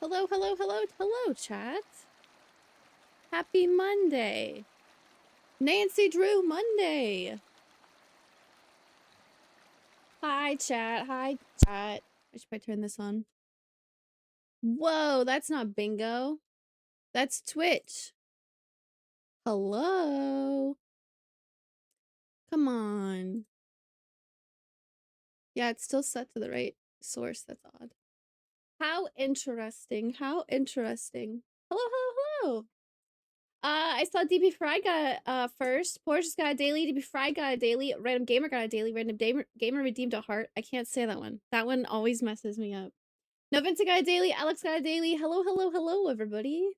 Hello, hello, hello, hello, chat. Happy Monday. Nancy Drew Monday. Hi, chat. Hi, chat. I should probably turn this on. Whoa, that's not bingo. That's Twitch. Hello. Come on. Yeah, it's still set to the right source. That's odd. How interesting. How interesting. Hello, hello, hello. I saw DP Fry got first. Porsche's got a daily. DP Fry got a daily. Random Gamer got a daily. Random Gamer redeemed a heart. I can't say that one. That one always messes me up. No, Vincent got a daily. Alex got a daily. Hello, hello, hello, everybody.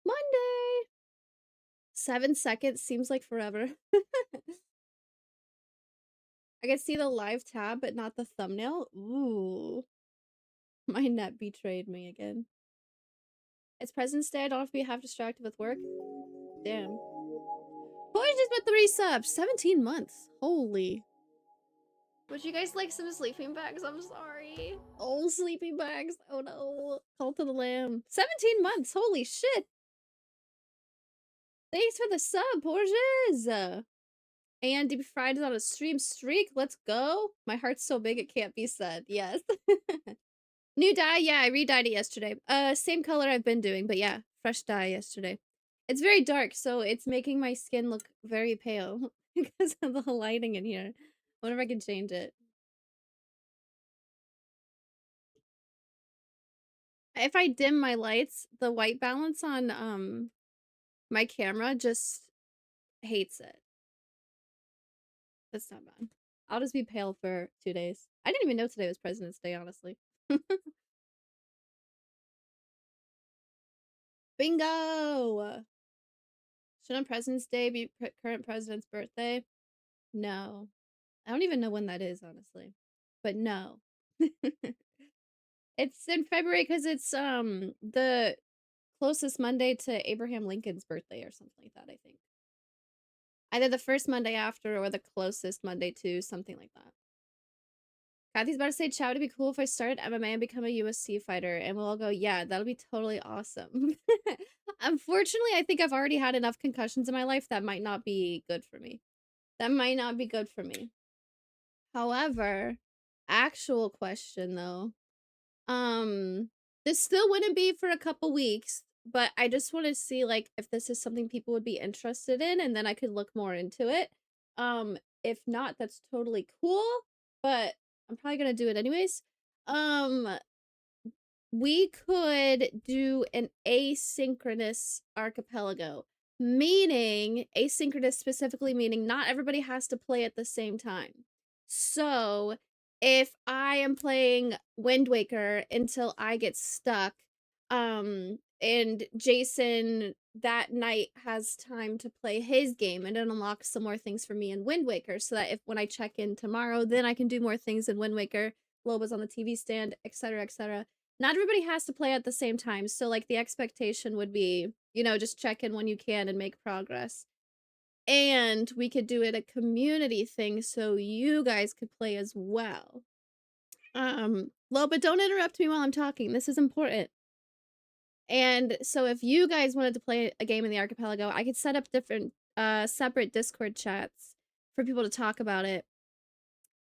Monday. 7 seconds seems like forever. I can see the live tab, but not the thumbnail. Ooh. My net betrayed me again. It's President's Day. I don't have to be half distracted with work. Damn. Porsche just put 3 subs. 17 months. Holy. Would you guys like some sleeping bags? I'm sorry. Oh, sleeping bags. Oh no. Call to the lamb. 17 months. Holy shit. Thanks for the sub, Porges. And DB Fried is on a stream streak. Let's go. My heart's so big it can't be said. Yes. New dye. Yeah, I re-dyed it yesterday. Same color I've been doing, but yeah, fresh dye yesterday. It's very dark, so it's making my skin look very pale because of the lighting in here. I wonder if I can change it. If I dim my lights, the white balance on my camera just hates it. That's not bad. I'll just be pale for 2 days. I didn't even know today was President's Day, honestly. Bingo! Shouldn't President's Day be current president's birthday? No. I don't even know when that is, honestly. But no. It's in February because it's the closest Monday to Abraham Lincoln's birthday or something like that, I think. Either the first Monday after or the closest Monday to something like that. Kathy's about to say, Chow, it'd be cool if I started MMA and become a USC fighter. And we'll all go, yeah, that'll be totally awesome. Unfortunately, I think I've already had enough concussions in my life that might not be good for me. That might not be good for me. However, actual question though, this still wouldn't be for a couple weeks, but I just want to see like if this is something people would be interested in, and then I could look more into it. If not, that's totally cool, but I'm probably gonna do it anyways. Um, we could do an asynchronous archipelago, meaning asynchronous specifically meaning not everybody has to play at the same time. So if I am playing Wind Waker until I get stuck, and Jason that night has time to play his game, and it unlocks some more things for me in Wind Waker, so that if when I check in tomorrow, then I can do more things in Wind Waker. Loba's on the TV stand, etc., etc. Not everybody has to play at the same time, so like the expectation would be, you know, just check in when you can and make progress. And we could do it a community thing so you guys could play as well. Loba, don't interrupt me while I'm talking. This is important. And so if you guys wanted to play a game in the archipelago, I could set up different separate Discord chats for people to talk about it.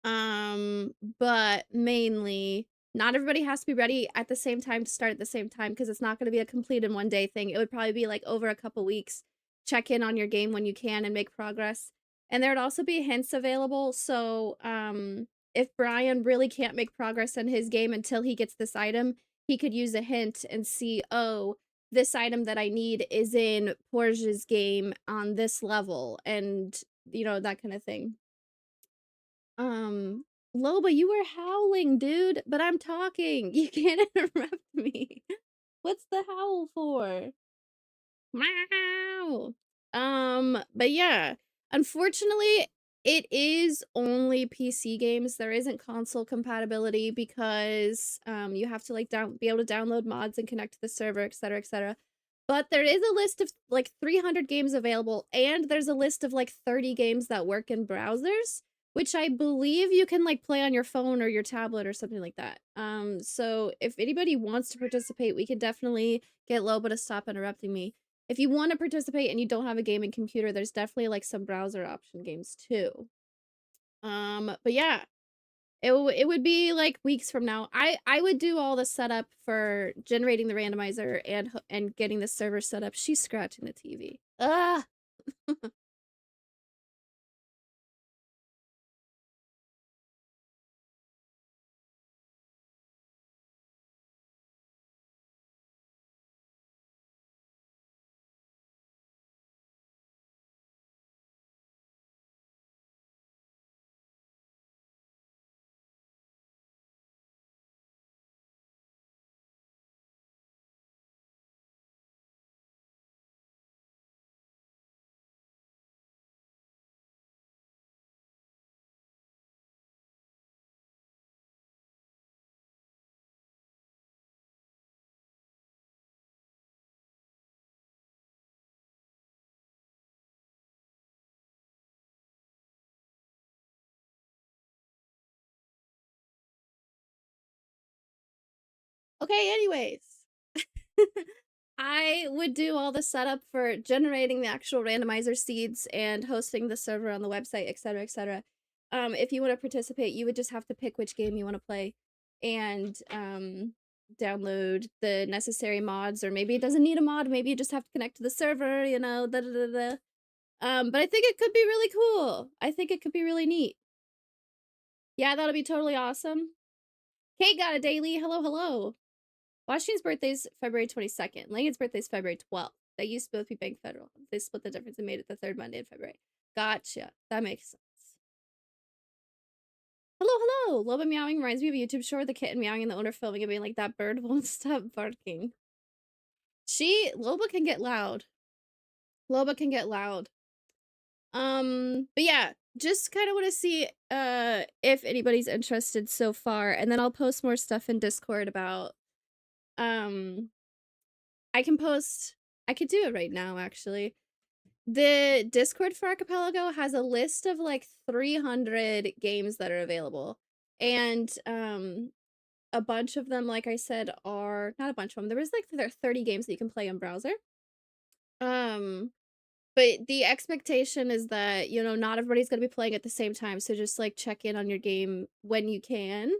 But mainly not everybody has to be ready at the same time to start at the same time because it's not going to be a complete in one day thing. It would probably be like over a couple weeks. Check in on your game when you can and make progress. And there would also be hints available. So, if Brian really can't make progress in his game until he gets this item, he could use a hint and see, oh, this item that I need is in Porge's game on this level, and you know, that kind of thing. Loba, you were howling, dude, but I'm talking. You can't interrupt me. What's the howl for? Wow. But yeah, unfortunately, it is only PC games. There isn't console compatibility because you have to like be able to download mods and connect to the server, etc., etc. But there is a list of like 300 games available, and there's a list of like 30 games that work in browsers, which I believe you can like play on your phone or your tablet or something like that. So if anybody wants to participate, we can definitely get Loba to stop interrupting me. If you want to participate and you don't have a gaming computer, there's definitely like some browser option games too. But yeah, it would be like weeks from now. I would do all the setup for generating the randomizer and getting the server set up. She's scratching the TV. Ah. Okay, anyways. I would do all the setup for generating the actual randomizer seeds and hosting the server on the website, etc., etc. If you want to participate, you would just have to pick which game you want to play, and download the necessary mods, or maybe it doesn't need a mod, maybe you just have to connect to the server, you know, da da da da. But I think it could be really cool. I think it could be really neat. Yeah, that'll be totally awesome. Kate got a daily. Hello, hello. Washington's birthday's February 22nd. Langan's birthday's February 12th. They used to both be bank federal. They split the difference and made it the third Monday in February. Gotcha. That makes sense. Hello, hello. Loba meowing reminds me of a YouTube short, the kitten meowing and the owner filming and being like, that bird won't stop barking. Loba can get loud. Loba can get loud. But yeah, just kind of want to see if anybody's interested so far, and then I'll post more stuff in Discord about I could do it right now actually. The Discord for Archipelago has a list of like 300 games that are available. And a bunch of them, like I said, are not a bunch of them. There was like 30 games that you can play in browser. But the expectation is that, you know, not everybody's going to be playing at the same time, so just like check in on your game when you can.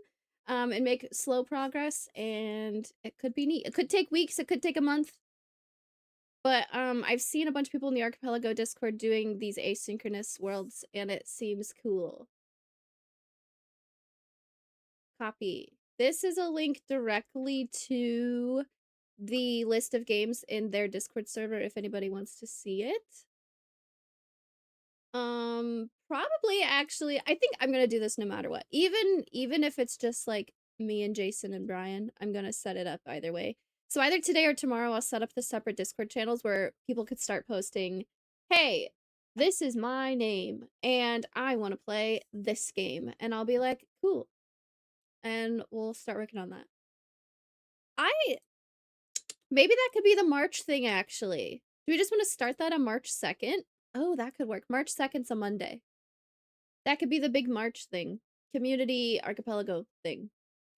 And make slow progress, and it could be neat. It could take weeks, it could take a month. But I've seen a bunch of people in the Archipelago Discord doing these asynchronous worlds, and it seems cool. Copy. This is a link directly to the list of games in their Discord server if anybody wants to see it. Probably actually, I think I'm gonna do this no matter what. Even if it's just like me and Jason and Brian, I'm gonna set it up either way. So either today or tomorrow, I'll set up the separate Discord channels where people could start posting, hey, this is my name, and I want to play this game. And I'll be like, cool. And we'll start working on that. Maybe that could be the March thing, actually. Do we just want to start that on March 2nd? Oh, that could work. March 2nd's a Monday. That could be the big March thing. Community Archipelago thing.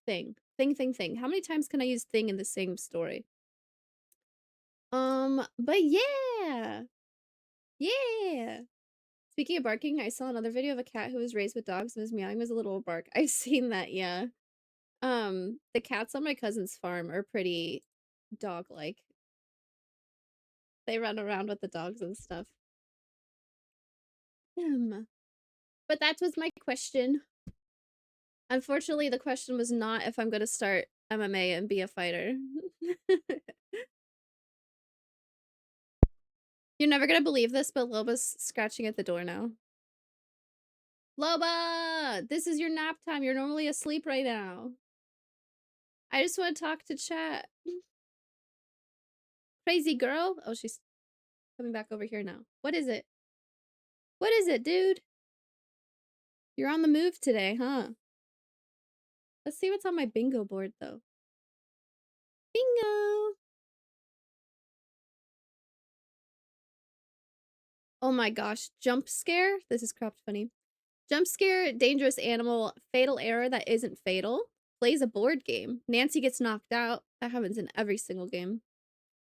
Thing. How many times can I use thing in the same story? But yeah. Yeah. Speaking of barking, I saw another video of a cat who was raised with dogs and his meowing was a little bark. I've seen that, yeah. The cats on my cousin's farm are pretty dog-like. They run around with the dogs and stuff. But that was my question. Unfortunately, the question was not if I'm gonna start MMA and be a fighter. You're never gonna believe this, but Loba's scratching at the door now. Loba! This is your nap time. You're normally asleep right now. I just want to talk to chat. Crazy girl. Oh, she's coming back over here now. What is it? What is it, dude? You're on the move today, huh? Let's see what's on my bingo board, though. Bingo! Oh my gosh. Jump scare? This is cropped funny. Jump scare, dangerous animal, fatal error that isn't fatal. Plays a board game. Nancy gets knocked out. That happens in every single game.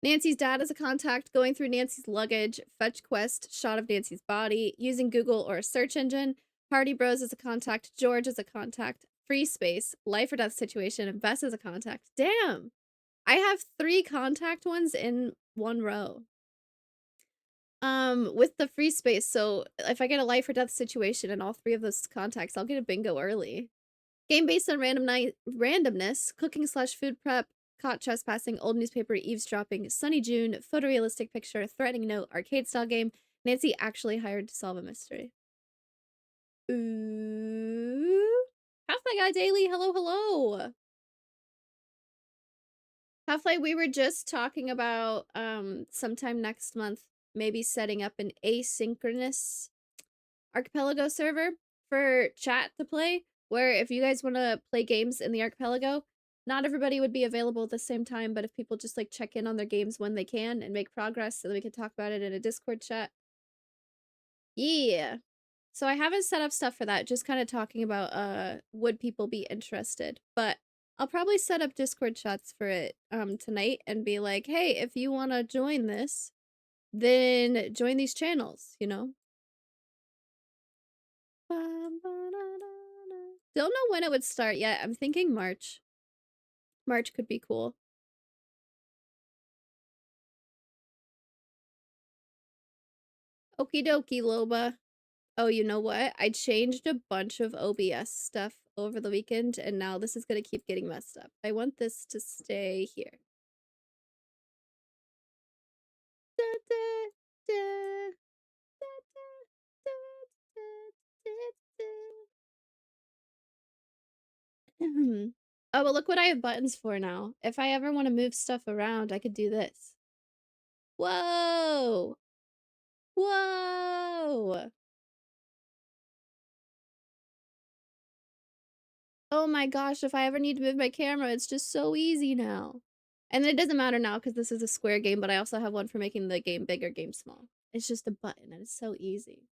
Nancy's dad is a contact, going through Nancy's luggage, fetch quest, shot of Nancy's body, using Google or a search engine, Hardy Bros is a contact, George is a contact, free space, life or death situation, and Bess is a contact. Damn! I have 3 contact ones in one row. With the free space, so if I get a life or death situation in all 3 of those contacts, I'll get a bingo early. Game based on randomness, cooking/food prep, caught trespassing, old newspaper, eavesdropping, sunny June, photorealistic picture, threatening note, arcade style game. Nancy actually hired to solve a mystery. Ooh. Half-Life Guy Daily, hello, hello. Half-Life, we were just talking about sometime next month, maybe setting up an asynchronous Archipelago server for chat to play, where if you guys want to play games in the Archipelago, not everybody would be available at the same time, but if people just like check in on their games when they can and make progress so that we can talk about it in a Discord chat. Yeah. So I haven't set up stuff for that, just kind of talking about would people be interested. But I'll probably set up Discord chats for it tonight and be like, hey, if you want to join this, then join these channels, you know? Don't know when it would start yet. I'm thinking March. March could be cool. Okie dokie, Loba. Oh, you know what? I changed a bunch of OBS stuff over the weekend, and now this is gonna keep getting messed up. I want this to stay here. Da, da, da, oh, but look what I have buttons for now. If I ever want to move stuff around, I could do this. Whoa! Whoa! Oh my gosh, if I ever need to move my camera, it's just so easy now. And it doesn't matter now because this is a square game, but I also have one for making the game bigger, game small. It's just a button and it's so easy.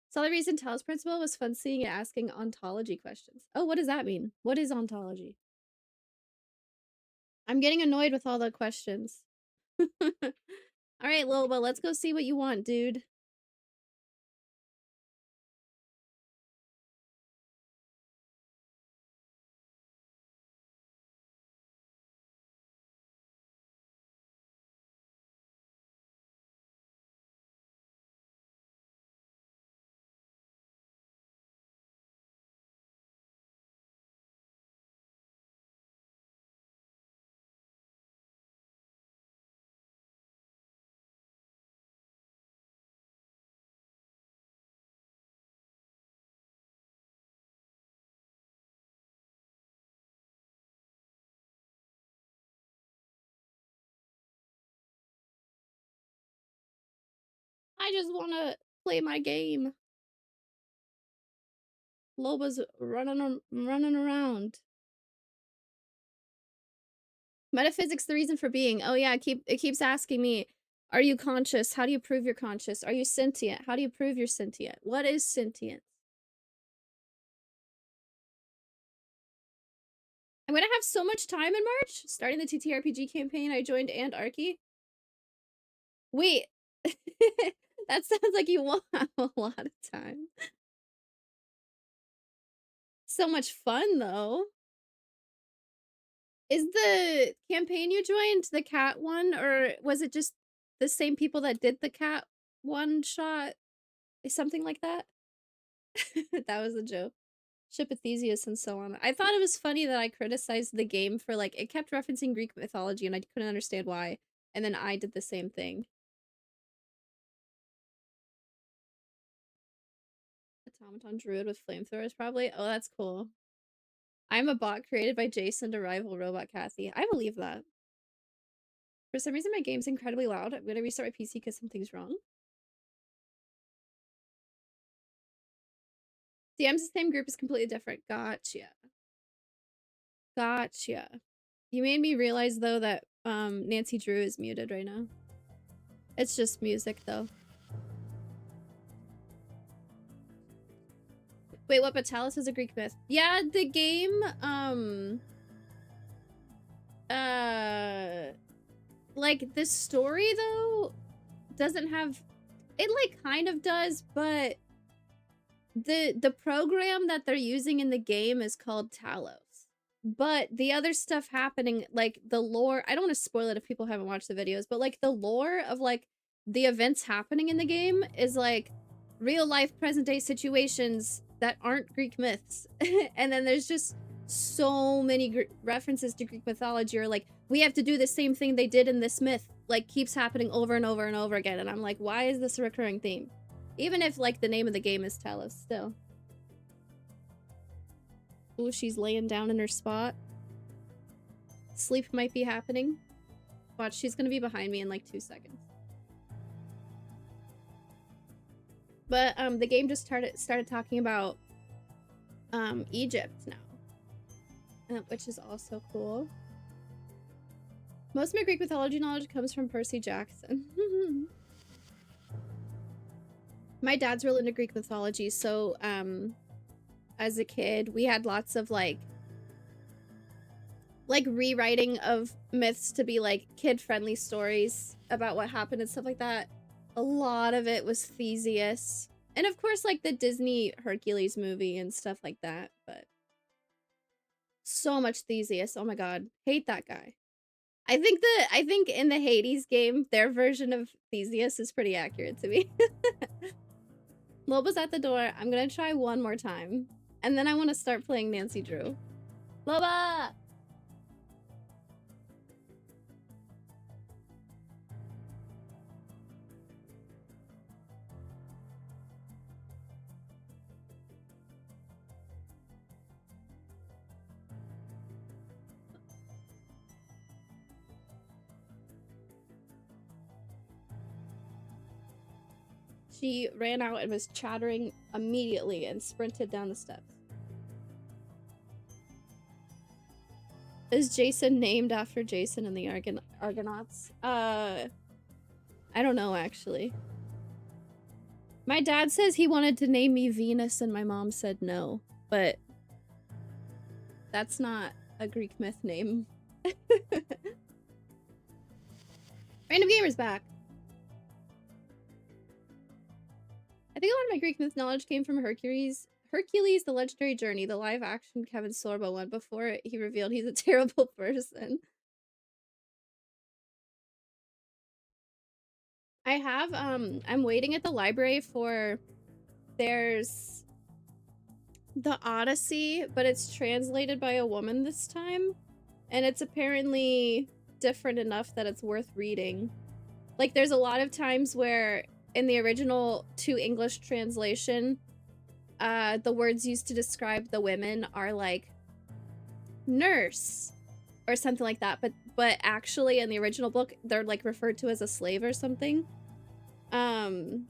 So the reason Tails Principle was fun seeing it asking ontology questions. Oh, what does that mean? What is ontology? I'm getting annoyed with all the questions. Alright, Loba, let's go see what you want, dude. I just wanna play my game. Loba's running around. Metaphysics, the reason for being. Oh yeah, it keeps asking me, are you conscious? How do you prove you're conscious? Are you sentient? How do you prove you're sentient? What is sentience? I'm gonna have so much time in March, starting the TTRPG campaign I joined and Arky. Wait, that sounds like you will have a lot of time. So much fun though. Is the campaign you joined the cat one, or was it just the same people that did the cat one shot? Something like that? That was a joke. Ship of Theseus and so on. I thought it was funny that I criticized the game for, like, it kept referencing Greek mythology and I couldn't understand why. And then I did the same thing. Automaton druid with flamethrowers, probably? Oh, that's cool. I'm a bot created by Jason to rival Robot Kathy. I believe that. For some reason, my game's incredibly loud. I'm gonna restart my PC because something's wrong. DM's the same group is completely different. Gotcha. Gotcha. You made me realize, though, that Nancy Drew is muted right now. It's just music, though. Wait, what? Batalis is a Greek myth. Yeah, the game, like, the story, though, doesn't have... It, like, kind of does, but the program that they're using in the game is called Talos. But the other stuff happening, like, the lore... I don't want to spoil it if people haven't watched the videos, but, like, the lore of, like, the events happening in the game is, like, real-life, present-day situations that aren't Greek myths. And then there's just so many references to Greek mythology, or, like, we have to do the same thing they did in this myth, like, keeps happening over and over and over again. And I'm like, why is this a recurring theme? Even if, like, the name of the game is Talos, still. Ooh, she's laying down in her spot. Sleep might be happening. Watch, she's gonna be behind me in, like, 2 seconds. But, the game just started talking about, Egypt now. Which is also cool. Most of my Greek mythology knowledge comes from Percy Jackson. My dad's real into Greek mythology, so, as a kid, we had lots of, like, rewriting of myths to be, like, kid-friendly stories about what happened and stuff like that. A lot of it was Theseus. And, of course, like, the Disney Hercules movie and stuff like that, but... So much Theseus. Oh my god. Hate that guy. I think in the Hades game, their version of Theseus is pretty accurate to me. Loba's at the door. I'm gonna try one more time. And then I want to start playing Nancy Drew. Loba! She ran out and was chattering immediately and sprinted down the steps. Is Jason named after Jason and the Argonauts? I don't know, actually. My dad says he wanted to name me Venus and my mom said no, but that's not a Greek myth name. Random Gamer's back. I think a lot of my Greek myth knowledge came from Hercules, the Legendary Journey, the live-action Kevin Sorbo one before he revealed he's a terrible person. I have, I'm waiting at the library for, there's the Odyssey, but it's translated by a woman this time, and it's apparently different enough that it's worth reading. Like, there's a lot of times where in the original to English translation, the words used to describe the women are like nurse or something like that, but actually in the original book they're like referred to as a slave or something. And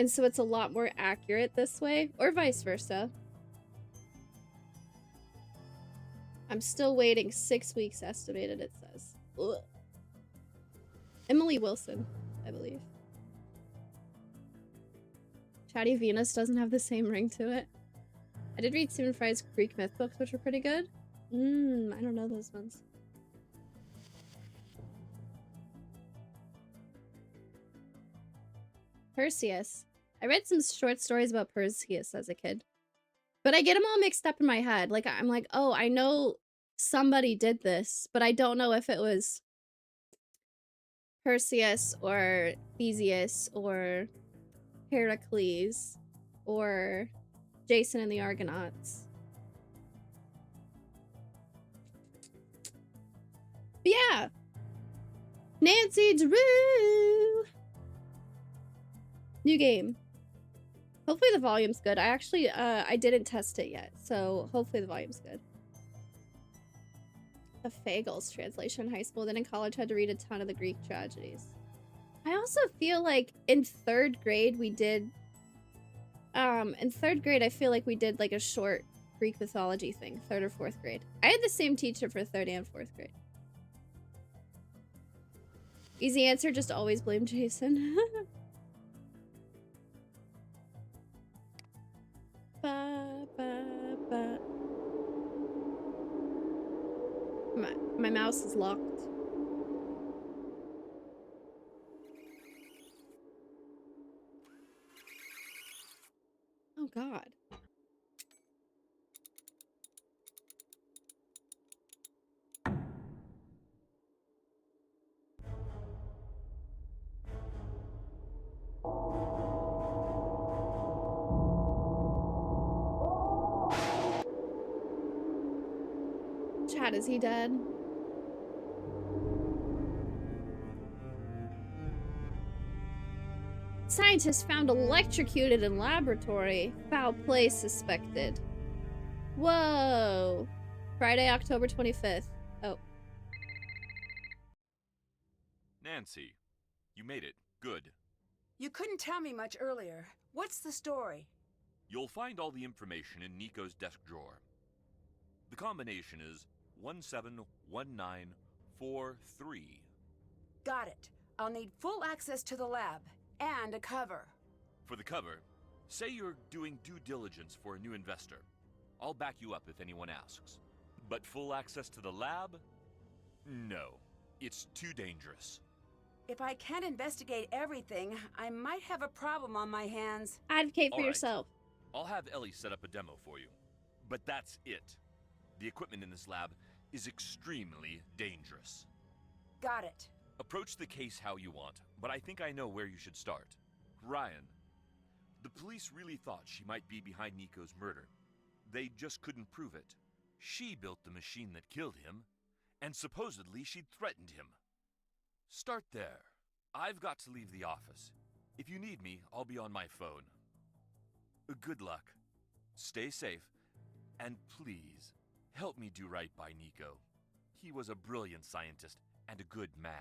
so it's a lot more accurate this way, or vice versa. I'm still waiting 6 weeks estimated, it says. Ugh. Emily Wilson, I believe. Chatty Venus doesn't have the same ring to it. I did read Stephen Fry's Greek myth books, which were pretty good. I don't know those ones. Perseus. I read some short stories about Perseus as a kid. But I get them all mixed up in my head. Like, I'm like, oh, I know somebody did this, but I don't know if it was Perseus or Theseus or Heracles or Jason and the Argonauts. But yeah. Nancy Drew! New game. Hopefully the volume's good. I actually, I didn't test it yet, so hopefully the volume's good. The Fagles translation in high school, then in college had to read a ton of the Greek tragedies. I also feel like in 3rd grade we did, in 3rd grade I feel like we did like a short Greek mythology thing, 3rd or 4th grade. I had the same teacher for 3rd and 4th grade. Easy answer, just always blame Jason. Ba, ba, ba. My mouse is locked. Oh god. Chad, is he dead? Scientists found electrocuted in laboratory. Foul play suspected. Whoa. Friday, October 25th. Oh. Nancy, you made it. Good. You couldn't tell me much earlier. What's the story? You'll find all the information in Nico's desk drawer. The combination is 171943. Got it. I'll need full access to the lab and a cover. For the cover, say you're doing due diligence for a new investor. I'll back you up if anyone asks. But full access to the lab? No. It's too dangerous. If I can't investigate everything, I might have a problem on my hands. Advocate for All right. yourself. I'll have Ellie set up a demo for you. But that's it. The equipment in this lab is extremely dangerous. Got it. Approach the case how you want, but I think I know where you should start. Ryan, the police really thought she might be behind Nico's murder. They just couldn't prove it. She built the machine that killed him, and supposedly she'd threatened him. Start there. I've got to leave the office. If you need me, I'll be on my phone. Good luck. Stay safe, and please, help me do right by Nico. He was a brilliant scientist and a good man.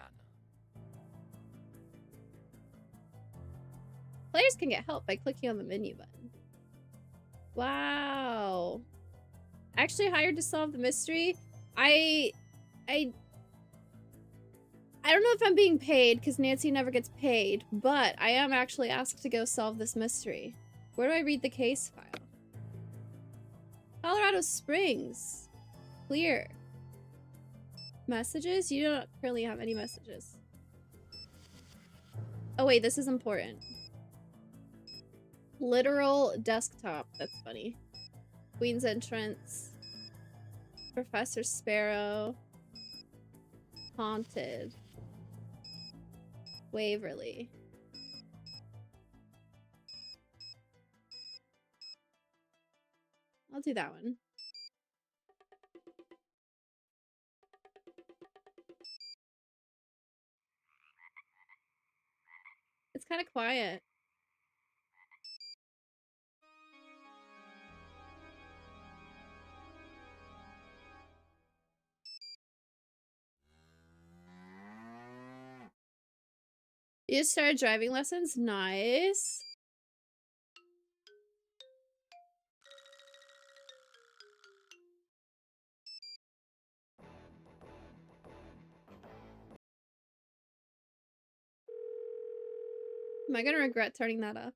Players can get help by clicking on the menu button. Wow. Actually hired to solve the mystery. I don't know if I'm being paid because Nancy never gets paid, but I am actually asked to go solve this mystery. Where do I read the case file? Colorado Springs. Clear. Messages? You don't currently have any messages. Oh wait, this is important. Literal desktop. That's funny. Queen's Entrance. Professor Sparrow. Haunted. Waverly. I'll do that one. It's kind of quiet. You just started driving lessons? Nice. Am I gonna regret turning that up?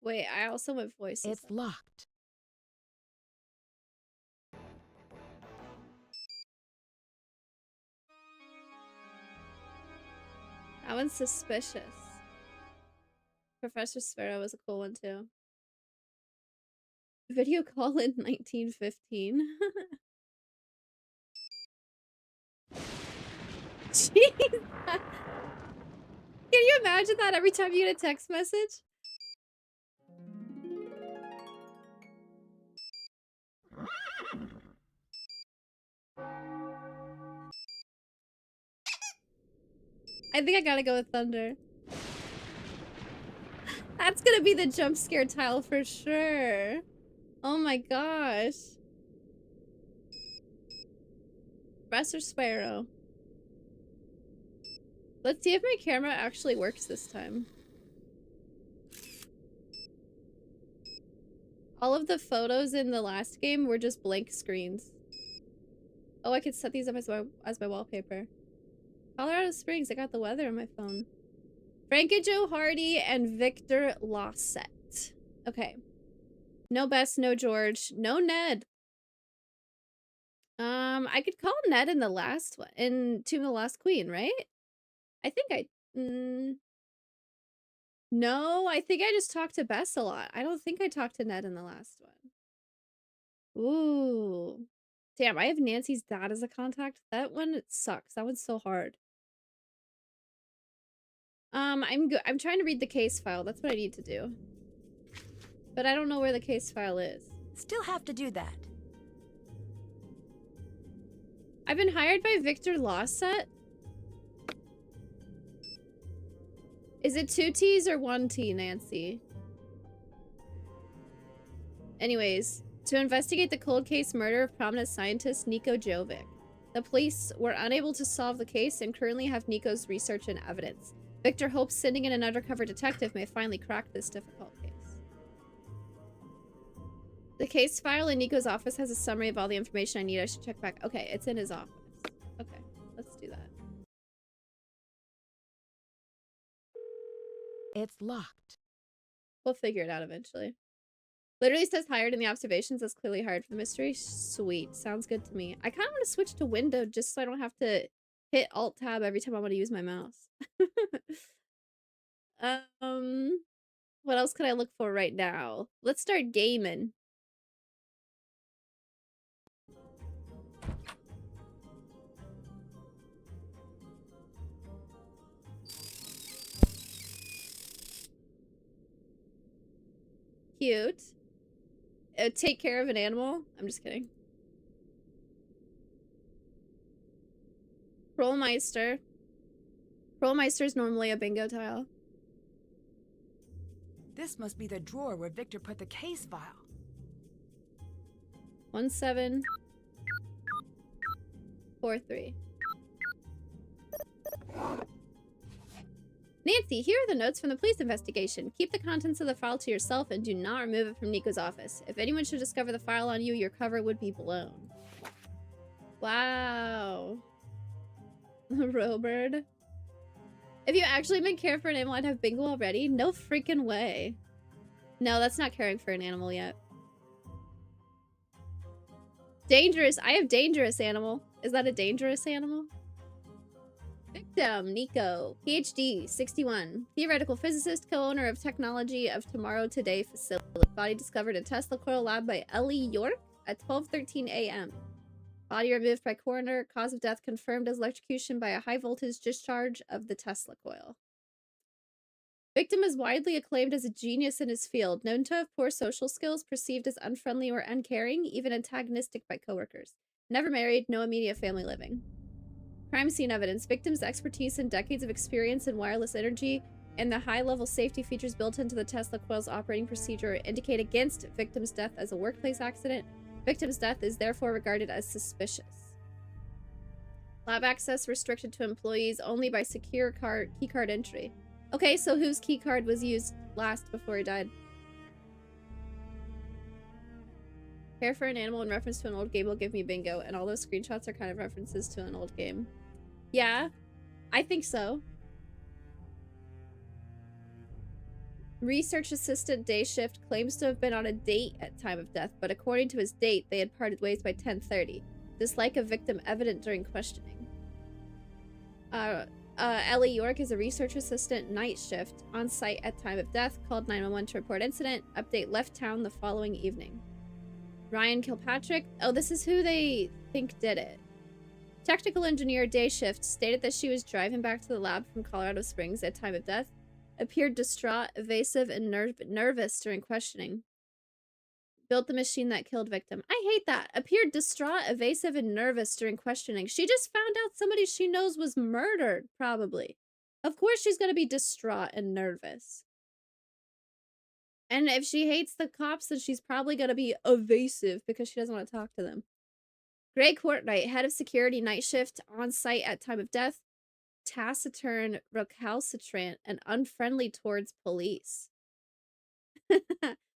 Wait, I also went voices. It's locked. That one's suspicious. Professor Sparrow was a cool one too. Video call in 1915. Jeez. Can you imagine that every time you get a text message? I think I gotta go with Thunder. That's gonna be the jump scare tile for sure. Oh my gosh. Professor Sparrow. Let's see if my camera actually works this time. All of the photos in the last game were just blank screens. Oh, I could set these up as my wallpaper. Colorado Springs, I got the weather on my phone. Frank and Joe Hardy and Victor Lawsett. Okay. No Bess, no George, no Ned. I could call Ned in the last one, in Tomb of the Last Queen, right? I think I, no, I think I just talked to Bess a lot. I don't think I talked to Ned in the last one. Ooh. Damn, I have Nancy's dad as a contact. That one sucks. That one's so hard. I'm trying to read the case file. That's what I need to do. But I don't know where the case file is. Still have to do that. I've been hired by Victor Lawsett. Is it 2 T's or 1 T, Nancy? Anyways, to investigate the cold case murder of prominent scientist Nico Jovic. The police were unable to solve the case and currently have Nico's research and evidence. Victor hopes sending in an undercover detective may finally crack this difficult case. The case file in Nico's office has a summary of all the information I need. I should check back. Okay, it's in his office. Okay, let's do that. It's locked. We'll figure it out eventually. Literally says hired in the observations. That's clearly hired for the mystery. Sweet. Sounds good to me. I kind of want to switch to window just so I don't have to hit Alt-Tab every time I want to use my mouse. What else could I look for right now? Let's start gaming. cute. Take care of an animal. I'm just kidding. Trollmeister. Trollmeister is normally a bingo tile. This must be the drawer where Victor put the case file. 1743. Nancy, here are the notes from the police investigation. Keep the contents of the file to yourself and do not remove it from Nico's office. If anyone should discover the file on you, your cover would be blown. Wow. Robert. If you actually been caring for an animal, I'd have bingo already? No freaking way. No, that's not caring for an animal yet. Dangerous. I have dangerous animal. Is that a dangerous animal? Victim, Nico. PhD, 61. Theoretical physicist, co-owner of Technology of Tomorrow Today facility. Body discovered in Tesla coil lab by Ellie York at 12:13 a.m. Body removed by coroner. Cause of death confirmed as electrocution by a high voltage discharge of the Tesla coil. Victim is widely acclaimed as a genius in his field, known to have poor social skills, perceived as unfriendly or uncaring, even antagonistic by coworkers. Never married, no immediate family living. Crime scene evidence. Victim's expertise and decades of experience in wireless energy and the high-level safety features built into the Tesla coil's operating procedure indicate against victim's death as a workplace accident. Victim's death is therefore regarded as suspicious. Lab access restricted to employees only by secure keycard entry. Okay, so whose keycard was used last before he died? Care for an animal in reference to an old game will give me bingo, and all those screenshots are kind of references to an old game. Yeah, I think so. Research assistant day shift claims to have been on a date at time of death, but according to his date, they had parted ways by 10:30. Dislike of victim evident during questioning. Ellie York is a research assistant night shift on site at time of death, called 911 to report incident. Update left town the following evening. Ryan Kilpatrick. Oh, this is who they think did it. Technical engineer day shift stated that she was driving back to the lab from Colorado Springs at time of death. Appeared distraught, evasive, and nervous during questioning. Built the machine that killed victim. I hate that. Appeared distraught, evasive, and nervous during questioning. She just found out somebody she knows was murdered, probably. Of course she's going to be distraught and nervous. And if she hates the cops, then she's probably going to be evasive because she doesn't want to talk to them. Gray Courtnight, head of security night shift on site at time of death. Taciturn, recalcitrant, and unfriendly towards police.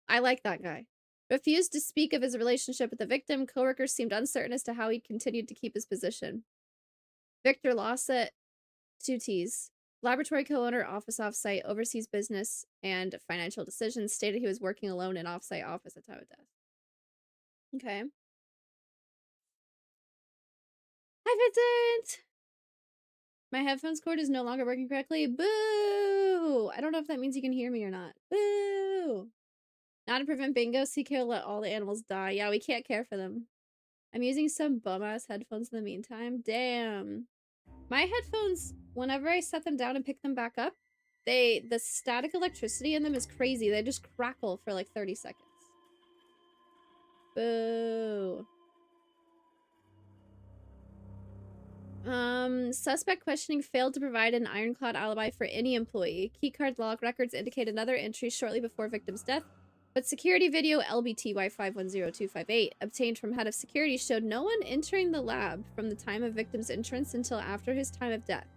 I like that guy. Refused to speak of his relationship with the victim. Coworkers seemed uncertain as to how he continued to keep his position. Victor Lawsett, Tutis, laboratory co-owner, office offsite, oversees business and financial decisions, stated he was working alone in offsite office at time of death. Okay. Hi, Vincent! My headphones cord is no longer working correctly. Boo! I don't know if that means you can hear me or not. Boo! Not to prevent bingo, CK will let all the animals die. Yeah, we can't care for them. I'm using some bum-ass headphones in the meantime. Damn. My headphones, whenever I set them down and pick them back up, the static electricity in them is crazy. They just crackle for like 30 seconds. Boo. Suspect questioning failed to provide an ironclad alibi for any employee. Keycard log records indicate another entry shortly before victim's death, but security video LBTY510258 obtained from head of security showed no one entering the lab from the time of victim's entrance until after his time of death.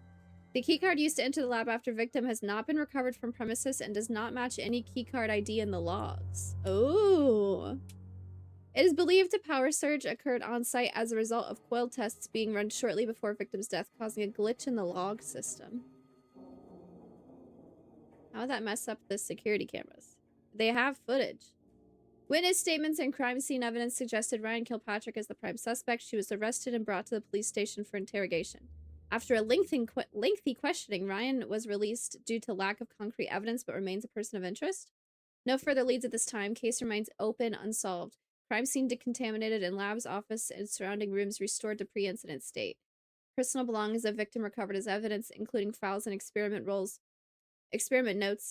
The keycard used to enter the lab after victim has not been recovered from premises and does not match any keycard ID in the logs. Oh. It is believed a power surge occurred on site as a result of coil tests being run shortly before victim's death, causing a glitch in the log system. How would that mess up the security cameras? They have footage. Witness statements and crime scene evidence suggested Ryan Kilpatrick as the prime suspect. She was arrested and brought to the police station for interrogation. After a lengthy questioning, Ryan was released due to lack of concrete evidence but remains a person of interest. No further leads at this time. Case remains open, unsolved. Crime scene decontaminated and lab's office and surrounding rooms restored to pre-incident state. Personal belongings of victim recovered as evidence, including files and experiment notes,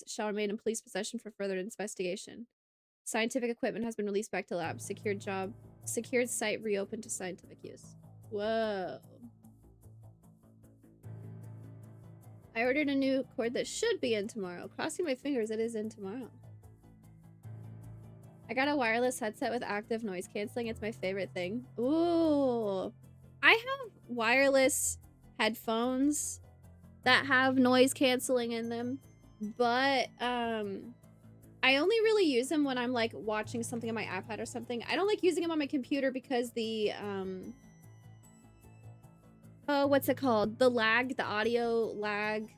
shall remain in police possession for further investigation. Scientific equipment has been released back to lab. Secured site reopened to scientific use. Whoa. I ordered a new cord that should be in tomorrow. Crossing my fingers, it is in tomorrow. I got a wireless headset with active noise canceling. It's my favorite thing. Ooh. I have wireless headphones that have noise canceling in them, but I only really use them when I'm like watching something on my iPad or something. I don't like using them on my computer because the oh, what's it called? The lag, the audio lag.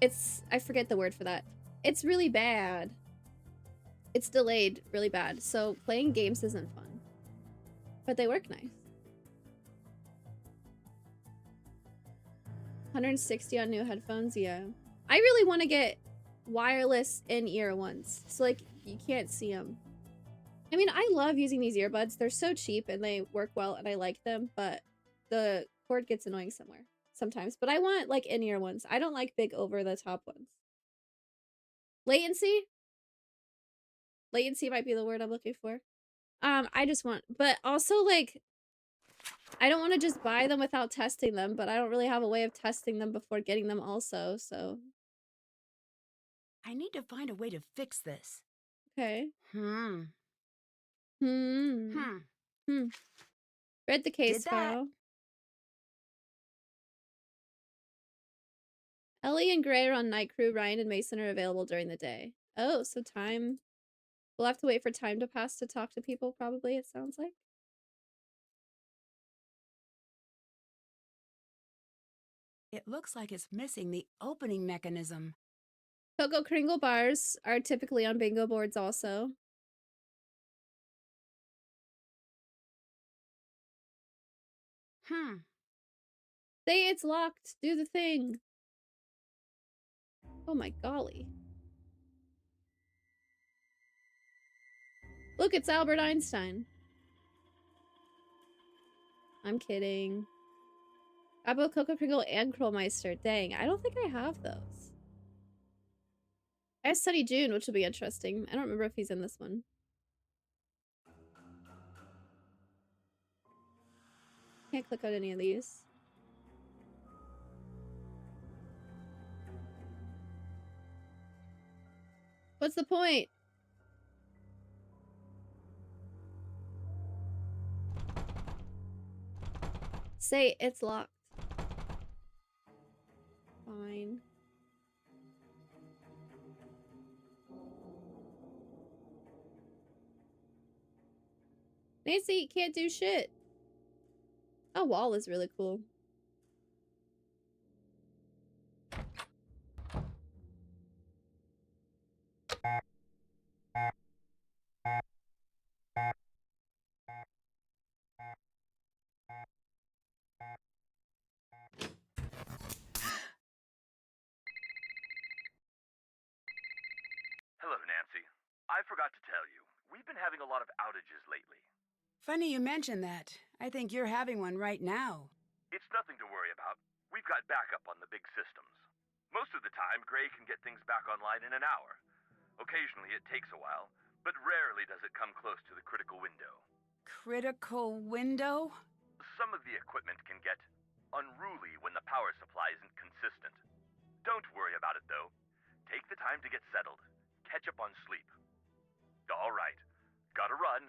I forget the word for that. It's really bad. It's delayed really bad. So playing games isn't fun. But they work nice. 160 on new headphones, yeah. I really want to get wireless in-ear ones. So like you can't see them. I mean, I love using these earbuds. They're so cheap and they work well and I like them, but the cord gets annoying sometimes. But I want like in-ear ones. I don't like big over-the-top ones. Latency? Latency might be the word I'm looking for. I just want, but also like, I don't want to just buy them without testing them, but I don't really have a way of testing them before getting them also, so. I need to find a way to fix this. Okay. Hmm. Read the case Did that. file. Ellie and Gray are on night crew. Ryan and Mason are available during the day. Oh, so time. We'll have to wait for time to pass to talk to people, probably, it sounds like. It looks like it's missing the opening mechanism. Cocoa Kringle bars are typically on bingo boards also. Say it's locked. Do the thing. Oh my golly. Look, it's Albert Einstein. I'm kidding. Abo, Cocoa Kringle, and Krollmeister. Dang, I don't think I have those. I have Sunny June, which will be interesting. I don't remember if he's in this one. Can't click on any of these. What's the point? Say it's locked. Fine. Nancy, you can't do shit. That wall is really cool. Hello, Nancy. I forgot to tell you, we've been having a lot of outages lately. Funny you mention that. I think you're having one right now. It's nothing to worry about. We've got backup on the big systems. Most of the time, Gray can get things back online in an hour. Occasionally it takes a while, but rarely does it come close to the critical window. Critical window? Some of the equipment can get unruly when the power supply isn't consistent. Don't worry about it, though. Take the time to get settled. Catch up on sleep. All right. Gotta run.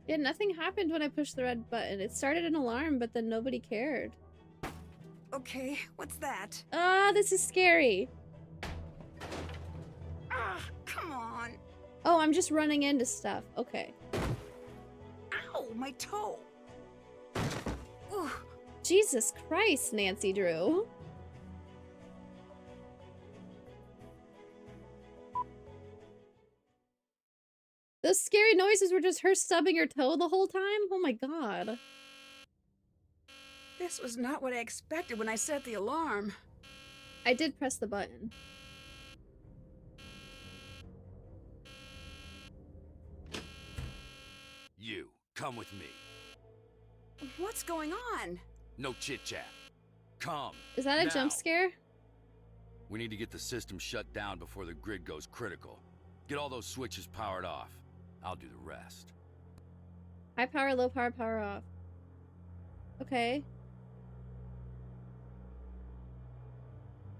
Yeah, nothing happened when I pushed the red button. It started an alarm, but then nobody cared. Okay, what's that? This is scary. Come on. Oh, I'm just running into stuff. Okay. Ow, my toe. Ooh. Jesus Christ, Nancy Drew. Those scary noises were just her stubbing her toe the whole time? Oh my god. This was not what I expected when I set the alarm. I did press the button. You, come with me. What's going on? No chit-chat. Come. Is that a now. jump scare? We need to get the system shut down before the grid goes critical. Get all those switches powered off. I'll do the rest. High power, low power, power off. Okay.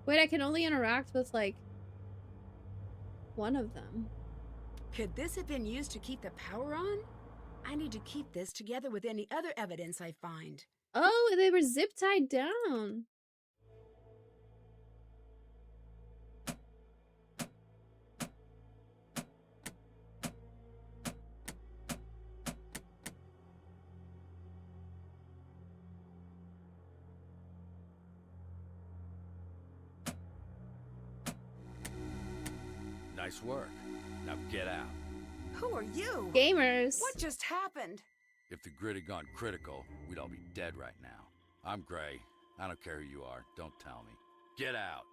Wait, I can only interact with, like, one of them. Could this have been used to keep the power on? I need to keep this together with any other evidence I find. Oh, they were zip tied down. Nice work. Now get out. Who are you? Gamers. What just happened? If the grid had gone critical, we'd all be dead right now. I'm Gray. I don't care who you are. Don't tell me. Get out.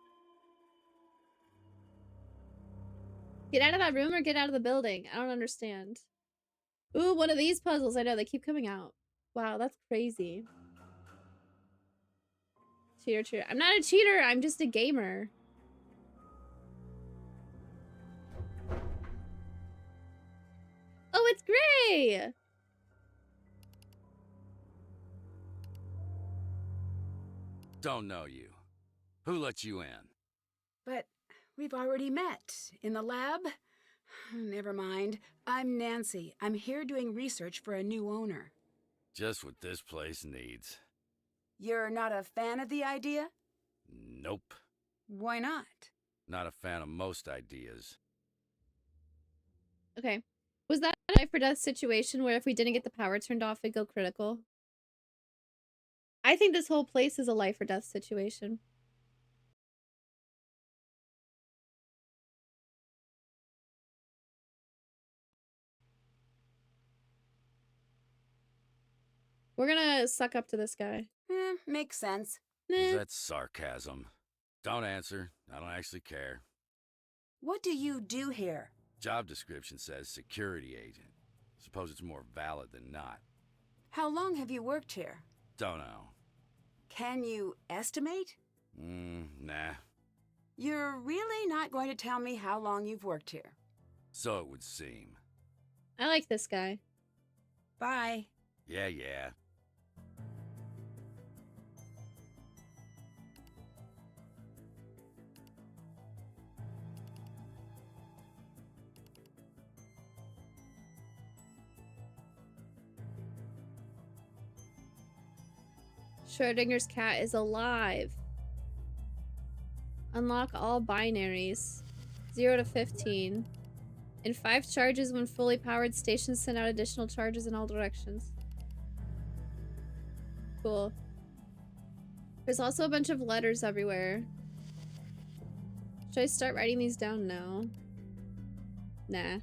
Get out of that room or get out of the building. I don't understand. Ooh, one of these puzzles. I know, they keep coming out. Wow, that's crazy. Cheater, cheater. I'm not a cheater. I'm just a gamer. Oh, it's Gray! Don't know you. Who let you in? But we've already met. In the lab? Never mind. I'm Nancy. I'm here doing research for a new owner. Just what this place needs. You're not a fan of the idea? Nope. Why not? Not a fan of most ideas. Okay. Was that a life or death situation where if we didn't get the power turned off, it'd go critical? I think this whole place is a life or death situation. We're gonna suck up to this guy. Makes sense. Was Nah. that sarcasm? Don't answer. I don't actually care. What do you do here? Job description says security agent. Suppose it's more valid than not. How long have you worked here? Don't know. Can you estimate? Nah. You're really not going to tell me how long you've worked here. So it would seem. I like this guy. Bye. Yeah. Schrodinger's cat is alive. Unlock all binaries. 0 to 15. In 5 charges when fully powered, stations send out additional charges in all directions. Cool. There's also a bunch of letters everywhere. Should I start writing these down now? Nah.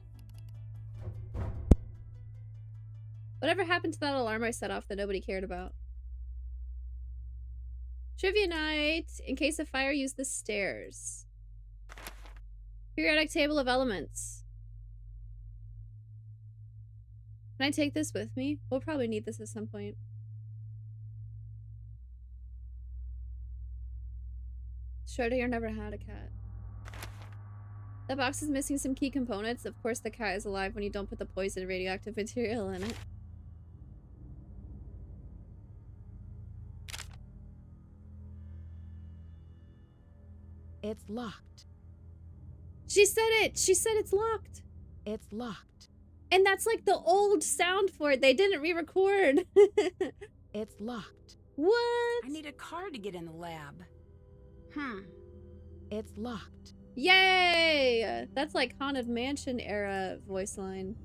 Whatever happened to that alarm I set off that nobody cared about? Trivia night! In case of fire, use the stairs. Periodic table of elements. Can I take this with me? We'll probably need this at some point. Schrodinger never had a cat. That box is missing some key components. Of course the cat is alive when you don't put the poison radioactive material in it. It's locked. She said it! She said it's locked! It's locked. And that's like the old sound for it. They didn't re-record. It's locked. What? I need a card to get in the lab. It's locked. Yay! That's like Haunted Mansion era voice line.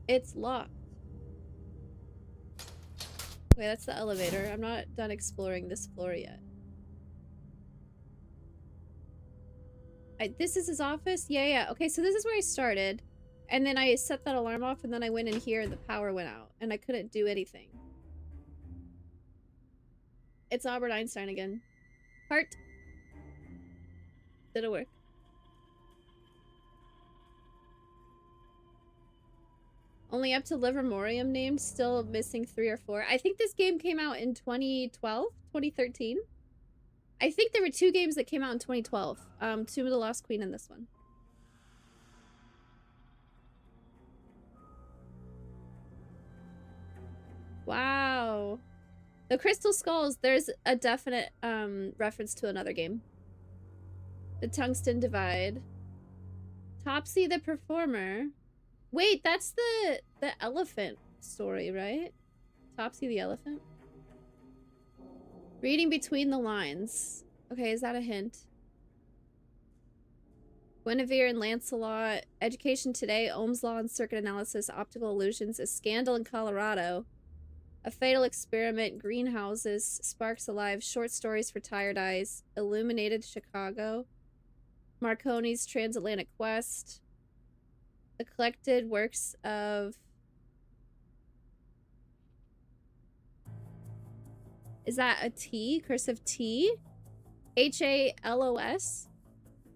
It's locked. Wait, that's the elevator. I'm not done exploring this floor yet. This is his office? Yeah. Okay, so this is where I started. And then I set that alarm off and then I went in here and the power went out. And I couldn't do anything. It's Albert Einstein again. Heart. Did it work? Only up to Livermorium named, still missing 3 or 4. I think this game came out in 2012, 2013. I think there were 2 games that came out in 2012. Tomb of the Lost Queen and this one. Wow. The Crystal Skulls, there's a definite reference to another game. The Tungsten Divide. Topsy the Performer. Wait, that's the elephant story, right? Topsy the elephant? Reading between the lines. Okay, is that a hint? Guinevere and Lancelot. Education Today. Ohm's Law and Circuit Analysis. Optical Illusions. A Scandal in Colorado. A Fatal Experiment. Greenhouses. Sparks Alive. Short Stories for Tired Eyes. Illuminated Chicago. Marconi's Transatlantic Quest. The Collected Works of... Is that a T? Cursive T? Halos?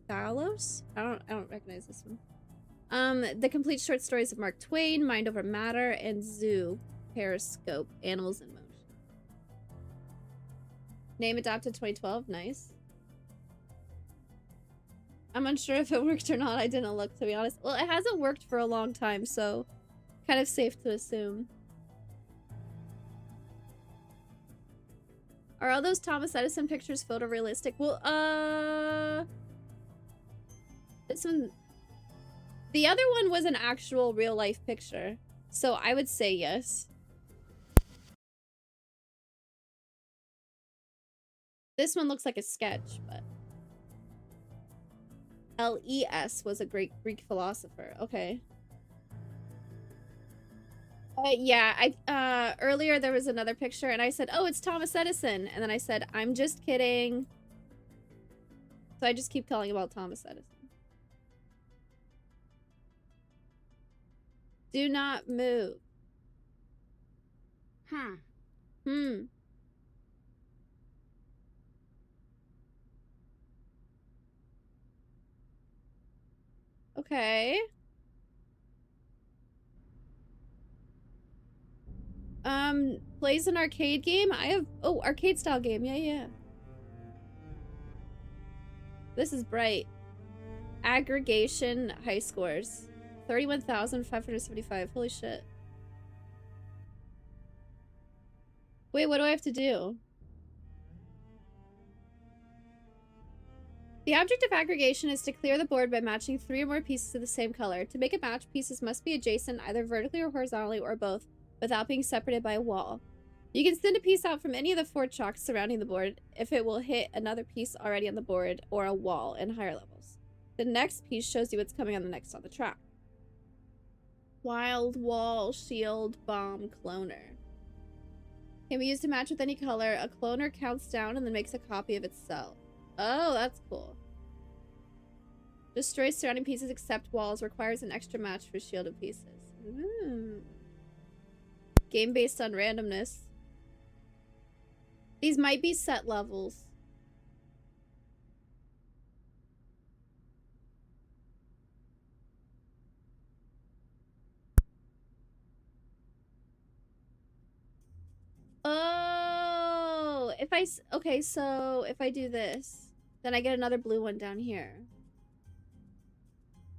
Thalos? I don't recognize this one. The Complete Short Stories of Mark Twain, Mind Over Matter, and Zoo. Periscope. Animals in Motion. Name adopted 2012. Nice. I'm unsure if it worked or not. I didn't look, to be honest. Well, it hasn't worked for a long time, so kind of safe to assume. Are all those Thomas Edison pictures photorealistic? Well, this one... The other one was an actual real-life picture, so I would say yes. This one looks like a sketch, but... L.E.S. was a great Greek philosopher. Okay. Yeah, earlier there was another picture, and I said, oh, it's Thomas Edison. And then I said, I'm just kidding. So I just keep calling about Thomas Edison. Do not move. Okay. Plays an arcade game? I have... Oh, arcade style game. Yeah. This is bright. Aggregation high scores. 31,575. Holy shit. Wait, what do I have to do? The object of aggregation is to clear the board by matching 3 or more pieces of the same color. To make a match, pieces must be adjacent either vertically or horizontally or both, without being separated by a wall. You can send a piece out from any of the 4 chalks surrounding the board if it will hit another piece already on the board or a wall in higher levels. The next piece shows you what's coming on the next on the track. Wild Wall Shield Bomb Cloner. Can be used to match with any color. A cloner counts down and then makes a copy of itself. Oh, that's cool. Destroys surrounding pieces except walls. Requires an extra match for shielded pieces. Ooh. Game based on randomness. These might be set levels. Oh, okay, so if I do this, then I get another blue one down here.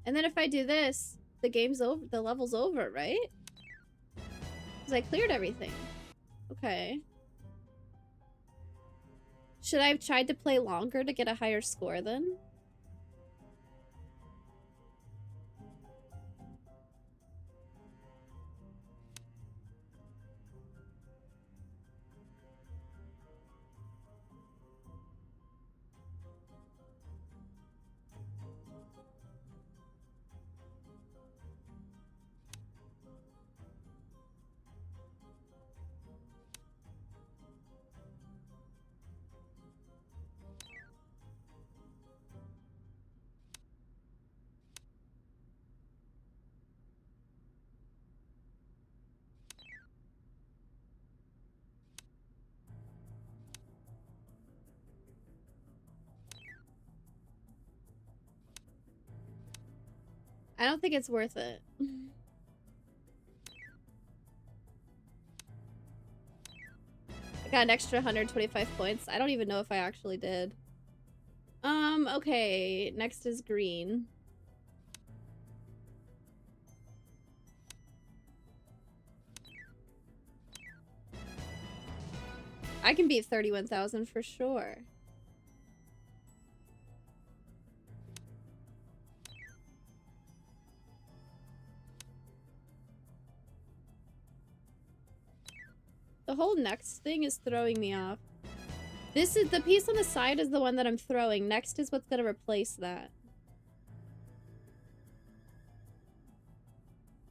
And then if I do this, the game's over, the level's over, right? Because I cleared everything. Okay. Should I have tried to play longer to get a higher score then? I don't think it's worth it. I got an extra 125 points. I don't even know if I actually did. Okay. Next is green. I can beat 31,000 for sure. The whole next thing is throwing me off. This is the piece on the side is the one that I'm throwing. Next is what's gonna replace that.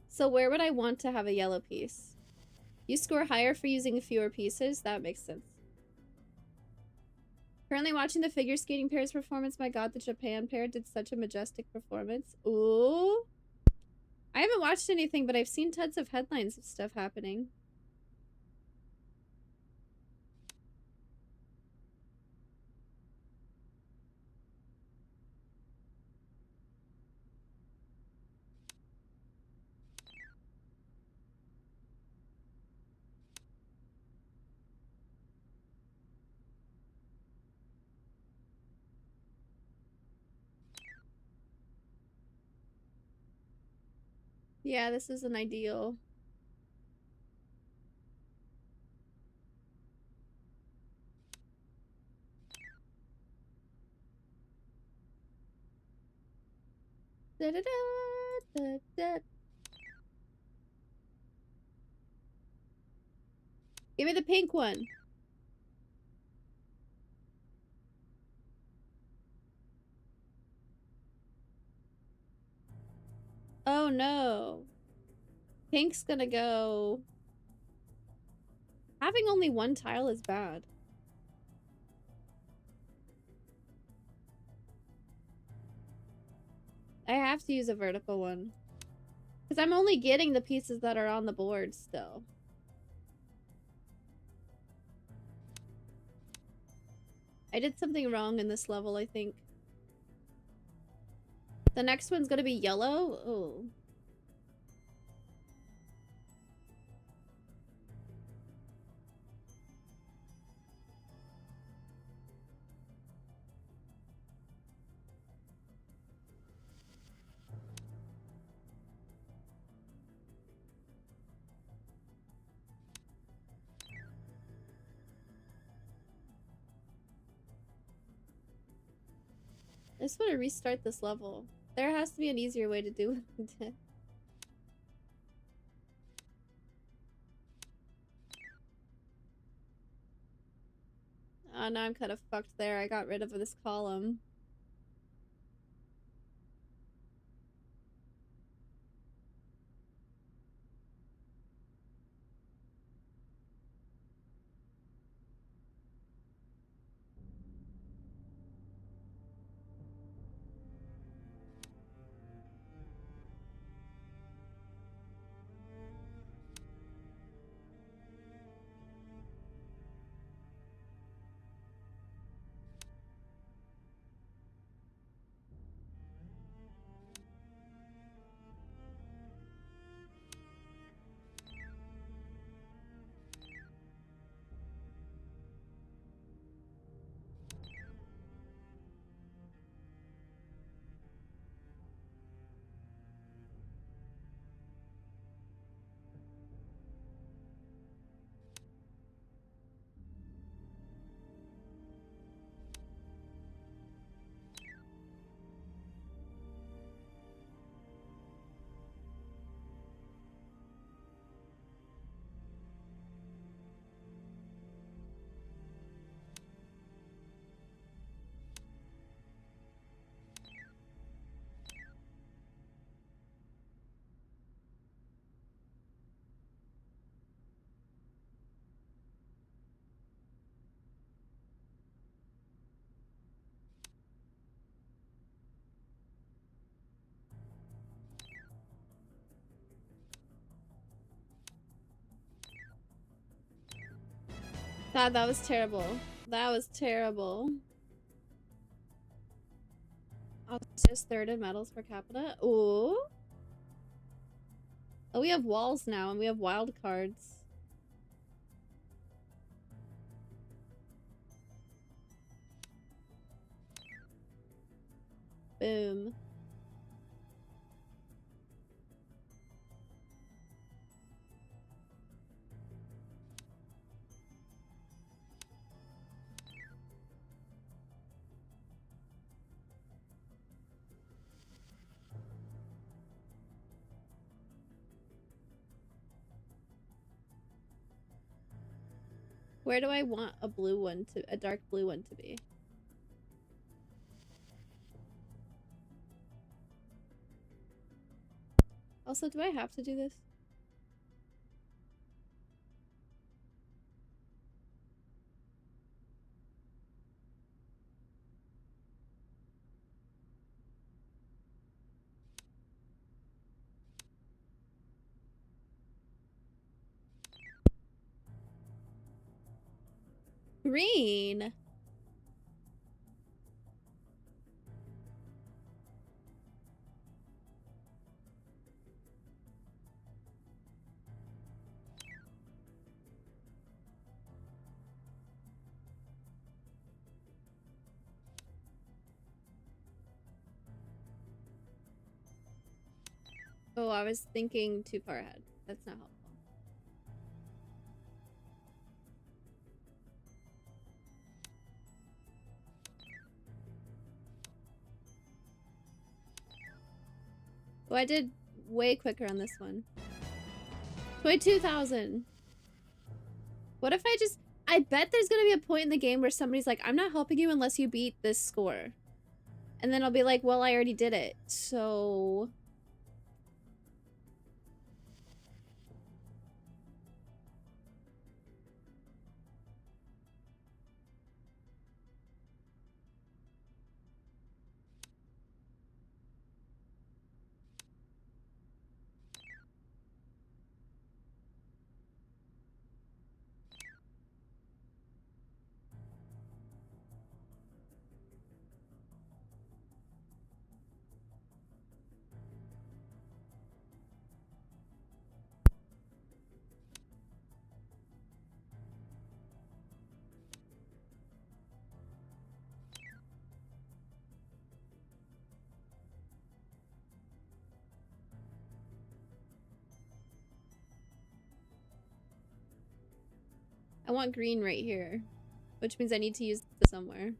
So where would I want to have a yellow piece? You score higher for using fewer pieces? That makes sense. Currently watching the figure skating pair's performance. My god, the Japan pair did such a majestic performance. Ooh. I haven't watched anything, but I've seen tons of headlines of stuff happening. Yeah, this isn't ideal. Da, da, da, da, da. Give me the pink one. Oh no. Pink's gonna go. Having only one tile is bad. I have to use a vertical one. Because I'm only getting the pieces that are on the board still. I did something wrong in this level, I think. The next one's gonna be yellow. Oh. I just want to restart this level. There has to be an easier way to do it. Oh, now I'm kind of fucked there. I got rid of this column. God, that was terrible. That was terrible. I'll just third in medals per capita. Ooh. Oh, we have walls now, and we have wild cards. Boom. Where do I want a blue one to, a dark blue one to be? Also, do I have to do this? Green. Oh, I was thinking too far ahead. That's not helpful. Oh, I did way quicker on this one. 22,000. What if I just... I bet there's gonna be a point in the game where somebody's like, I'm not helping you unless you beat this score. And then I'll be like, well, I already did it. So... I want green right here. Which means I need to use this somewhere.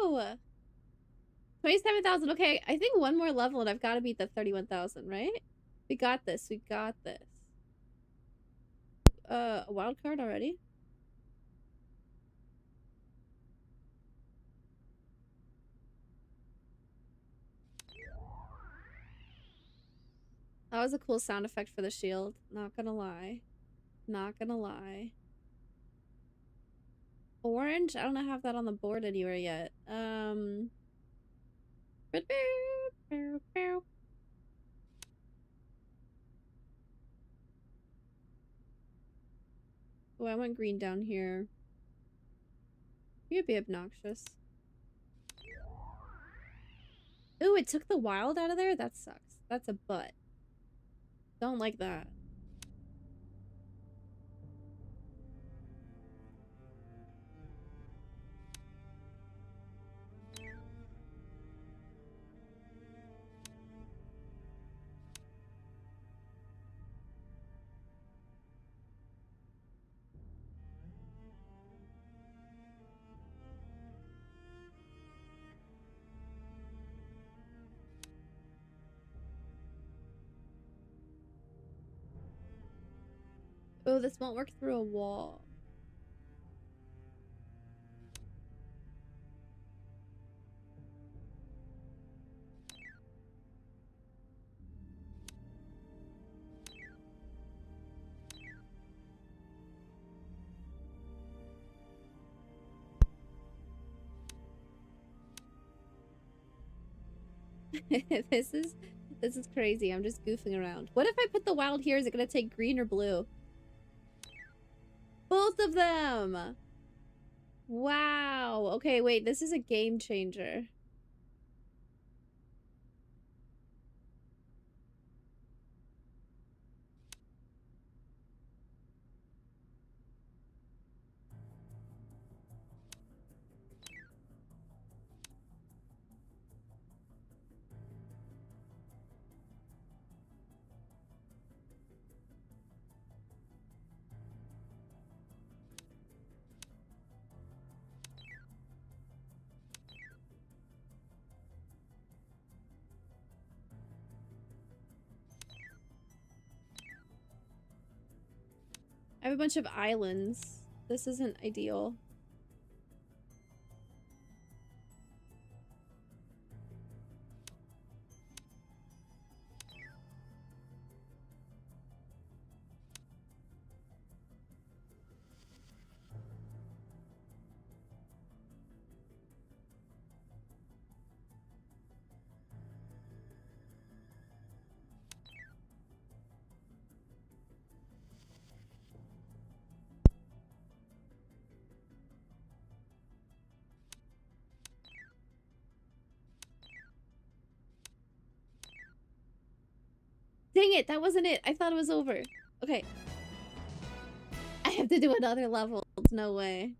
Whoa! 27,000. Okay, I think one more level and I've got to beat the 31,000, right? We got this. We got this. A wild card already? That was a cool sound effect for the shield. Not gonna lie. Not gonna lie. Orange? I don't have that on the board anywhere yet. Oh, I want green down here. You'd be obnoxious. Ooh, it took the wild out of there? That sucks. That's a butt. Don't like that. Oh, this won't work through a wall. This is This is crazy. I'm just goofing around. What if I put the wild here? Is it gonna take green or blue? Both of them! Wow. Okay, wait. This is a game changer. I have a bunch of islands. This isn't ideal. Dang it, that wasn't it. I thought it was over. Okay. I have to do another level. No way.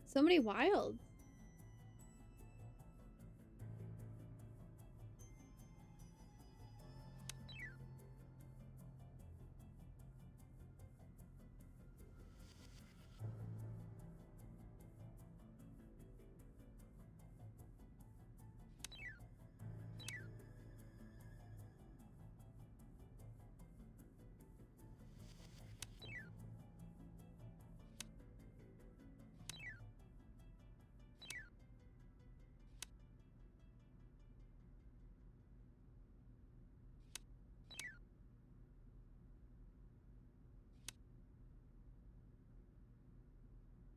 So many wilds.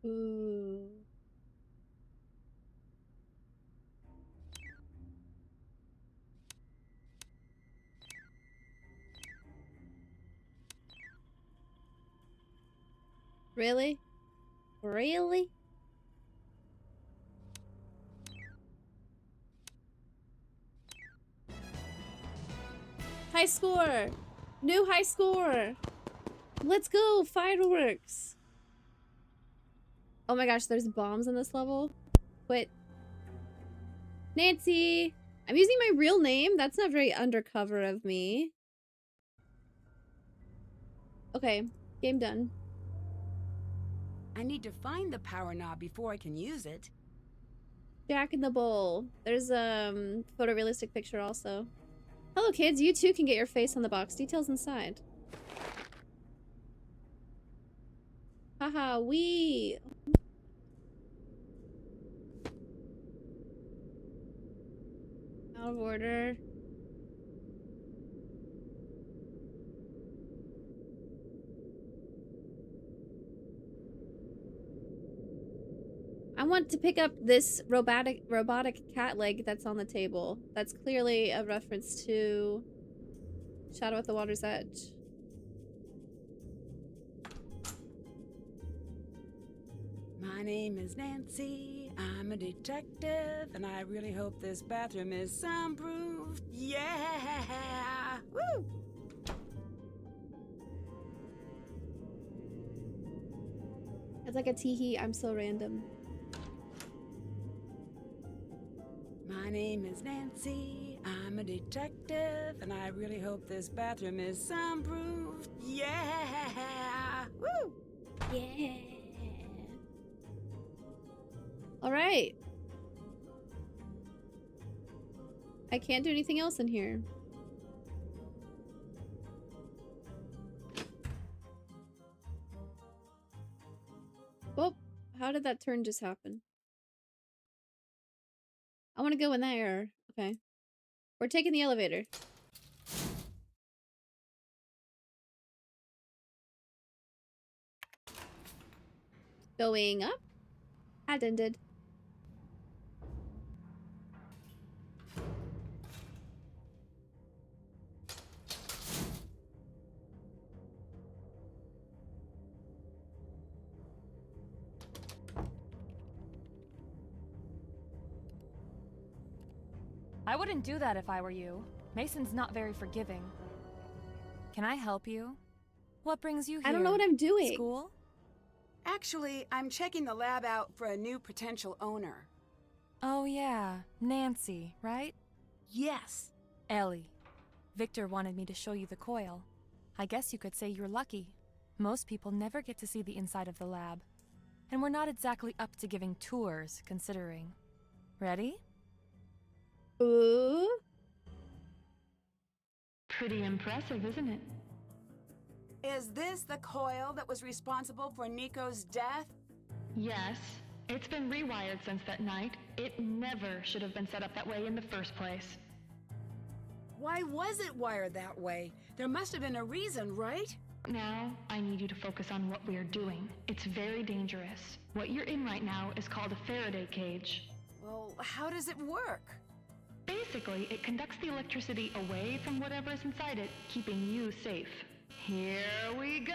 Ooh. Really? Really? High score! New high score! Let's go! Fireworks! Oh my gosh, there's bombs in this level? Quit. Nancy! I'm using my real name? That's not very undercover of me. Okay, game done. I need to find the power knob before I can use it. Jack in the Bowl. There's a photorealistic picture also. Hello kids, you too can get your face on the box details inside. Haha, wee! Out of order. I want to pick up this robotic cat leg that's on the table. That's clearly a reference to Shadow at the Water's Edge. My name is Nancy. I'm a detective, and I really hope this bathroom is soundproof. Yeah! Woo! It's like a teehee. I'm so random. My name is Nancy. I'm a detective, and I really hope this bathroom is soundproof. Yeah! Woo! Yeah. All right. I can't do anything else in here. Well, how did that turn just happen? I want to go in there. Okay. We're taking the elevator. Going up. Attended. I wouldn't do that if I were you. Mason's not very forgiving. Can I help you? What brings you here? I don't know what I'm doing. School? Actually, I'm checking the lab out for a new potential owner. Oh yeah, Nancy, right? Yes. Ellie. Victor wanted me to show you the coil. I guess you could say you're lucky. Most people never get to see the inside of the lab. And we're not exactly up to giving tours, considering. Ready? Ooh. Pretty impressive, isn't it? Is this the coil that was responsible for Nico's death? Yes. It's been rewired since that night. It never should have been set up that way in the first place. Why was it wired that way? There must have been a reason, right? Now, I need you to focus on what we are doing. It's very dangerous. What you're in right now is called a Faraday cage. Well, how does it work? Basically, it conducts the electricity away from whatever is inside it, keeping you safe. Here we go!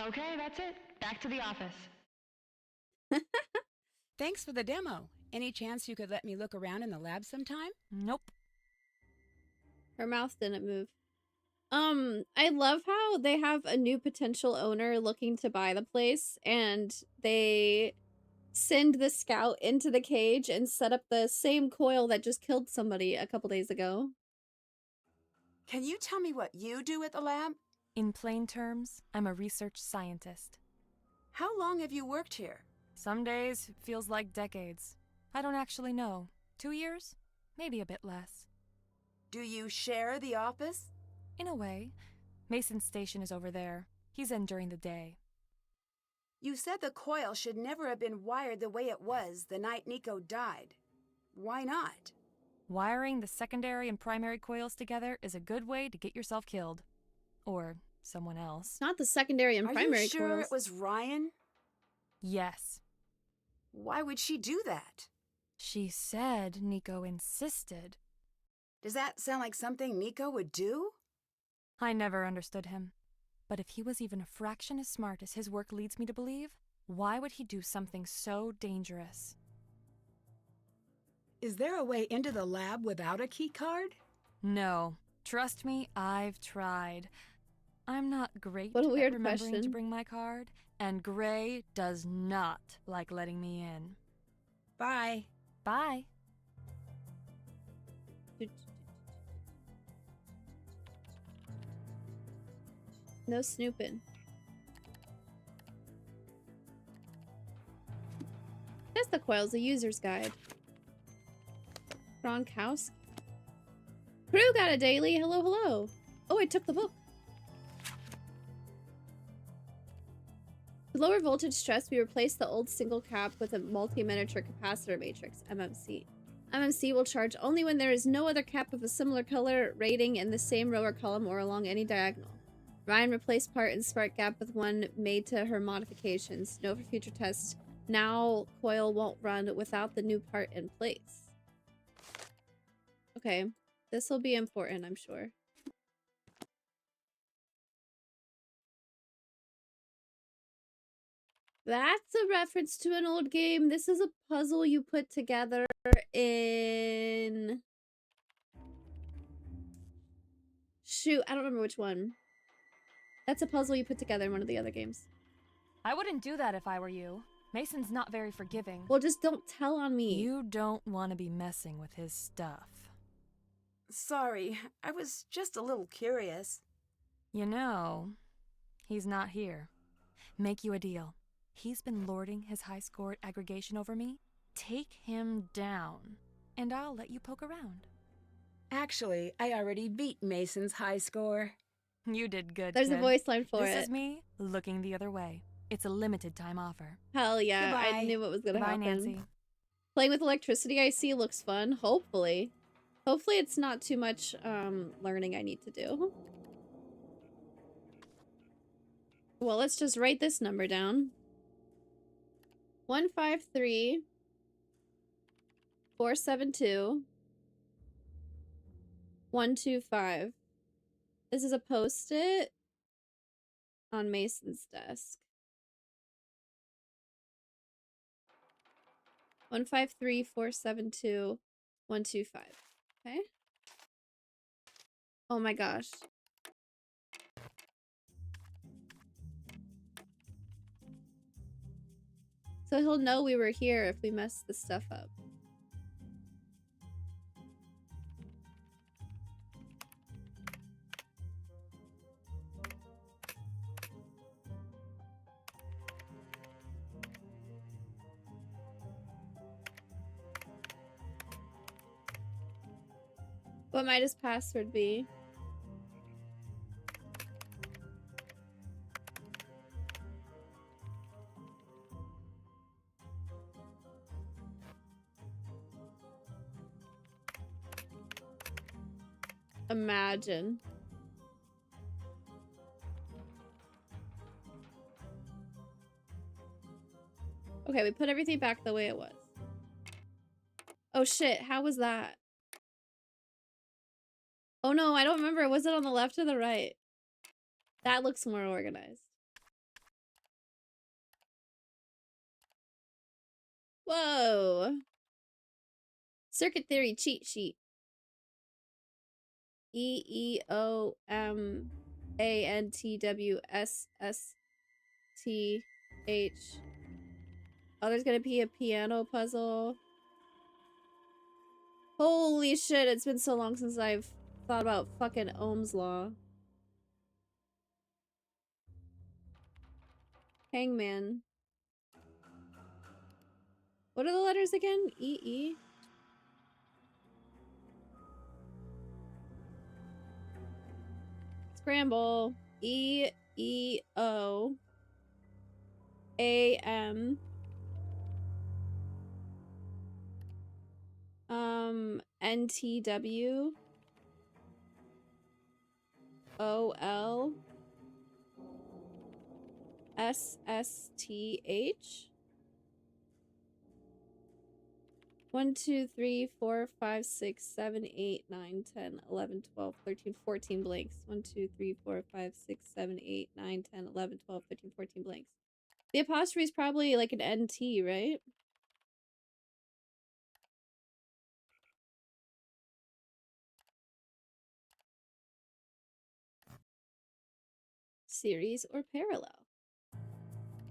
Okay, that's it. Back to the office. Thanks for the demo. Any chance you could let me look around in the lab sometime? Nope. Her mouth didn't move. I love how they have a new potential owner looking to buy the place, and they send the scout into the cage and set up the same coil that just killed somebody a couple days ago. Can you tell me what you do at the lab? In plain terms, I'm a research scientist. How long have you worked here? Some days it feels like decades. I don't actually know. 2 years? Maybe a bit less. Do you share the office? In a way. Mason's station is over there. He's in during the day. You said the coil should never have been wired the way it was the night Nico died. Why not? Wiring the secondary and primary coils together is a good way to get yourself killed. Or someone else. Not the secondary and Are primary you sure coils. it was Ryan? Yes. Why would she do that? She said Nico insisted. Does that sound like something Nico would do? I never understood him. But if he was even a fraction as smart as his work leads me to believe, why would he do something so dangerous? Is there a way into the lab without a key card? No. Trust me, I've tried. I'm not great What a weird at remembering question. to bring my card, and Gray does not like letting me in. Bye. Bye. No snooping. Test the coils, a user's guide. Gronkowski. Crew got a daily. Hello, hello. Oh, I took the book. To lower voltage stress, we replaced the old single cap with a multi-miniature capacitor matrix, MMC. MMC will charge only when there is no other cap of a similar color rating in the same row or column or along any diagonal. Ryan replaced part in spark gap with one made to her modifications. Note for future tests. Now coil won't run without the new part in place. Okay, this will be important, I'm sure. That's a reference to an old game. This is a puzzle you put together in... Shoot, I don't remember which one. That's a puzzle you put together in one of the other games. I wouldn't do that if I were you. Mason's not very forgiving. Well, just don't tell on me. You don't want to be messing with his stuff. Sorry, I was just a little curious. You know, he's not here. Make you a deal. He's been lording his high score aggregation over me. Take him down, and I'll let you poke around. Actually, I already beat Mason's high score. You did good, There's a kid. voice line for This it. is me looking the other way. It's a limited time offer. Hell yeah, I Goodbye. knew what was gonna Bye, happen. Nancy. Playing with electricity I see looks fun, hopefully. Hopefully it's not too much learning I need to do. Well, let's just write this number down. 153 472 125. This is a post-it on Mason's desk. 153 472 125. Okay. Oh my gosh. So he'll know we were here if we mess this stuff up. What might his password be? Imagine. Okay, we put everything back the way it was. Oh shit, how was that? Oh no, I don't remember. Was it on the left or the right? That looks more organized. Whoa. Circuit theory cheat sheet. EEOMANTWSSTH. Oh, there's gonna be a piano puzzle. Holy shit, it's been so long since I've thought about fucking Ohm's law. Hangman. What are the letters again? E-E? Scramble. E-E-O-A-M. N-T-W. O-L. S-S-T-H. 1, 2, 3, 4, 5, 6, 7, 8, 9, 10, 11, 12, 13, 14 blanks. 1, 2, 3, 4, 5, 6, 7, 8, 9, 10, 11, 12, 13, 14 blanks. The apostrophe is probably like an NT, right? Series or parallel.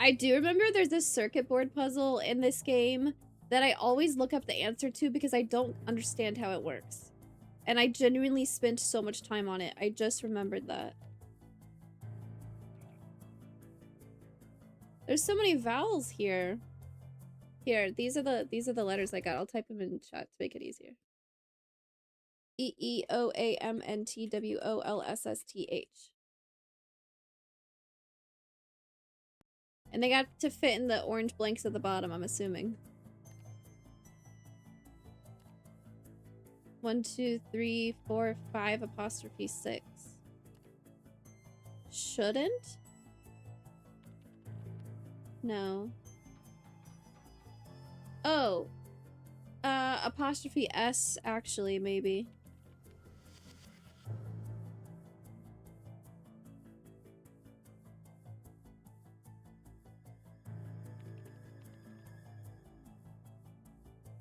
I do remember there's a circuit board puzzle in this game that I always look up the answer to because I don't understand how it works. And I genuinely spent so much time on it. I just remembered that. There's so many vowels here. Here, these are the letters I got. I'll type them in chat to make it easier. EEOAMNTWOLSSTH. And they got to fit in the orange blanks at the bottom, I'm assuming. 1, 2, 3, 4, 5 apostrophe 6. Shouldn't? No. Oh. Apostrophe S, actually, maybe.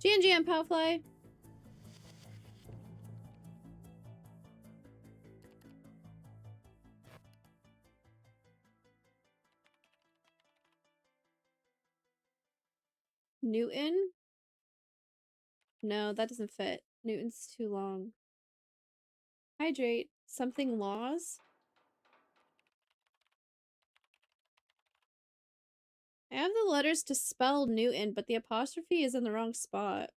GNGM, Powfly. Newton? No, that doesn't fit. Newton's too long. Hydrate. Something laws? I have the letters to spell Newton, but the apostrophe is in the wrong spot.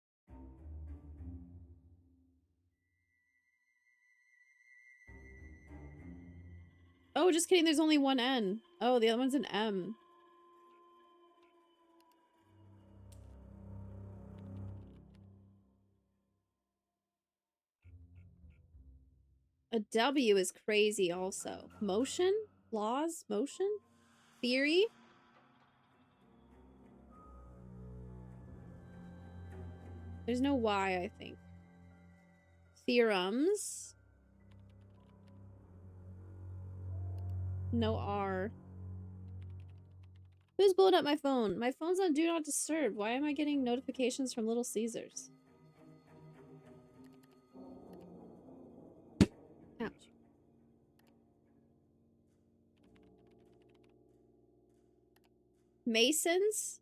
Oh, just kidding. There's only one N. Oh, the other one's an M. A W is crazy also. Motion? Laws? Motion? Theory? There's no Y, I think. Theorems? No R. Who's blowing up my phone? My phone's on Do Not Disturb. Why am I getting notifications from Little Caesars? Ouch. Masons?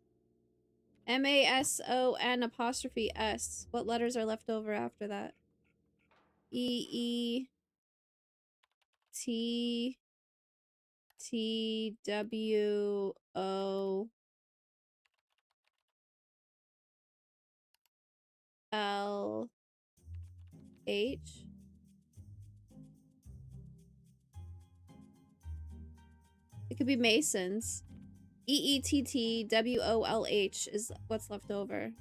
M-A-S-O-N apostrophe S. What letters are left over after that? E-E... T... T-W-O... L... H? It could be Masons. E-E-T-T-W-O-L-H is what's left over.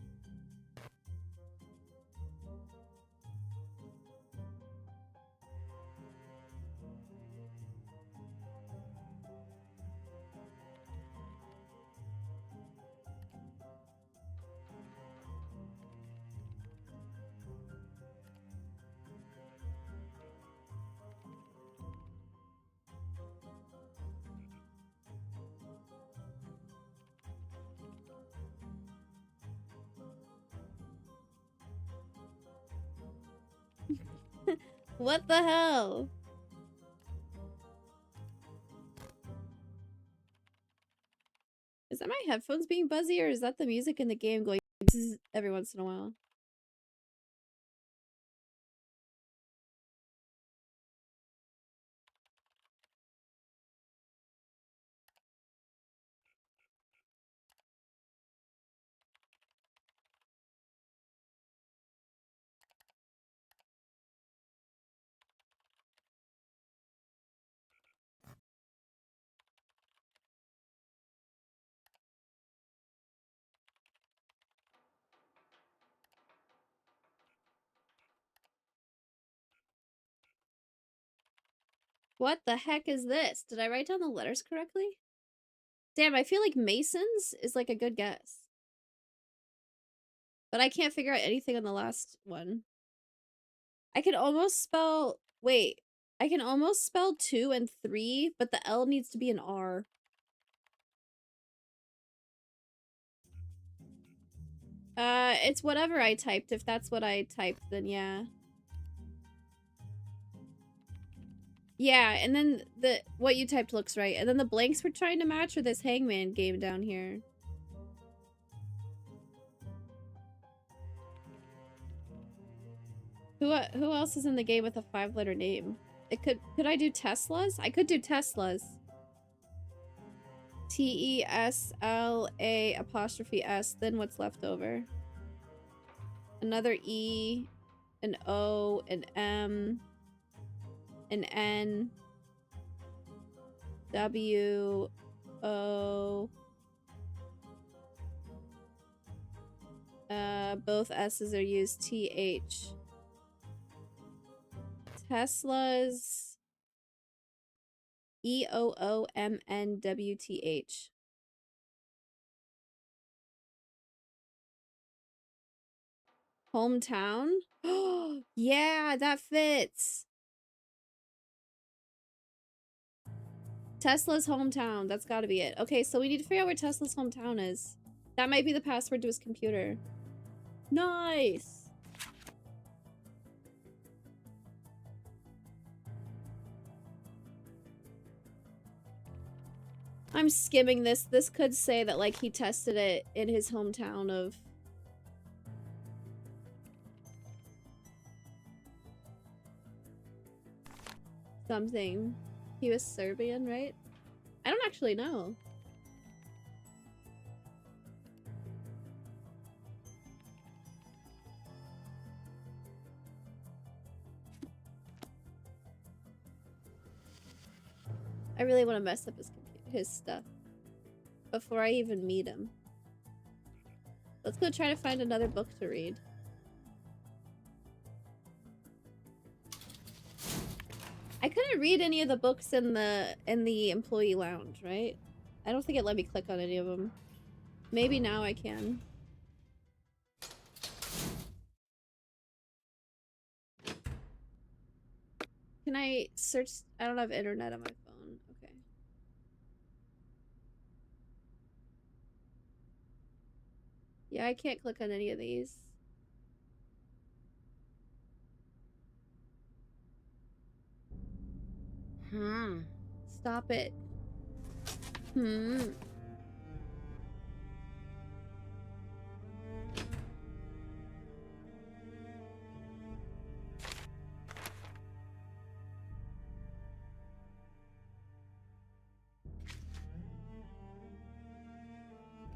What the hell? Is that my headphones being buzzy, or is that the music in the game going bzzz every once in a while? What the heck is this? Did I write down the letters correctly? Damn, I feel like Masons is like a good guess. But I can't figure out anything on the last one. I can almost spell... Wait. I can almost spell 2 and 3, but the L needs to be an R. It's whatever I typed. If that's what I typed, then yeah. Yeah, and then what you typed looks right. And then the blanks we're trying to match are this hangman game down here. Who else is in the game with a 5-letter name? Could I do Teslas? I could do Teslas. T-E-S-L-A apostrophe S. Then what's left over? Another E, an O, an M, an N, W, O. Both S's are used. T-H. Tesla's E-O-O-M-N-W-T-H. Hometown? Oh, yeah, that fits. Tesla's hometown. That's gotta be it. Okay, so we need to figure out where Tesla's hometown is. That might be the password to his computer. Nice! I'm skimming this. This could say that, like, he tested it in his hometown of... something. He was Serbian, right? I don't actually know. I really want to mess up his stuff before I even meet him. Let's go try to find another book to read. I couldn't read any of the books in the employee lounge, right? I don't think it let me click on any of them. Maybe now I can. Can I search? I don't have internet on my phone. Okay. Yeah, I can't click on any of these. Stop it. I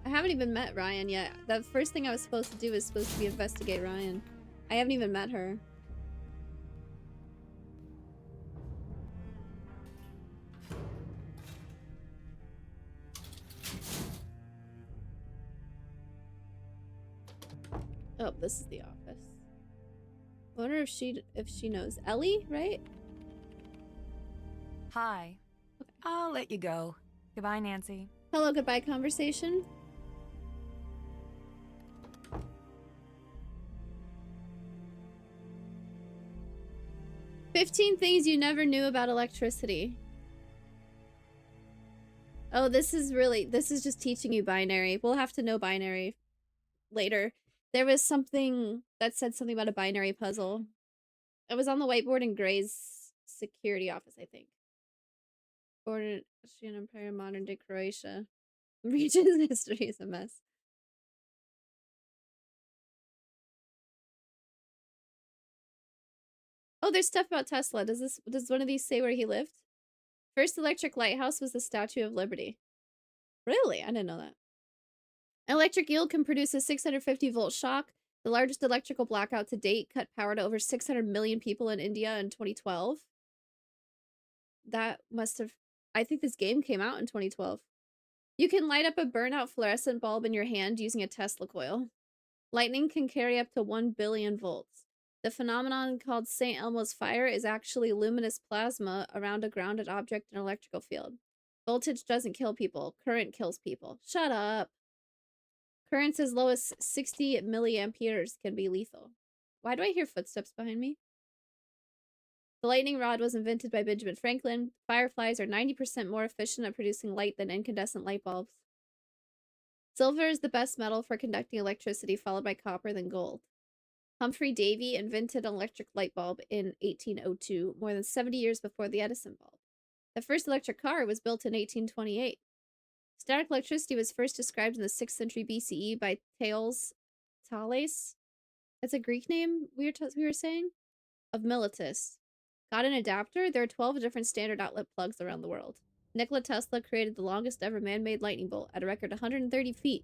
haven't even met Ryan yet. The first thing I was supposed to do is supposed to be investigate Ryan. I haven't even met her. Oh, this is the office. I wonder if she knows Ellie, right? Hi. I'll let you go. Goodbye, Nancy. Hello, goodbye conversation. "15 things you never knew about electricity." Oh, this is just teaching you binary. We'll have to know binary later. There was something that said something about a binary puzzle. It was on the whiteboard in Gray's security office, I think. Born in Austrian Empire, modern day Croatia. Region's history is a mess. Oh, there's stuff about Tesla. Does one of these say where he lived? First electric lighthouse was the Statue of Liberty. Really? I didn't know that. Electric eel can produce a 650-volt shock. The largest electrical blackout to date cut power to over 600 million people in India in 2012. That must have... I think this game came out in 2012. You can light up a burnout fluorescent bulb in your hand using a Tesla coil. Lightning can carry up to 1 billion volts. The phenomenon called St. Elmo's fire is actually luminous plasma around a grounded object in an electrical field. Voltage doesn't kill people. Current kills people. Shut up. Currents as low as 60 milliamperes can be lethal. Why do I hear footsteps behind me? The lightning rod was invented by Benjamin Franklin. Fireflies are 90% more efficient at producing light than incandescent light bulbs. Silver is the best metal for conducting electricity, followed by copper, then gold. Humphrey Davy invented an electric light bulb in 1802, more than 70 years before the Edison bulb. The first electric car was built in 1828. Static electricity was first described in the 6th century BCE by Thales. That's a Greek name, we were saying? Of Miletus. Got an adapter? There are 12 different standard outlet plugs around the world. Nikola Tesla created the longest ever man-made lightning bolt at a record 130 feet.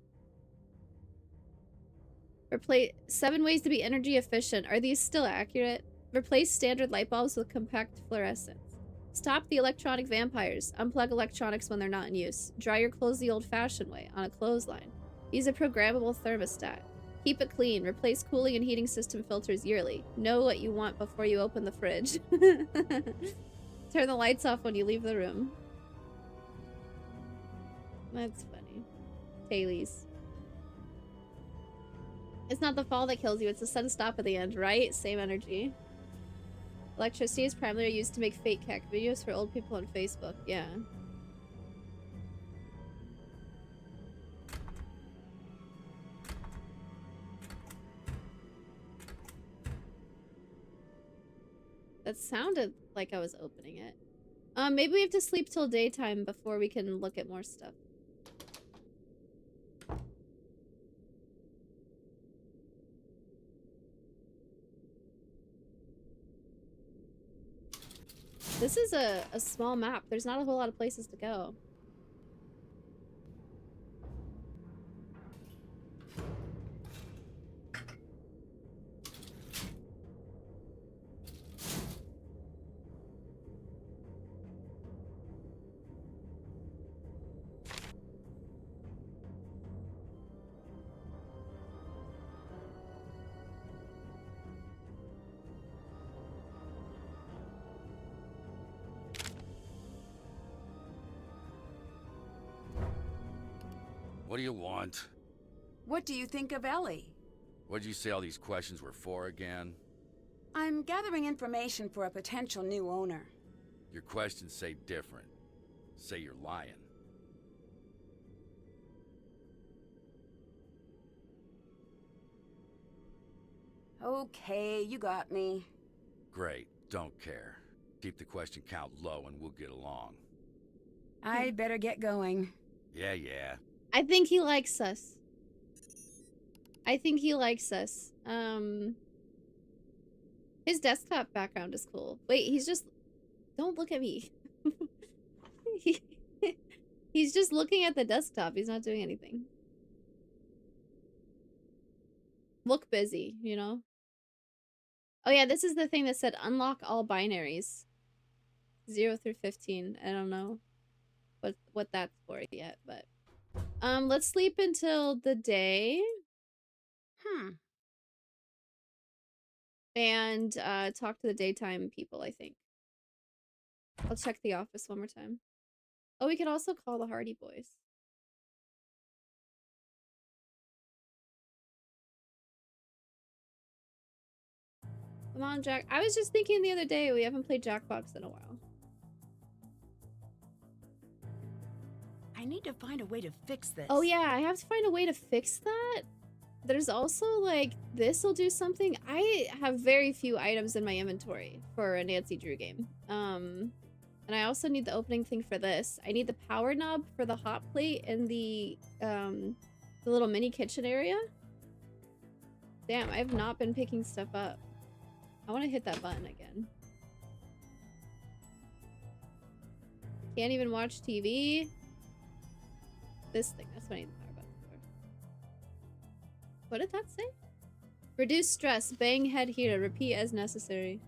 7 ways to be energy efficient. Are these still accurate? Replace standard light bulbs with compact fluorescents. Stop the electronic vampires. Unplug electronics when they're not in use. Dry your clothes the old-fashioned way, on a clothesline. Use a programmable thermostat. Keep it clean. Replace cooling and heating system filters yearly. Know what you want before you open the fridge. Turn the lights off when you leave the room. That's funny. Tailies. It's not the fall that kills you, it's the sudden stop at the end, right? Same energy. Electricity is primarily used to make fake cat videos for old people on Facebook. Yeah. That sounded like I was opening it. Maybe we have to sleep till daytime before we can look at more stuff. This is a small map. There's not a whole lot of places to go. What do you want? What do you think of Ellie? What'd you say all these questions were for again? I'm gathering information for a potential new owner. Your questions say different. Say you're lying. Okay, you got me. Great, don't care. Keep the question count low and we'll get along. I'd better get going. Yeah, yeah. I think he likes us. I think he likes us. His desktop background is cool. Wait, he's just... Don't look at me. He's just looking at the desktop. He's not doing anything. Look busy, you know? Oh yeah, this is the thing that said unlock all binaries. 0 through 15. I don't know what that's for yet, but... let's sleep until the day. And talk to the daytime people, I think. I'll check the office one more time. Oh, we could also call the Hardy Boys. Come on, Jack. I was just thinking the other day, we haven't played Jackbox in a while. I need to find a way to fix this. Oh yeah, I have to find a way to fix that. There's also, like, this will do something. I have very few items in my inventory for a Nancy Drew game. And I also need the opening thing for this. I need the power knob for the hot plate in the little mini kitchen area. Damn, I have not been picking stuff up. I want to hit that button again. Can't even watch TV. This thing, that's what I need the power button for. What did that say? Reduce stress, bang head heater, repeat as necessary.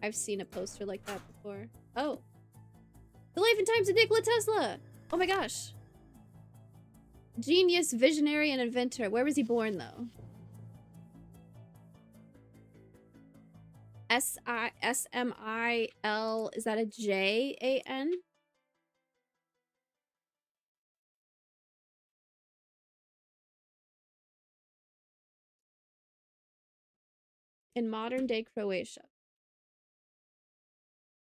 I've seen a poster like that before. Oh. The Life and Times of Nikola Tesla! Oh my gosh. Genius, visionary, and inventor. Where was he born, though? S-M-I-L... Is that a J-A-N? In modern-day Croatia.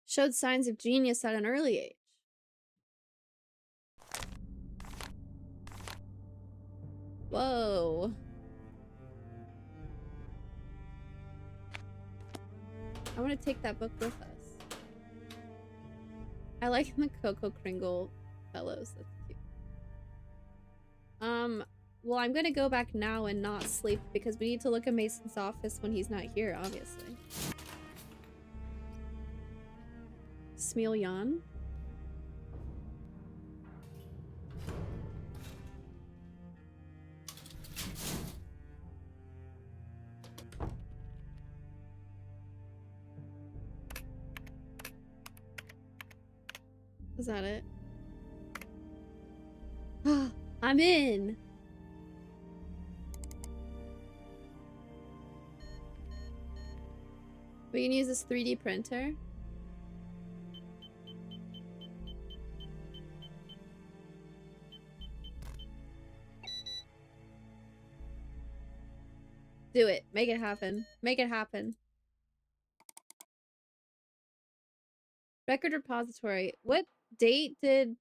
Showed signs of genius at an early age. Whoa. I want to take that book with us. I like the Coco Kringle fellows. That's cute. Well, I'm gonna go back now and not sleep because we need to look at Mason's office when he's not here, obviously. Smiljan. Is that it? I'm in! We can use this 3D printer. Do it. Make it happen. Make it happen. Record repository. What date did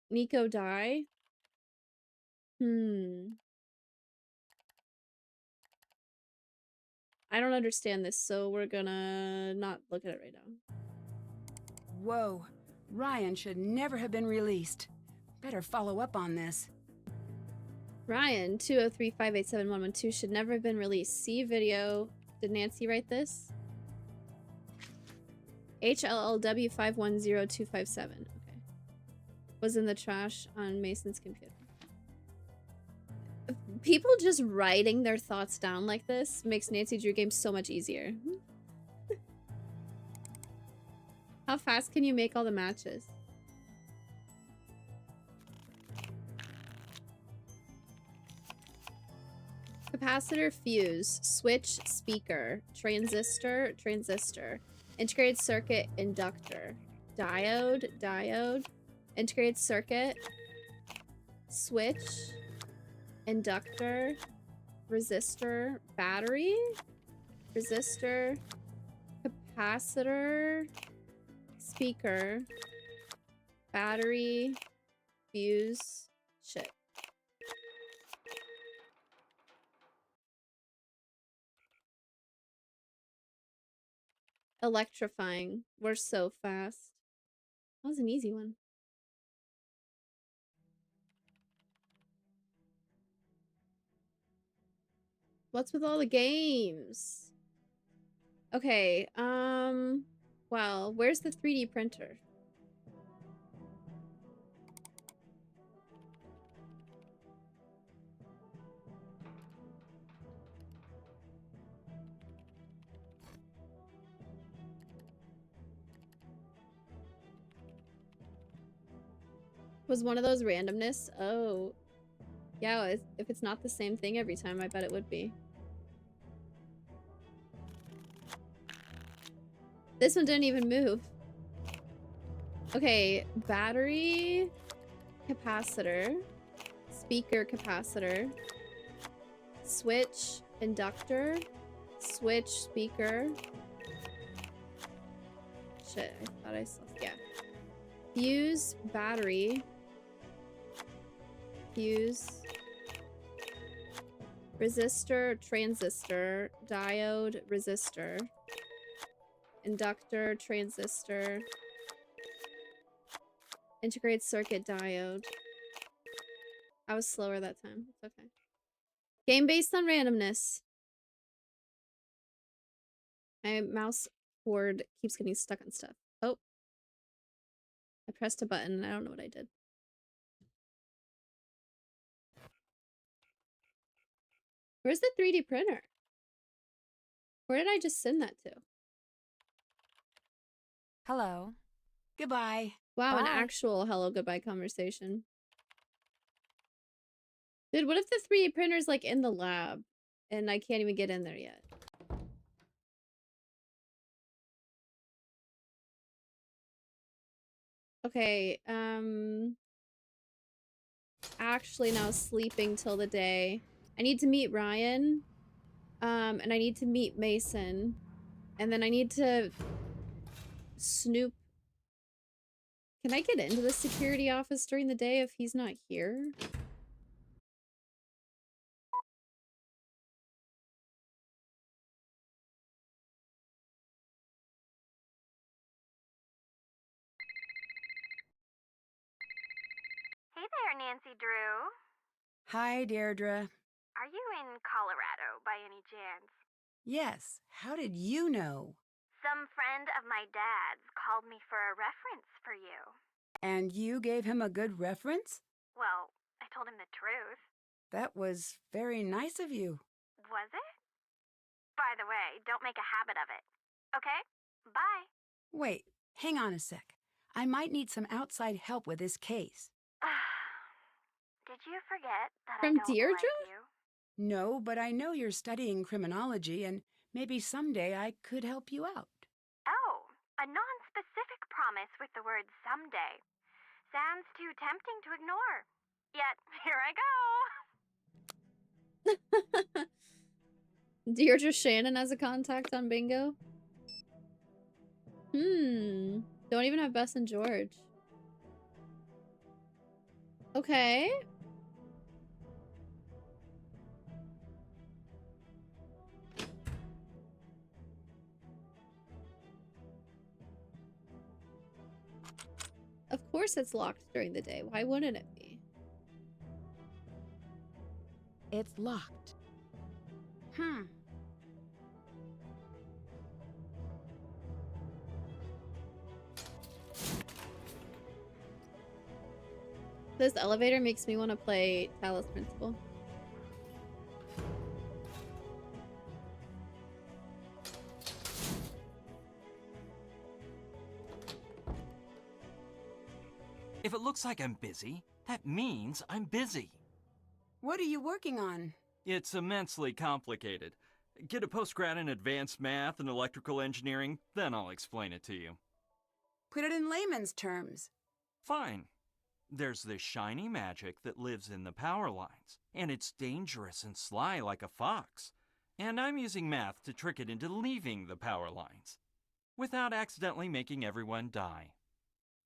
Nico die? I don't understand this, so we're gonna not look at it right now. Whoa. Ryan should never have been released. Better follow up on this. Ryan, 203-587-112, should never have been released. See video. Did Nancy write this? HLLW510257. Okay. Was in the trash on Mason's computer. People just writing their thoughts down like this makes Nancy Drew games so much easier. How fast can you make all the matches? Capacitor, fuse, switch, speaker, transistor, transistor, integrated circuit, inductor, diode, diode, integrated circuit, switch, inductor, resistor, battery, resistor, capacitor, speaker, battery, fuse, shit. Electrifying. We're so fast. That was an easy one. What's with all the games? Okay, well, where's the 3D printer? Was one of those randomness? Oh. Yeah, if it's not the same thing every time, I bet it would be. This one didn't even move. Okay, battery, capacitor, speaker capacitor, switch, inductor, switch, speaker. Shit, I thought I saw, yeah. Fuse, battery, fuse, resistor, transistor, diode, resistor, inductor, transistor, integrated circuit, diode. I was slower that time. It's okay. Game based on randomness. My mouse cord keeps getting stuck on stuff. Oh. I pressed a button and I don't know what I did. Where's the 3D printer? Where did I just send that to? Hello. Goodbye. Wow, an Bye. actual hello goodbye conversation. Dude, what if the 3D printer's like in the lab and I can't even get in there yet? Okay, actually now sleeping till the day. I need to meet Ryan. And I need to meet Mason. And then I need to snoop. Can I get into the security office during the day if he's not here? Hey there, Nancy Drew. Hi, Deirdre. Are you in Colorado by any chance? Yes, how did you know? Some friend of my dad's called me for a reference for you. And you gave him a good reference? Well, I told him the truth. That was very nice of you. Was it? By the way, don't make a habit of it. Okay? Bye. Wait, hang on a sec. I might need some outside help with this case. Did you forget that From I don't Deirdre? like you? No, but I know you're studying criminology, and maybe someday I could help you out. Oh, a non-specific promise with the word someday. Sounds too tempting to ignore. Yet, here I go. Deirdre Shannon as a contact on bingo? Don't even have Bess and George. Okay. Of course it's locked during the day. Why wouldn't it be? It's locked. This elevator makes me want to play Talos Principle. If it looks like I'm busy, that means I'm busy. What are you working on? It's immensely complicated. Get a postgrad in advanced math and electrical engineering, then I'll explain it to you. Put it in layman's terms. Fine. There's this shiny magic that lives in the power lines, and it's dangerous and sly like a fox. And I'm using math to trick it into leaving the power lines, without accidentally making everyone die.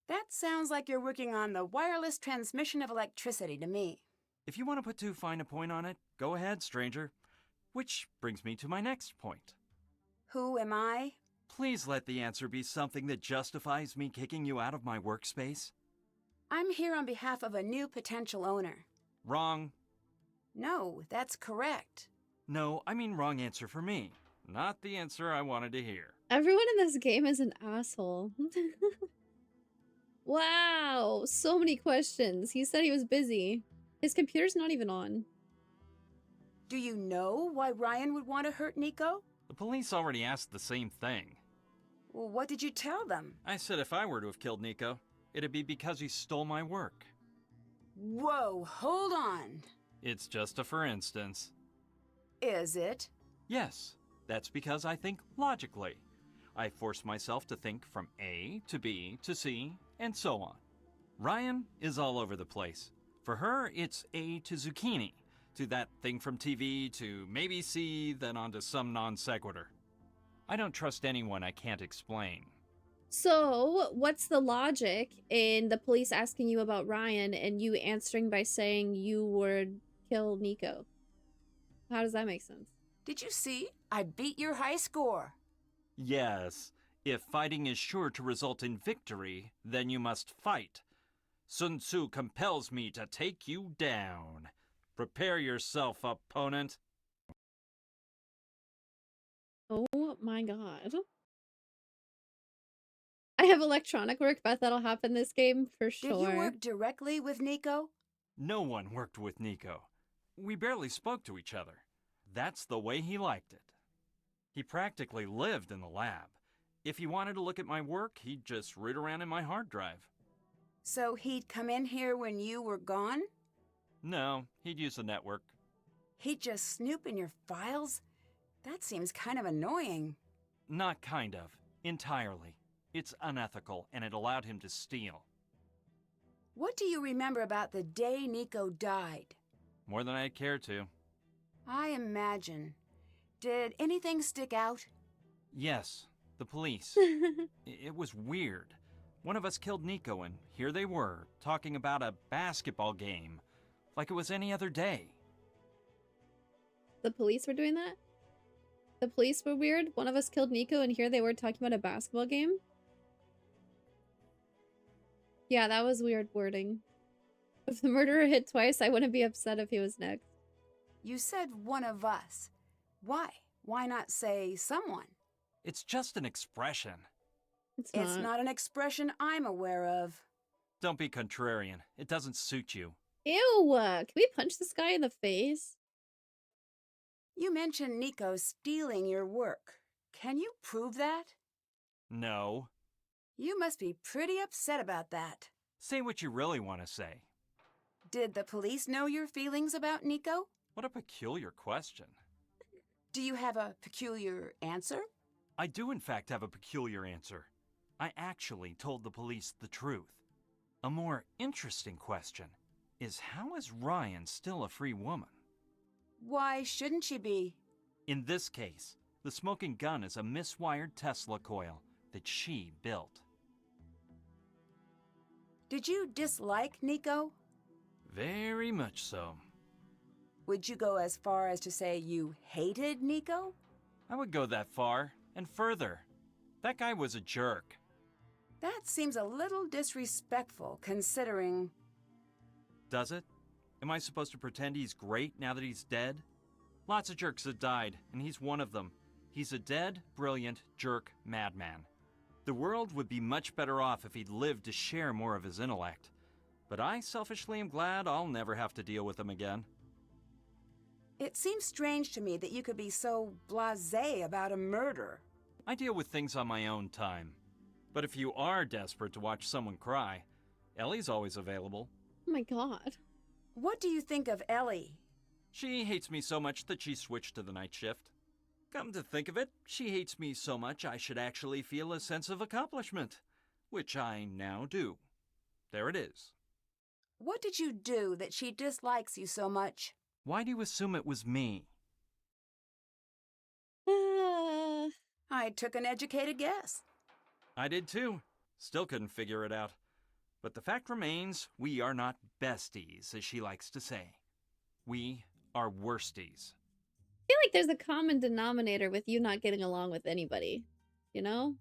That sounds like you're working on the wireless transmission of electricity to me. If you want to put too fine a point on it, go ahead, stranger. Which brings me to my next point. Who am I? Please let the answer be something that justifies me kicking you out of my workspace. I'm here on behalf of a new potential owner. Wrong. No, that's correct. No, I mean wrong answer for me. Not the answer I wanted to hear. Everyone in this game is an asshole. Wow, so many questions. He said he was busy. His computer's not even on. Do you know why Ryan would want to hurt Nico? The police already asked the same thing. Well, what did you tell them? I said if I were to have killed Nico, it'd be because he stole my work. Whoa, hold on. It's just a for instance. Is it? Yes, that's because I think logically. I force myself to think from A to B to C, and so on. Ryan is all over the place. For her, it's A to zucchini, to that thing from TV, to maybe C, then on to some non sequitur. I don't trust anyone I can't explain. So, what's the logic in the police asking you about Ryan and you answering by saying you would kill Nico? How does that make sense? Did you see? I beat your high score. Yes, if fighting is sure to result in victory, then you must fight. Sun Tzu compels me to take you down. Prepare yourself, opponent. Oh my god. I have electronic work, bet that'll happen this game for sure. Did you work directly with Nico? No one worked with Nico. We barely spoke to each other. That's the way he liked it. He practically lived in the lab. If he wanted to look at my work, he'd just root around in my hard drive. So he'd come in here when you were gone? No, he'd use the network. He'd just snoop in your files? That seems kind of annoying. Not kind of. Entirely. It's unethical, and it allowed him to steal. What do you remember about the day Nico died? More than I'd care to. I imagine. Did anything stick out? Yes, the police. It was weird. One of us killed Nico, and here they were, talking about a basketball game, like it was any other day. The police were doing that? The police were weird? One of us killed Nico, and here they were talking about a basketball game? Yeah, that was weird wording. If the murderer hit twice, I wouldn't be upset if he was next. You said one of us. Why? Why not say someone? It's just an expression. It's not an expression I'm aware of. Don't be contrarian. It doesn't suit you. Ew! Can we punch this guy in the face? You mentioned Nico stealing your work. Can you prove that? No. You must be pretty upset about that. Say what you really want to say. Did the police know your feelings about Nico? What a peculiar question. Do you have a peculiar answer? I do in fact have a peculiar answer. I actually told the police the truth. A more interesting question is, how is Ryan still a free woman? Why shouldn't she be? In this case, the smoking gun is a miswired Tesla coil that she built. Did you dislike Nico? Very much so. Would you go as far as to say you hated Nico? I would go that far, and further. That guy was a jerk. That seems a little disrespectful, considering... Does it? Am I supposed to pretend he's great now that he's dead? Lots of jerks have died, and he's one of them. He's a dead, brilliant, jerk madman. The world would be much better off if he'd lived to share more of his intellect. But I selfishly am glad I'll never have to deal with them again. It seems strange to me that you could be so blasé about a murder. I deal with things on my own time. But if you are desperate to watch someone cry, Ellie's always available. Oh my god. What do you think of Ellie? She hates me so much that she switched to the night shift. Come to think of it, she hates me so much I should actually feel a sense of accomplishment, which I now do. There it is. What did you do that she dislikes you so much? Why do you assume it was me? I took an educated guess. I did too. Still couldn't figure it out. But the fact remains, we are not besties, as she likes to say. We are worsties. I feel like there's a common denominator with you not getting along with anybody. You know?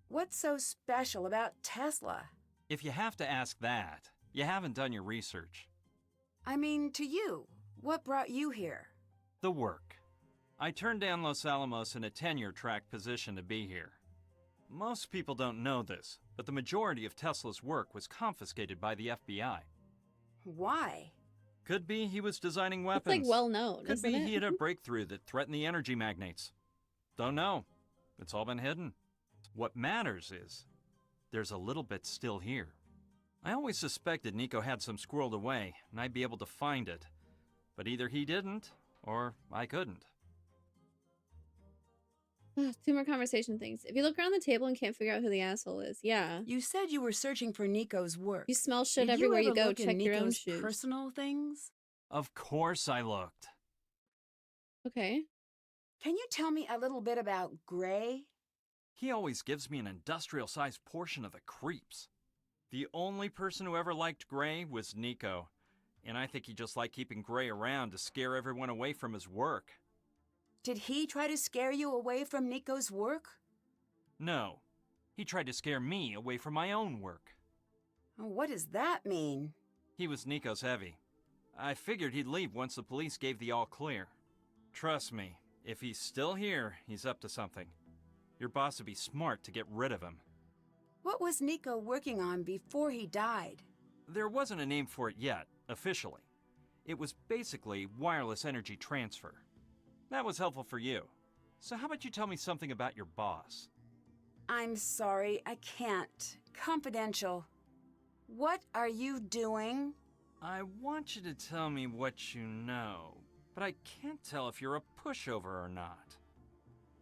What's so special about Tesla? If you have to ask that, you haven't done your research. I mean, to you. What brought you here? The work. I turned down Los Alamos in a tenure-track position to be here. Most people don't know this, but the majority of Tesla's work was confiscated by the FBI. Why? Could be he was designing It's weapons. like well known, Could isn't be it? he had a breakthrough that threatened the energy magnates. Don't know. It's all been hidden. What matters is, there's a little bit still here. I always suspected Nico had some squirreled away, and I'd be able to find it. But either he didn't, or I couldn't. Two more conversation things. If you look around the table and can't figure out who the asshole is, yeah. You said you were searching for Nico's work. You smell shit Did everywhere you, you ever go. look in Check your own Nico's shoes. personal things? Of course I looked. Okay. Can you tell me a little bit about Gray? He always gives me an industrial-sized portion of the creeps. The only person who ever liked Gray was Nico, and I think he just liked keeping Gray around to scare everyone away from his work. Did he try to scare you away from Nico's work? No, he tried to scare me away from my own work. What does that mean? He was Nico's heavy. I figured he'd leave once the police gave the all clear. Trust me, if he's still here, he's up to something. Your boss would be smart to get rid of him. What was Nico working on before he died? There wasn't a name for it yet, officially. It was basically wireless energy transfer. That was helpful for you. So how about you tell me something about your boss? I'm sorry, I can't. Confidential. What are you doing? I want you to tell me what you know, but I can't tell if you're a pushover or not.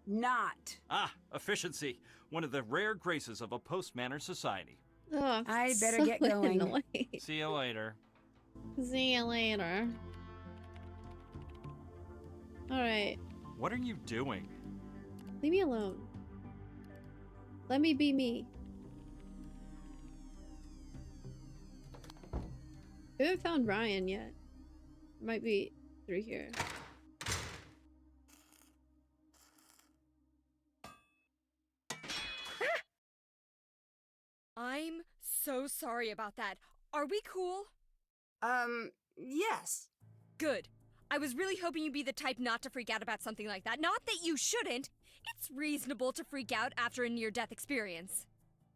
Not. Ah, efficiency. One of the rare graces of a post-manner society. Ugh, I'd better so get going. annoying. See you later. See you later. Alright. What are you doing? Leave me alone. Let me be me. We haven't found Ryan yet. Might be through here. I'm so sorry about that. Are we cool? Yes. Good. I was really hoping you'd be the type not to freak out about something like that. Not that you shouldn't. It's reasonable to freak out after a near-death experience.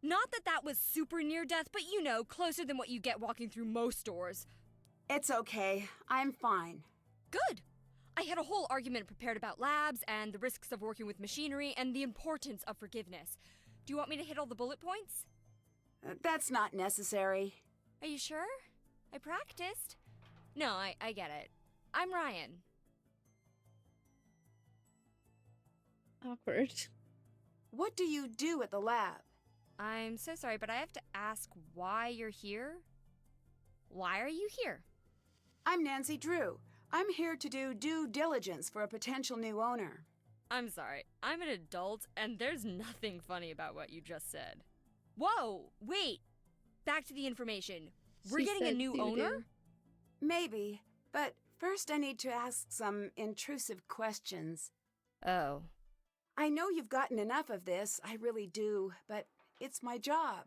Not that that was super near-death, but you know, closer than what you get walking through most doors. It's okay. I'm fine. Good. I had a whole argument prepared about labs and the risks of working with machinery and the importance of forgiveness. Do you want me to hit all the bullet points? That's not necessary. Are you sure? I practiced. No, I get it. I'm Ryan. Awkward. What do you do at the lab? I'm so sorry, but I have to ask why you're here? Why are you here? I'm Nancy Drew. I'm here to do due diligence for a potential new owner. I'm sorry. I'm an adult, and there's nothing funny about what you just said. Whoa! Wait! Back to the information. We're She getting a said new doo-doo. owner? Maybe, but first I need to ask some intrusive questions. Oh. I know you've gotten enough of this, I really do, but it's my job.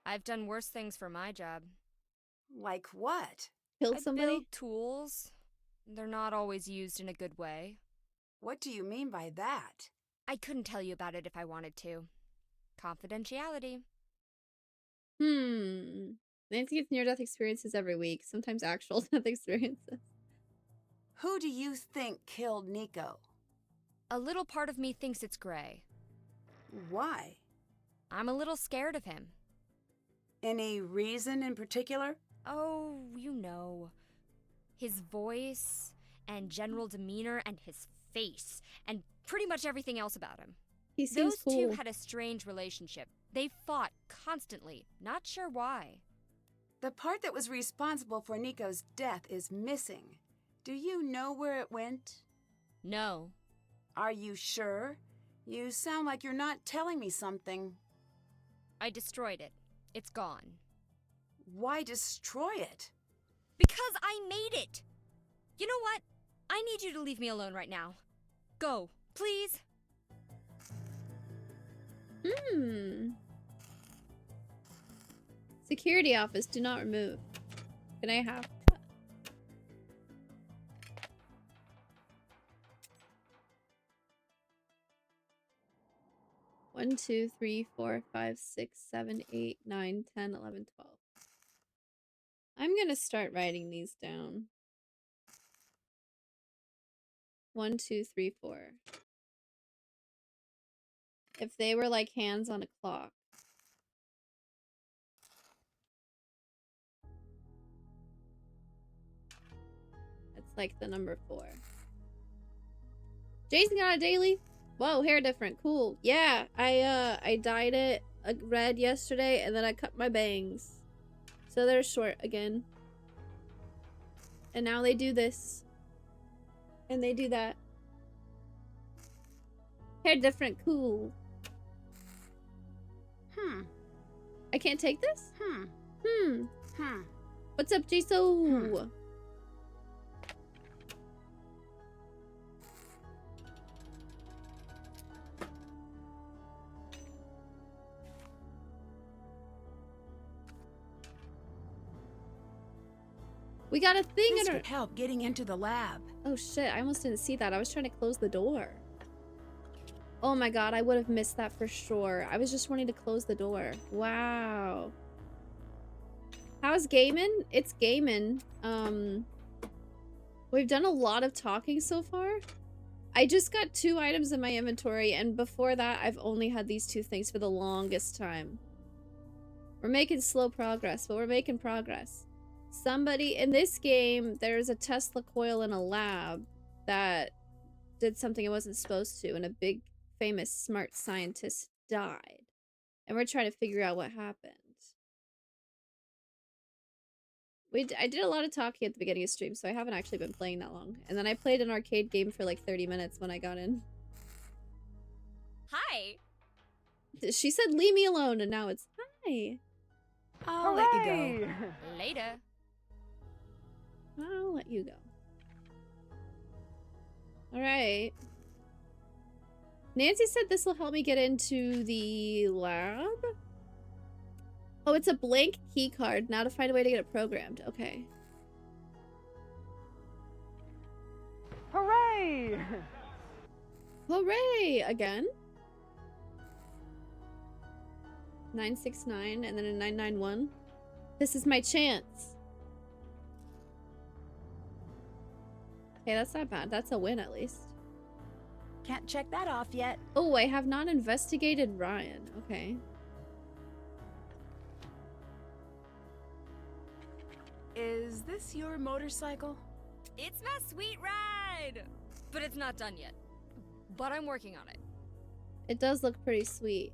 I've done worse things for my job. Like what? Killed I somebody? build tools. They're not always used in a good way. What do you mean by that? I couldn't tell you about it if I wanted to. Confidentiality. Nancy gets near-death experiences every week, sometimes actual death experiences. Who do you think killed Nico? A little part of me thinks it's Gray. Why? I'm a little scared of him. Any reason in particular? Oh, you know. His voice, and general demeanor, and his face, and pretty much everything else about him. He seems Those two cool. had a strange relationship. They fought constantly, not sure why. The part that was responsible for Nico's death is missing. Do you know where it went? No. Are you sure? You sound like you're not telling me something. I destroyed it. It's gone. Why destroy it? Because I made it! You know what? I need you to leave me alone right now. Go, please. Security office, do not remove. Can I have... 1, 2, 3, 4, 5, 6, 7, 8, 9, 10, 11, 12. I'm gonna start writing these down. 1, 2, 3, 4. If they were like hands on a clock. It's like the number 4. Jason got a daily. Whoa, hair different. Cool. Yeah, I dyed it red yesterday, and then I cut my bangs. So they're short again. And now they do this. And they do that. Hair different. Cool. I can't take this? What's up, Jason? We got a thing This in our... could help getting into the lab. Oh shit, I almost didn't see that. I was trying to close the door. Oh my god, I would have missed that for sure. I was just wanting to close the door. Wow. How's gaming? It's gaming. We've done a lot of talking so far. I just got 2 items in my inventory, and before that, I've only had these 2 things for the longest time. We're making slow progress, but we're making progress. Somebody in this game, there's a Tesla coil in a lab that did something it wasn't supposed to, and a big, famous, smart scientist died. And we're trying to figure out what happened. I did a lot of talking at the beginning of stream, so I haven't actually been playing that long. And then I played an arcade game for like 30 minutes when I got in. Hi. She said, leave me alone, and now it's, hi. I'll let you go. Later. I'll let you go. Alright. Nancy said this will help me get into the lab. Oh, it's a blank key card. Now to find a way to get it programmed. Okay. Hooray! Hooray! Again? 969 and then a 991. This is my chance. Okay, that's not bad. That's a win at least. Can't check that off yet. Oh, I have not investigated Ryan. Okay. Is this your motorcycle? It's my sweet ride! But it's not done yet. But I'm working on it. It does look pretty sweet.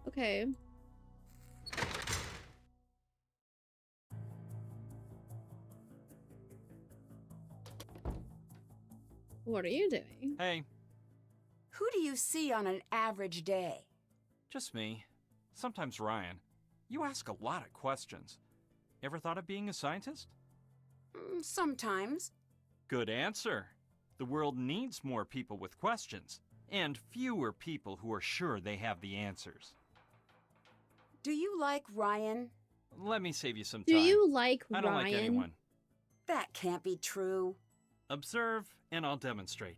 Okay. What are you doing? Hey, Who do you see on an average day? just me. Sometimes Ryan. You ask a lot of questions. Ever thought of being a scientist? Sometimes. Good answer. The world needs more people with questions, and fewer people who are sure they have the answers. Do you like Ryan? Let me save you some Do time. you like I don't Ryan? like anyone. That can't be true. Observe, and I'll demonstrate.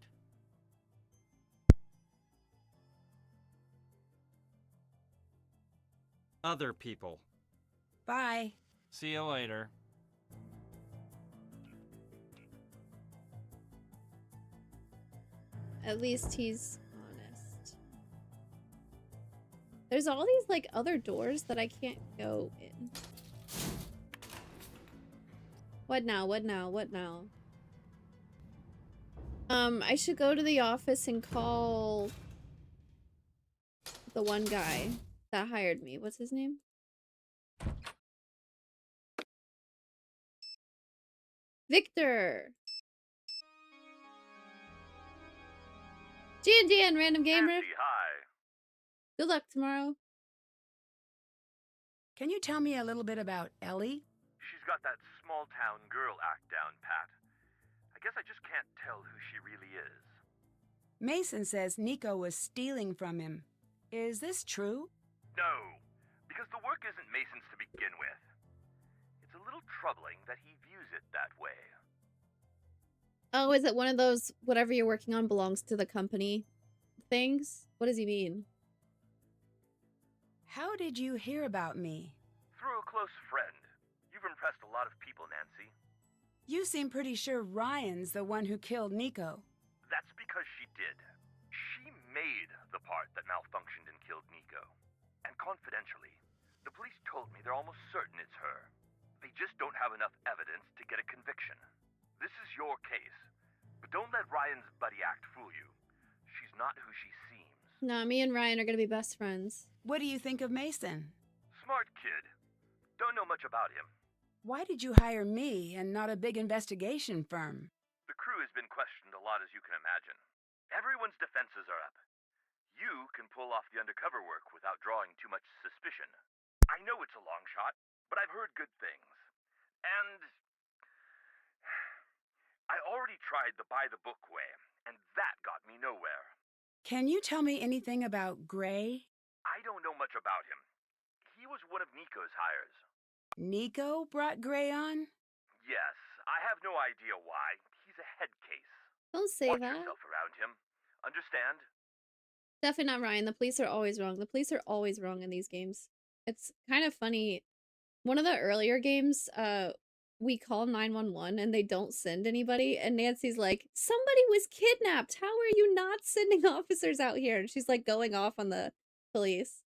Other people. Bye. See you later. At least he's honest. There's all these like other doors that I can't go in. What now? What now? What now? I should go to the office and call the one guy that hired me. What's his name? Victor! GN, random gamer. Nancy, hi. Good luck tomorrow. Can you tell me a little bit about Ellie? She's got that small town girl act down, Pat. I guess I just can't tell who she really is. Mason says Nico was stealing from him. Is this true? No, because the work isn't Mason's to begin with. It's a little troubling that he views it that way. Oh, is it one of those whatever you're working on belongs to the company things? What does he mean? How did you hear about me? Through a close friend. You've impressed a lot of people, Nancy. You seem pretty sure Ryan's the one who killed Nico. That's because she did. She made the part that malfunctioned and killed Nico. And confidentially, the police told me they're almost certain it's her. They just don't have enough evidence to get a conviction. This is your case. But don't let Ryan's buddy act fool you. She's not who she seems. Nah, me and Ryan are gonna be best friends. What do you think of Mason? Smart kid. Don't know much about him. Why did you hire me and not a big investigation firm? The crew has been questioned a lot, as you can imagine. Everyone's defenses are up. You can pull off the undercover work without drawing too much suspicion. I know it's a long shot, but I've heard good things. And I already tried the by-the-book way, and that got me nowhere. Can you tell me anything about Gray? I don't know much about him. He was one of Nico's hires. Nico brought Gray on? Yes, I have no idea why. He's a head case. Don't say Watch that. yourself around him. Understand? Definitely not Ryan. The police are always wrong. The police are always wrong in these games. It's kind of funny. One of the earlier games, we call 911 and they don't send anybody. And Nancy's like, somebody was kidnapped. How are you not sending officers out here? And she's like going off on the police.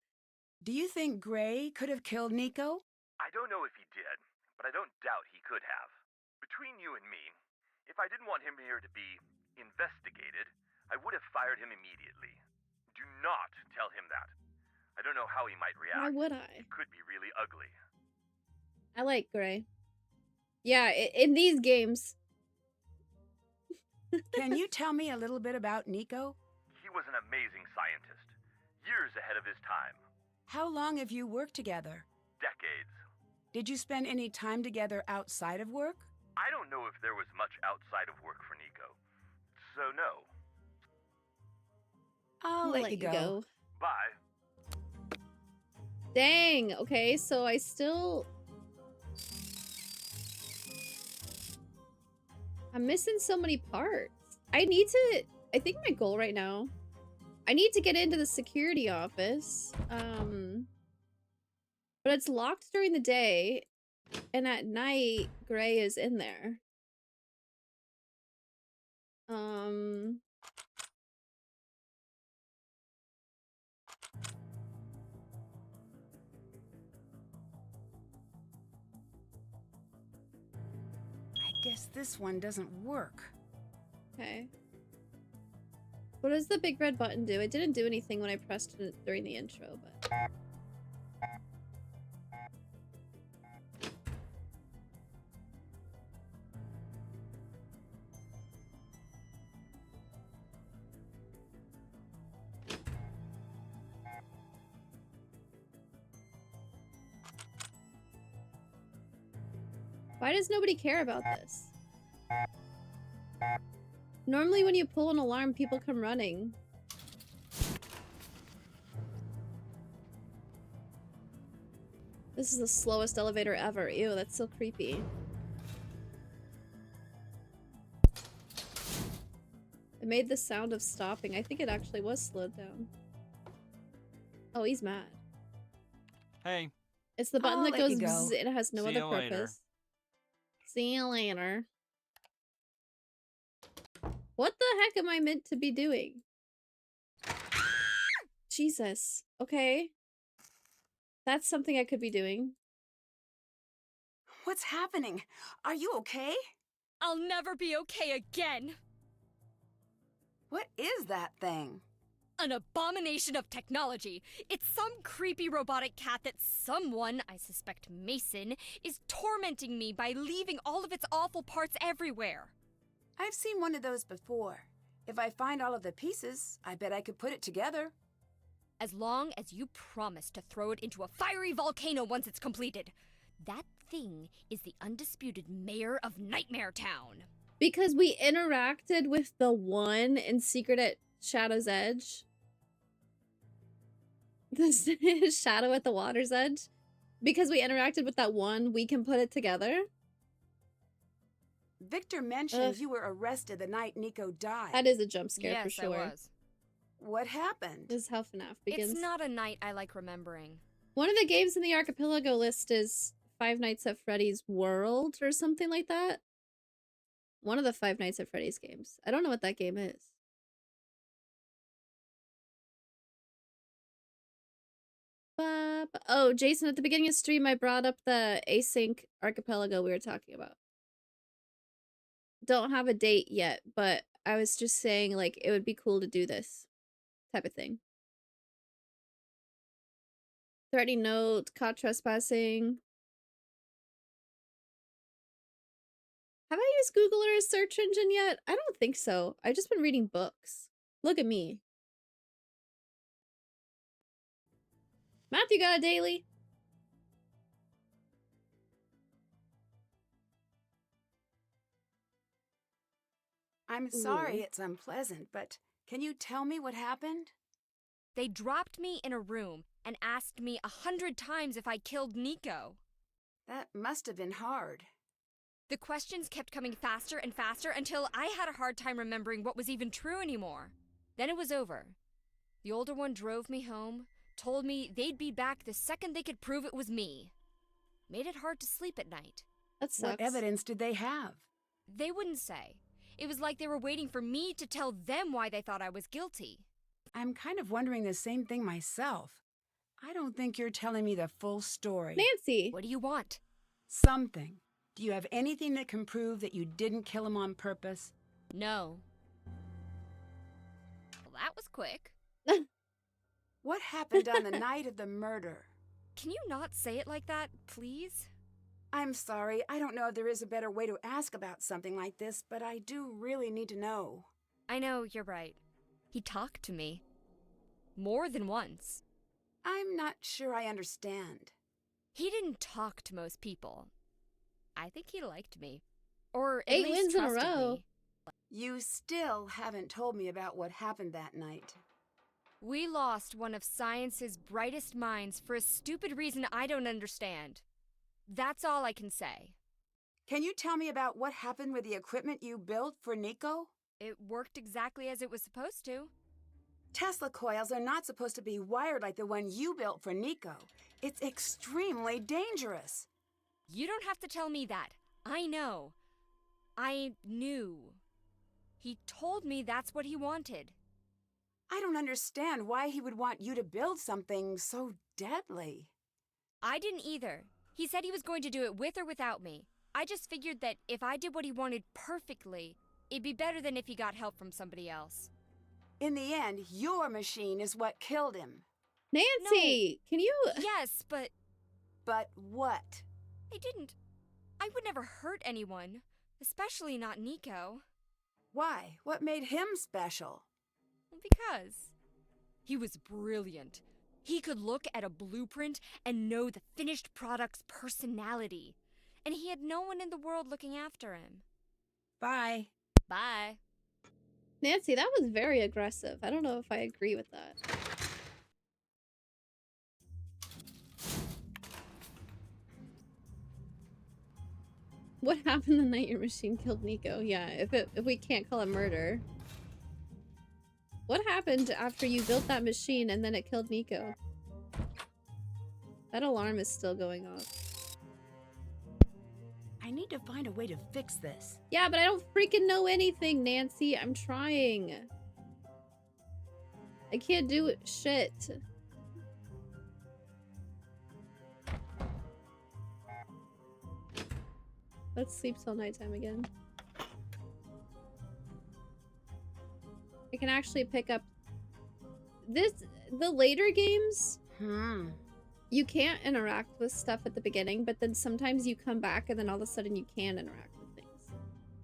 Do you think Gray could have killed Nico? I don't know if he did, but I don't doubt he could have. Between you and me, if I didn't want him here to be investigated, I would have fired him immediately. Do not tell him that. I don't know how he might react. Why would I? It could be really ugly. I like Gray. Yeah, in these games. Can you tell me a little bit about Nico? He was an amazing scientist, years ahead of his time. How long have you worked together? Decades. Did you spend any time together outside of work? I don't know if there was much outside of work for Nico, so no. I'll let you go. Bye. Dang, okay, so I still... I'm missing so many parts. I think my goal right now, I need to get into the security office. But it's locked during the day, and at night, Gray is in there. I guess this one doesn't work. Okay. What does the big red button do? It didn't do anything when I pressed it during the intro, but... Why does nobody care about this? Normally when you pull an alarm, people come running. This is the slowest elevator ever. Ew, that's so creepy. It made the sound of stopping. I think it actually was slowed down. Oh, he's mad. Hey. It's the button I'll that let goes you go. bzz, it has no See other you later. purpose. See you later. What the heck am I meant to be doing? Jesus. Okay. That's something I could be doing. What's happening? Are you okay? I'll never be okay again. What is that thing? An abomination of technology. It's some creepy robotic cat that someone, I suspect Mason, is tormenting me by leaving all of its awful parts everywhere. I've seen one of those before. If I find all of the pieces, I bet I could put it together. As long as you promise to throw it into a fiery volcano once it's completed. That thing is the undisputed mayor of Nightmare Town. Because we interacted with the one in Secret at Shadow's Edge. This Shadow at the Water's Edge. Because we interacted with that one, we can put it together. Victor mentioned you were arrested the night Nico died. That is a jump scare yes, for sure. I was. What happened? This is how FNAF begins. It's not a night I like remembering. One of the games in the Archipelago list is Five Nights at Freddy's World or something like that. One of the Five Nights at Freddy's games. I don't know what that game is. Oh, Jason, at the beginning of stream, I brought up the async Archipelago we were talking about. Don't have a date yet, but I was just saying, like, it would be cool to do this type of thing. Threatening note, caught trespassing. Have I used Google or a search engine yet? I don't think so. I've just been reading books. Look at me. Matthew got a daily. I'm sorry Ooh. it's unpleasant, but can you tell me what happened? They dropped me in a room and asked me 100 times if I killed Nico. That must have been hard. The questions kept coming faster and faster until I had a hard time remembering what was even true anymore. Then it was over. The older one drove me home, told me they'd be back the second they could prove it was me. Made it hard to sleep at night. That sucks. What evidence did they have? They wouldn't say. It was like they were waiting for me to tell them why they thought I was guilty. I'm kind of wondering the same thing myself. I don't think you're telling me the full story. Nancy! What do you want? Something. Do you have anything that can prove that you didn't kill him on purpose? No. Well, that was quick. What happened on the night of the murder? Can you not say it like that, please? I'm sorry, I don't know if there is a better way to ask about something like this, but I do really need to know. I know, you're right. He talked to me. More than once. I'm not sure I understand. He didn't talk to most people. I think he liked me. Or at 8 least wins in a trusted row. me. You still haven't told me about what happened that night. We lost one of science's brightest minds for a stupid reason I don't understand. That's all I can say. Can you tell me about what happened with the equipment you built for Nico? It worked exactly as it was supposed to. Tesla coils are not supposed to be wired like the one you built for Nico. It's extremely dangerous. You don't have to tell me that. I know. I knew. He told me that's what he wanted. I don't understand why he would want you to build something so deadly. I didn't either. He said he was going to do it with or without me. I just figured that if I did what he wanted perfectly, it'd be better than if he got help from somebody else. In the end, your machine is what killed him. Nancy, can you... Yes, but... But what? I didn't. I would never hurt anyone, especially not Nico. Why? What made him special? Because he was brilliant. He could look at a blueprint and know the finished product's personality. And he had no one in the world looking after him. Bye. Bye. Nancy, that was very aggressive. I don't know if I agree with that. What happened the night your machine killed Nico? Yeah, if we can't call it murder. What happened after you built that machine and then it killed Nico? That alarm is still going off. I need to find a way to fix this. Yeah, but I don't freaking know anything, Nancy. I'm trying. I can't do shit. Let's sleep till nighttime again. I can actually pick up the later games. You can't interact with stuff at the beginning, but then sometimes you come back and then all of a sudden you can interact with things.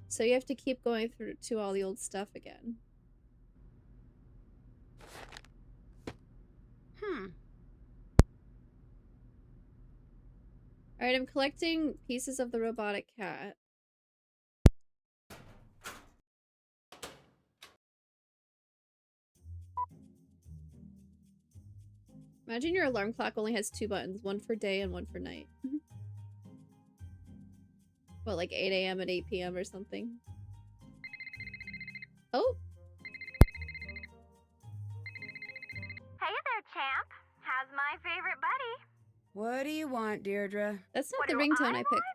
So you have to keep going through to all the old stuff again. Alright, I'm collecting pieces of the robotic cat. Imagine your alarm clock only has 2 buttons, one for day and one for night. What, like 8 a.m. and 8 p.m. or something? Oh! Hey there, champ. How's my favorite buddy? What do you want, Deirdre? That's not What the do ringtone I I picked.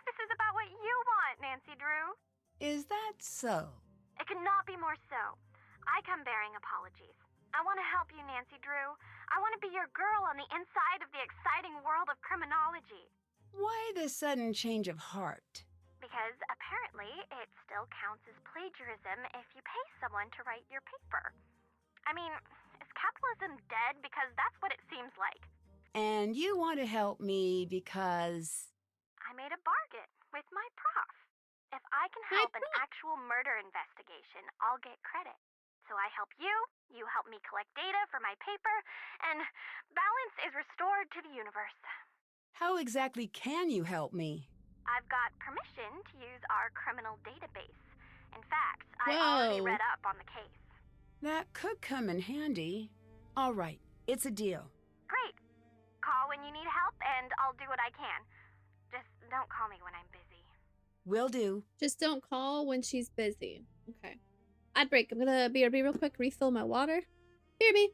This is about what you want, Nancy Drew. Is that so? It cannot be more so. I come bearing apologies. I want to help you, Nancy Drew. I want to be your girl on the inside of the exciting world of criminology. Why the sudden change of heart? Because apparently it still counts as plagiarism if you pay someone to write your paper. I mean, is capitalism dead? Because that's what it seems like. And you want to help me because... I made a bargain with my prof. If I can help an actual murder investigation, I'll get credit. So I help you, you help me collect data for my paper, and balance is restored to the universe. How exactly can you help me? I've got permission to use our criminal database. In fact, I already read up on the case. That could come in handy. All right, it's a deal. Great. Call when you need help, and I'll do what I can. Just don't call me when I'm busy. Will do. Just don't call when she's busy. Okay. Ad break. I'm gonna BRB real quick, refill my water. BRB.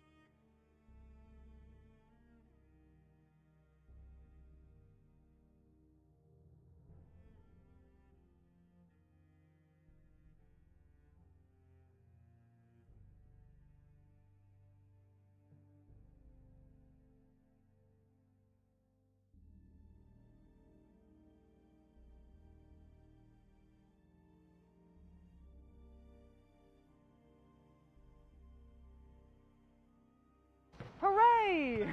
Hooray!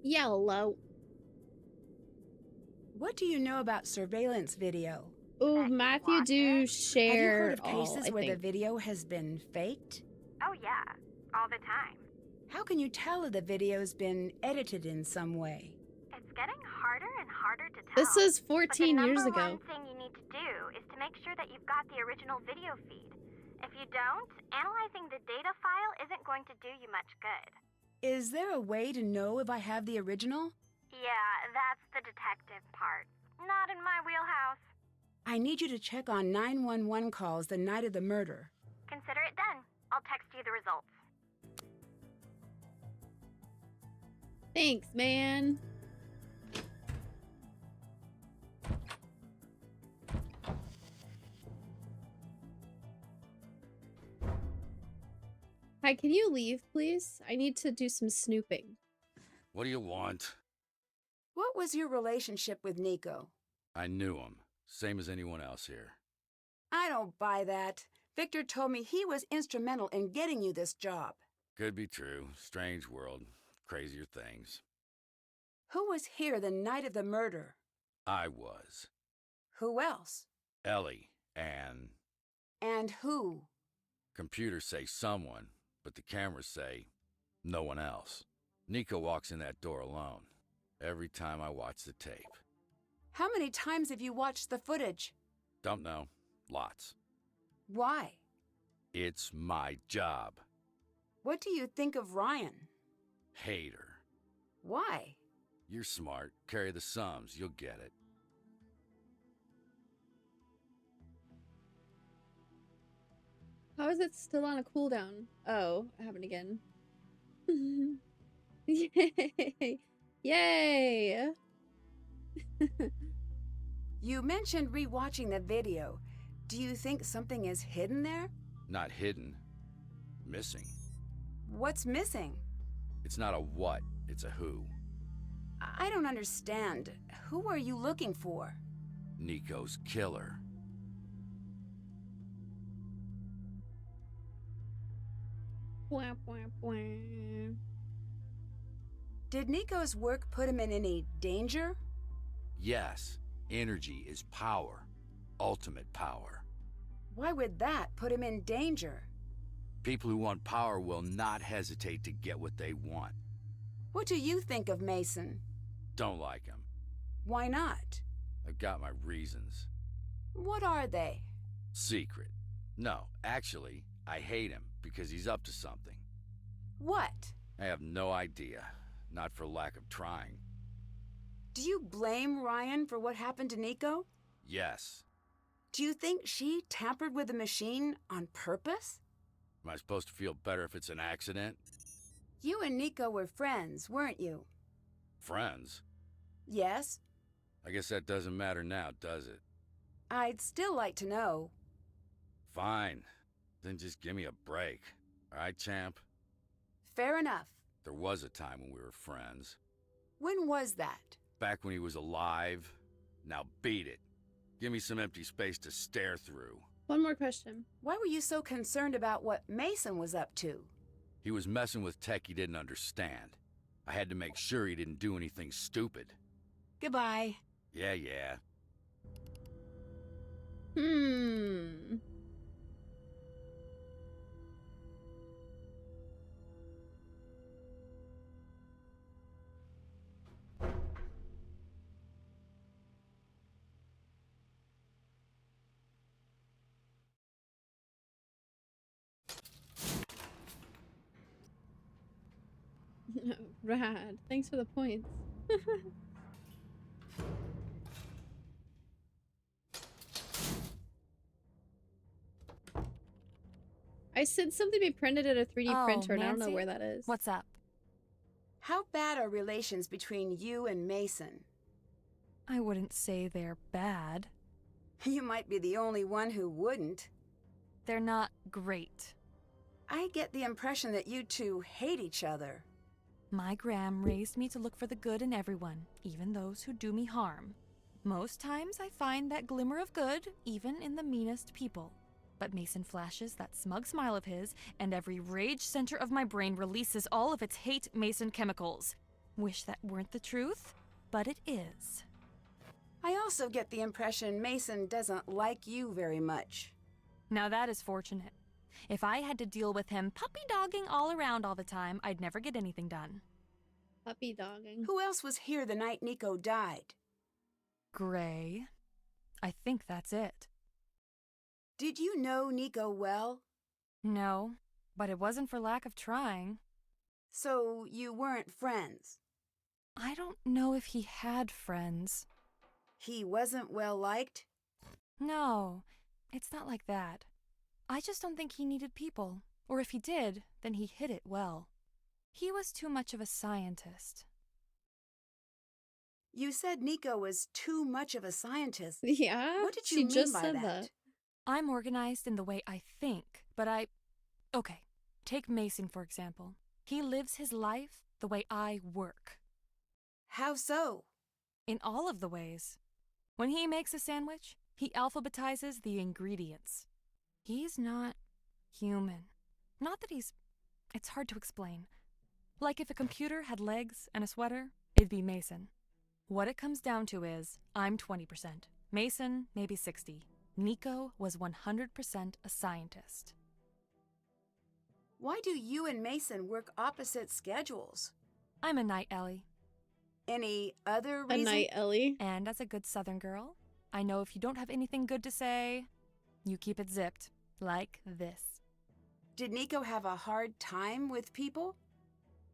Yellow. What do you know about surveillance video? Ooh, Matthew do share Have you heard of all, cases I where the think. video has been faked? Oh, yeah. All the time. How can you tell if the video's been edited in some way? It's getting harder and harder to tell. This is but 14 years the ago. number one thing you need to do is to make sure that you've got the original video feed. If you don't, analyzing the data file isn't going to do you much good. Is there a way to know if I have the original? Yeah, that's the detective part. Not in my wheelhouse. I need you to check on 911 calls the night of the murder. Consider it done. I'll text you the results. Thanks, man. Hi, can you leave, please? I need to do some snooping. What do you want? What was your relationship with Nico? I knew him, same as anyone else here. I don't buy that. Victor told me he was instrumental in getting you this job. Could be true. Strange world. Crazier things. Who was here the night of the murder? I was. Who else? Ellie and... And who? Computers say someone, but the cameras say no one else. Nico walks in that door alone every time I watch the tape. How many times have you watched the footage? Don't know. Lots. Why? It's my job. What do you think of Ryan? Hate her. Why? You're smart. Carry the sums. You'll get it. How is it still on a cooldown? Oh, it happened again. Yay! Yay! You mentioned rewatching the video. Do you think something is hidden there? Not hidden. Missing. What's missing? It's not a what, it's a who. I don't understand. Who are you looking for? Nico's killer. Wah, wah, wah. Did Nico's work put him in any danger? Yes, energy is power. Ultimate power. Why would that put him in danger? People who want power will not hesitate to get what they want. What do you think of Mason? Don't like him. Why not? I've got my reasons. What are they? Secret. No, actually, I hate him because he's up to something. What? I have no idea. Not for lack of trying. Do you blame Ryan for what happened to Nico? Yes. Do you think she tampered with the machine on purpose? Am I supposed to feel better if it's an accident? You and Nico were friends, weren't you? Friends? Yes. I guess that doesn't matter now, does it? I'd still like to know. Fine. Then just give me a break. All right, champ? Fair enough. There was a time when we were friends. When was that? Back when he was alive. Now beat it. Give me some empty space to stare through. One more question. Why were you so concerned about what Mason was up to? He was messing with tech he didn't understand. I had to make sure he didn't do anything stupid. Goodbye. Yeah, yeah. Rad. Thanks for the points. I said something be printed at a 3D printer, and I don't know Nancy? where that is. What's up? How bad are relations between you and Mason? I wouldn't say they're bad. You might be the only one who wouldn't. They're not great. I get the impression that you two hate each other. My Gram raised me to look for the good in everyone, even those who do me harm. Most times I find that glimmer of good, even in the meanest people. But Mason flashes that smug smile of his, and every rage center of my brain releases all of its hate Mason chemicals. Wish that weren't the truth, but it is. I also get the impression Mason doesn't like you very much. Now that is fortunate. If I had to deal with him puppy-dogging all around all the time, I'd never get anything done. Puppy-dogging. Who else was here the night Nico died? Gray. I think that's it. Did you know Nico well? No, but it wasn't for lack of trying. So you weren't friends? I don't know if he had friends. He wasn't well liked? No, it's not like that. I just don't think he needed people. Or if he did, then he hid it well. He was too much of a scientist. You said Nico was too much of a scientist. Yeah? What did you mean just by said that? I'm organized in the way I think, but Okay, take Mason, for example. He lives his life the way I work. How so? In all of the ways. When he makes a sandwich, he alphabetizes the ingredients. He's not human. Not that it's hard to explain. Like if a computer had legs and a sweater, it'd be Mason. What it comes down to is, I'm 20%. Mason, maybe 60. Nico was 100% a scientist. Why do you and Mason work opposite schedules? I'm a night Ellie. Any other reason? A night Ellie. And as a good Southern girl, I know if you don't have anything good to say, you keep it zipped. Like this. Did Nico have a hard time with people?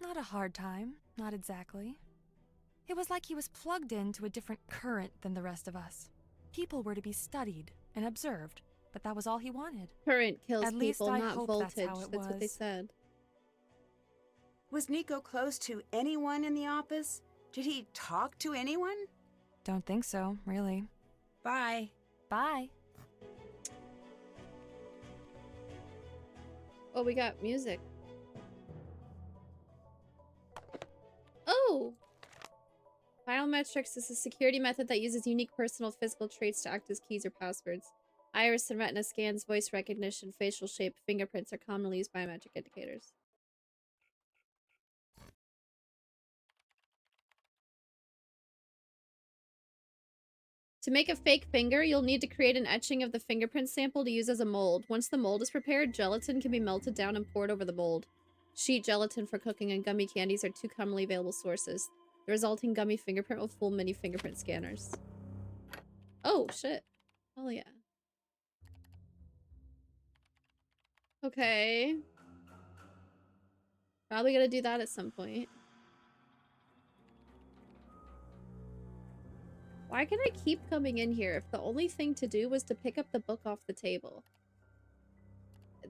Not a hard time, not exactly. It was like he was plugged into a different current than the rest of us. People were to be studied and observed, but that was all he wanted. Current kills At least people, I not hope voltage. that's how it That's what they was. said. Was Nico close to anyone in the office? Did he talk to anyone? Don't think so, really. Bye. Bye. Oh, we got music. Oh! Biometrics is a security method that uses unique personal physical traits to act as keys or passwords. Iris and retina scans, voice recognition, facial shape, fingerprints are commonly used biometric indicators. To make a fake finger, you'll need to create an etching of the fingerprint sample to use as a mold. Once the mold is prepared, gelatin can be melted down and poured over the mold. Sheet gelatin for cooking and gummy candies are two commonly available sources. The resulting gummy fingerprint will fool many fingerprint scanners. Oh, shit. Oh, yeah. Okay. Probably gonna do that at some point. Why can I keep coming in here if the only thing to do was to pick up the book off the table?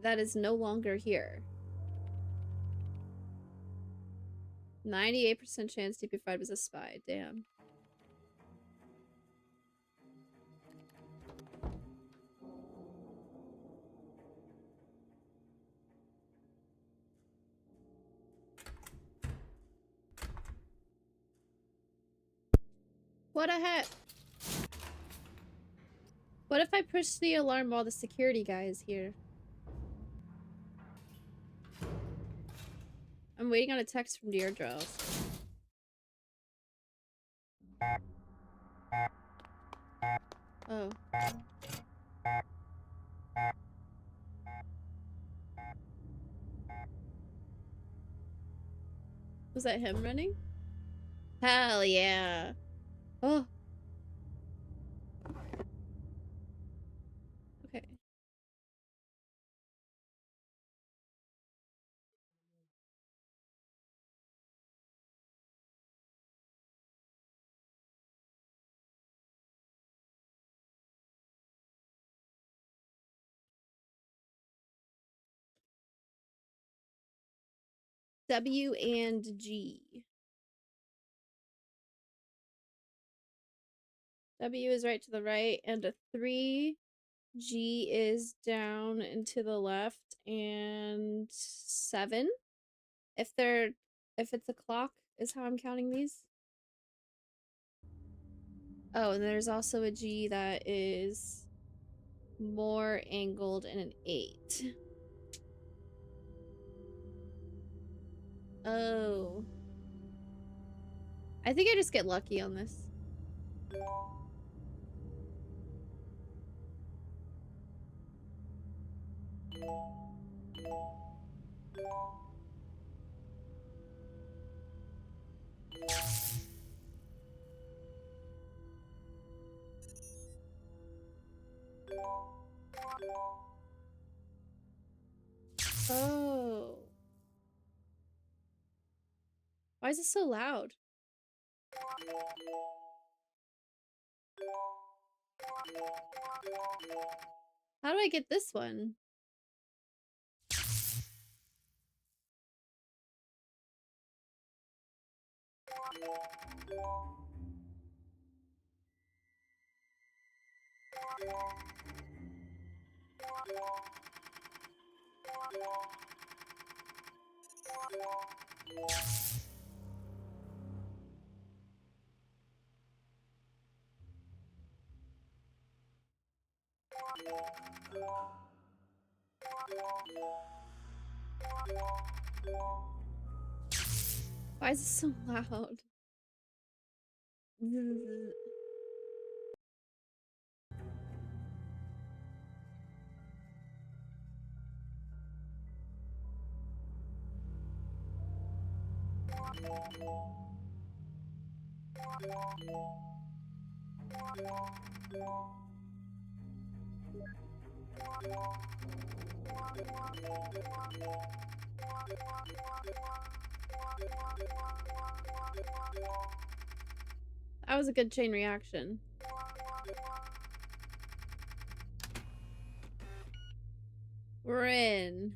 That is no longer here. 98% chance DP5 is a spy. Damn. What a heck? What if I push the alarm while the security guy is here? I'm waiting on a text from Deirdre. Oh. Was that him running? Hell yeah. Oh. Okay. W and G. W is right to the right and a 3. G is down and to the left and 7. If it's a clock is how I'm counting these. Oh, and there's also a G that is more angled and an 8. Oh. I think I just get lucky on this. Oh. Why is it so loud? How do I get this one? Why is it so loud? That was a good chain reaction. We're in.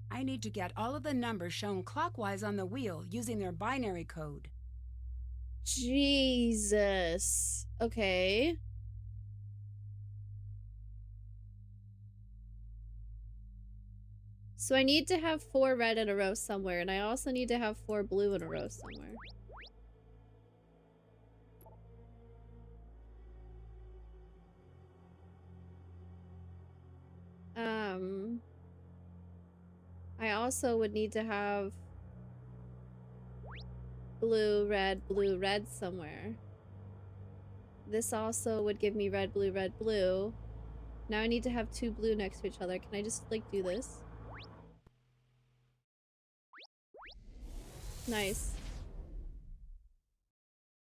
I need to get all of the numbers shown clockwise on the wheel using their binary code. Jesus. Okay. So I need to have 4 red in a row somewhere, and I also need to have 4 blue in a row somewhere. I also would need to have blue, red somewhere. This also would give me red, blue. Now I need to have 2 blue next to each other. Can I just, like, do this? Nice.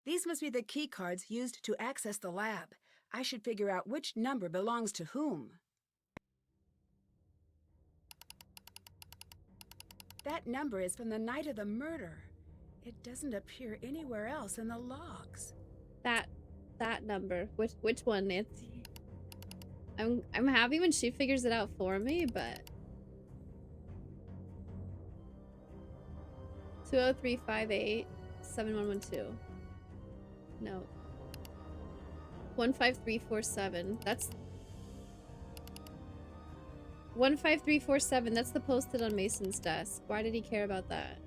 These must be the key cards used to access the lab. I should figure out which number belongs to whom. That number is from the night of the murder. It doesn't appear anywhere else in the logs. That number. Which one, Nancy? I'm happy when she figures it out for me, but 20358-7112. No. 15347. That's 15347. That's the posted on Mason's desk. Why did he care about that?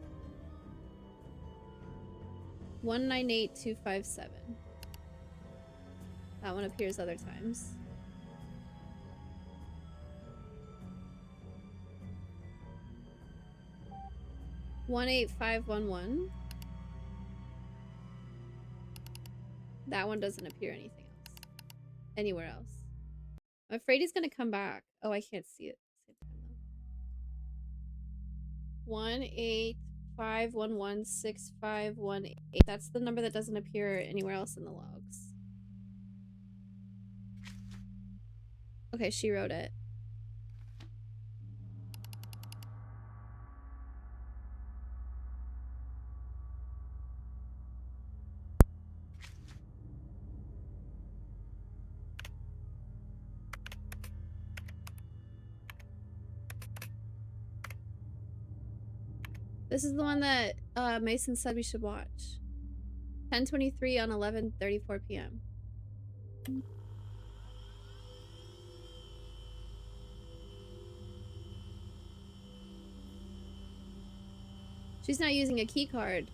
198257. That one appears other times. One 18511. That one doesn't appear anywhere else. I'm afraid he's gonna come back. Oh, I can't see it. 185116518. That's the number that doesn't appear anywhere else in the logs. Okay, she wrote it. This is the one that Mason said we should watch. 10:23 on 11:34 p.m. She's not using a key card.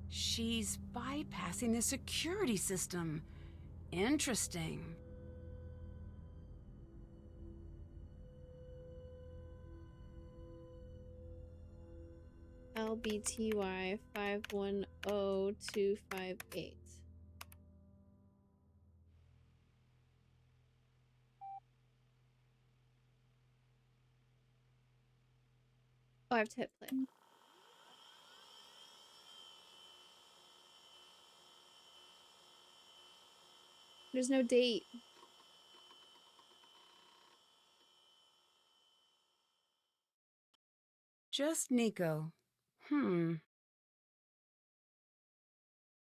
She's bypassing the security system. Interesting. LBTY 510258. Oh, I have to hit play. There's no date. Just Nico. Hmm.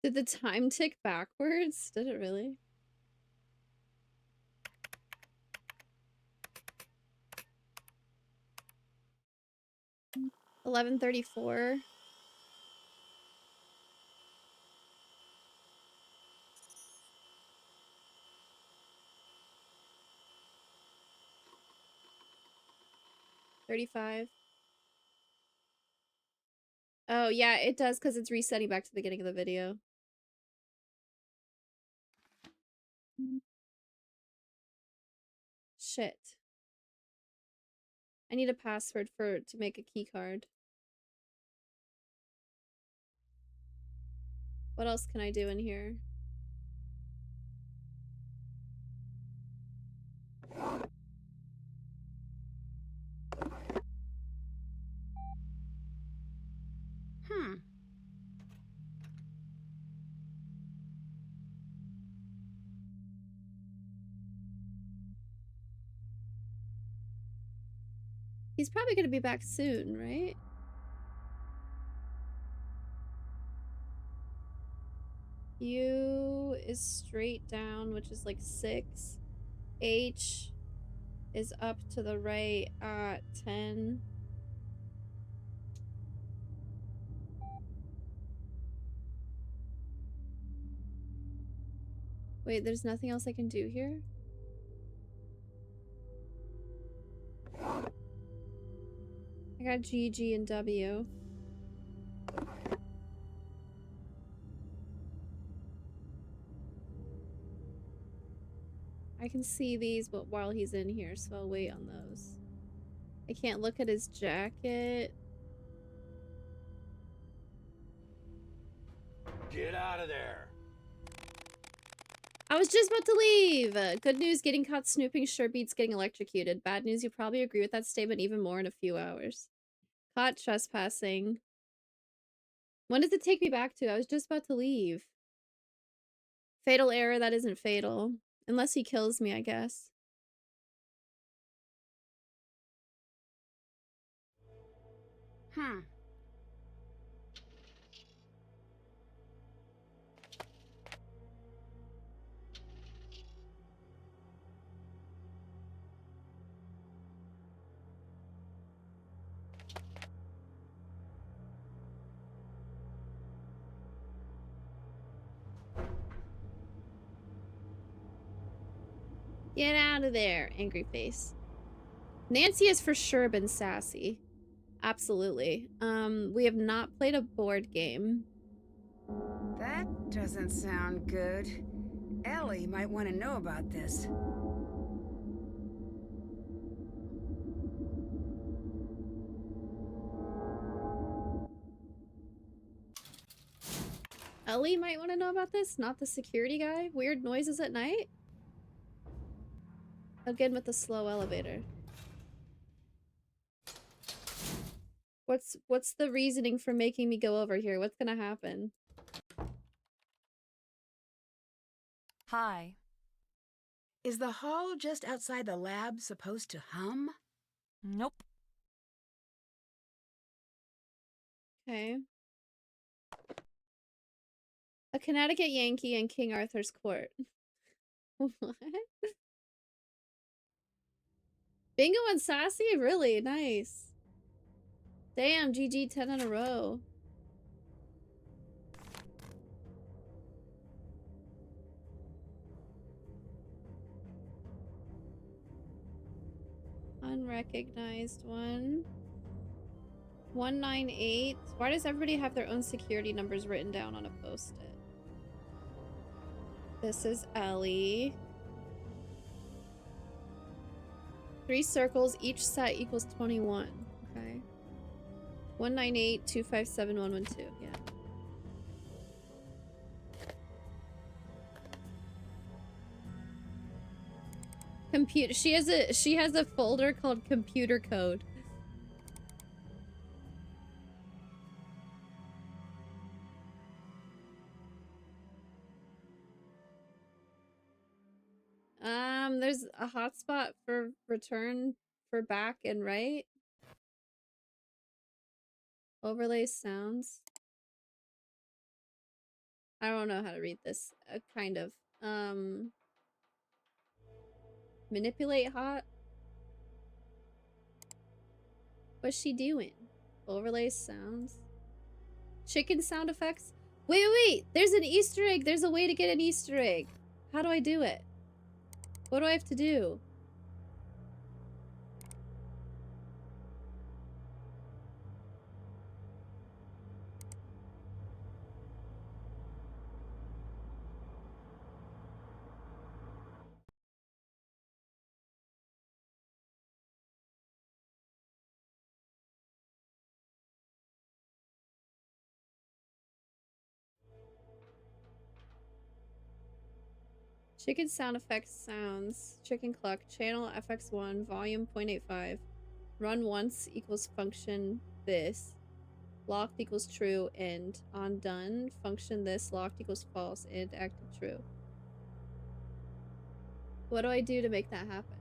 Did the time tick backwards? Did it really? $11:34. $35. Oh, yeah, it does because it's resetting back to the beginning of the video. Shit. I need a password to make a key card. What else can I do in here? Hmm. He's probably gonna be back soon, right? U is straight down, which is like 6. H is up to the right at 10. Wait, there's nothing else I can do here? I got G, G, and W. I can see these, but while he's in here, so I'll wait on those. I can't look at his jacket. Get out of there! I was just about to leave! Good news, getting caught snooping sure beats getting electrocuted. Bad news, you probably agree with that statement even more in a few hours. Caught trespassing. When does it take me back to? I was just about to leave. Fatal error, that isn't fatal. Unless he kills me, I guess. Hmm. Get out of there, angry face. Nancy has for sure been sassy. Absolutely. We have not played a board game. That doesn't sound good. Ellie might want to know about this. Ellie might want to know about this, not the security guy. Weird noises at night? Again with the slow elevator. What's the reasoning for making me go over here? What's gonna happen? Hi. Is the hall just outside the lab supposed to hum? Nope. Okay. A Connecticut Yankee in King Arthur's Court. What? Bingo and sassy? Really? Nice. Damn, GG 10 in a row. Unrecognized one. 198. Why does everybody have their own security numbers written down on a post-it? This is Ellie. 3 circles, each set equals 21. Okay. 198-257-112. Yeah. Computer. She has a folder called computer code. There's a hotspot for return for back and right. Overlay sounds. I don't know how to read this. Kind of. Manipulate hot. What's she doing? Overlay sounds. Chicken sound effects. Wait. There's an Easter egg. There's a way to get an Easter egg. How do I do it? What do I have to do? Chicken sound effects sounds. Chicken cluck. Channel FX1. Volume 0.85. Run once equals function this. Locked equals true. End. On done. Function this. Locked equals false. End. Active true. What do I do to make that happen?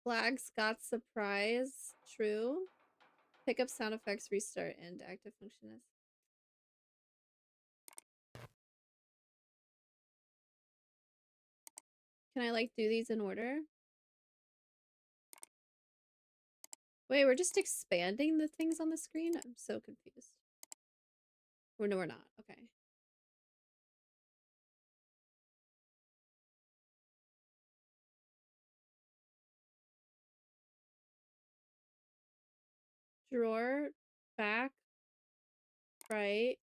Flags got surprise. True. Pick up sound effects. Restart. End. Active function is. Can I like do these in order? Wait, we're just expanding the things on the screen? I'm so confused. Or no, we're not. Okay. Drawer, back, right,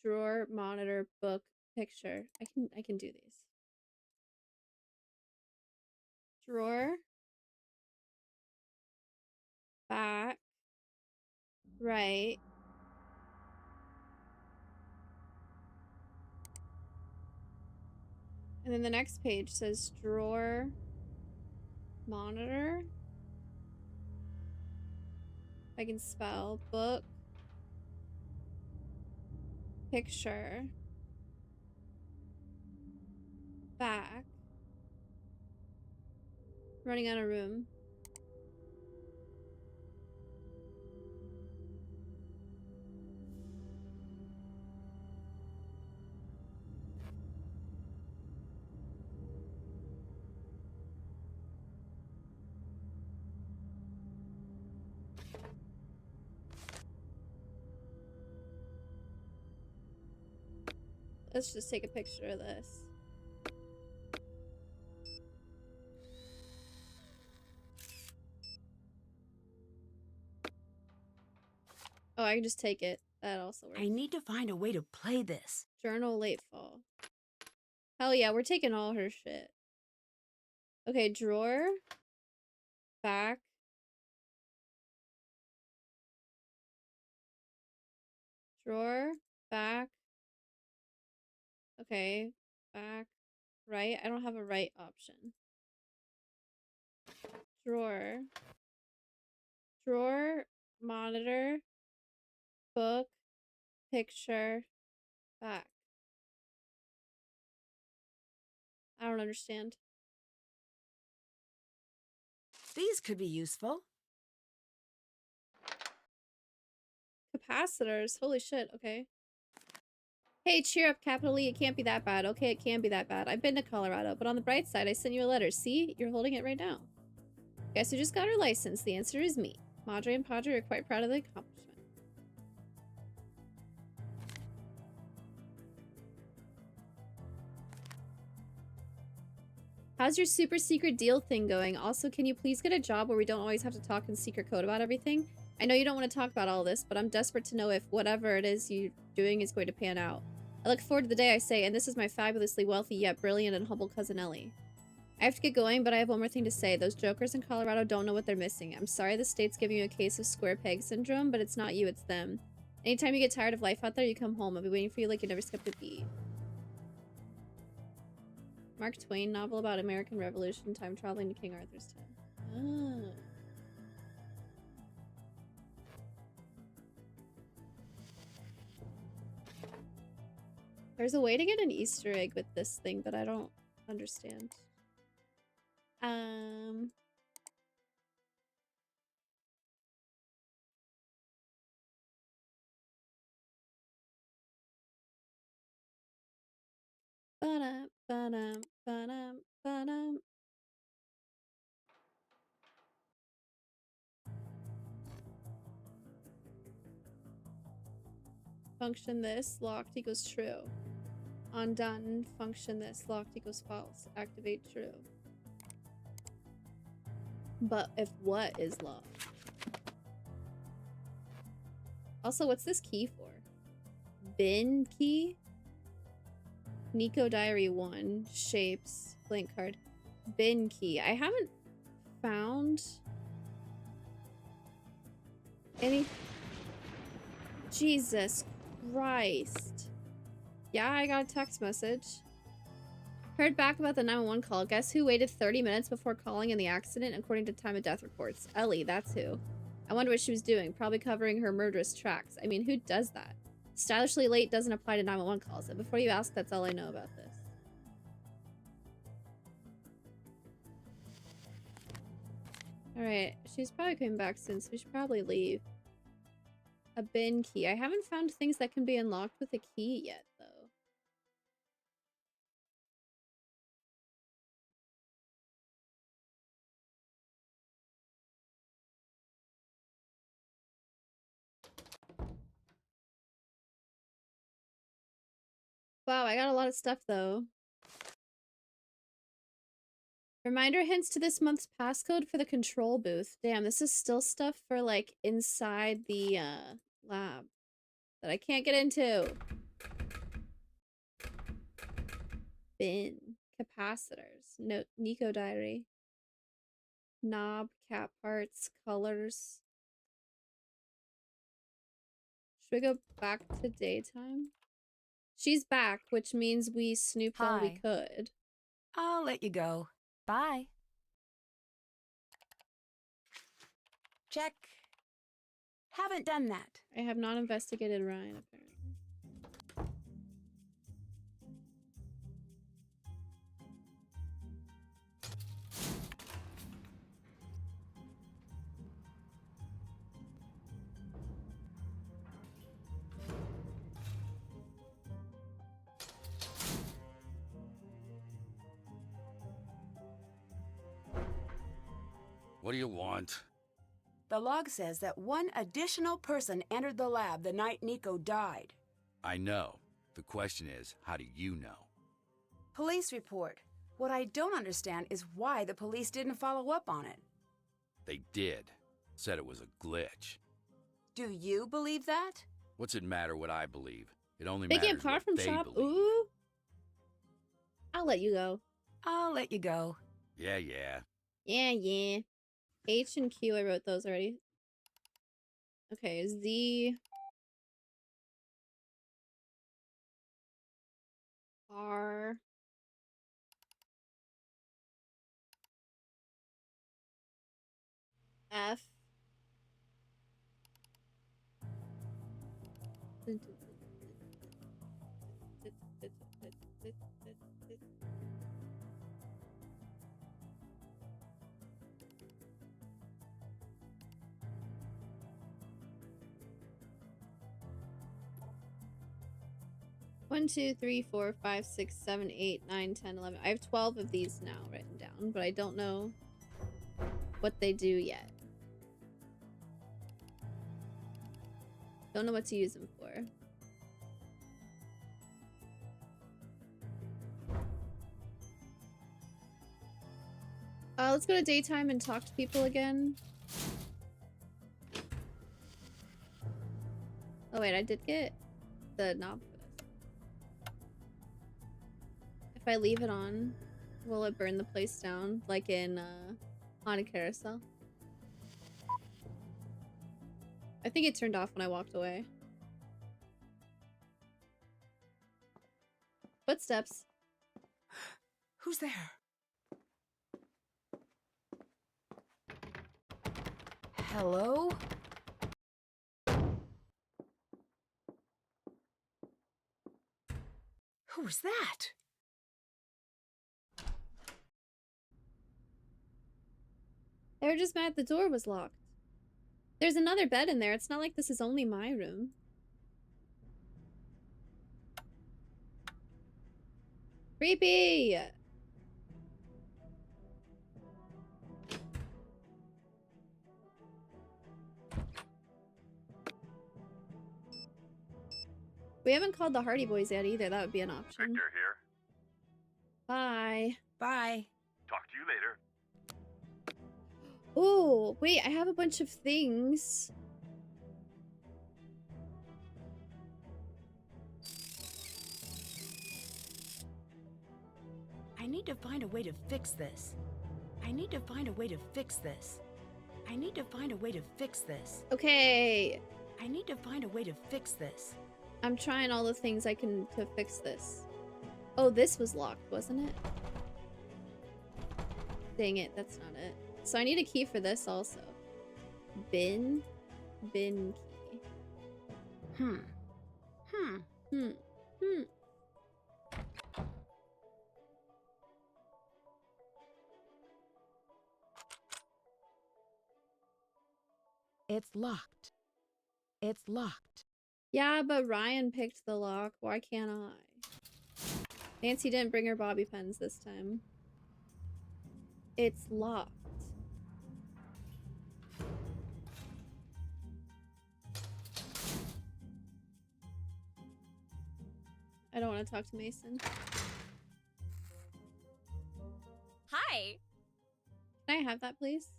drawer, monitor, book, picture. I can do these. Drawer, back, right. And then the next page says drawer, monitor. I can spell book, picture, back. Running out of room. Let's just take a picture of this. Oh, I can just take it. That also works. I need to find a way to play this. Journal late fall. Hell yeah, we're taking all her shit. Okay, drawer. Back. Drawer. Back. Okay. Back. Right. I don't have a right option. Drawer. Drawer. Monitor. Book. Picture. Back. I don't understand. These could be useful. Capacitors. Holy shit. Okay. Hey, cheer up, capital E. It can't be that bad. Okay, it can be that bad. I've been to Colorado, but on the bright side, I sent you a letter. See? You're holding it right now. Guess who just got her license? The answer is me. Madre and Padre are quite proud of the accomplishment. How's your super secret deal thing going? Also, can you please get a job where we don't always have to talk in secret code about everything? I know you don't want to talk about all this, but I'm desperate to know if whatever it is you're doing is going to pan out. I look forward to the day I say, and this is my fabulously wealthy yet brilliant and humble cousin Ellie. I have to get going, but I have one more thing to say. Those jokers in Colorado don't know what they're missing. I'm sorry the state's giving you a case of square peg syndrome, but it's not you, it's them. Anytime you get tired of life out there, you come home. I'll be waiting for you like you never skipped a beat. Mark Twain novel about American Revolution, time traveling to King Arthur's time. Oh. There's a way to get an Easter egg with this thing, but I don't understand. Ba-dum, ba-dum, ba-dum, ba-dum. Function this, locked equals true. Undone, function this, locked equals false. Activate true. But if what is locked? Also, what's this key for? Bin key? Nico Diary 1. Shapes. Blank card. Bin key. I haven't found any... Jesus Christ. Yeah, I got a text message. Heard back about the 911 call. Guess who waited 30 minutes before calling in the accident according to time of death reports? Ellie, that's who. I wonder what she was doing. Probably covering her murderous tracks. I mean, who does that? Stylishly late doesn't apply to 911 calls. And before you ask, that's all I know about this. Alright, she's probably coming back soon, so we should probably leave. A bin key. I haven't found things that can be unlocked with a key yet, though. Wow, I got a lot of stuff, though. Reminder hints to this month's passcode for the control booth. Damn, this is still stuff for, like, inside the, lab that I can't get into. Bin. Capacitors. Note, Nico Diary. Knob, cap parts, colors. Should we go back to daytime? She's back, which means we snooped all we could. I'll let you go. Bye. Check. Haven't done that. I have not investigated Ryan, apparently. 'What do you want? The log says that one additional person entered the lab the night Nico died. I know. The question is, how do you know? Police report. What I don't understand is why the police didn't follow up on it. They did. Said it was a glitch. Do you believe that? What's it matter what I believe? It only Picking a matters car what from they shop. believe. Ooh. I'll let you go. I'll let you go. Yeah, yeah. Yeah. H and Q, I wrote those already. Okay, Z. R. F. One, 2, 3, 4, 5, 6, 7, 8, 9, 10, 11. I have 12 of these now written down, but I don't know what they do yet. Don't know what to use them for. Let's go to daytime and talk to people again. Oh wait, I did get the knob for this. If I leave it on, will it burn the place down? Like in Haunted Carousel? I think it turned off when I walked away. Footsteps. Who's there? Hello? Who was that? They were just mad the door was locked. There's another bed in there. It's not like this is only my room. Creepy! We haven't called the Hardy Boys yet either. That would be an option. Victor here. Bye. Bye. Talk to you later. Oh, wait, I have a bunch of things. I need to find a way to fix this. I need to find a way to fix this. I need to find a way to fix this. Okay. I need to find a way to fix this. I'm trying all the things I can to fix this. Oh, this was locked, wasn't it? Dang it, that's not it. So I need a key for this also. Bin key. Hmm. It's locked. It's locked. Yeah, but Ryan picked the lock. Why can't I? Nancy didn't bring her bobby pins this time. It's locked. I don't want to talk to Mason. Hi. Can I have that, please?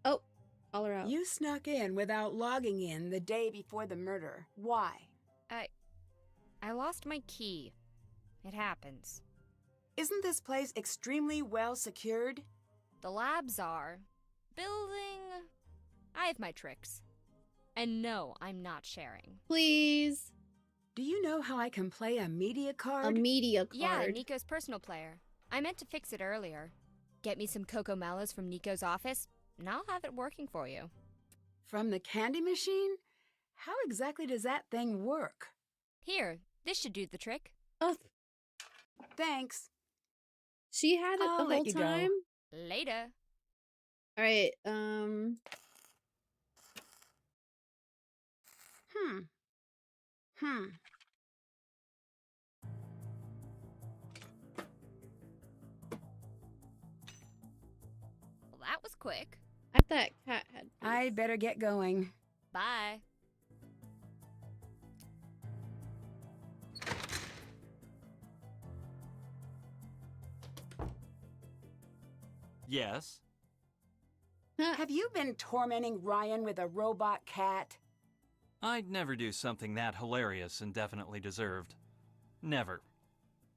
Oh, call her out. You snuck in without logging in the day before the murder. Why? I lost my key. It happens. Isn't this place extremely well secured? The labs are. Building... I have my tricks. And no, I'm not sharing. Please. Do you know how I can play a media card? A media card? Yeah, Nico's personal player. I meant to fix it earlier. Get me some Coco Mellows from Nico's office, and I'll have it working for you. From the candy machine? How exactly does that thing work? Here, this should do the trick. Oh. Thanks. She had it the whole time? Later. Alright, Well, that was quick. I have that cat head. I'd better get going. Bye. Yes? Have you been tormenting Ryan with a robot cat? I'd never do something that hilarious and definitely deserved. Never.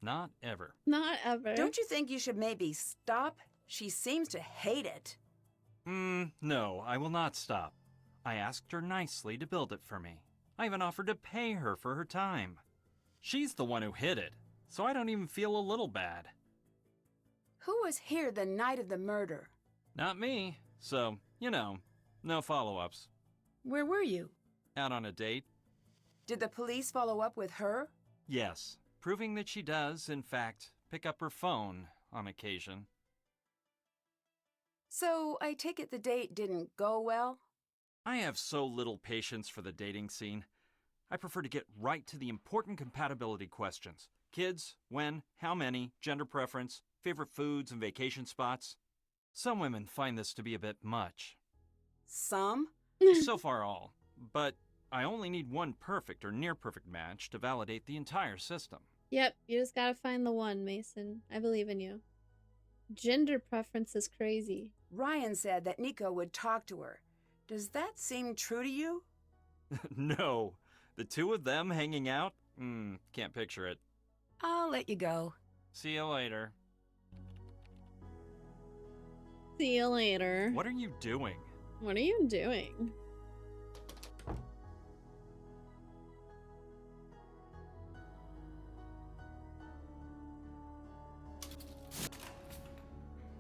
Not ever. Not ever. Don't you think you should maybe stop? She seems to hate it. No, I will not stop. I asked her nicely to build it for me. I even offered to pay her for her time. She's the one who hid it, so I don't even feel a little bad. Who was here the night of the murder? Not me, so, you know, no follow-ups. Where were you? Out on a date? Did the police follow up with her? Yes, proving that she does, in fact, pick up her phone on occasion. So, I take it the date didn't go well? I have so little patience for the dating scene. I prefer to get right to the important compatibility questions. Kids, when, how many, gender preference, favorite foods and vacation spots. Some women find this to be a bit much. Some? So far all. But I only need one perfect or near-perfect match to validate the entire system. Yep, you just gotta find the one, Mason. I believe in you. Gender preference is crazy. Ryan said that Nico would talk to her. Does that seem true to you? No. The two of them hanging out? Can't picture it. I'll let you go. See you later. See you later. What are you doing? What are you doing?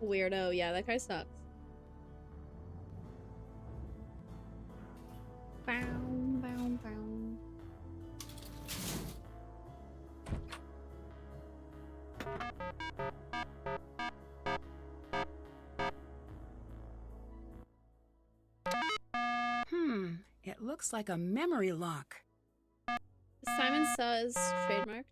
Weirdo. Yeah, that guy sucks. Bow, bow, bow. It looks like a memory lock. Simon Says trademarked.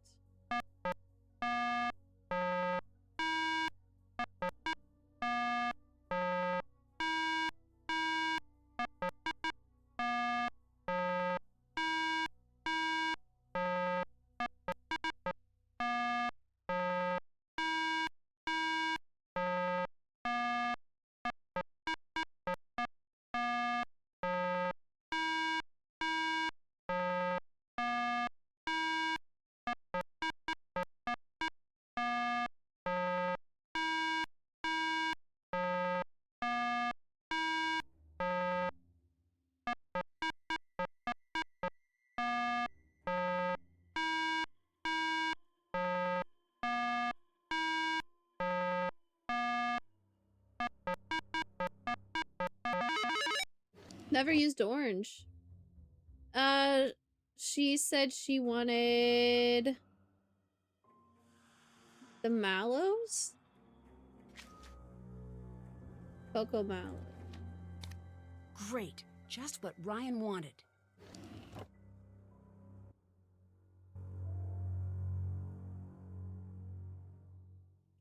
Never used orange. She said she wanted the mallows? Cocoa mallow. Great. Just what Ryan wanted.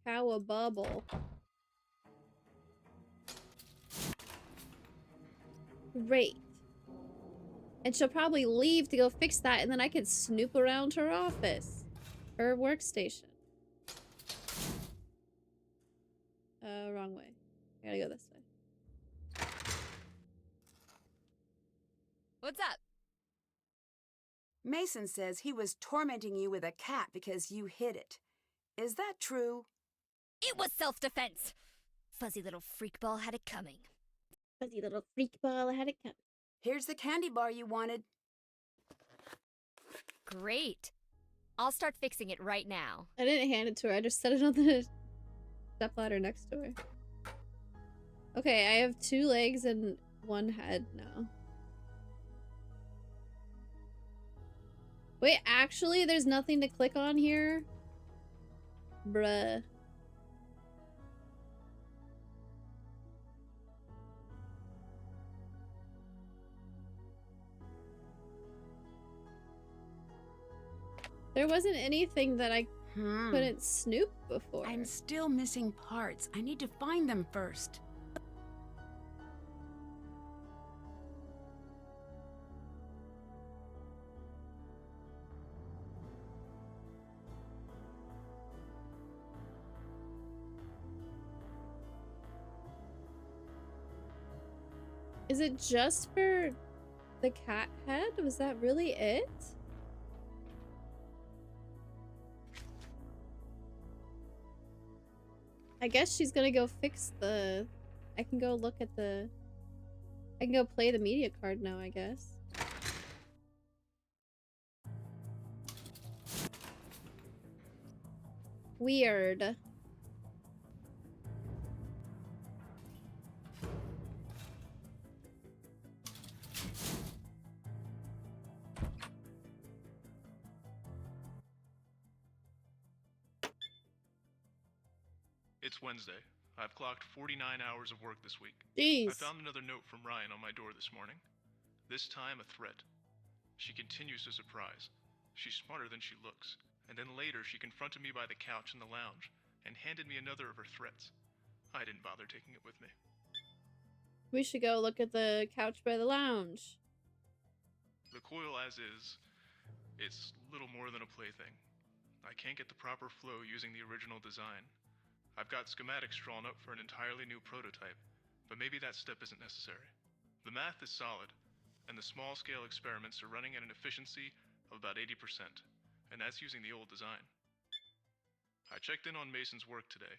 Cow bubble. Great. And she'll probably leave to go fix that, and then I could snoop around her office. Her workstation. Wrong way. I gotta go this way. What's up? Mason says he was tormenting you with a cat because you hid it. Is that true? It was self-defense. Fuzzy little freakball had it coming. Fuzzy little freakball had it coming. Here's the candy bar you wanted. Great. I'll start fixing it right now. I didn't hand it to her. I just set it on the stepladder next to her. Okay, I have 2 legs and 1 head now. Wait, actually, there's nothing to click on here? Bruh. There wasn't anything that I couldn't snoop before. I'm still missing parts. I need to find them first. Is it just for the cat head? Was that really it? I guess she's gonna go fix the... I can go look at the... I can go play the media card now, I guess. Weird. It's Wednesday. I've clocked 49 hours of work this week. Jeez. I found another note from Ryan on my door this morning. This time a threat. She continues to surprise. She's smarter than she looks. And then later she confronted me by the couch in the lounge and handed me another of her threats. I didn't bother taking it with me. We should go look at the couch by the lounge. The coil as is, it's little more than a plaything. I can't get the proper flow using the original design. I've got schematics drawn up for an entirely new prototype, but maybe that step isn't necessary. The math is solid, and the small-scale experiments are running at an efficiency of about 80%, and that's using the old design. I checked in on Mason's work today.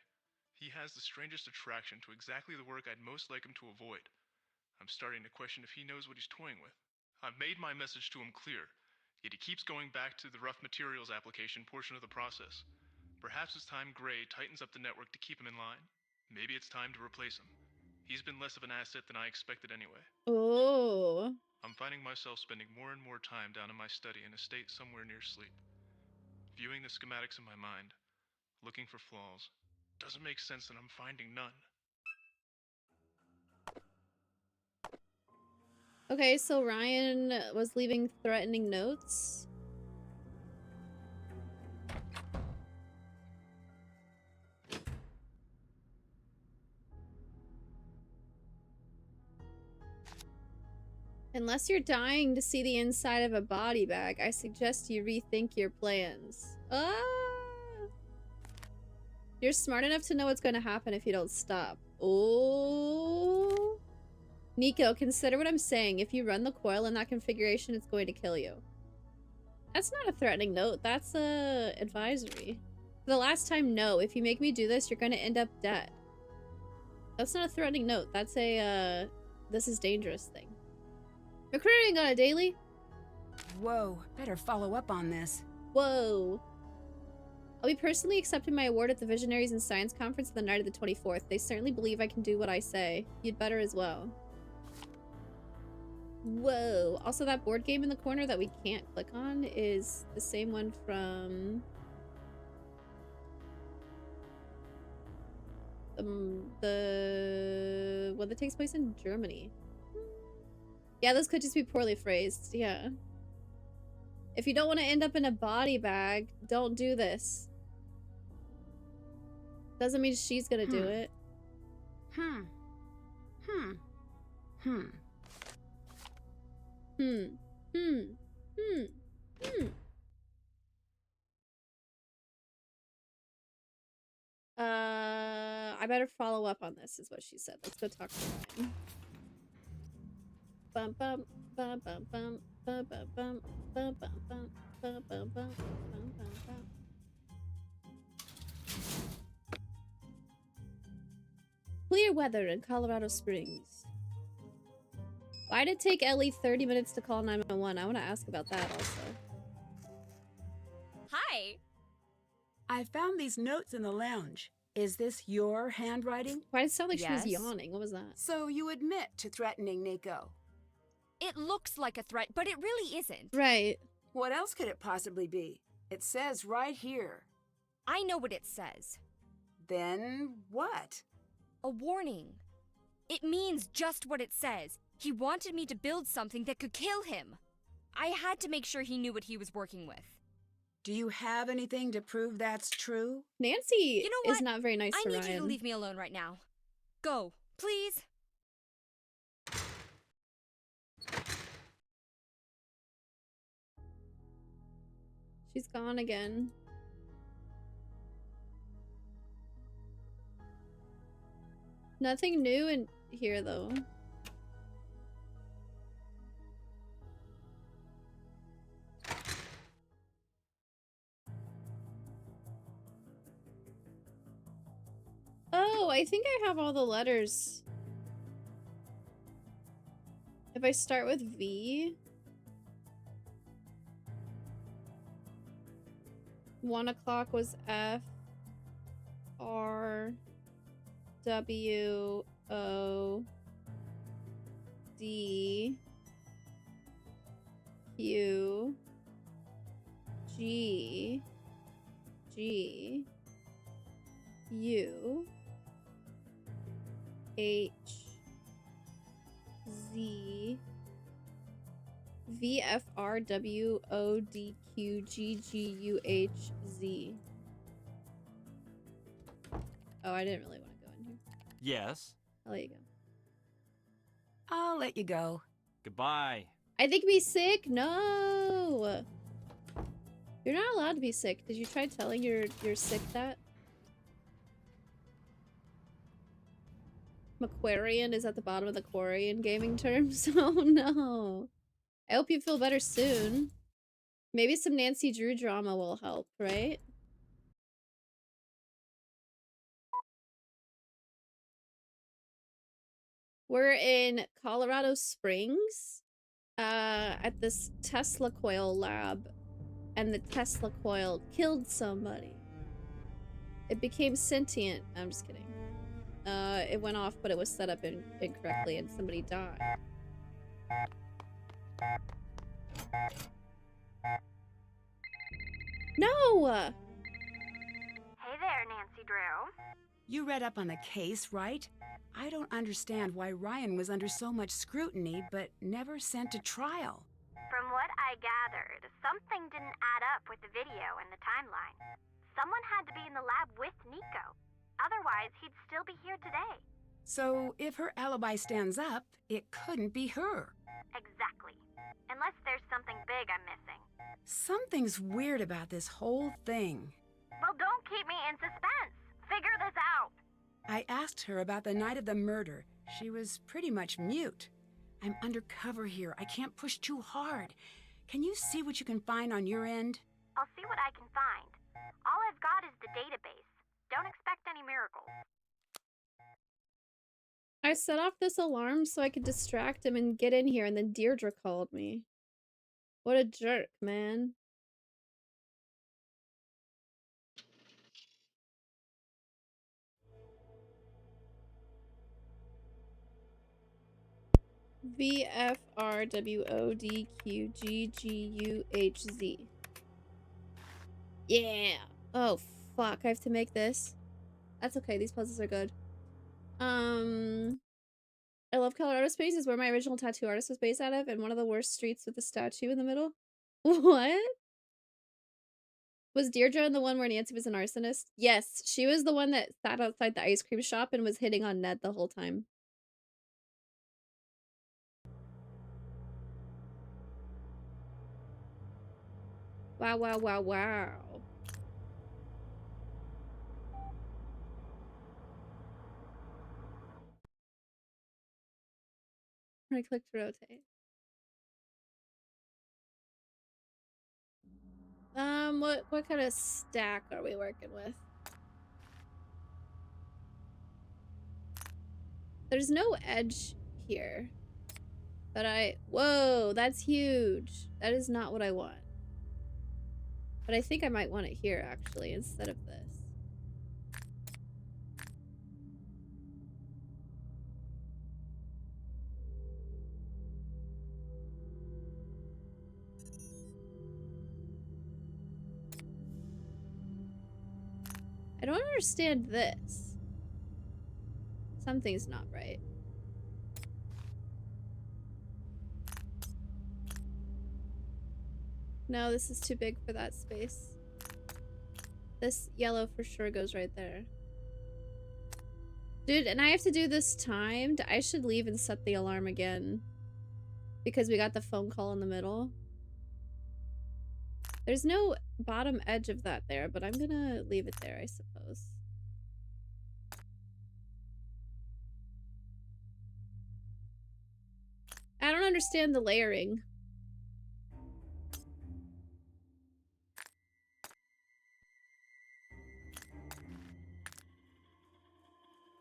He has the strangest attraction to exactly the work I'd most like him to avoid. I'm starting to question if he knows what he's toying with. I've made my message to him clear, yet he keeps going back to the rough materials application portion of the process. Perhaps it's time Gray tightens up the network to keep him in line. Maybe it's time to replace him. He's been less of an asset than I expected anyway. Oh. I'm finding myself spending more and more time down in my study in a state somewhere near sleep. Viewing the schematics in my mind, looking for flaws. Doesn't make sense that I'm finding none. Okay, so Ryan was leaving threatening notes. Unless you're dying to see the inside of a body bag, I suggest you rethink your plans. You're smart enough to know what's going to happen if you don't stop. Oh. Nico, consider what I'm saying. If you run the coil in that configuration, it's going to kill you. That's not a threatening note. That's a advisory. For the last time, no. If you make me do this, you're going to end up dead. That's not a threatening note. That's a, this is dangerous thing. Recruiting on a daily? Whoa, better follow up on this. Whoa. I'll be personally accepting my award at the Visionaries in Science Conference the night of the 24th. They certainly believe I can do what I say. You'd better as well. Whoa. Also, that board game in the corner that we can't click on is the same one from... the one that takes place in Germany. Yeah, those could just be poorly phrased. Yeah. If you don't want to end up in a body bag, don't do this. Doesn't mean she's gonna do it. I better follow up on this, is what she said. Let's go talk to Ryan. Bum bum bum bum bum bum bum bum bum bum bum bum bum bum bum. Clear weather in Colorado Springs. Why did it take Ellie 30 minutes to call 911? I want to ask about that also. Hi. I found these notes in the lounge. Is this your handwriting? Why did it sound like Yes. she was yawning? What was that? So you admit to threatening Nico. It looks like a threat, but it really isn't. Right. What else could it possibly be? It says right here. I know what it says. Then what? A warning. It means just what it says. He wanted me to build something that could kill him. I had to make sure he knew what he was working with. Do you have anything to prove that's true? Nancy You know what? is not very nice to I need Ryan. you to leave me alone right now. Go, please. She's gone again. Nothing new in here, though. Oh, I think I have all the letters. If I start with V... 1 o'clock was F, R, W, O, D, Q, G, G, U, H, Z, V, F, R, W, O, D, Q, G, G, U, H, Z. Oh, I didn't really want to go in here. Yes. I'll let you go. I'll let you go. Goodbye. I think be sick? No! You're not allowed to be sick. Did you try telling your sick that? Macquarian is at the bottom of the quarry in gaming terms? Oh no. I hope you feel better soon. Maybe some Nancy Drew drama will help, right? We're in Colorado Springs, at this Tesla coil lab, and the Tesla coil killed somebody. It became sentient. I'm just kidding. It went off, but it was set up incorrectly, and somebody died. No! Hey there, Nancy Drew. You read up on the case, right? I don't understand why Ryan was under so much scrutiny, but never sent to trial. From what I gathered, something didn't add up with the video and the timeline. Someone had to be in the lab with Nico. Otherwise, he'd still be here today. So, if her alibi stands up, it couldn't be her. Exactly. Unless there's something big I'm missing. Something's weird about this whole thing. Well, don't keep me in suspense. Figure this out. I asked her about the night of the murder. She was pretty much mute. I'm undercover here. I can't push too hard. Can you see what you can find on your end? I'll see what I can find. All I've got is the database. Don't expect any miracles. I set off this alarm so I could distract him and get in here, and then Deirdre called me. What a jerk, man. VFRWODQGGUHZ. Yeah. Oh, fuck. I have to make this. That's okay. These puzzles are good. I love Colorado Springs is where my original tattoo artist was based out of, and one of the worst streets with the statue in the middle. What? Was Deirdre the one where Nancy was an arsonist? Yes, she was the one that sat outside the ice cream shop and was hitting on Ned the whole time. Wow, wow, wow, wow. I clicked rotate. What kind of stack are we working with? There's no edge here. But whoa, that's huge. That is not what I want. But I think I might want it here, actually, instead of this. I don't understand this. Something's not right. No, this is too big for that space. This yellow for sure goes right there. Dude, and I have to do this timed. I should leave and set the alarm again. Because we got the phone call in the middle. There's no bottom edge of that there, but I'm gonna leave it there, I suppose. I don't understand the layering.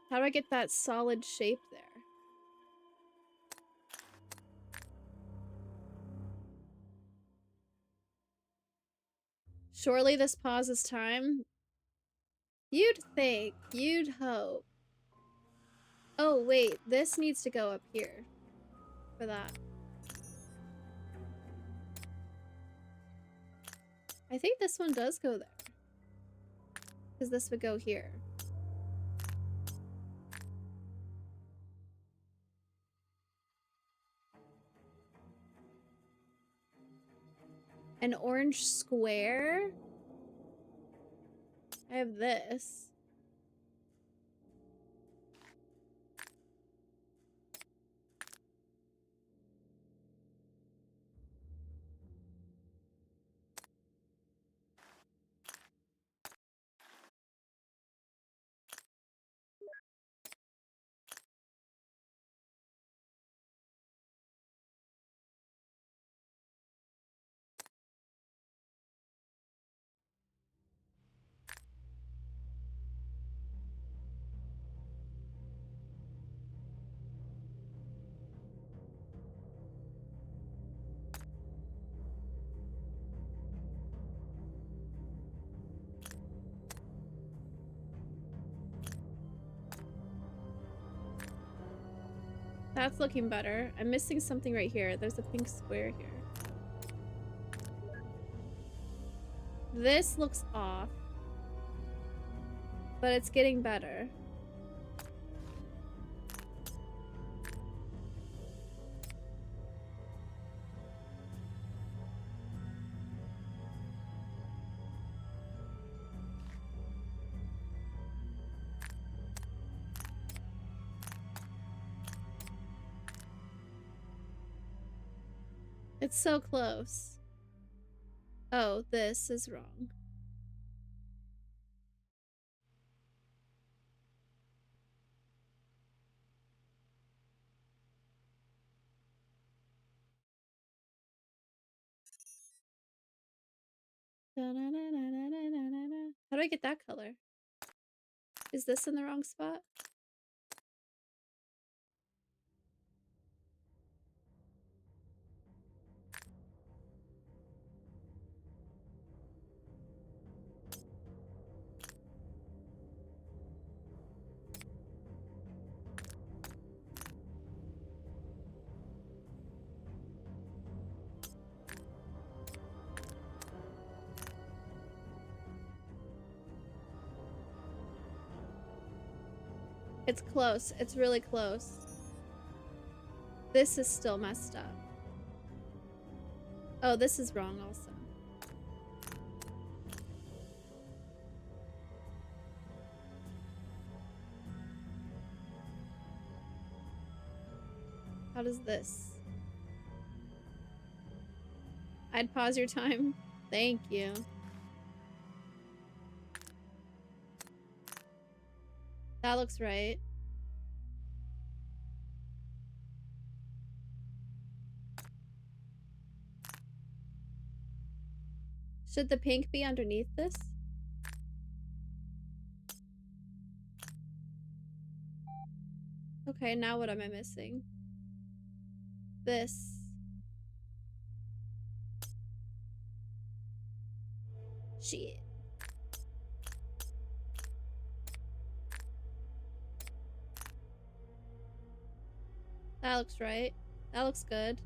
How do I get that solid shape there? Surely this pauses time. You'd think, you'd hope. Oh wait, this needs to go up here for that. I think this one does go there. Because this would go here. An orange square? I have this. That's looking better. I'm missing something right here. There's a pink square here. This looks off. But it's getting better. It's so close. Oh, this is wrong. How do I get that color? Is this in the wrong spot? It's close. It's really close. This is still messed up. Oh, this is wrong also. How does this? I'd pause your time. Thank you. That looks right. Should the pink be underneath this? Okay, now what am I missing? This. Shit. That looks right. That looks good.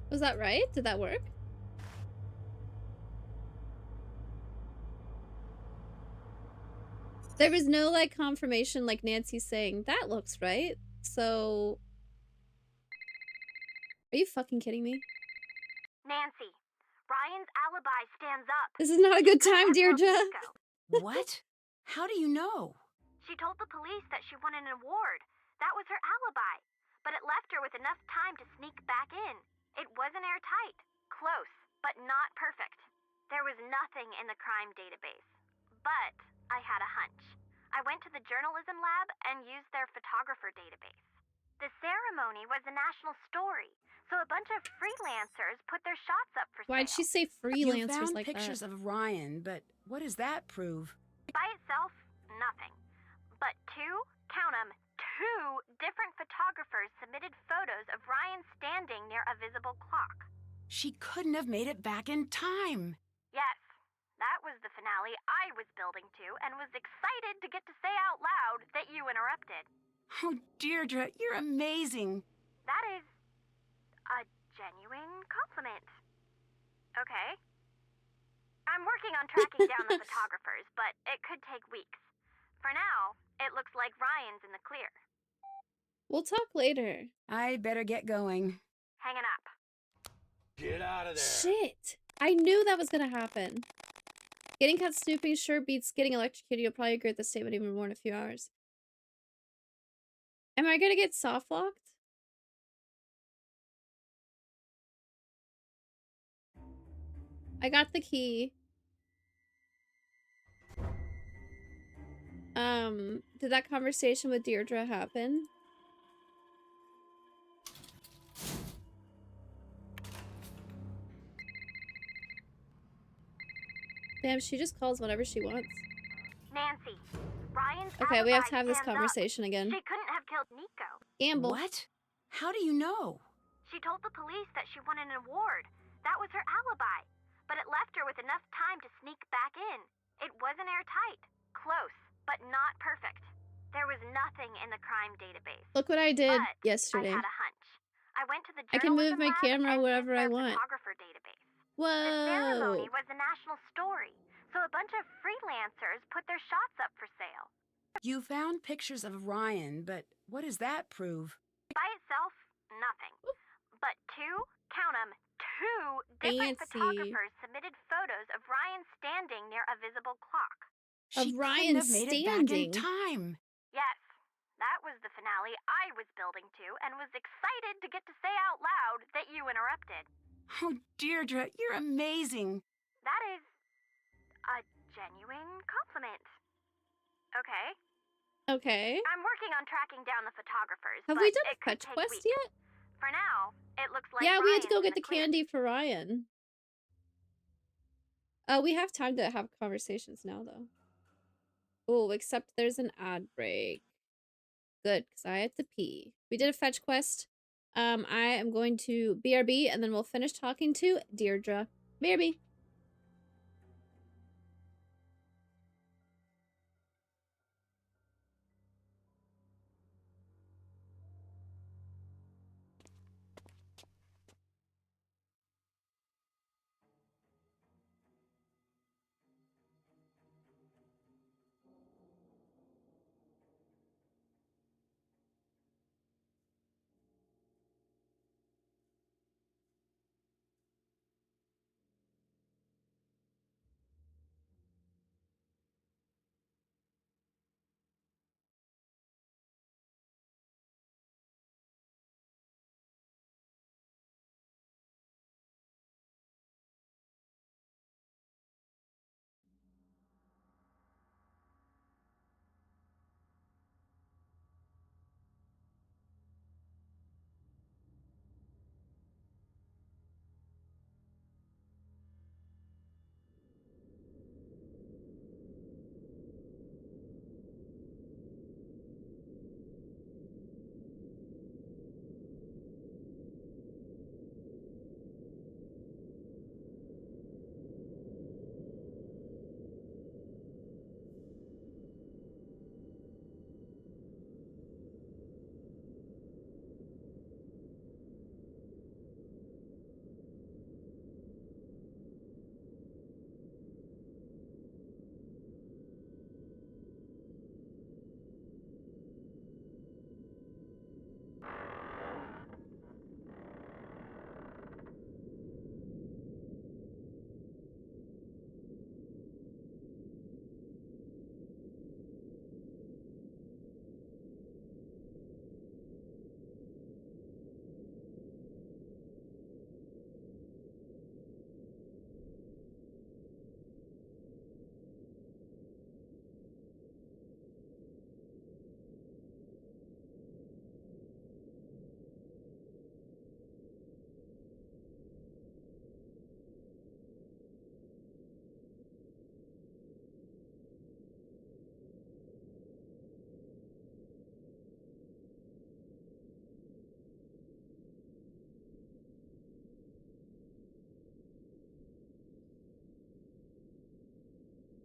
Was that right? Did that work? There was no, like, confirmation like Nancy's saying, that looks right. So... Are you fucking kidding me? Nancy, Ryan's alibi stands up. This is not a good time, Deirdre. What? How do you know? She told the police that she won an award. That was her alibi. But it left her with enough time to sneak back in. It wasn't airtight. Close, but not perfect. There was nothing in the crime database. But I had a hunch. I went to the journalism lab and used their photographer database. The ceremony was a national story, so a bunch of freelancers put their shots up for sale. Why'd she say You freelancers found like pictures that? of Ryan, but what does that prove? By itself, nothing. But count 'em, two different photographers submitted photos of Ryan standing near a visible clock. She couldn't have made it back in time. Yes, that was the finale I was building to and was excited to get to say out loud that you interrupted. Oh, Deirdre, you're amazing. That is a genuine compliment. Okay. I'm working on tracking down the photographers, but it could take weeks. For now, it looks like Ryan's in the clear. We'll talk later. I better get going. Hanging up. Get out of there. Shit. I knew that was gonna happen. Getting caught snooping sure beats getting electrocuted. You'll probably agree with this statement even more in a few hours. Am I gonna get soft locked? I got the key. Did that conversation with Deirdre happen? Damn, she just calls whenever she wants. Nancy, Ryan's Okay, we have to alibi have this stands up. conversation again. She couldn't have killed Nico. Gamble. What? How do you know? She told the police that she won an award. That was her with enough time to sneak back in. It wasn't airtight. Close, but not perfect. There was nothing in the crime database. Look what I did But yesterday. I had a hunch. I went to the I can move journalism my lab camera and wherever used I their want. photographer database. The ceremony Whoa. was a national story, so a bunch of freelancers put their shots up for sale. You found pictures of Ryan, but what does that prove? By itself, nothing. But count 'em, two different Fancy. photographers submitted photos of Ryan standing near a visible clock. She Of Ryan couldn't have made it back in standing. time. Yes, that was the finale I was building to and was excited to get to say out loud that you interrupted. Oh, Deirdre, you're amazing. That is a genuine compliment. Okay. Okay. I'm working on tracking down the photographers. Have but we done it a could fetch take quest weeks. yet? For now, it looks like Yeah, we had to go Ryan's in get the clear. candy for Ryan. We have time to have conversations now, though. Oh, except there's an ad break. Good, because I have to pee. We did a fetch quest. I am going to BRB, and then we'll finish talking to Deirdre. BRB.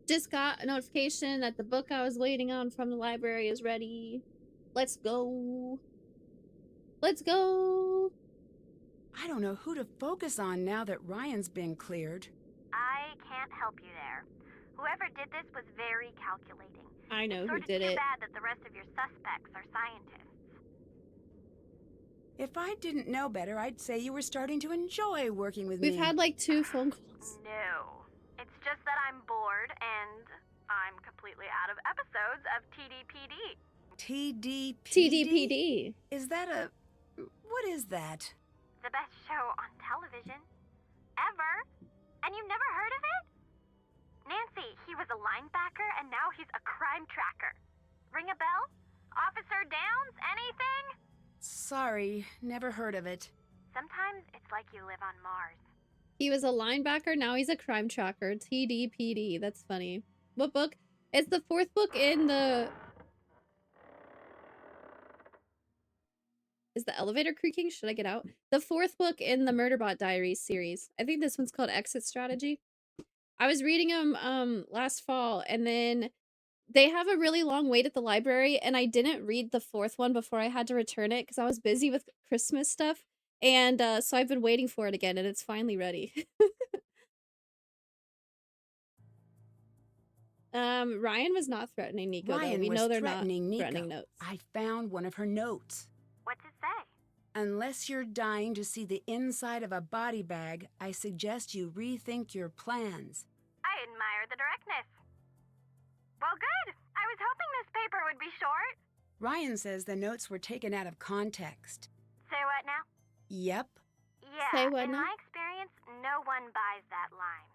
Just got a notification that the book I was waiting on from the library is ready. Let's go. Let's go. I don't know who to focus on now that Ryan's been cleared. I can't help you there. Whoever did this was very calculating. I know it's who sort did of too it. bad that the rest of your suspects are scientists. If I didn't know better, I'd say you were starting to enjoy working with me. We've had like 2 phone calls. No. It's just that I'm bored and I'm completely out of episodes of TDPD. TDPD? TDPD. Is that a... what is that? The best show on television. Ever. And you never heard of it? Nancy, he was a linebacker and now he's a crime tracker. Ring a bell? Officer Downs, anything? Sorry, never heard of it. Sometimes it's like you live on Mars. He was a linebacker, now he's a crime tracker. TDPD. That's funny. What book? It's the 4th book in the... Is the elevator creaking? Should I get out? The 4th book in the Murderbot Diaries series. I think this one's called Exit Strategy. I was reading them last fall, and then they have a really long wait at the library, and I didn't read the 4th one before I had to return it because I was busy with Christmas stuff. And so I've been waiting for it again, and it's finally ready. Ryan was not threatening Nico, though. Ryan We was know they're not threatening Nico. threatening notes. I found one of her notes. What's it say? Unless you're dying to see the inside of a body bag, I suggest you rethink your plans. I admire the directness. Well, good. I was hoping this paper would be short. Ryan says the notes were taken out of context. Say what now? Yep. Yeah, Say what in now? my experience, no one buys that line.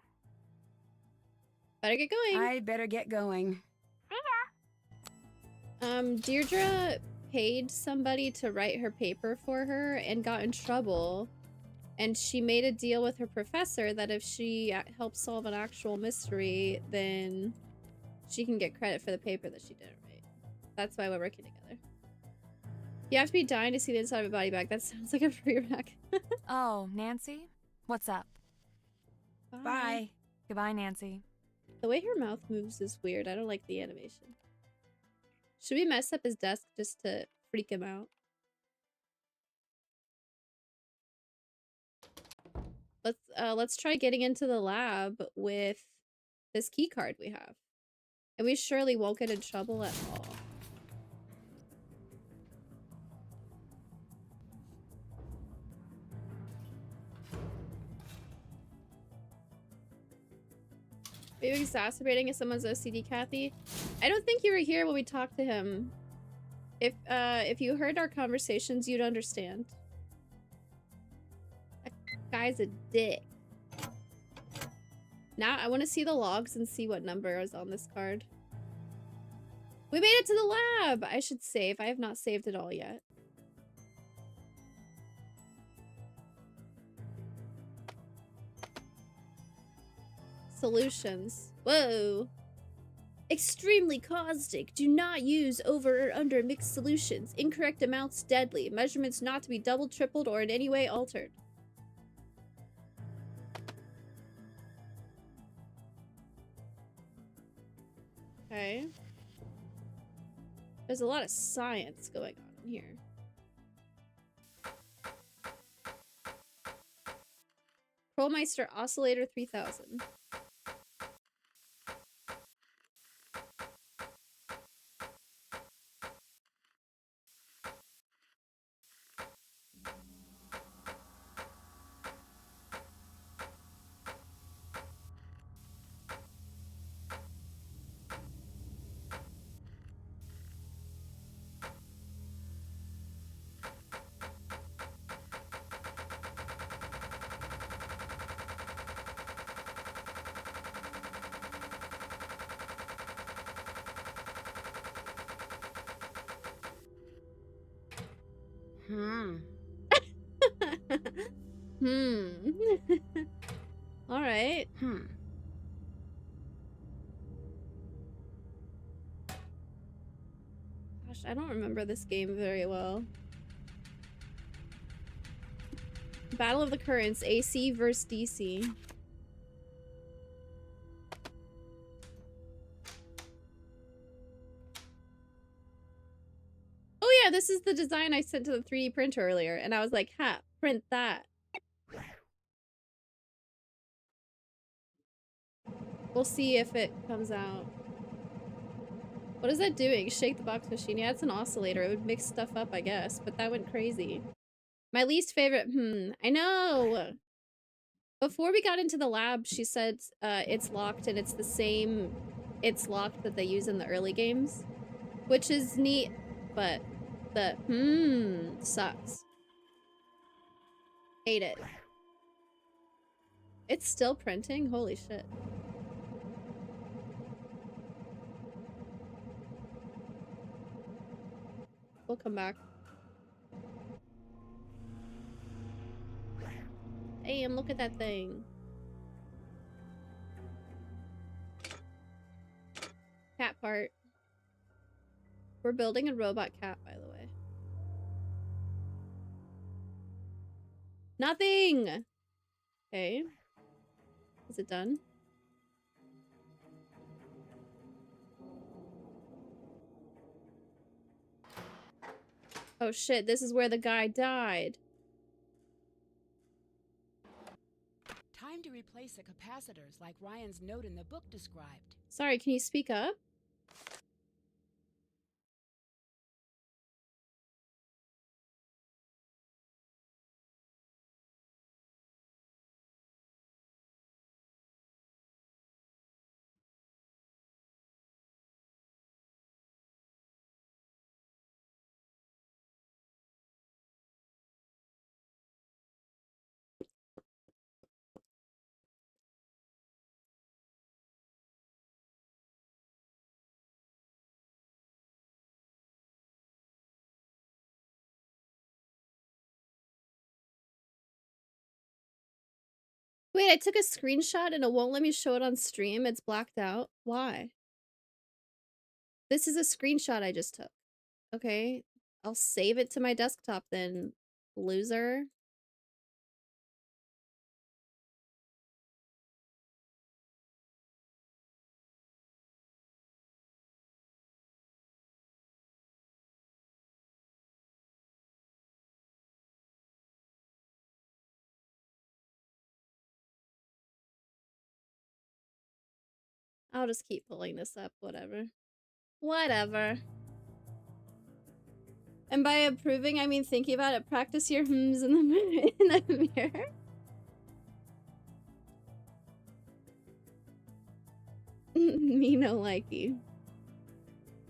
Better get going. I better get going. See ya. Deirdre paid somebody to write her paper for her and got in trouble. And she made a deal with her professor that if she helps solve an actual mystery, then she can get credit for the paper that she didn't write. That's why we're working together. You have to be dying to see the inside of a body bag. That sounds like a free rack. Oh, Nancy? What's up? Bye. Goodbye, Nancy. The way her mouth moves is weird. I don't like the animation. Should we mess up his desk just to freak him out? Let's try getting into the lab with this key card we have. And we surely won't get in trouble at all. Are you exacerbating someone's OCD, Kathy? I don't think you were here when we talked to him. If you heard our conversations, you'd understand. That guy's a dick. Now I want to see the logs and see what number is on this card. We made it to the lab! I should save. I have not saved it all yet. Solutions. Whoa. Extremely caustic. Do not use over or under mixed solutions. Incorrect amounts deadly. Measurements not to be double, tripled, or in any way altered. Okay. There's a lot of science going on in here. Pearlmeister Oscillator 3000. All right. Gosh, I don't remember this game very well. Battle of the Currents, AC versus DC. Oh yeah, this is the design I sent to the 3D printer earlier, and I was like, ha, print that. We'll see if it comes out. What is that doing? Shake the box machine. Yeah, it's an oscillator. It would mix stuff up, I guess, but that went crazy. My least favorite, I know. Before we got into the lab, she said it's locked and it's the same it's locked that they use in the early games, which is neat, but the sucks. Hate it. It's still printing? Holy shit. We'll come back. Damn, look at that thing. Cat part. We're building a robot cat, by the way. Nothing! Okay. Is it done? Oh shit, this is where the guy died. Time to replace the capacitors like Ryan's note in the book described. Sorry, can you speak up? Wait, I took a screenshot and it won't let me show it on stream. It's blacked out. Why? This is a screenshot I just took. Okay, I'll save it to my desktop then, loser. I'll just keep pulling this up, whatever. Whatever. And by approving, I mean thinking about it. Practice your hmms in the, in the mirror. Me no likey.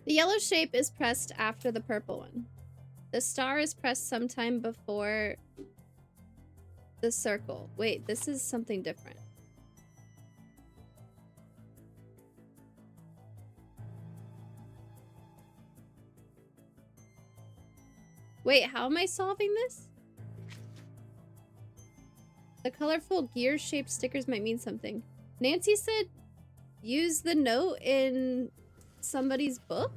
The yellow shape is pressed after the purple one. The star is pressed sometime before the circle. Wait, this is something different. Wait, how am I solving this? The colorful gear-shaped stickers might mean something. Nancy said use the note in somebody's book?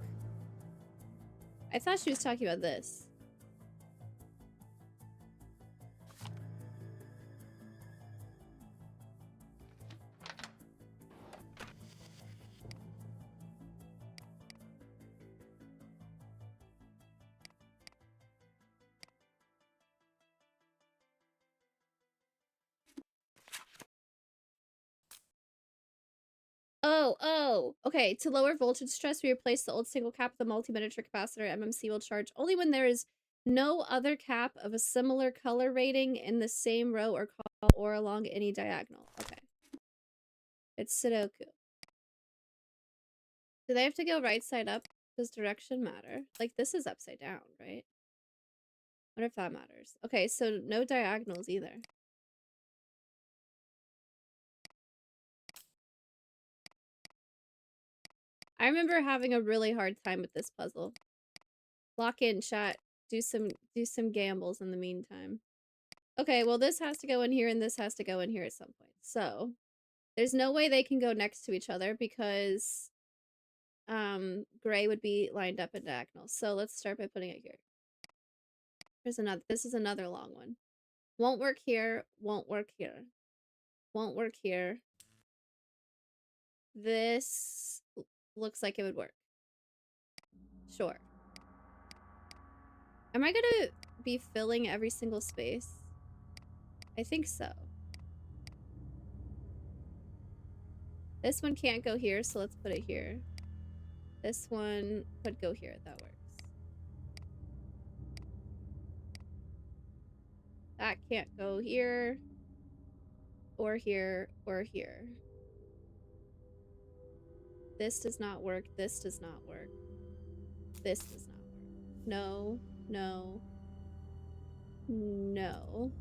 I thought she was talking about this. Oh, okay. To lower voltage stress, we replace the old single cap with a multi-miniature capacitor. MMC will charge only when there is no other cap of a similar color rating in the same row or column or along any diagonal. Okay. It's Sudoku. Do they have to go right side up? Does direction matter? Like, this is upside down, right? Wonder if that matters. Okay, so no diagonals either. I remember having a really hard time with this puzzle. Lock in, chat. Do some gambles in the meantime. Okay, well this has to go in here and this has to go in here at some point. So there's no way they can go next to each other because gray would be lined up in diagonal. So let's start by putting it here. There's another, this is another long one. Won't work here, won't work here. Won't work here. This looks like it would work. Sure. Am I gonna be filling every single space? I think so. This one can't go here, so let's put it here. This one could go here, that works. That can't go here, or here, or here. This does not work, this does not work. This does not work. No, no, no.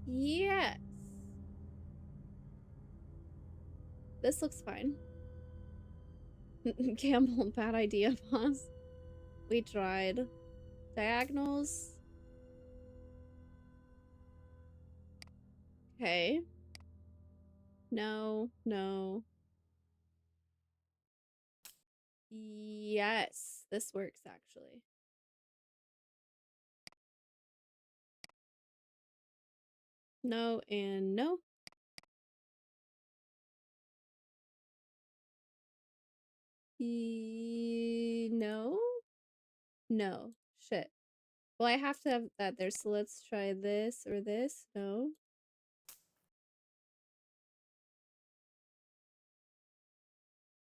Yes. This looks fine. Gamble, bad idea, boss. We tried. Diagonals. Okay. No, no. Yes, this works actually. No and no. No? No. Shit. Well, I have to have that there, so let's try this or this. No.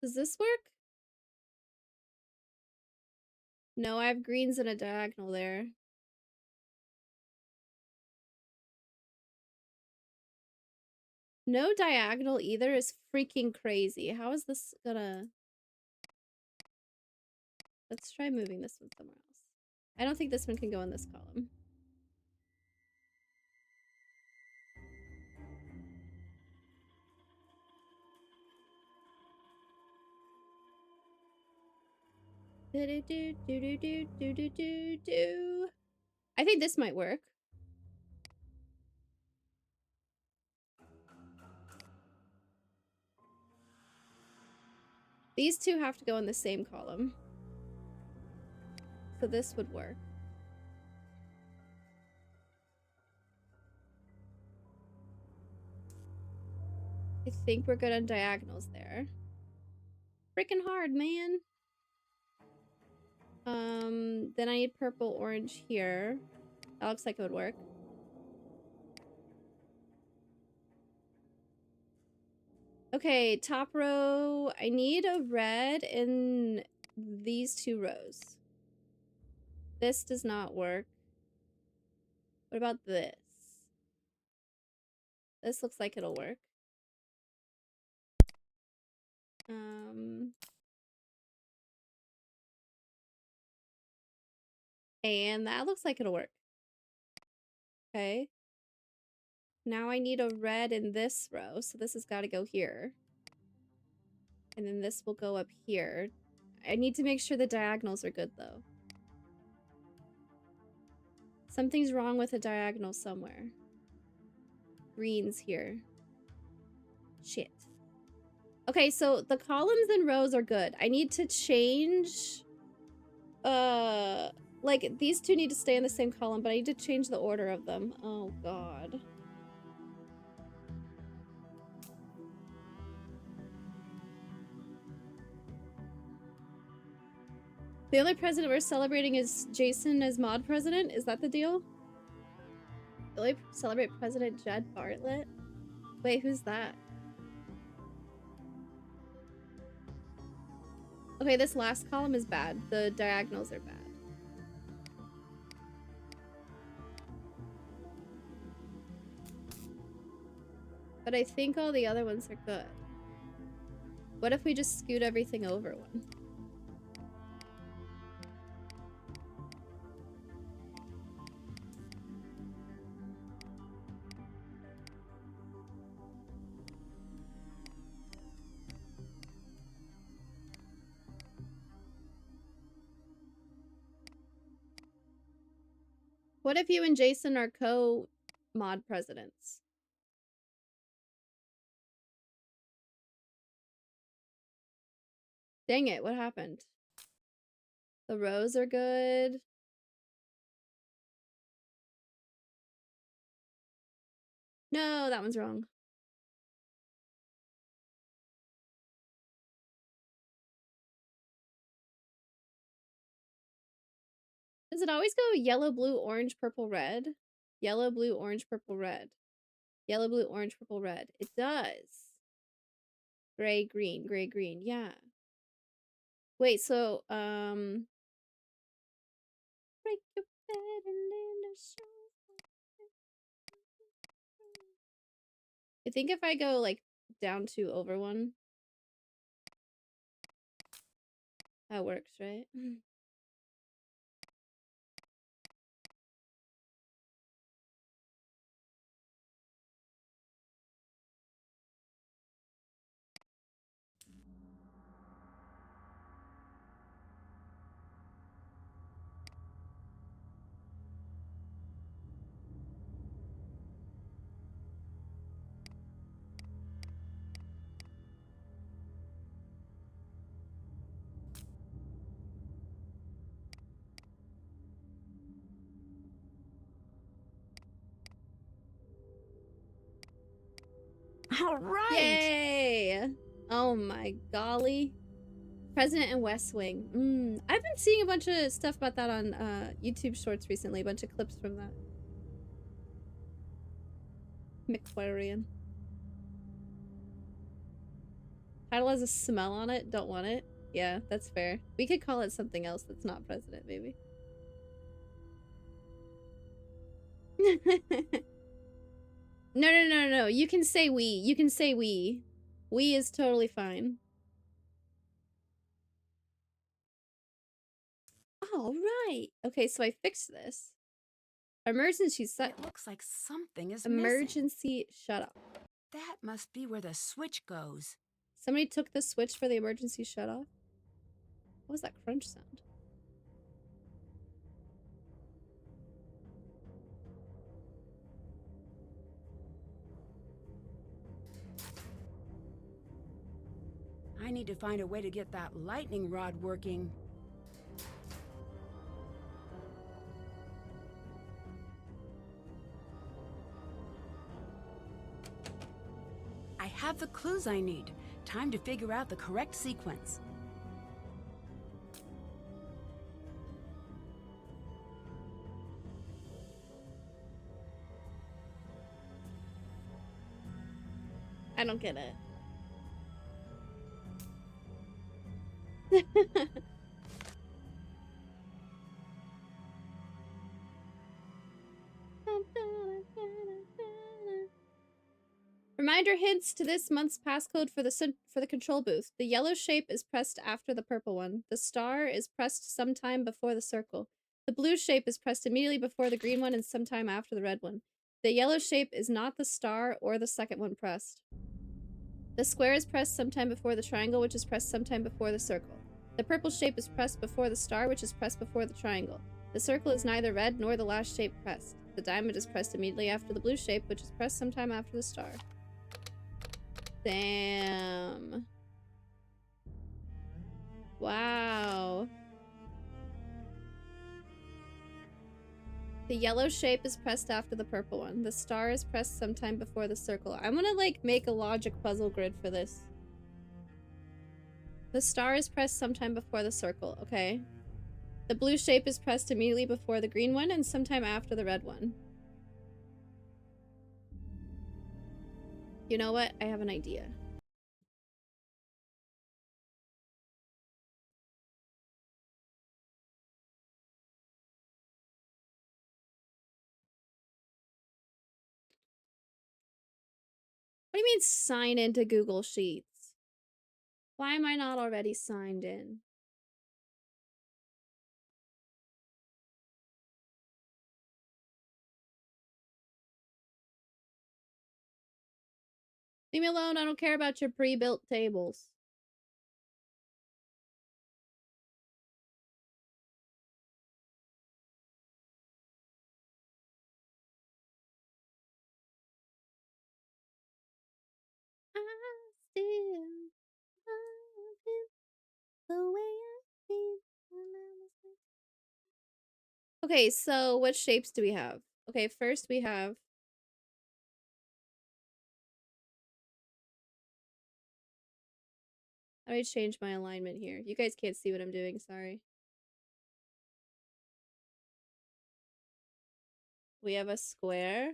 Does this work? No, I have greens and a diagonal there. No diagonal either is freaking crazy. How is this gonna... Let's try moving this one somewhere else. I don't think this one can go in this column. I think this might work. These two have to go in the same column. So this would work. I think we're good on diagonals there. Freaking hard, man. Then I need purple, orange here. That looks like it would work. Okay, top row. I need a red in these two rows. This does not work. What about this? This looks like it'll work. And that looks like it'll work. Okay. Now I need a red in this row, so this has got to go here. And then this will go up here. I need to make sure the diagonals are good, though. Something's wrong with a diagonal somewhere. Green's here. Shit. Okay, so the columns and rows are good. I need to change... like, these two need to stay in the same column, but I need to change the order of them. Oh, God. The only president we're celebrating is Jason as mod president? Is that the deal? Really celebrate President Jed Bartlett? Wait, who's that? Okay, this last column is bad. The diagonals are bad. But I think all the other ones are good. What if we just scoot everything over one? What if you and Jason are co-mod presidents? Dang it, what happened? The rows are good. No, that one's wrong. Does it always go yellow, blue, orange, purple, red? Yellow, blue, orange, purple, red. Yellow, blue, orange, purple, red. It does. Gray, green, yeah. Wait, so, break your bed and land a show. I think if I go, like, down 2 over 1, that works, right? All right. Yay! Oh my golly. President and West Wing. I've been seeing a bunch of stuff about that on YouTube Shorts recently. A bunch of clips from that. McQuarian. Title has a smell on it. Don't want it. Yeah, that's fair. We could call it something else that's not president, maybe. No. You can say we. You can say we. We is totally fine. All right. Okay, so I fixed this. Emergency It looks like something is Emergency shut off. That must be where the switch goes. Somebody took the switch for the emergency shut off. What was that crunch sound? I need to find a way to get that lightning rod working. I have the clues I need. Time to figure out the correct sequence. I don't get it. Reminder hints to this month's passcode for the control booth. The yellow shape is pressed after the purple one. The star is pressed sometime before the circle. The blue shape is pressed immediately before the green one and sometime after the red one. The yellow shape is not the star or the second one pressed. The square is pressed sometime before the triangle, which is pressed sometime before the circle. The purple shape is pressed before the star, which is pressed before the triangle. The circle is neither red nor the last shape pressed. The diamond is pressed immediately after the blue shape, which is pressed sometime after the star. Damn. Wow. The yellow shape is pressed after the purple one. The star is pressed sometime before the circle. I'm gonna, like, make a logic puzzle grid for this. The star is pressed sometime before the circle. Okay. The blue shape is pressed immediately before the green one and sometime after the red one. You know what? I have an idea. What do you mean sign into Google Sheets? Why am I not already signed in? Leave me alone. I don't care about your pre-built tables. I still love him the way I did when I was with. Okay, so what shapes do we have? Okay, first we have how do I change my alignment here? You guys can't see what I'm doing, sorry. We have a square.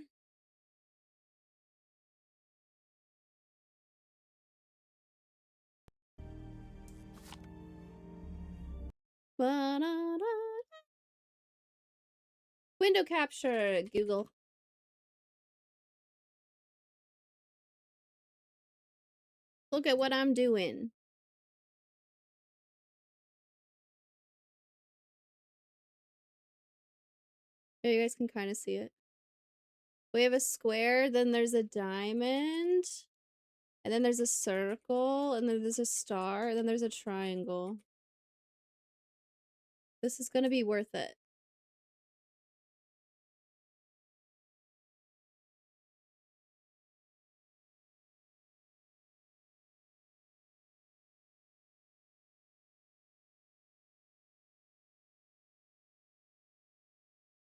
Window capture, Google. Look at what I'm doing. Oh, you guys can kind of see it. We have a square, then there's a diamond, and then there's a circle, and then there's a star, and then there's a triangle. This is gonna be worth it.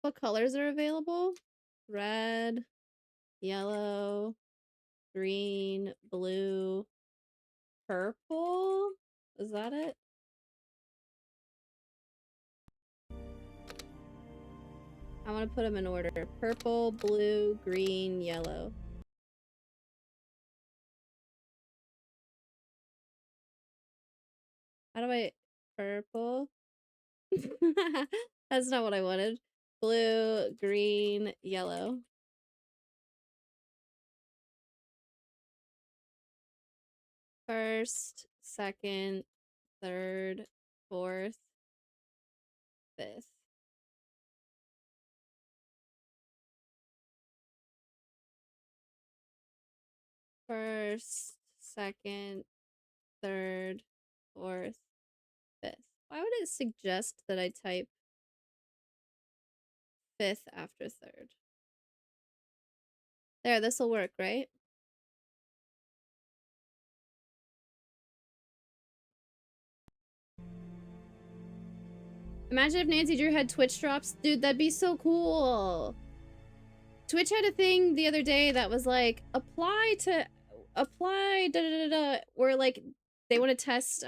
What colors are available? Red, yellow, green, blue, purple? Is that it? I want to put them in order. Purple, blue, green, yellow. How do I... Purple? That's not what I wanted. Blue, green, yellow. First, second, third, fourth, fifth. First, second, third, fourth, fifth. Why would it suggest that I type fifth after third? There, this will work, right? Imagine if Nancy Drew had Twitch drops. Dude, that'd be so cool. Twitch had a thing the other day that was like, apply da da da da, where like they want to test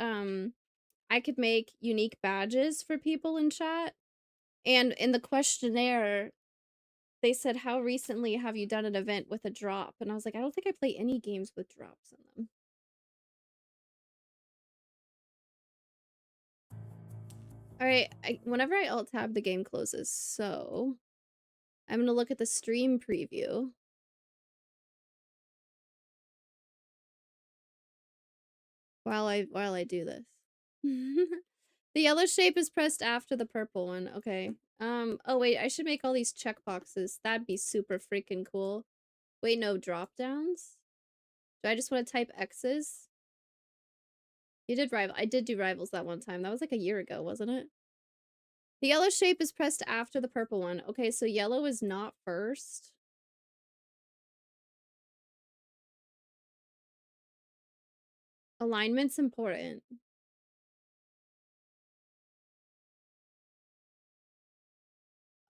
I could make unique badges for people in chat. And in the questionnaire, they said, how recently have you done an event with a drop? And I was like, I don't think I play any games with drops in them. Alright, whenever I alt-tab, the game closes, so I'm gonna look at the stream preview. While I do this. The yellow shape is pressed after the purple one. Okay. Oh wait, I should make all these checkboxes. That'd be super freaking cool. Wait, no drop downs? Do I just want to type X's? You did I did do rivals that one time. That was like a year ago, wasn't it? The yellow shape is pressed after the purple one. Okay, so yellow is not first. Alignment's important.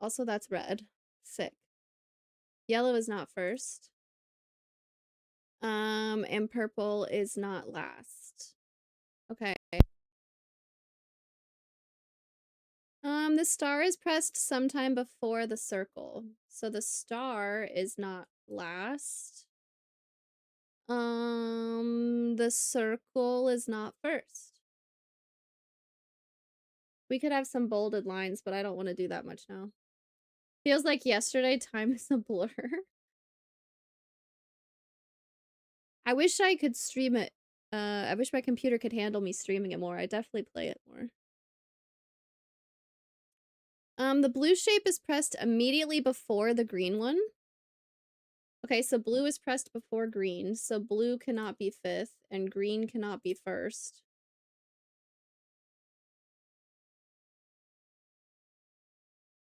Also, that's red. Sick. Yellow is not first. And purple is not last. Okay. The star is pressed sometime before the circle. So the star is not last. The circle is not first. We could have some bolded lines, but I don't want to do that much now. Feels like yesterday, time is a blur. I wish I could stream it. I wish my computer could handle me streaming it more. I definitely play it more. The blue shape is pressed immediately before the green one. Okay, so blue is pressed before green, so blue cannot be fifth, and green cannot be first.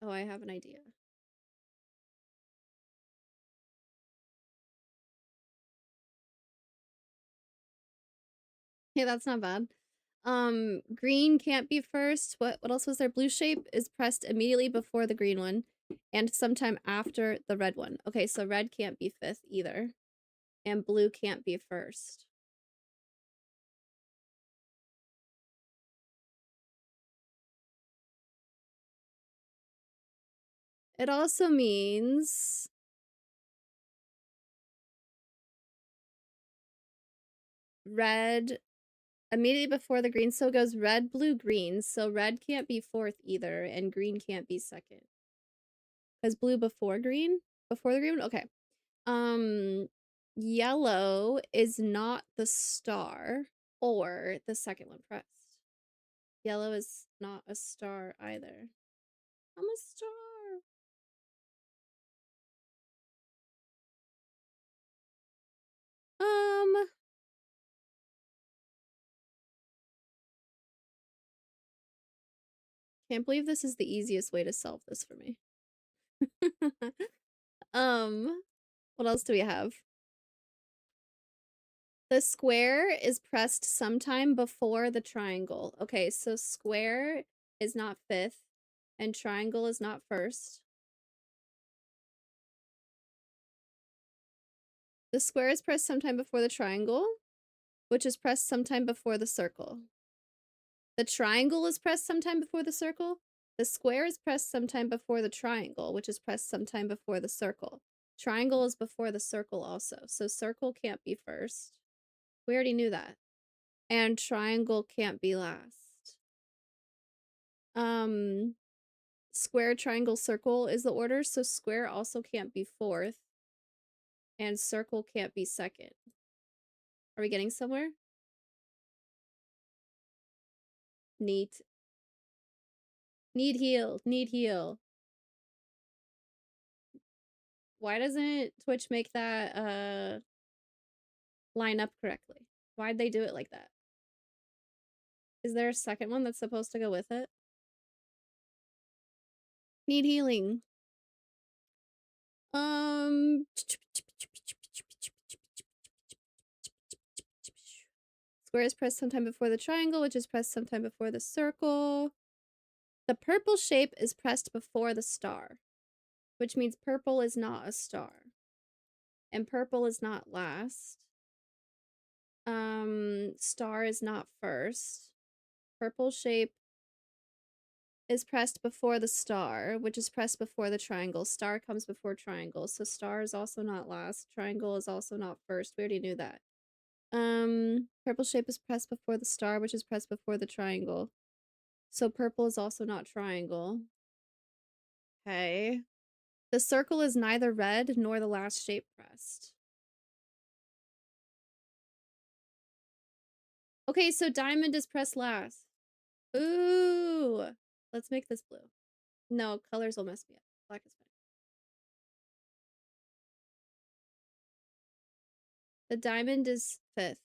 Oh, I have an idea. Yeah, that's not bad. Green can't be first. What else was there? Blue shape is pressed immediately before the green one, and sometime after the red one. Okay, so red can't be fifth either, and blue can't be first. It also means red immediately before the green, so it goes red, blue, green. So red can't be fourth either, and green can't be second. Because blue before green? Before the green? Okay. Yellow is not the star or the second one pressed. Yellow is not a star either. I'm a star. Can't believe this is the easiest way to solve this for me. What else do we have? The square is pressed sometime before the triangle. Okay, so square is not fifth, and triangle is not first. The square is pressed sometime before the triangle, which is pressed sometime before the circle. The triangle is pressed sometime before the circle, The square is pressed sometime before the triangle, which is pressed sometime before the circle. Triangle is before the circle also, so circle can't be first. We already knew that. And triangle can't be last. Square, triangle, circle is the order, so square also can't be fourth. And circle can't be second. Are we getting somewhere? Neat. Need heal. Need heal. Why doesn't Twitch make that line up correctly? Why'd they do it like that? Is there a second one that's supposed to go with it? Need healing. Square is pressed sometime before the triangle, which is pressed sometime before the circle. The purple shape is pressed before the star, which means purple is not a star. And purple is not last. Star is not first. Purple shape is pressed before the star, which is pressed before the triangle. Star comes before triangle, so star is also not last. Triangle is also not first. We already knew that. Purple shape is pressed before the star, which is pressed before the triangle. So purple is also not triangle. Okay. The circle is neither red nor the last shape pressed. Okay, so diamond is pressed last. Ooh. Let's make this blue. No, colors will mess me up. Black is fine. The diamond is fifth.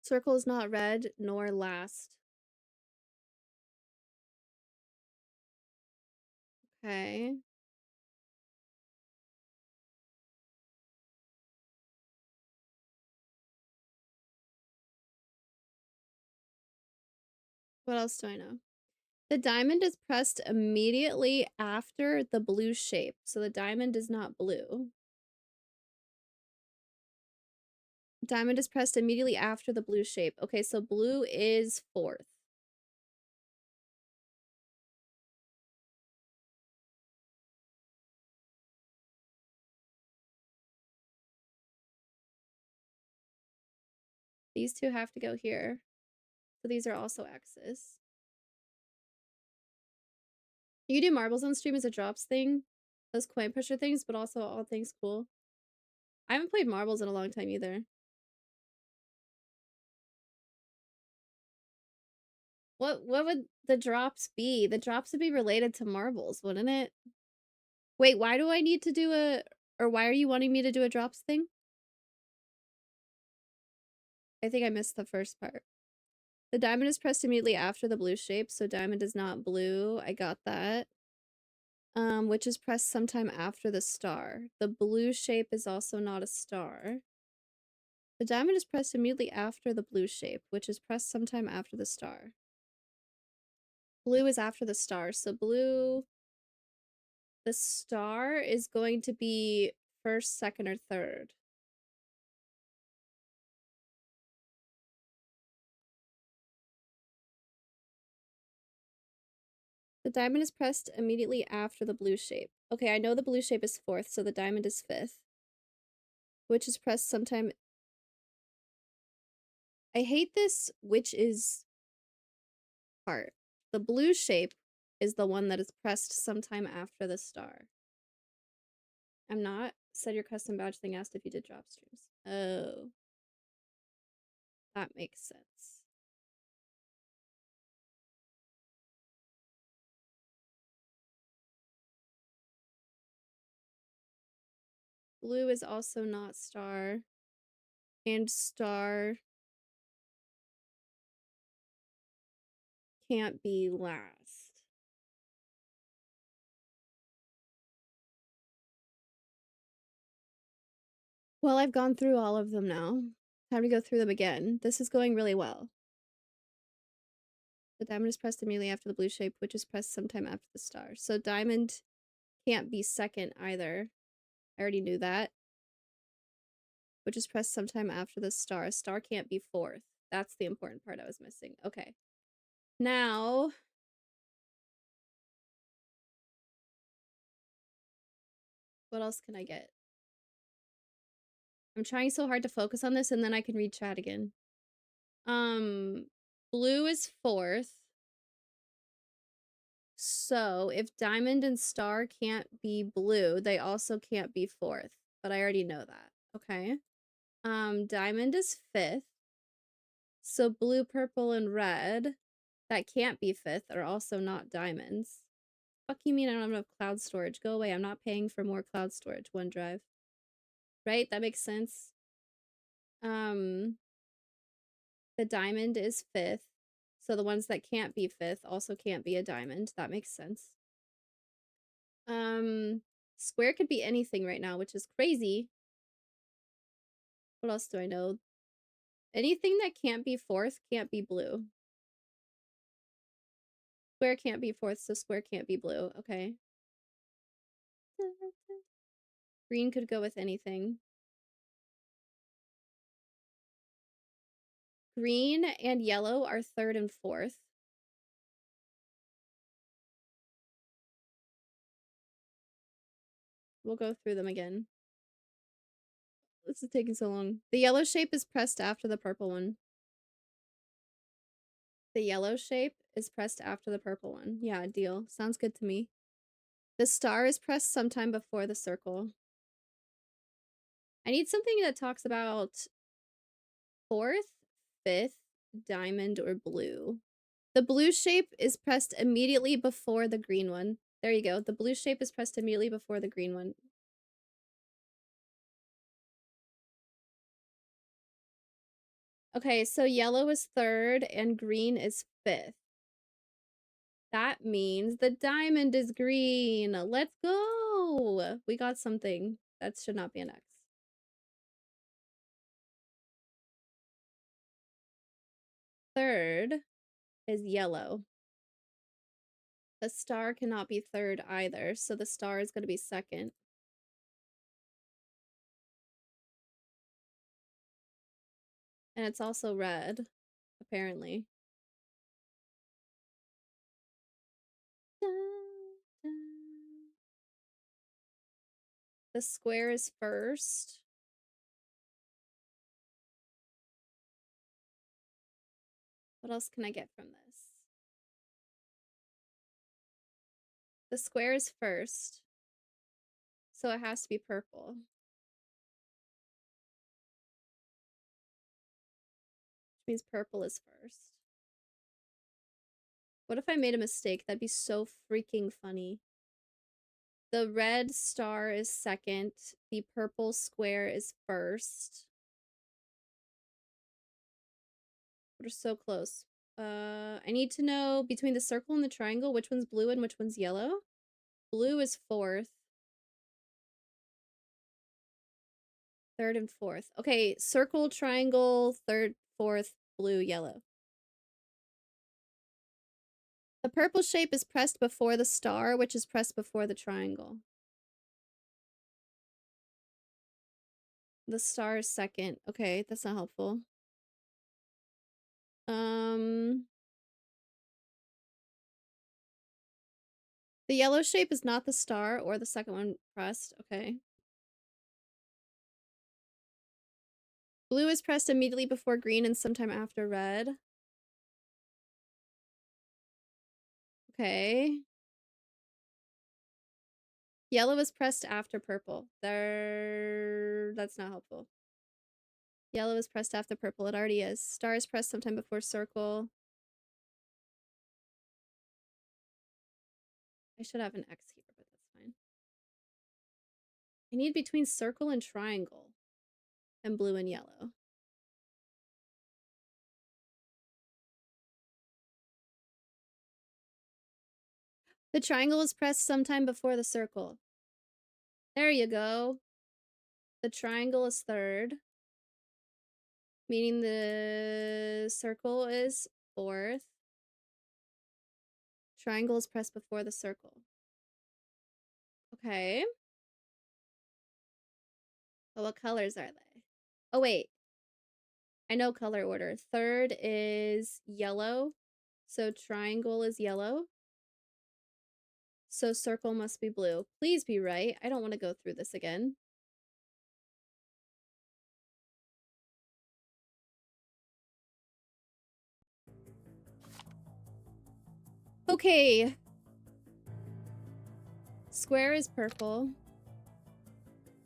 Circle is not red nor last. Okay. What else do I know? The diamond is pressed immediately after the blue shape. So the diamond is not blue. Diamond is pressed immediately after the blue shape. Okay, so blue is fourth. These two have to go here. So these are also X's. You do marbles on stream as a drops thing. Those coin pusher things, but also all things cool. I haven't played marbles in a long time either. What would the drops be? The drops would be related to marbles, wouldn't it? Wait, why do I need to do or why are you wanting me to do a drops thing? I think I missed the first part. The diamond is pressed immediately after the blue shape, so diamond is not blue. I got that. Which is pressed sometime after the star. The blue shape is also not a star. The diamond is pressed immediately after the blue shape, which is pressed sometime after the star. Blue is after the star, so blue... The star is going to be first, second, or third. The diamond is pressed immediately after the blue shape. Okay, I know the blue shape is fourth, so the diamond is fifth. Which is pressed sometime... I hate this which is part. The blue shape is the one that is pressed sometime after the star. I'm not. Said your custom badge thing asked if you did drop streams. Oh. That makes sense. Blue is also not star. And star can't be last. Well, I've gone through all of them now. Time to go through them again. This is going really well. The diamond is pressed immediately after the blue shape, which is pressed sometime after the star. So diamond can't be second either. I already knew that. Which is pressed sometime after the star. Star can't be fourth. That's the important part I was missing. Okay. Now, what else can I get? I'm trying so hard to focus on this and then I can read chat again. Blue is 4th. So if diamond and star can't be blue, they also can't be 4th. But I already know that. Okay. Diamond is 5th. So blue, purple, and red that can't be 5th are also not diamonds. Fuck you mean I don't have enough cloud storage? Go away. I'm not paying for more cloud storage. OneDrive. Right? That makes sense. The diamond is 5th. So the ones that can't be 5th also can't be a diamond. That makes sense. Square could be anything right now, which is crazy. What else do I know? Anything that can't be 4th can't be blue. Square can't be 4th, so square can't be blue. Okay. Green could go with anything. Green and yellow are 3rd and 4th. We'll go through them again. This is taking so long. The yellow shape is pressed after the purple one. The yellow shape is pressed after the purple one. Yeah, deal. Sounds good to me. The star is pressed sometime before the circle. I need something that talks about 4th, 5th, diamond, or blue. The blue shape is pressed immediately before the green one. There you go. The blue shape is pressed immediately before the green one. Okay, so yellow is 3rd and green is 5th. That means the diamond is green. Let's go. We got something. That should not be an X. Third is yellow. The star cannot be 3rd either, so the star is going to be 2nd. And it's also red, apparently. The square is 1st. What else can I get from this? The square is 1st. So it has to be purple. Which means purple is 1st. What if I made a mistake? That'd be so freaking funny. The red star is 2nd. The purple square is 1st. We're so close. I need to know between the circle and the triangle, which one's blue and which one's yellow. Blue is 4th. 3rd and 4th. Okay, circle, triangle, 3rd, 4th, blue, yellow. The purple shape is pressed before the star, which is pressed before the triangle. The star is 2nd. Okay, that's not helpful. The yellow shape is not the star or the 2nd one pressed. Okay. Blue is pressed immediately before green and sometime after red. Okay. Yellow is pressed after purple. That's not helpful. Yellow is pressed after purple. It already is. Star is pressed sometime before circle. I should have an X here, but that's fine. I need between circle and triangle. And blue and yellow. The triangle is pressed sometime before the circle. There you go. The triangle is 3rd. Meaning the circle is 4th. Triangle is pressed before the circle. Okay. But what colors are they? Oh, wait. I know color order. 3rd is yellow. So triangle is yellow. So circle must be blue. Please be right. I don't want to go through this again. Okay. Square is purple.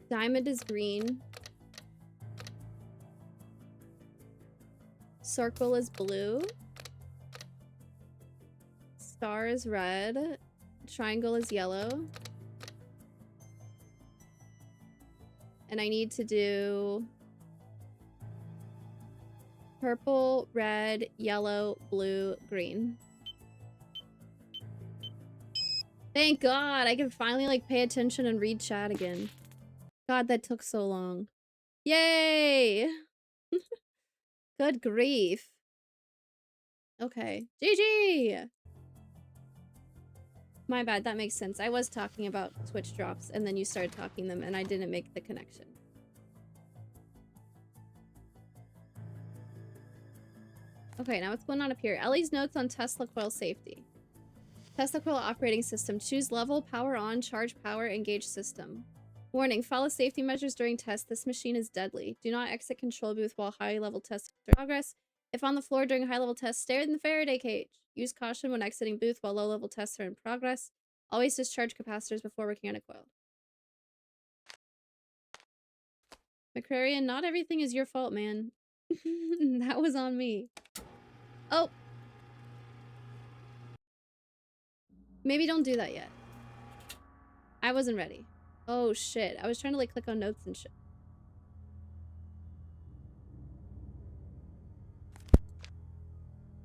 Diamond is green. Circle is blue. Star is red. Triangle is yellow. And I need to do purple, red, yellow, blue, green. Thank God, I can finally like pay attention and read chat again. God, that took so long. Yay! Good grief. Okay. GG! My bad, that makes sense. I was talking about Twitch drops and then you started talking them and I didn't make the connection. Okay, now what's going on up here? Ellie's notes on Tesla coil safety. Tesla coil operating system. Choose level, power on, charge power, engage system. Warning, follow safety measures during test. This machine is deadly. Do not exit control booth while high-level tests are in progress. If on the floor during high-level tests, stay in the Faraday cage. Use caution when exiting booth while low-level tests are in progress. Always discharge capacitors before working on a coil. McCrarian, not everything is your fault, man. That was on me. Oh. Maybe don't do that yet. I wasn't ready. Oh shit. I was trying to like click on notes and shit.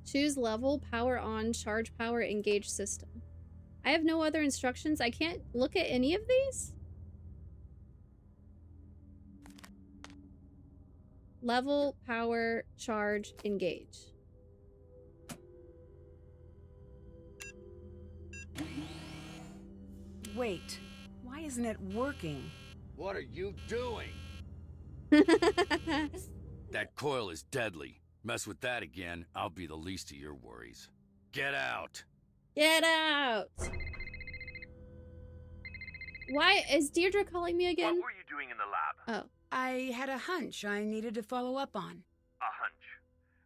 Choose level, power on, charge power, engage system. I have no other instructions. I can't look at any of these? Level, power, charge, engage. Wait, why isn't it working? What are you doing? That coil is deadly. Mess with that again, I'll be the least of your worries. Get out! Get out! Why is Deirdre calling me again? What were you doing in the lab? Oh. I had a hunch I needed to follow up on. A hunch.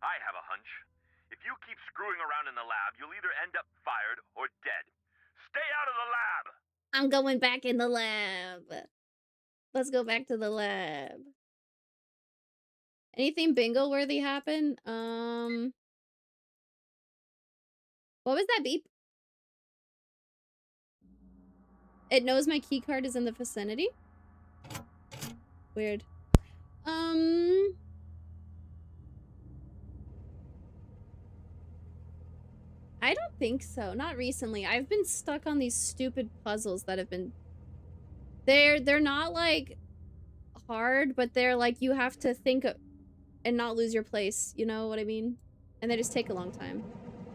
I have a hunch. If you keep screwing around in the lab, you'll either end up fired or dead. Stay out of the lab! I'm going back in the lab. Let's go back to the lab. Anything bingo worthy happen? What was that beep? It knows my key card is in the vicinity? Weird. I don't think so. Not recently. I've been stuck on these stupid puzzles that have been... They're not, like, hard, but they're, like, you have to think and not lose your place. You know what I mean? And they just take a long time.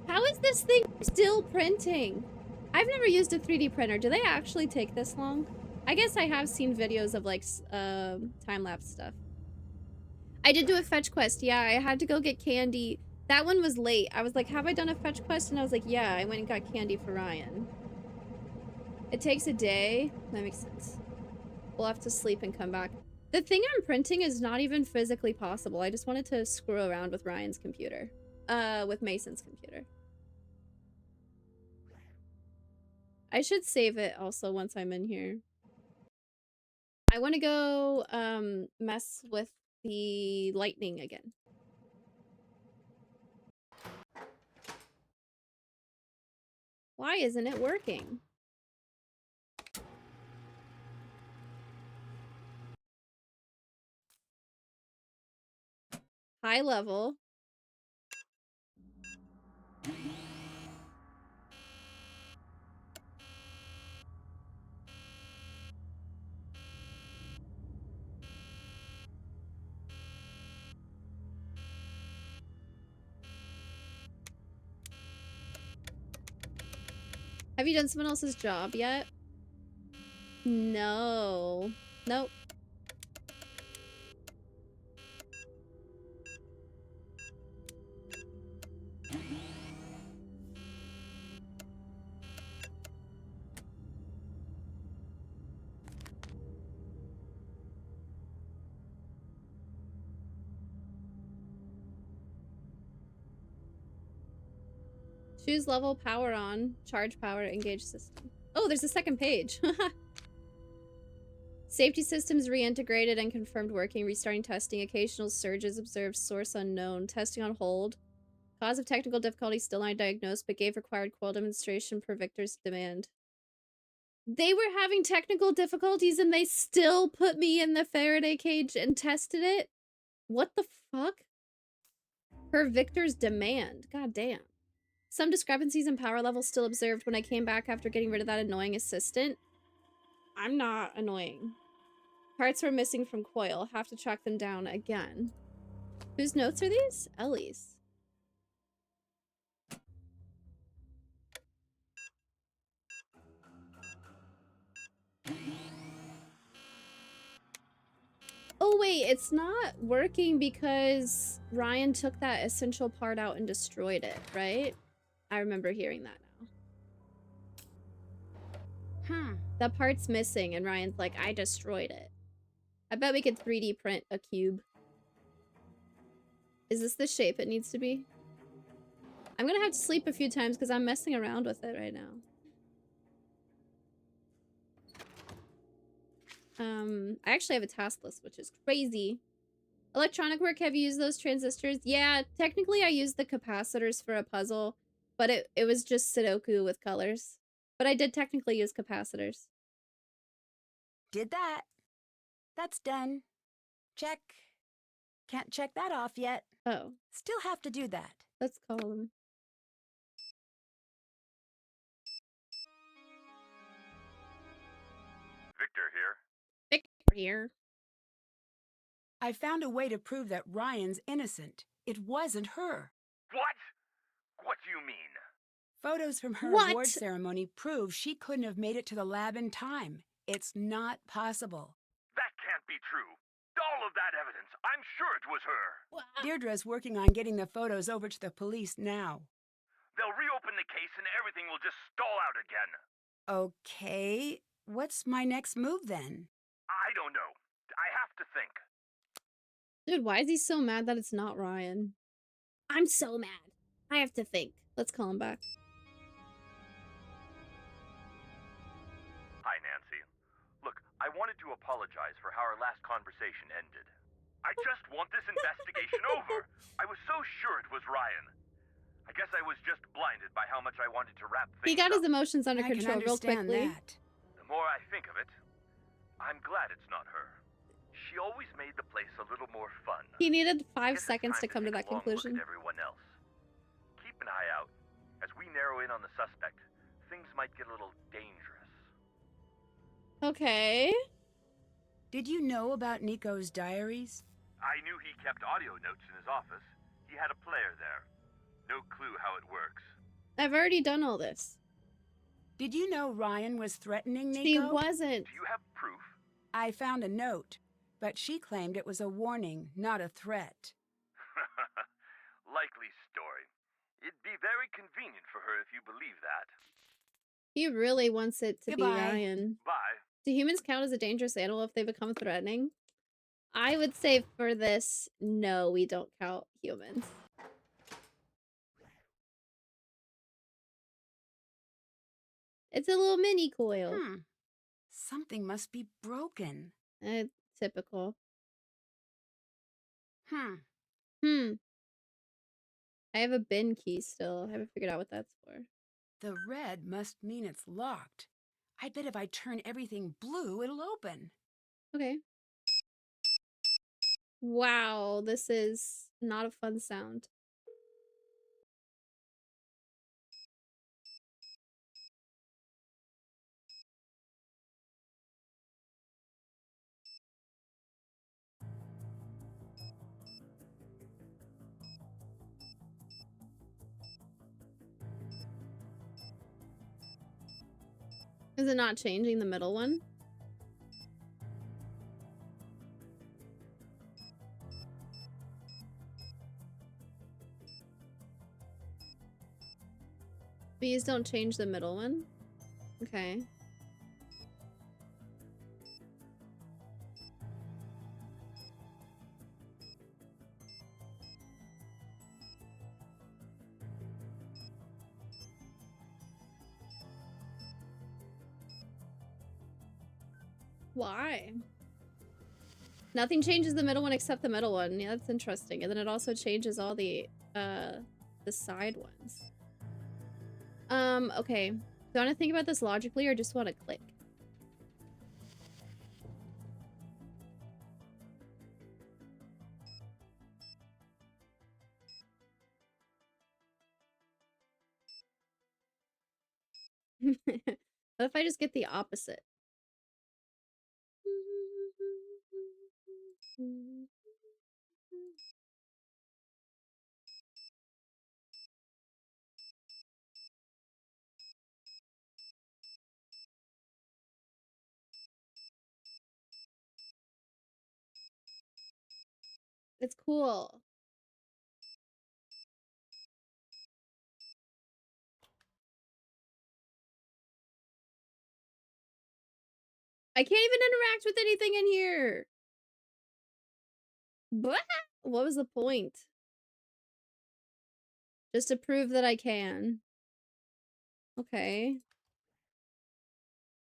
How is this thing still printing? I've never used a 3D printer. Do they actually take this long? I guess I have seen videos of, like, time-lapse stuff. I did do a fetch quest. Yeah, I had to go get candy. That one was late. I was like, have I done a fetch quest? And I was like, yeah, I went and got candy for Ryan. It takes a day. That makes sense. We'll have to sleep and come back. The thing I'm printing is not even physically possible. I just wanted to screw around with Ryan's computer. With Mason's computer. I should save it also once I'm in here. I want to go, mess with the lightning again. Why isn't it working? High level. Have you done someone else's job yet? No. Nope. Choose level, power on, charge power, engage system. Oh, there's a second page. Safety systems reintegrated and confirmed working. Restarting testing. Occasional surges observed. Source unknown. Testing on hold. Cause of technical difficulty still not diagnosed, but gave required coil demonstration per Victor's demand. They were having technical difficulties and they still put me in the Faraday cage and tested it? What the fuck? Per Victor's demand. God damn. Some discrepancies in power levels still observed when I came back after getting rid of that annoying assistant. I'm not annoying. Parts were missing from coil. Have to track them down again. Whose notes are these? Ellie's. Oh wait, it's not working because Ryan took that essential part out and destroyed it, right? I remember hearing that now. That part's missing and Ryan's like, I destroyed it. I bet we could 3D print a cube. Is this the shape it needs to be? I'm gonna have to sleep a few times because I'm messing around with it right now. I actually have a task list, which is crazy. Electronic work, have you used those transistors? Yeah, technically I used the capacitors for a puzzle, but it was just Sudoku with colors. But I did technically use capacitors. Did that. That's done. Check. Can't check that off yet. Oh. Still have to do that. Let's call them. Victor here. Victor here. I found a way to prove that Ryan's innocent. It wasn't her. What? What do you mean? Photos from her What? award ceremony prove she couldn't have made it to the lab in time. It's not possible. That can't be true. All of that evidence, I'm sure it was her. Deirdre's working on getting the photos over to the police now. They'll reopen the case and everything will just stall out again. Okay, what's my next move then? I don't know. I have to think. Dude, why is he so mad that it's not Ryan? I'm so mad. I have to think. Let's call him back. Hi, Nancy. Look, I wanted to apologize for how our last conversation ended. I just want this investigation over. I was so sure it was Ryan. I guess I was just blinded by how much I wanted to wrap things up. He got his emotions under I can control real understand quickly. that. The more I think of it, I'm glad it's not her. She always made the place a little more fun. He needed 5 Guess it's seconds to time come to take that a long look conclusion. at everyone else. Keep an eye out. As we narrow in on the suspect, things might get a little dangerous. Okay. Did you know about Nico's diaries? I knew he kept audio notes in his office. He had a player there. No clue how it works. I've already done all this. Did you know Ryan was threatening Nico? He wasn't. Do you have proof? I found a note, but she claimed it was a warning, not a threat. Likely story. It'd be very convenient for her if you believe that. He really wants it to Goodbye. be Ryan. Bye. Do humans count as a dangerous animal if they become threatening? I would say for this, no, we don't count humans. It's a little mini coil. Something must be broken. Typical. Hmm. I have a bin key still. I haven't figured out what that's for. The red must mean it's locked. I bet if I turn everything blue, it'll open. Okay. Wow, this is not a fun sound. Is it not changing the middle one? Please don't change the middle one. Okay. Why? Nothing changes the middle one except the middle one. Yeah, that's interesting. And then it also changes all the side ones. Okay. Do you want to think about this logically or just want to click? What if I just get the opposite? It's cool. I can't even interact with anything in here. What was the point? Just to prove that I can. Okay.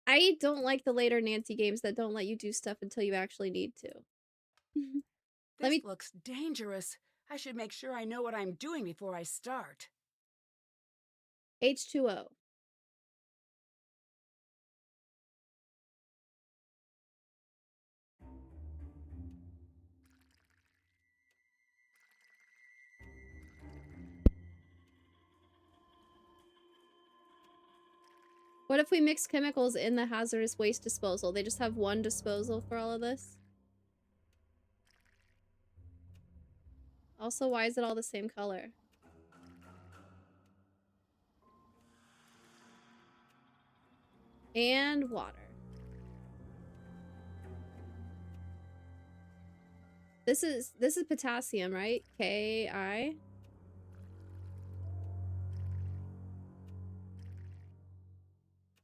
I don't like the later Nancy games that don't let you do stuff until you actually need to. This looks dangerous. I should make sure I know what I'm doing before I start. H2O. What if we mix chemicals in the hazardous waste disposal? They just have one disposal for all of this? Also, why is it all the same color? And water. This is potassium, right? K-I?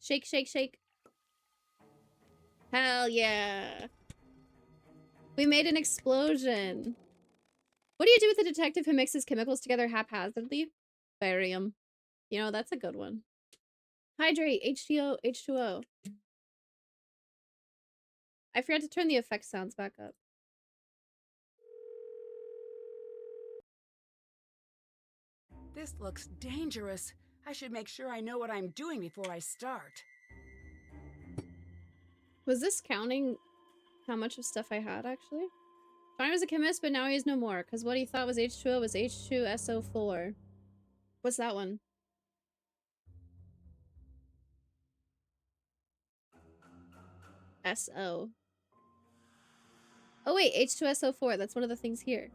Shake, shake, shake. Hell yeah. We made an explosion. What do you do with a detective who mixes chemicals together haphazardly? Barium. You know, that's a good one. Hydrate, H2O, H2O. I forgot to turn the effect sounds back up. This looks dangerous. I should make sure I know what I'm doing before I start. Was this counting how much of stuff I had, actually? Johnny was a chemist, but now he is no more, because what he thought was H2O was H2SO4. What's that one? SO. Oh wait, H2SO4, that's one of the things here.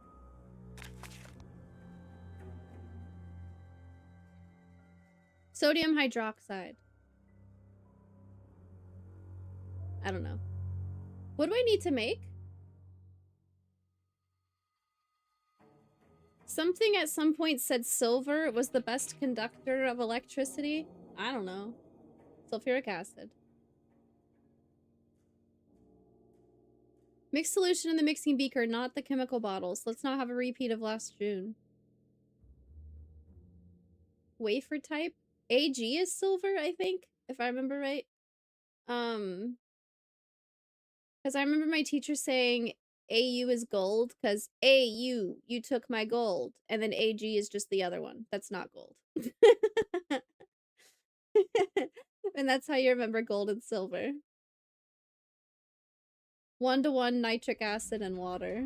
Sodium hydroxide. I don't know. What do I need to make? Something at some point said silver was the best conductor of electricity. I don't know. Sulfuric acid. Mixed solution in the mixing beaker, not the chemical bottles. Let's not have a repeat of last June. Wafer type? AG is silver, I think, if I remember right. Because I remember my teacher saying AU is gold, because AU, you took my gold. And then AG is just the other one. That's not gold. And that's how you remember gold and silver. 1-to-1 nitric acid and water.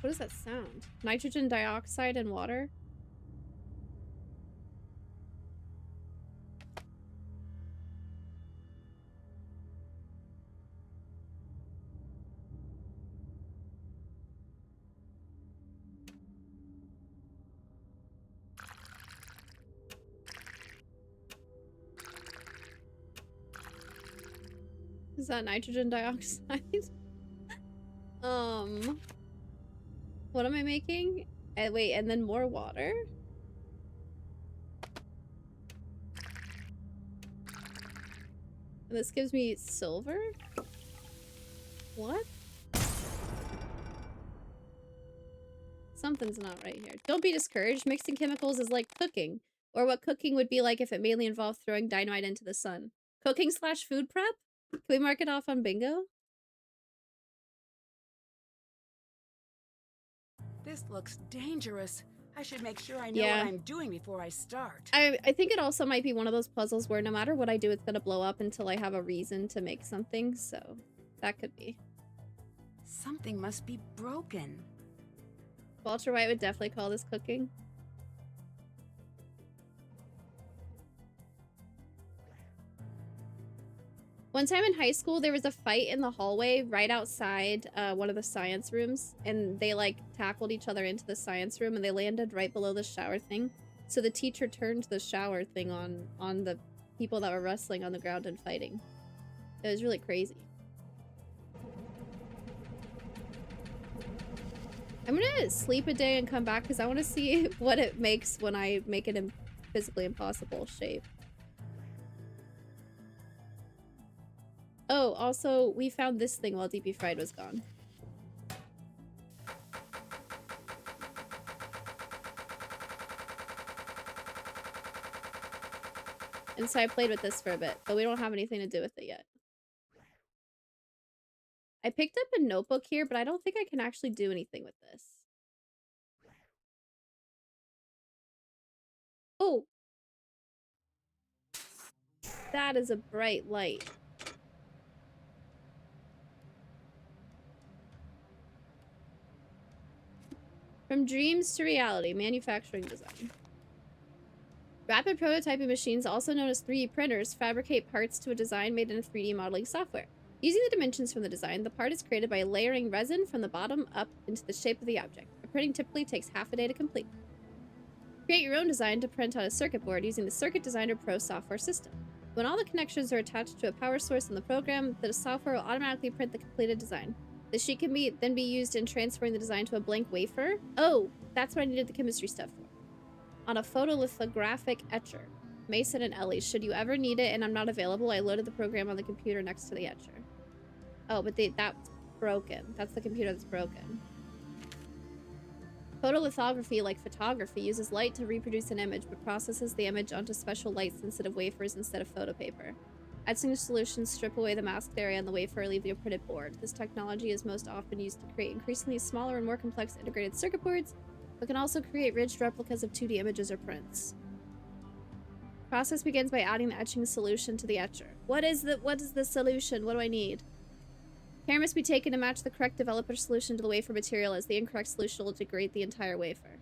What does that sound? Nitrogen dioxide and water? Is that nitrogen dioxide? What am I making? Wait, and then more water? And this gives me silver? What? Something's not right here. Don't be discouraged. Mixing chemicals is like cooking. Or what cooking would be like if it mainly involved throwing dynamite into the sun. Cooking / food prep? Can we mark it off on bingo? This looks dangerous. I should make sure I know what I'm doing before I start. I think it also might be one of those puzzles where no matter what I do, it's gonna blow up until I have a reason to make something, so that could be. Something must be broken. Walter White would definitely call this cooking. One time in high school, there was a fight in the hallway right outside one of the science rooms, and they like tackled each other into the science room, and they landed right below the shower thing. So the teacher turned the shower thing on the people that were wrestling on the ground and fighting. It was really crazy. I'm gonna sleep a day and come back because I want to see what it makes when I make it in physically impossible shape. Oh, also, we found this thing while DP Fried was gone. And so I played with this for a bit, but we don't have anything to do with it yet. I picked up a notebook here, but I don't think I can actually do anything with this. Oh! That is a bright light. From dreams to reality, manufacturing design. Rapid prototyping machines, also known as 3D printers, fabricate parts to a design made in a 3D modeling software. Using the dimensions from the design, the part is created by layering resin from the bottom up into the shape of the object. A printing typically takes half a day to complete. Create your own design to print on a circuit board using the Circuit Designer Pro software system. When all the connections are attached to a power source in the program, the software will automatically print the completed design. The sheet can then be used in transferring the design to a blank wafer. Oh, that's what I needed the chemistry stuff for. On a photolithographic etcher. Mason and Ellie, should you ever need it and I'm not available, I loaded the program on the computer next to the etcher. Oh, but that's broken. That's the computer that's broken. Photolithography, like photography, uses light to reproduce an image, but processes the image onto special light-sensitive wafers instead of photo paper. Etching solutions strip away the masked area on the wafer, leaving a printed board. This technology is most often used to create increasingly smaller and more complex integrated circuit boards, but can also create ridged replicas of 2D images or prints. Process begins by adding the etching solution to the etcher. What is the solution? What do I need? Care must be taken to match the correct developer solution to the wafer material, as the incorrect solution will degrade the entire wafer.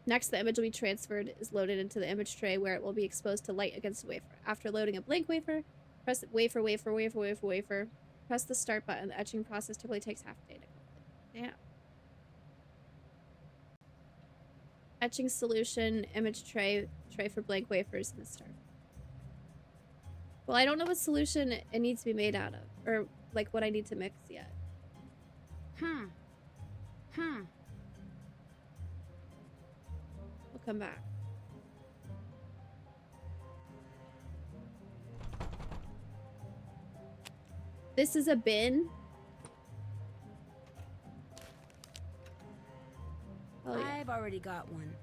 Next, the image will be transferred, is loaded into the image tray where it will be exposed to light against the wafer. After loading a blank wafer, press wafer, press the start button. The etching process typically takes half a day to complete. Damn. Etching solution, image tray for blank wafers, and start. Well, I don't know what solution it needs to be made out of, or like what I need to mix yet. We'll come back. This is a bin. Oh, yeah. I've already got one.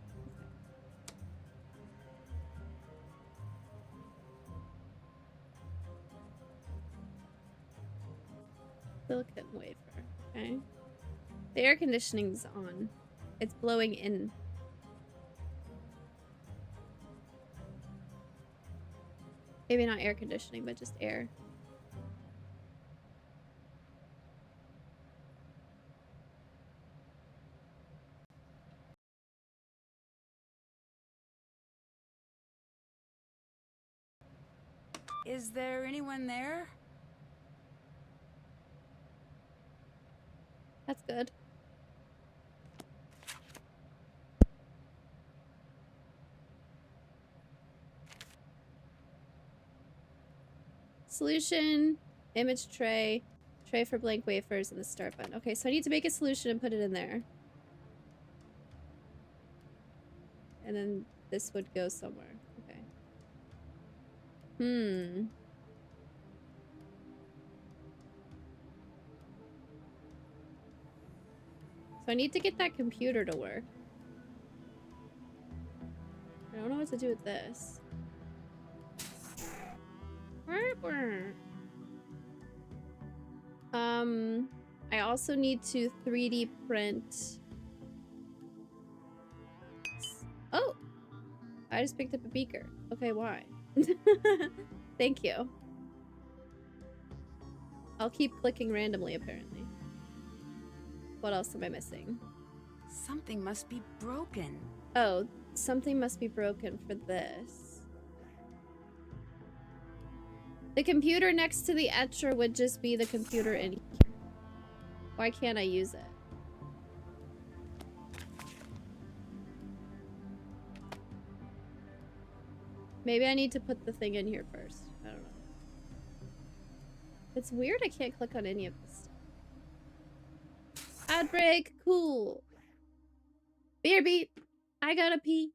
Silicon wafer. Okay. The air conditioning's on. It's blowing in. Maybe not air conditioning, but just air. Is there anyone there? That's good. Solution, image tray for blank wafers, and the start button. Okay, so I need to make a solution and put it in there. And then this would go somewhere. Okay. So I need to get that computer to work. I don't know what to do with this. I also need to 3D print. Oh, I just picked up a beaker. Okay, why? Thank you. I'll keep clicking randomly, apparently. What else am I missing? Something must be broken. Oh, something must be broken for this. The computer next to the etcher would just be the computer in here. Why can't I use it? Maybe I need to put the thing in here first. I don't know. It's weird I can't click on any of this stuff. Outbreak, cool. Beer beat. I gotta pee.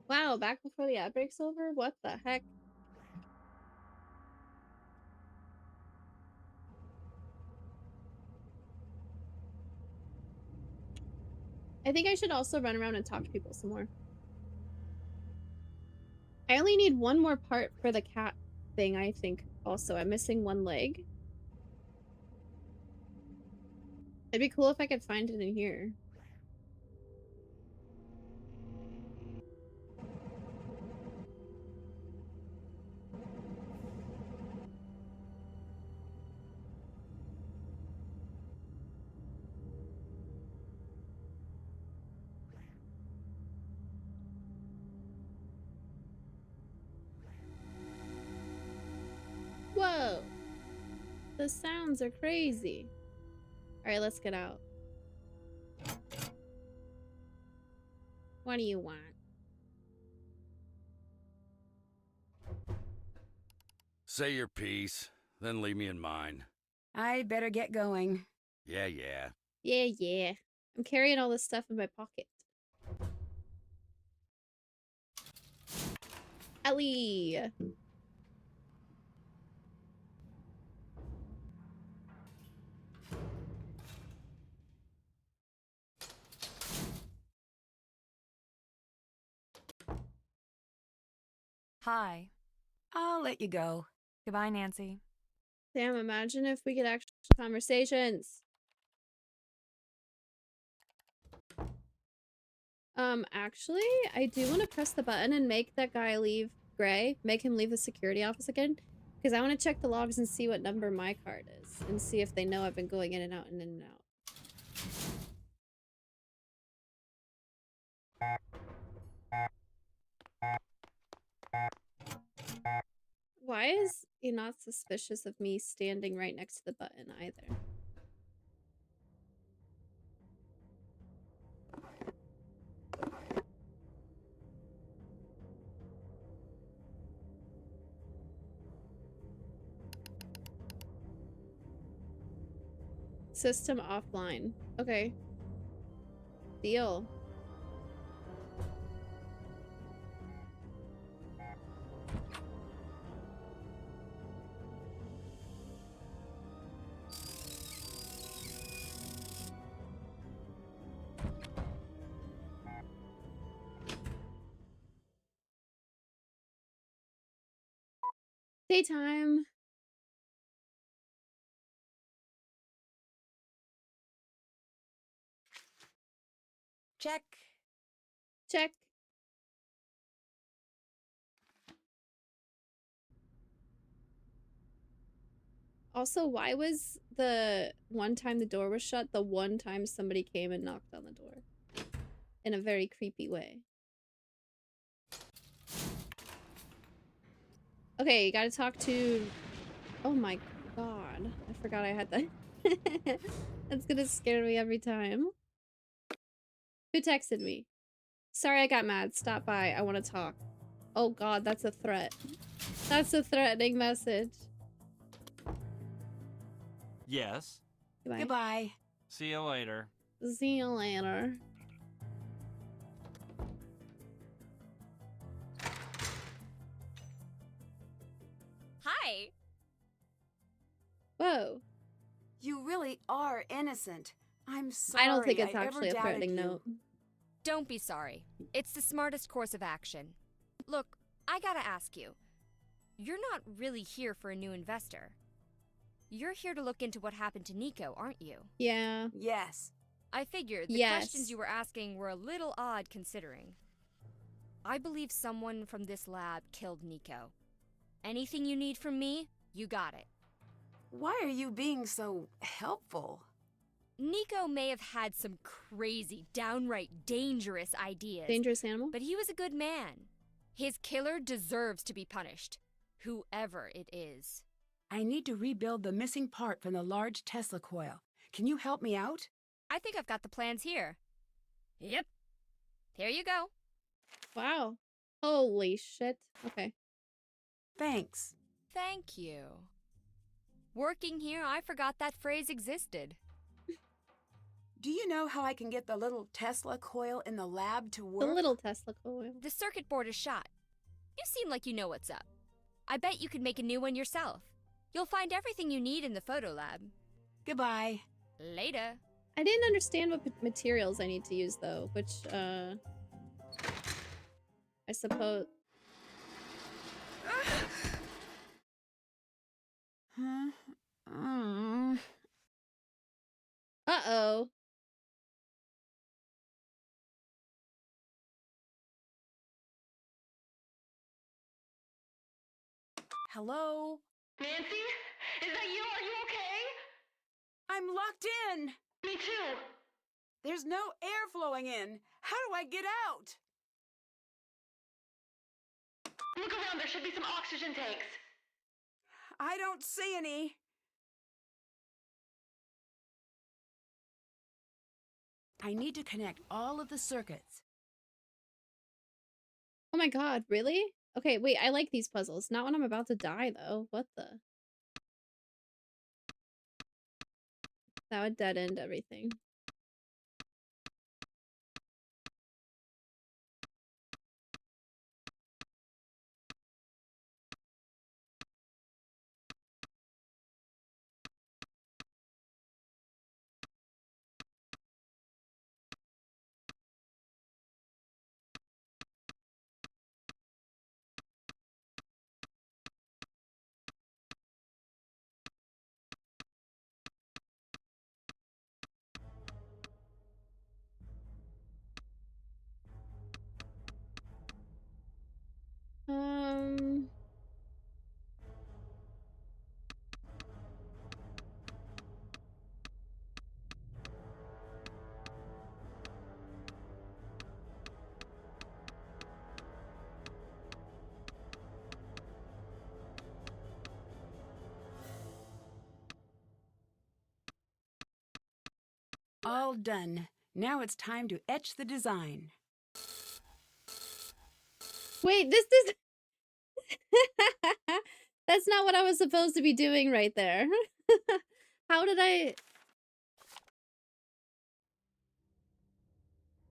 Wow, back before the outbreak's over? What the heck? I think I should also run around and talk to people some more. I only need one more part for the cat thing, I think. Also, I'm missing one leg. It'd be cool if I could find it in here. Whoa! The sounds are crazy. Alright, let's get out. What do you want? Say your piece, then leave me in mine. I better get going. Yeah, yeah. Yeah, yeah. I'm carrying all this stuff in my pocket. Ellie! Hi. I'll let you go. Goodbye, Nancy. Damn, imagine if we could actually have conversations. Actually, I do want to press the button and make that guy leave Gray. Make him leave the security office again. Because I want to check the logs and see what number my card is. And see if they know I've been going in and out and in and out. Why is he not suspicious of me standing right next to the button either? System offline. Okay. Deal. Daytime. Check. Check. Also, why was the one time the door was shut the one time somebody came and knocked on the door? In a very creepy way. Okay, you gotta talk to... Oh my god. I forgot I had that. That's gonna scare me every time. Who texted me? Sorry I got mad. Stop by. I want to talk. Oh god, that's a threat. That's a threatening message. Yes. Goodbye. Goodbye. See you later. See you later. Hi. Whoa. You really are innocent. I'm sorry. I don't think it's I actually a ever threatening doubted you. note. Don't be sorry. It's the smartest course of action. Look, I gotta ask you. You're not really here for a new investor. You're here to look into what happened to Nico, aren't you? Yeah. Yes. I figured the Yes. questions you were asking were a little odd considering. I believe someone from this lab killed Nico. Anything you need from me, you got it. Why are you being so helpful? Nico may have had some crazy, downright dangerous ideas. Dangerous animal? But he was a good man. His killer deserves to be punished, whoever it is. I need to rebuild the missing part from the large Tesla coil. Can you help me out? I think I've got the plans here. Yep. Here you go. Wow. Holy shit. Okay. Thanks. Thank you. Working here, I forgot that phrase existed. Do you know how I can get the little Tesla coil in the lab to work? The little Tesla coil. The circuit board is shot. You seem like you know what's up. I bet you could make a new one yourself. You'll find everything you need in the photo lab. Goodbye. Later. I didn't understand what materials I need to use though, which I suppose. Huh? Uh-oh. Hello? Nancy? Is that you? Are you okay? I'm locked in! Me too. There's no air flowing in. How do I get out? Look around. There should be some oxygen tanks. I don't see any. I need to connect all of the circuits. Oh my god, really? Okay, wait, I like these puzzles. Not when I'm about to die, though. What the? That would dead end everything. All done. Now it's time to etch the design. Wait, this is... That's not what I was supposed to be doing right there. How did I...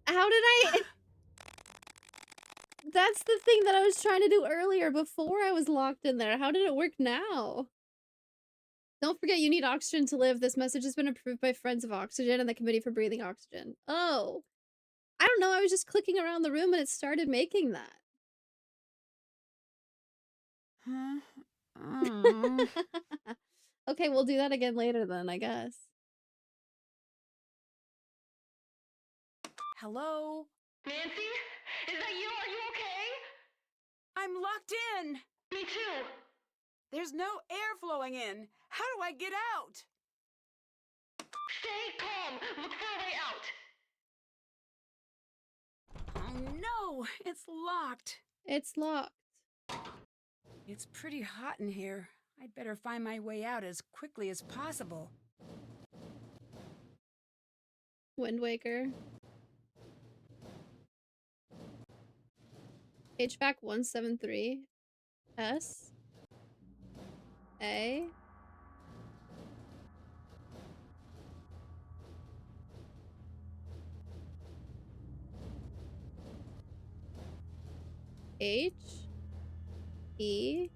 How did I... That's the thing that I was trying to do earlier before I was locked in there. How did it work now? Don't forget you need oxygen to live. This message has been approved by Friends of Oxygen and the Committee for Breathing Oxygen. Oh. I don't know. I was just clicking around the room and it started making that. Huh? Okay, we'll do that again later then, I guess. Hello? Nancy? Is that you? Are you okay? I'm locked in! Me too. There's no air flowing in. How do I get out? Stay calm. Look for a way out. Oh no, it's locked. It's locked. It's pretty hot in here. I'd better find my way out as quickly as possible. Wind Waker. HVAC 173. S. A. H. E.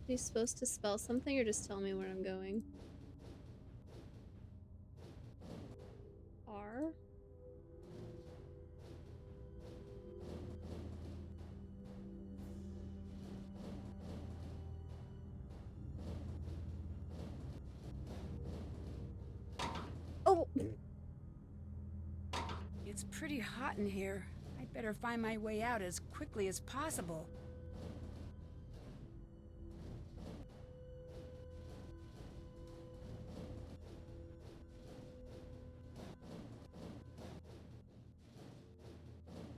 Are you supposed to spell something or just tell me where I'm going? R. Oh! It's pretty hot in here. I'd better find my way out as quickly as possible.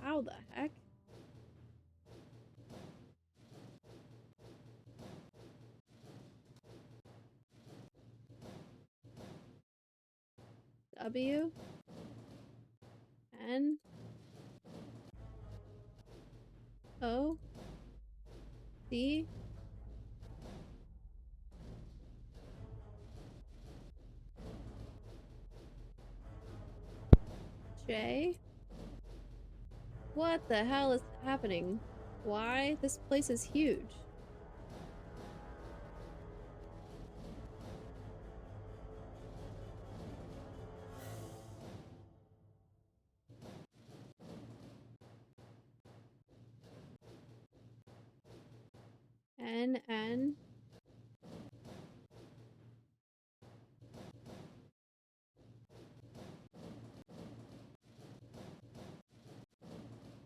How the heck? W. N. O. C. J. What the hell is happening? Why? This place is huge. N. N.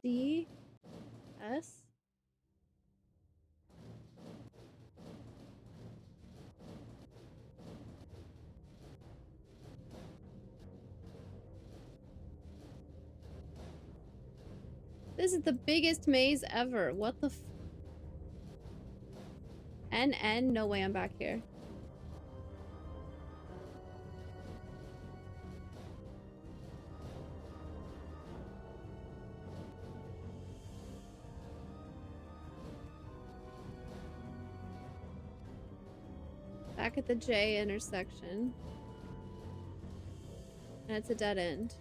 D. S. This is the biggest maze ever. What the f- N. N? No way I'm back here. Back at the J intersection. And it's a dead end.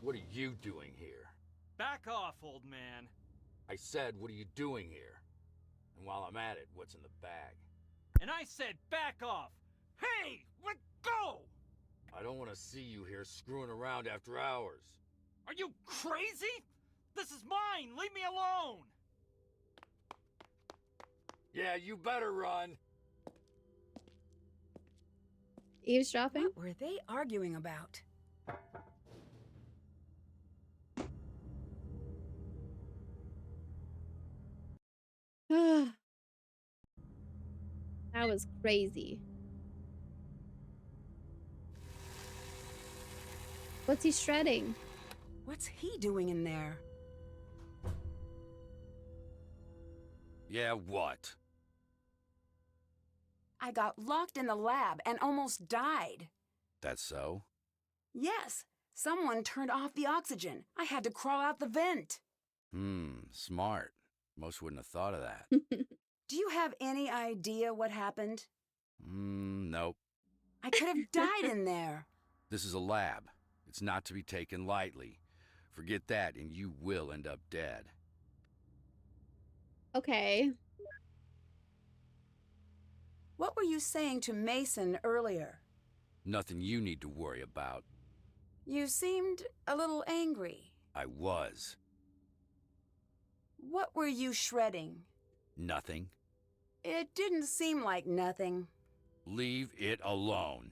What are you doing here? Back off, old man. I said, what are you doing here? And while I'm at it, what's in the bag? And I said back off. Hey, let go! I don't want to see you here screwing around after hours. Are you crazy? This is mine. Leave me alone. Yeah, you better run. Eavesdropping? What were they arguing about? That was crazy. What's he shredding? What's he doing in there? Yeah, what? I got locked in the lab and almost died. That's so? Yes, someone turned off the oxygen. I had to crawl out the vent. Smart. Most wouldn't have thought of that. Do you have any idea what happened? Nope. I could have died in there. This is a lab. It's not to be taken lightly. Forget that and you will end up dead. Okay. What were you saying to Mason earlier? Nothing you need to worry about. You seemed a little angry. I was. What were you shredding? Nothing. It didn't seem like nothing. Leave it alone.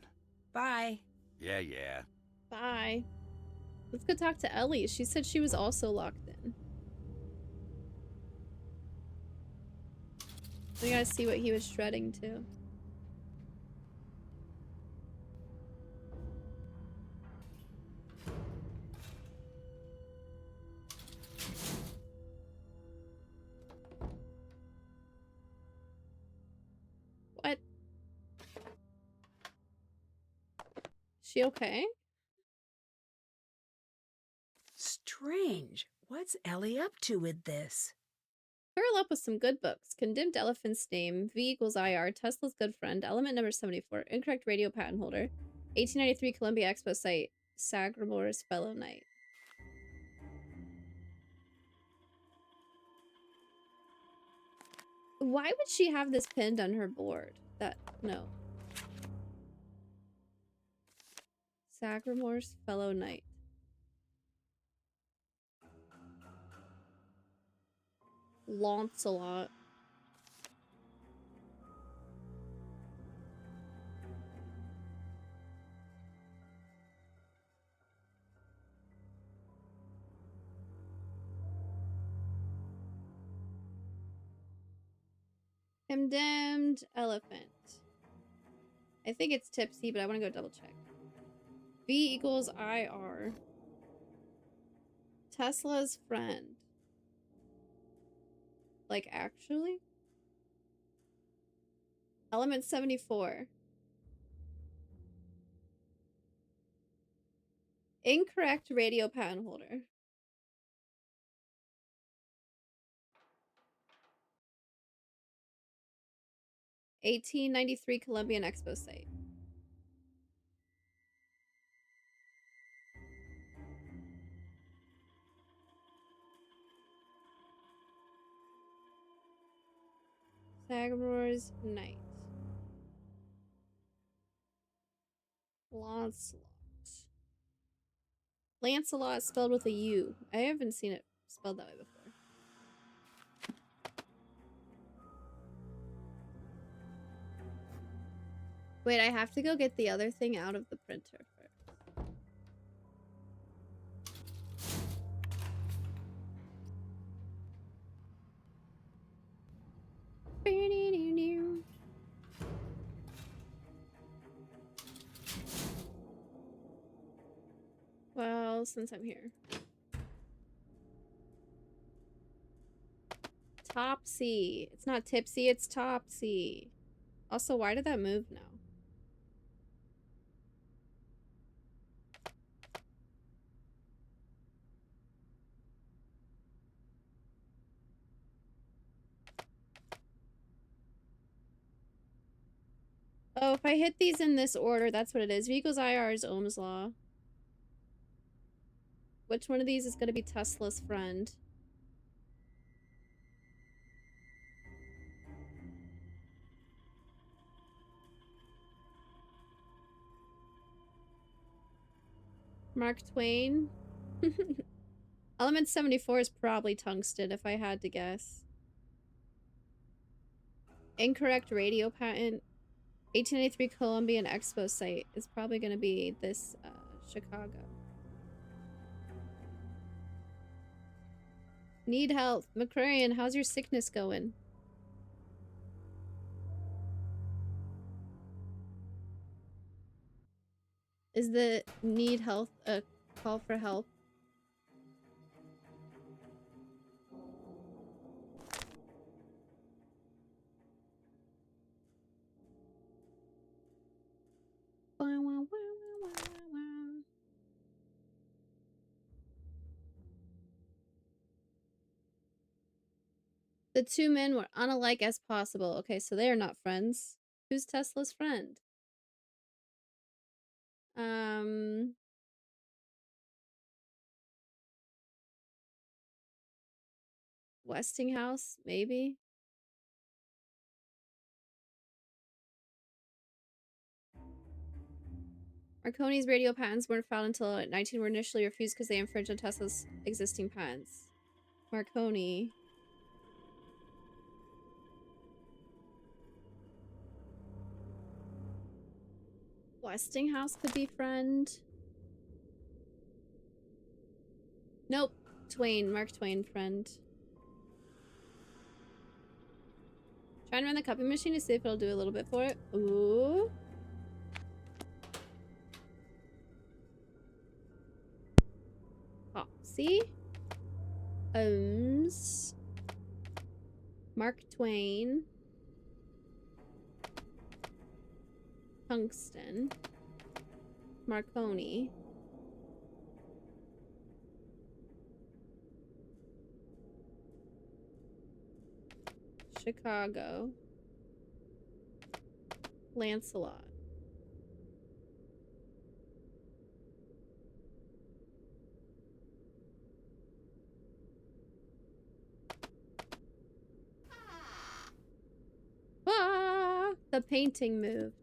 Bye. Yeah. Bye. Let's go talk to Ellie. She said she was also locked in. We gotta see what he was shredding too. What? She okay? Strange. What's Ellie up to with this? Curl up with some good books. Condemned Elephant's Name, V equals IR, Tesla's Good Friend, Element Number 74, Incorrect Radio Patent Holder, 1893 Columbia Expo Site, Sagramore's Fellow Knight. Why would she have this pinned on her board? No. Sagramore's Fellow Knight. Lancelot. Condemned Elephant. I think it's tipsy, but I want to go double check. V equals IR. Tesla's friend. Like, actually? Element 74. Incorrect radio patent holder. (1893) Columbian Expo Site. Sagamore's Knight. Lancelot. Lancelot spelled with a U. I haven't seen it spelled that way before. Wait, I have to go get the other thing out of the printer first. Well, since I'm here. Topsy. It's not tipsy, it's Topsy. Also, why did that move now? Oh, if I hit these in this order, that's what it is. V equals IR is Ohm's law. Which one of these is going to be Tesla's friend? Mark Twain? Element 74 is probably tungsten, if I had to guess. Incorrect radio patent. 1883 Columbian Expo Site is probably going to be this, Chicago. Need help. McCrarian, how's your sickness going? Is the need health a call for help? The two men were unalike as possible. Okay, so they are not friends. Who's Tesla's friend? Westinghouse, maybe? Marconi's radio patents weren't filed until 19 were initially refused because they infringed on Tesla's existing patents. Marconi. Westinghouse could be friend. Nope. Twain. Mark Twain, friend. Try and run the copy machine to see if it'll do a little bit for it. Ooh. Foxy. Ohms. Mark Twain. Tungsten. Marconi. Chicago. Lancelot. Ah, the painting moved.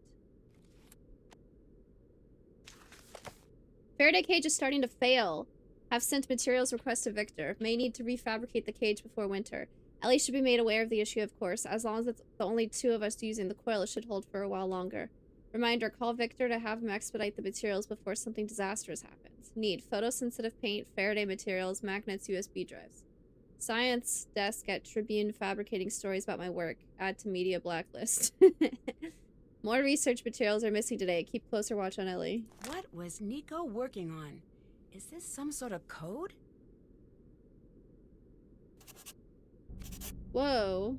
Faraday cage is starting to fail. Have sent materials request to Victor. May need to refabricate the cage before winter. Ellie should be made aware of the issue, of course. As long as it's the only two of us using the coil, it should hold for a while longer. Reminder, call Victor to have him expedite the materials before something disastrous happens. Need photosensitive paint, Faraday materials, magnets, USB drives. Science desk at Tribune fabricating stories about my work. Add to media blacklist. More research materials are missing today. Keep closer watch on Ellie. What was Nico working on? Is this some sort of code? Whoa.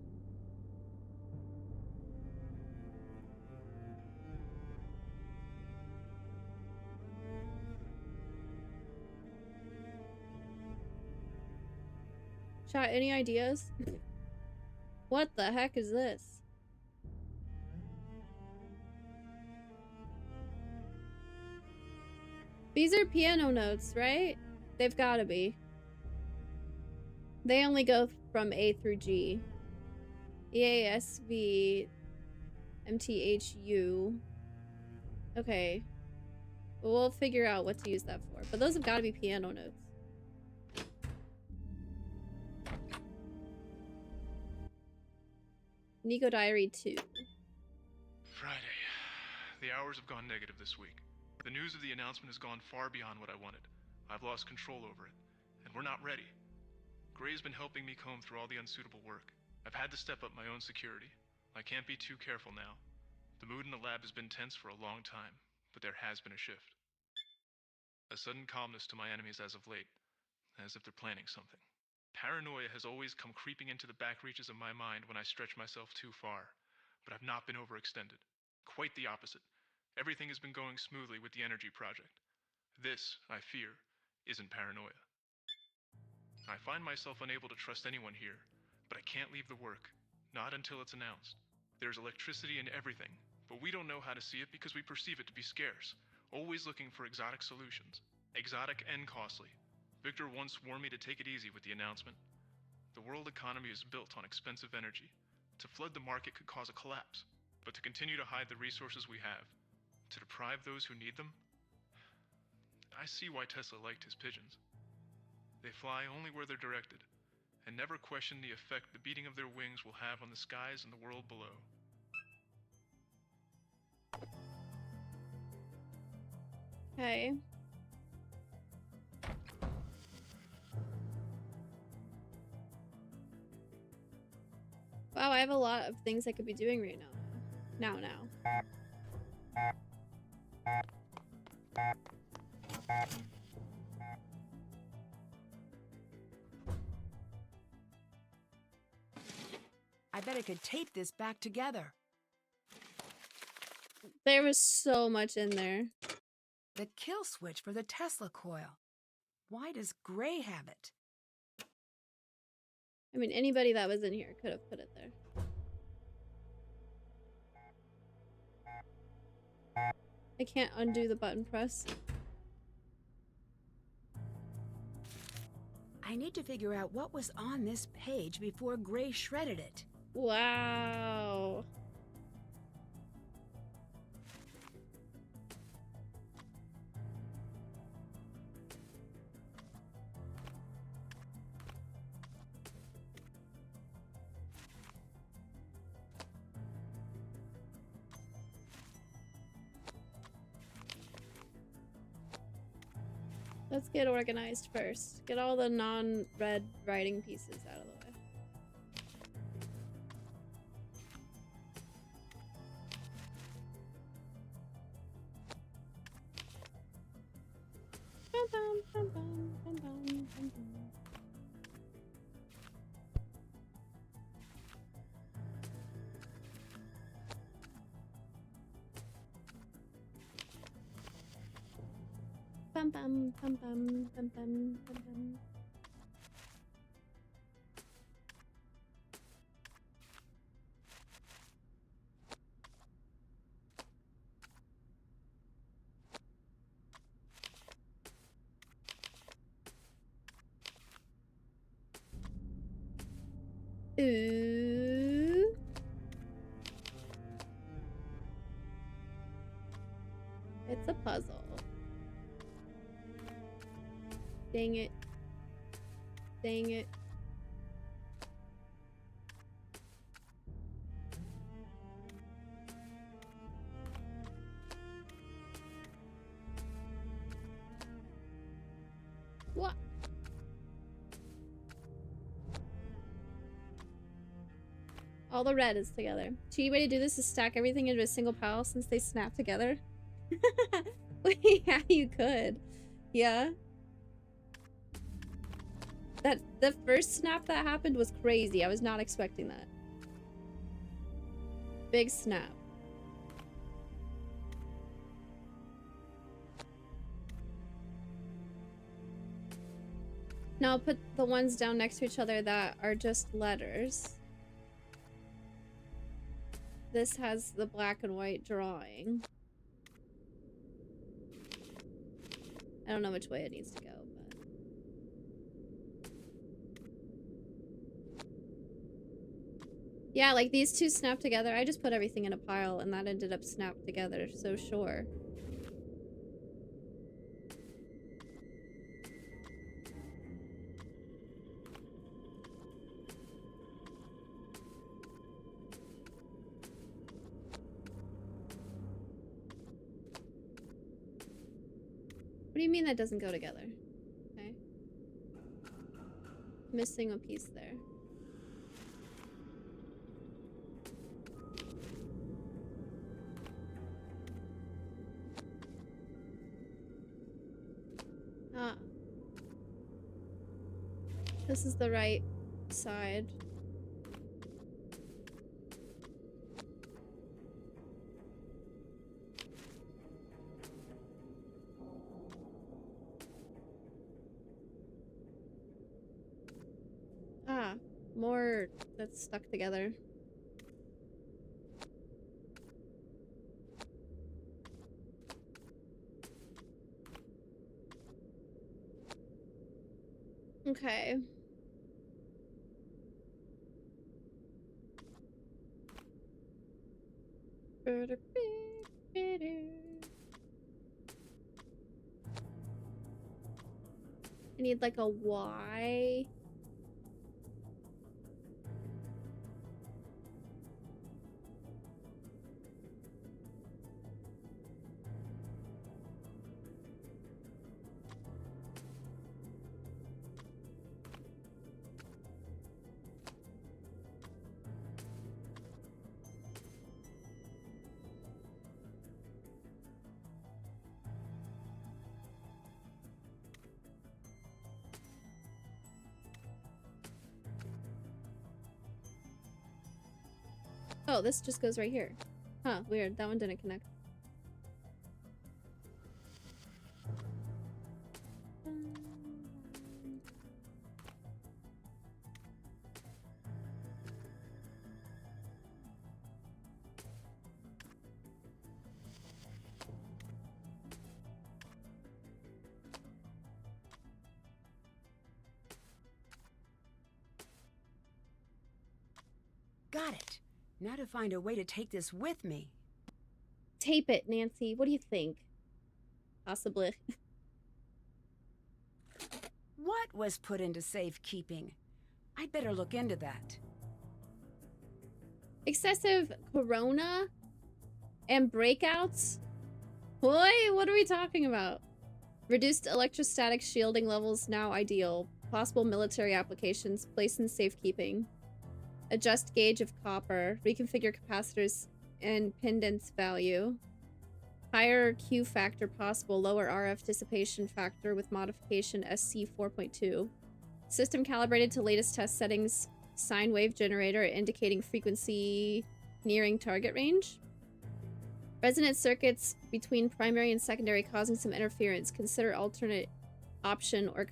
Chat, any ideas? What the heck is this? These are piano notes, right? They've gotta be. They only go from A through G. E, A, S, V, M, T, H, U. Okay. We'll figure out what to use that for. But those have gotta be piano notes. Nico Diary 2. Friday. The hours have gone negative this week. The news of the announcement has gone far beyond what I wanted. I've lost control over it, and we're not ready. Gray's been helping me comb through all the unsuitable work. I've had to step up my own security. I can't be too careful now. The mood in the lab has been tense for a long time, but there has been a shift. A sudden calmness to my enemies as of late, as if they're planning something. Paranoia has always come creeping into the back reaches of my mind when I stretch myself too far, but I've not been overextended. Quite the opposite. Everything has been going smoothly with the energy project. This, I fear, isn't paranoia. I find myself unable to trust anyone here, but I can't leave the work, not until it's announced. There's electricity in everything, but we don't know how to see it because we perceive it to be scarce, always looking for exotic solutions, exotic and costly. Victor once warned me to take it easy with the announcement. The world economy is built on expensive energy. To flood the market could cause a collapse, but to continue to hide the resources we have, to deprive those who need them, I see why Tesla liked his pigeons. They fly only where they're directed, and never question the effect the beating of their wings will have on the skies and the world below. Okay. Wow, I have a lot of things I could be doing right now. Now. I bet I could tape this back together. There was so much in there. The kill switch for the Tesla coil. Why does Gray have it? I mean, anybody that was in here could have put it there. I can't undo the button press. I need to figure out what was on this page before Gray shredded it. Wow. Let's get organized first. Get all the non-red writing pieces out of the way. Bum, bum, bum, bum, bum, bum, bum, bum. Bum bum bum bum bum bum bum bum. Ooh. It's a puzzle. Dang it. Dang it. What? All the red is together. Cheaty way to do this is stack everything into a single pile since they snap together. Yeah, you could. Yeah. The first snap that happened was crazy. I was not expecting that. Big snap. Now I'll put the ones down next to each other that are just letters. This has the black and white drawing. I don't know which way it needs to go, but... Yeah, like these two snap together. I just put everything in a pile and that ended up snapped together, so sure. What do you mean that doesn't go together? Okay. Missing a piece there. Ah. This is the right side. Ah, more that's stuck together. Okay. I need like a Y. Oh, this just goes right here. Huh, weird. That one didn't connect. Got it. Now to find a way to take this with me. Tape it, Nancy. What do you think? Possibly. What was put into safekeeping? I'd better look into that. Excessive corona and breakouts? Boy, what are we talking about? Reduced electrostatic shielding levels now ideal. Possible military applications. Place in safekeeping. Adjust gauge of copper. Reconfigure capacitors and pendants value. Higher Q factor possible. Lower RF dissipation factor with modification SC 4.2. System calibrated to latest test settings. Sine wave generator indicating frequency nearing target range. Resonant circuits between primary and secondary causing some interference. Consider alternate option or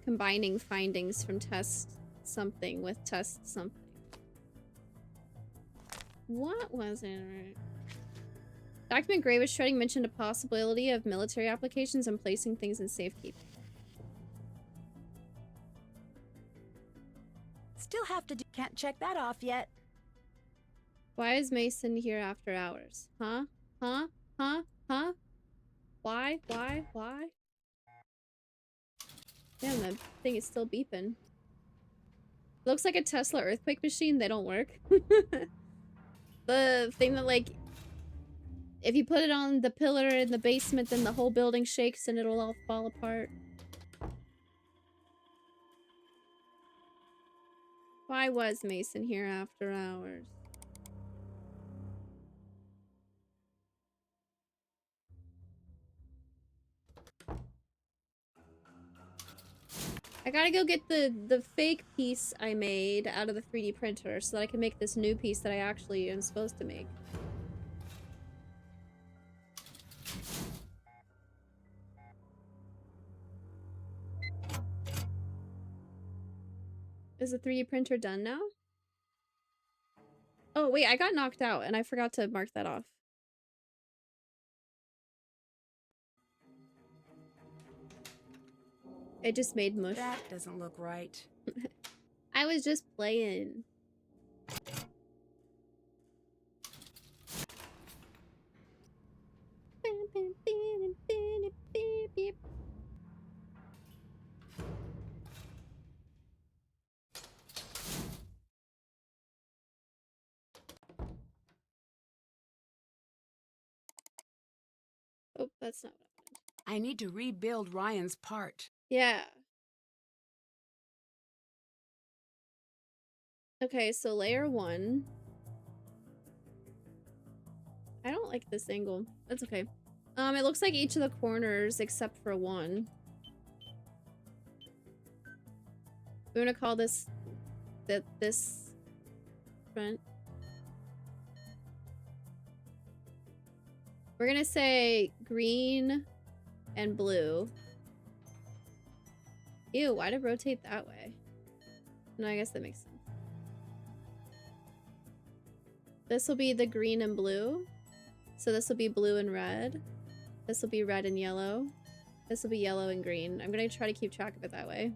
combining findings from test something with test something. What was it? Document Gray was shredding mentioned a possibility of military applications and placing things in safekeeping. Still have to do. Can't check that off yet. Why is Mason here after hours? Huh? Huh? Huh? Huh? Why? Why? Why? Damn, that thing is still beeping. Looks like a Tesla earthquake machine. They don't work. The thing that, like, if you put it on the pillar in the basement, then the whole building shakes and it'll all fall apart. Why was Mason here after hours? I gotta go get the fake piece I made out of the 3D printer so that I can make this new piece that I actually am supposed to make. Is the 3D printer done now? Oh, wait, I got knocked out and I forgot to mark that off. It just made mush. That doesn't look right. I was just playing. Oh, that's not what I wanted. I need to rebuild Ryan's part. Yeah. Okay, so layer 1. I don't like this angle. That's okay. It looks like each of the corners except for one. We're gonna call this this front. We're gonna say green and blue. Ew, why'd it rotate that way? No, I guess that makes sense. This will be the green and blue. So this will be blue and red. This will be red and yellow. This will be yellow and green. I'm gonna try to keep track of it that way.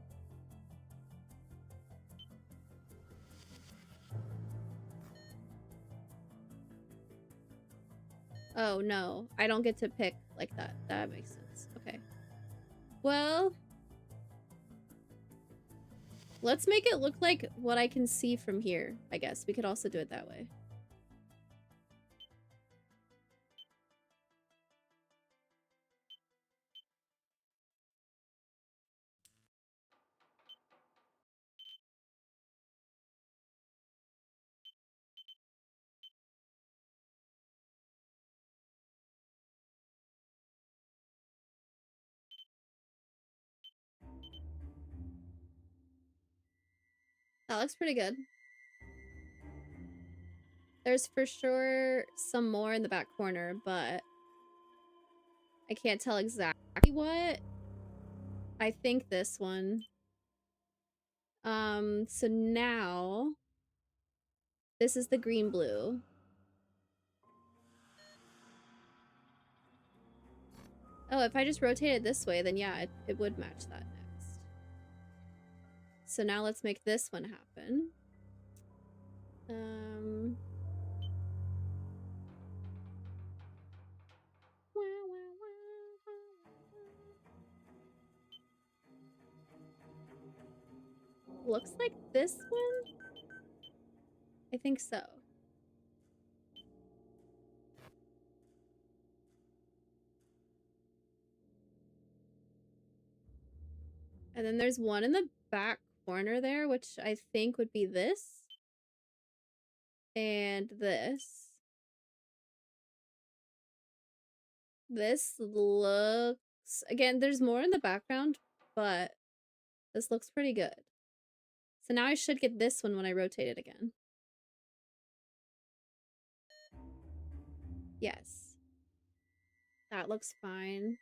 Oh, no. I don't get to pick like that. That makes sense. Okay. Well, let's make it look like what I can see from here, I guess. We could also do it that way. That looks pretty good. There's for sure some more in the back corner, but I can't tell exactly what. I think this one. So now this is the green blue. Oh, if I just rotate it this way, then yeah, it would match that next. So now let's make this one happen. Looks like this one? I think so. And then there's one in the back corner there, which I think would be this. And this. This looks... Again, there's more in the background, but this looks pretty good. So now I should get this one when I rotate it again. Yes. That looks fine.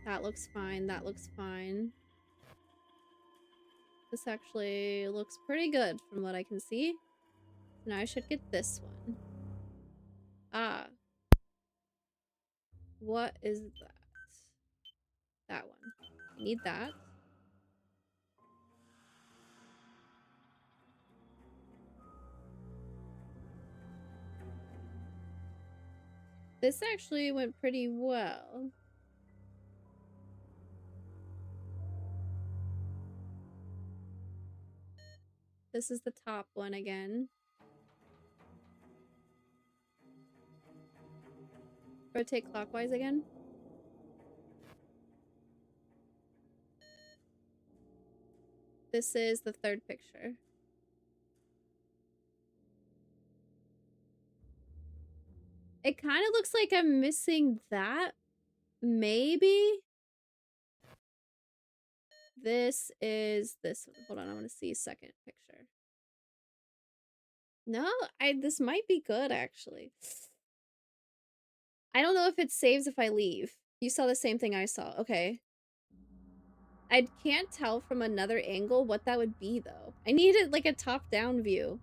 That looks fine. That looks fine. This actually looks pretty good from what I can see. Now I should get this one. Ah. What is that? That one. I need that. This actually went pretty well. This is the top one again. Rotate clockwise again. This is the third picture. It kind of looks like I'm missing that. Maybe. This is this one. Hold on, I want to see a second picture. No, this might be good actually. I don't know if it saves if I leave. You saw the same thing I saw. Okay. I can't tell from another angle what that would be though. I needed like a top-down view.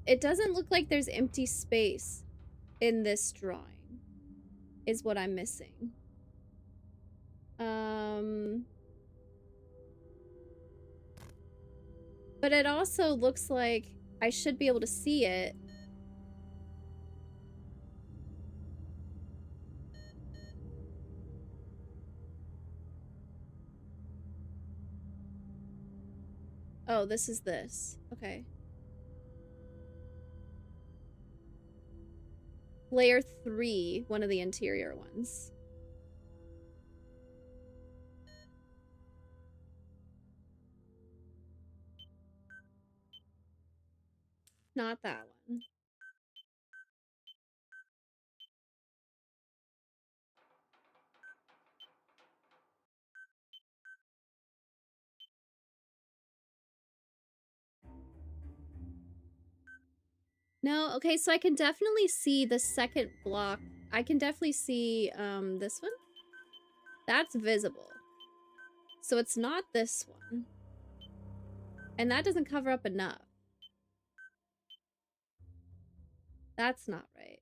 It doesn't look like there's empty space in this drawing, is what I'm missing. But it also looks like I should be able to see it. Oh, this is this. Okay. Layer 3, one of the interior ones. Not that one. No, okay, so I can definitely see the second block. I can definitely see this one. That's visible. So it's not this one. And that doesn't cover up enough. That's not right.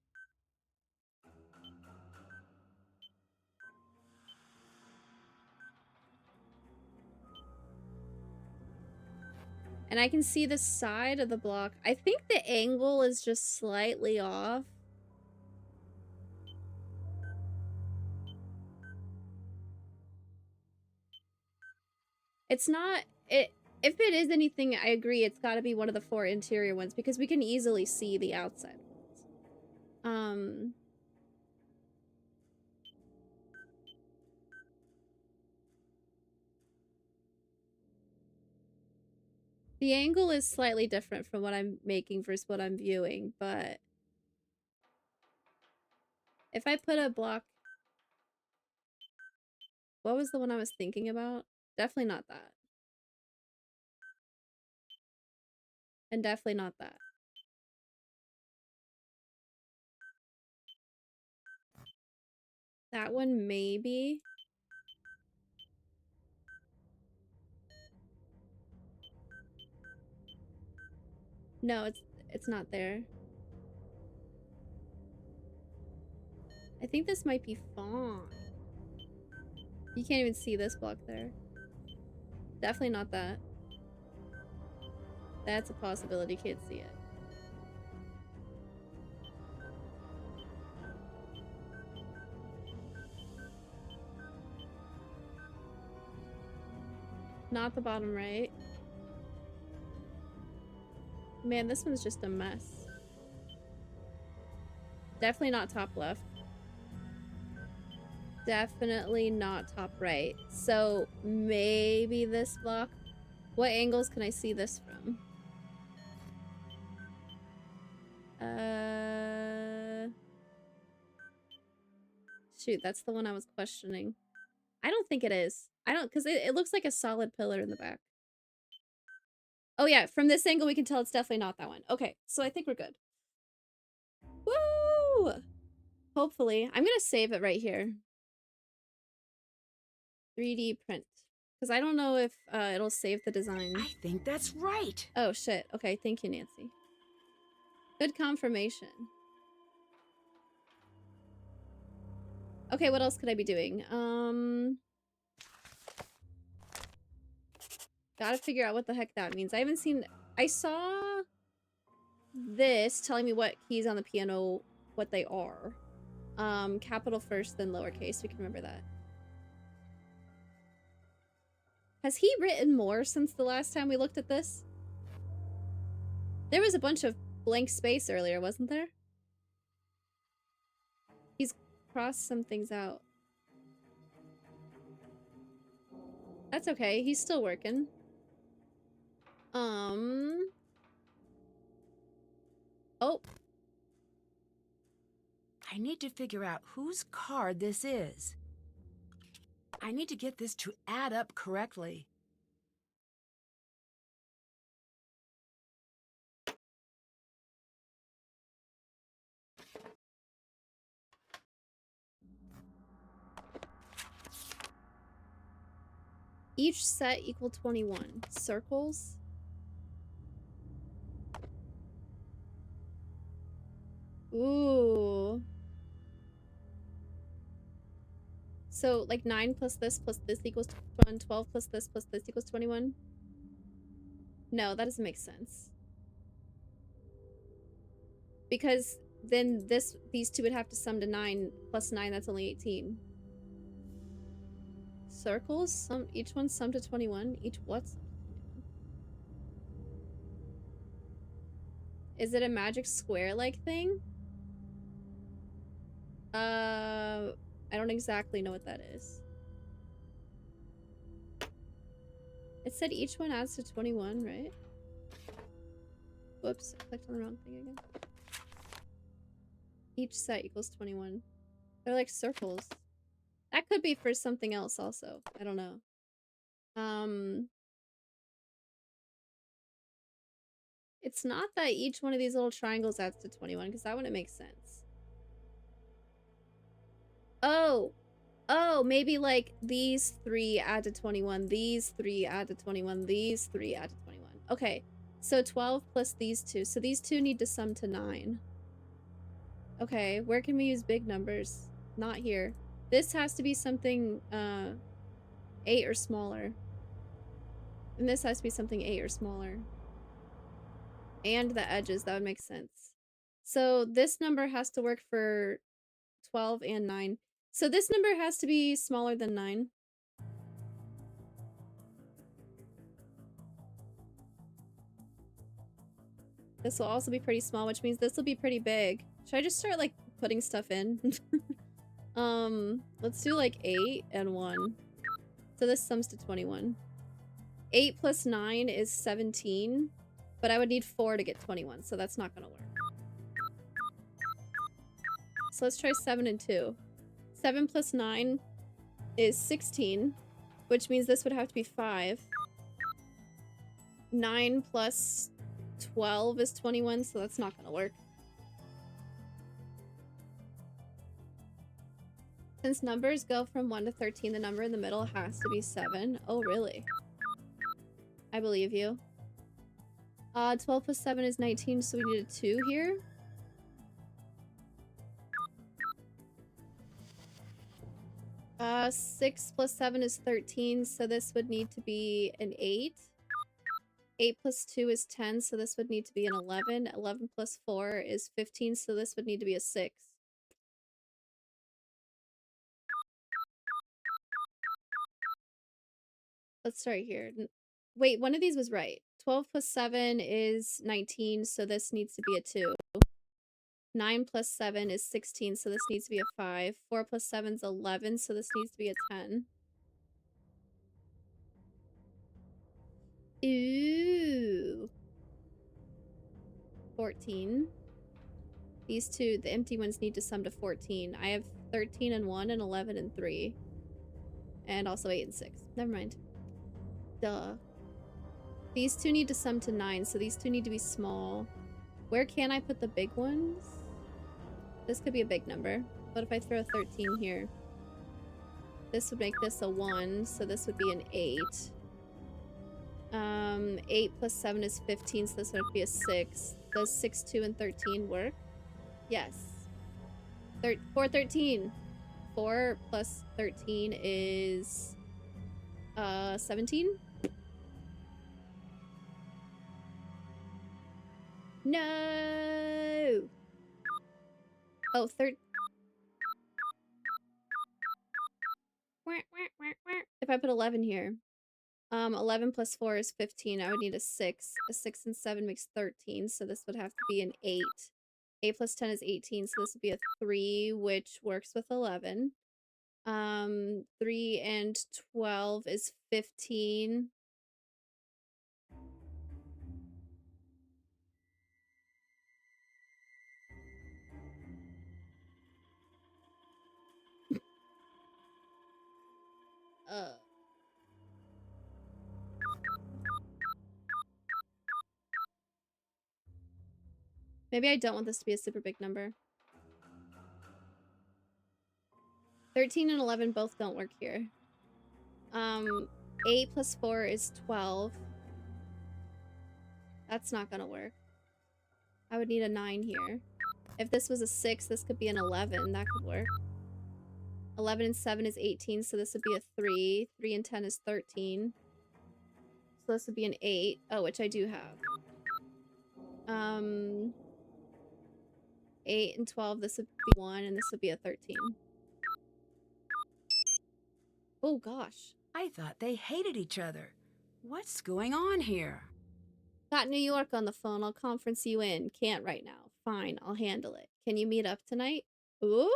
And I can see the side of the block. I think the angle is just slightly off. It's not... If it is anything, I agree, it's got to be one of the 4 interior ones because we can easily see the outside ones. The angle is slightly different from what I'm making versus what I'm viewing, but if I put a block What was the one I was thinking about? Definitely not that. And definitely not that. That one, maybe. No, it's not there. I think this might be fine. You can't even see this block there. Definitely not that. That's a possibility. Can't see it. Not the bottom right. Man, this one's just a mess. Definitely not top left. Definitely not top right. So maybe this block. What angles can I see this from? Shoot, that's the one I was questioning. I don't think it is. I don't, because it looks like a solid pillar in the back. Oh yeah, from this angle we can tell it's definitely not that one. Okay, so I think we're good. Woo! Hopefully. I'm gonna save it right here. 3D print. Because I don't know if it'll save the design. I think that's right. Oh shit. Okay, thank you, Nancy. Good confirmation. Okay, what else could I be doing? Gotta figure out what the heck that means. I haven't seen... I saw this telling me what keys on the piano, what they are. Capital first, then lowercase. We can remember that. Has he written more since the last time we looked at this? There was a bunch of blank space earlier, wasn't there? He's crossed some things out. That's okay. He's still working. Oh. I need to figure out whose card this is. I need to get this to add up correctly. Each set equal 21. Circles? Ooh. So, like 9 plus this equals 12 plus this equals 21? No, that doesn't make sense. Because then these two would have to sum to 9 plus 9, that's only 18. Circles? Each one sum to 21? Each what? Is it a magic square-like thing? I don't exactly know what that is. It said each one adds to 21, right? Whoops, I clicked on the wrong thing again. Each set equals 21. They're like circles. That could be for something else also. I don't know. It's not that each one of these little triangles adds to 21, because that wouldn't make sense. Oh, maybe like these 3 add to 21, these 3 add to 21, these 3 add to 21. Okay, so 12 plus these 2. So these 2 need to sum to 9. Okay, where can we use big numbers? Not here. This has to be something 8 or smaller. And this has to be something 8 or smaller. And the edges, that would make sense. So this number has to work for 12 and 9. So this number has to be smaller than 9. This will also be pretty small, which means this will be pretty big. Should I just start, like, putting stuff in? Let's do, like, 8 and 1. So this sums to 21. 8 plus 9 is 17, but I would need 4 to get 21, so that's not gonna work. So let's try 7 and 2. 7 plus 9 is 16, which means this would have to be 5. 9 plus 12 is 21, so that's not gonna work. Since numbers go from 1 to 13, the number in the middle has to be 7. Oh, really? I believe you. 12 plus 7 is 19, so we need a 2 here. Uh, 6 plus 7 is 13, so this would need to be an 8. 8 plus 2 is 10, so this would need to be an 11. 11 plus 4 is 15, so this would need to be a 6. Let's start here. Wait, one of these was right. 12 plus 7 is 19, so this needs to be a 2. 9 plus 7 is 16, so this needs to be a 5. 4 plus 7 is 11, so this needs to be a 10. Ooh. 14. These two, the empty ones, need to sum to 14. I have 13 and 1 and 11 and 3. And also 8 and 6. Never mind. Duh. These two need to sum to 9, so these two need to be small. Where can I put the big ones? This could be a big number. What if I throw a 13 here? This would make this a 1, so this would be an 8. 8 plus 7 is 15, so this would be a 6. Does 6, 2, and 13 work? Yes. 4, 13. 4 plus 13 is 17. No. Oh, if I put 11 here. 11 plus 4 is 15. I would need a 6. A 6 and 7 makes 13, so this would have to be an 8. 8 plus 10 is 18, so this would be a 3, which works with 11. 3 and 12 is 15. Maybe I don't want this to be a super big number. 13 and 11 both don't work here. 8 plus 4 is 12. That's not gonna work. I would need a 9 here. If this was a 6, this could be an 11. That could work. 11 and 7 is 18, so this would be a 3. 3 and 10 is 13. So this would be an 8. Oh, which I do have. 8 and 12, this would be 1, and this would be a 13. Oh, gosh. I thought they hated each other. What's going on here? Got New York on the phone. I'll conference you in. Can't right now. Fine, I'll handle it. Can you meet up tonight? Ooh?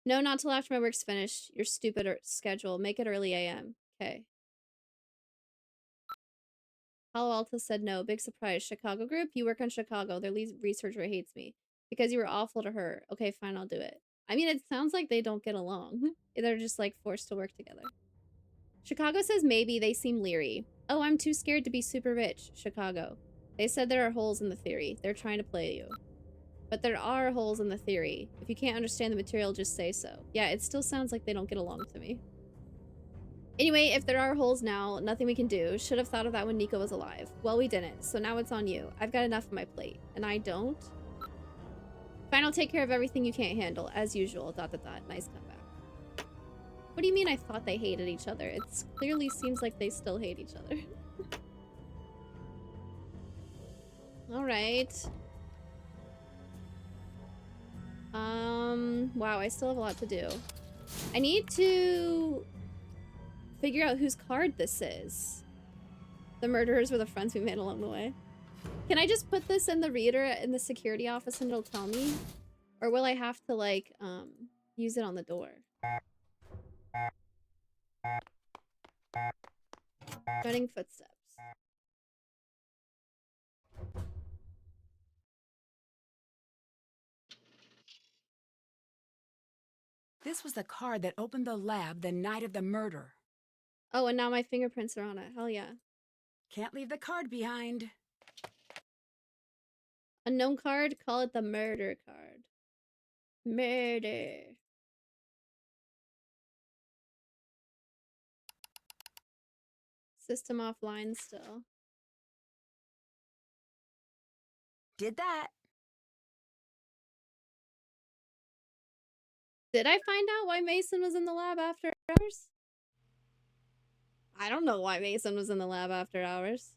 No, not till after my work's finished. Your stupid schedule. Make it early AM. Okay. Palo Alto said no. Big surprise. Chicago group? You work on Chicago. Their lead researcher hates me. Because you were awful to her. Okay, fine, I'll do it. I mean, it sounds like they don't get along. They're just, like, forced to work together. Chicago says maybe. They seem leery. Oh, I'm too scared to be super rich. Chicago. They said there are holes in the theory. They're trying to play you. But there are holes in the theory. If you can't understand the material, just say so. Yeah, it still sounds like they don't get along to me. Anyway, if there are holes now, nothing we can do. Should have thought of that when Nico was alive. Well, we didn't, so now it's on you. I've got enough on my plate. And I don't? Fine, I'll take care of everything you can't handle. As usual. ... Nice comeback. What do you mean I thought they hated each other? It clearly seems like they still hate each other. Alright. Wow, I still have a lot to do. I need to figure out whose card this is. The murderers were the friends we made along the way. Can I just put this in the reader in the security office and it'll tell me? Or will I have to, like, use it on the door? Running footsteps. This was the card that opened the lab the night of the murder. Oh, and now my fingerprints are on it. Hell yeah. Can't leave the card behind. Unknown card? Call it the murder card. Murder. System offline still. Did that. Did I find out why Mason was in the lab after hours? I don't know why Mason was in the lab after hours.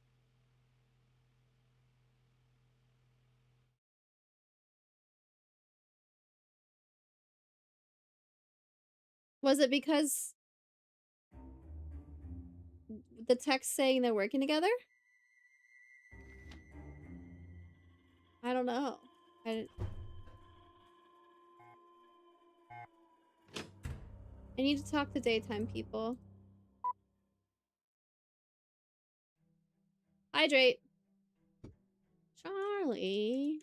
Was it because the text saying they're working together? I don't know. I need to talk to daytime people. Hydrate. Charlie.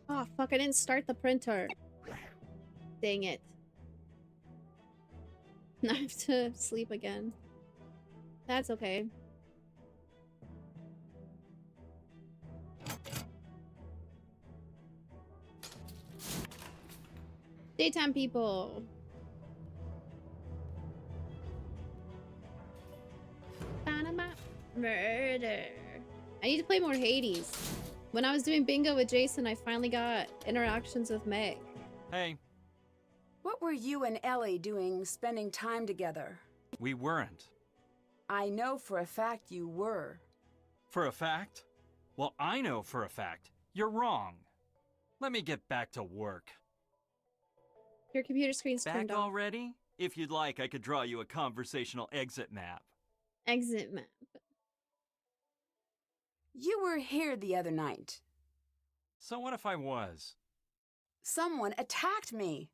Oh, fuck, I didn't start the printer. Dang it. Now I have to sleep again. That's okay. Daytime people. Murder. I need to play more Hades. When I was doing bingo with Jason, I finally got interactions with Meg. Hey. What were you and Ellie doing spending time together? We weren't. I know for a fact you were. For a fact? Well, I know for a fact. You're wrong. Let me get back to work. Your computer screen's turned Back off. already? If you'd like, I could draw you a conversational exit map. Exit map. You were here the other night. So what if I was? Someone attacked me.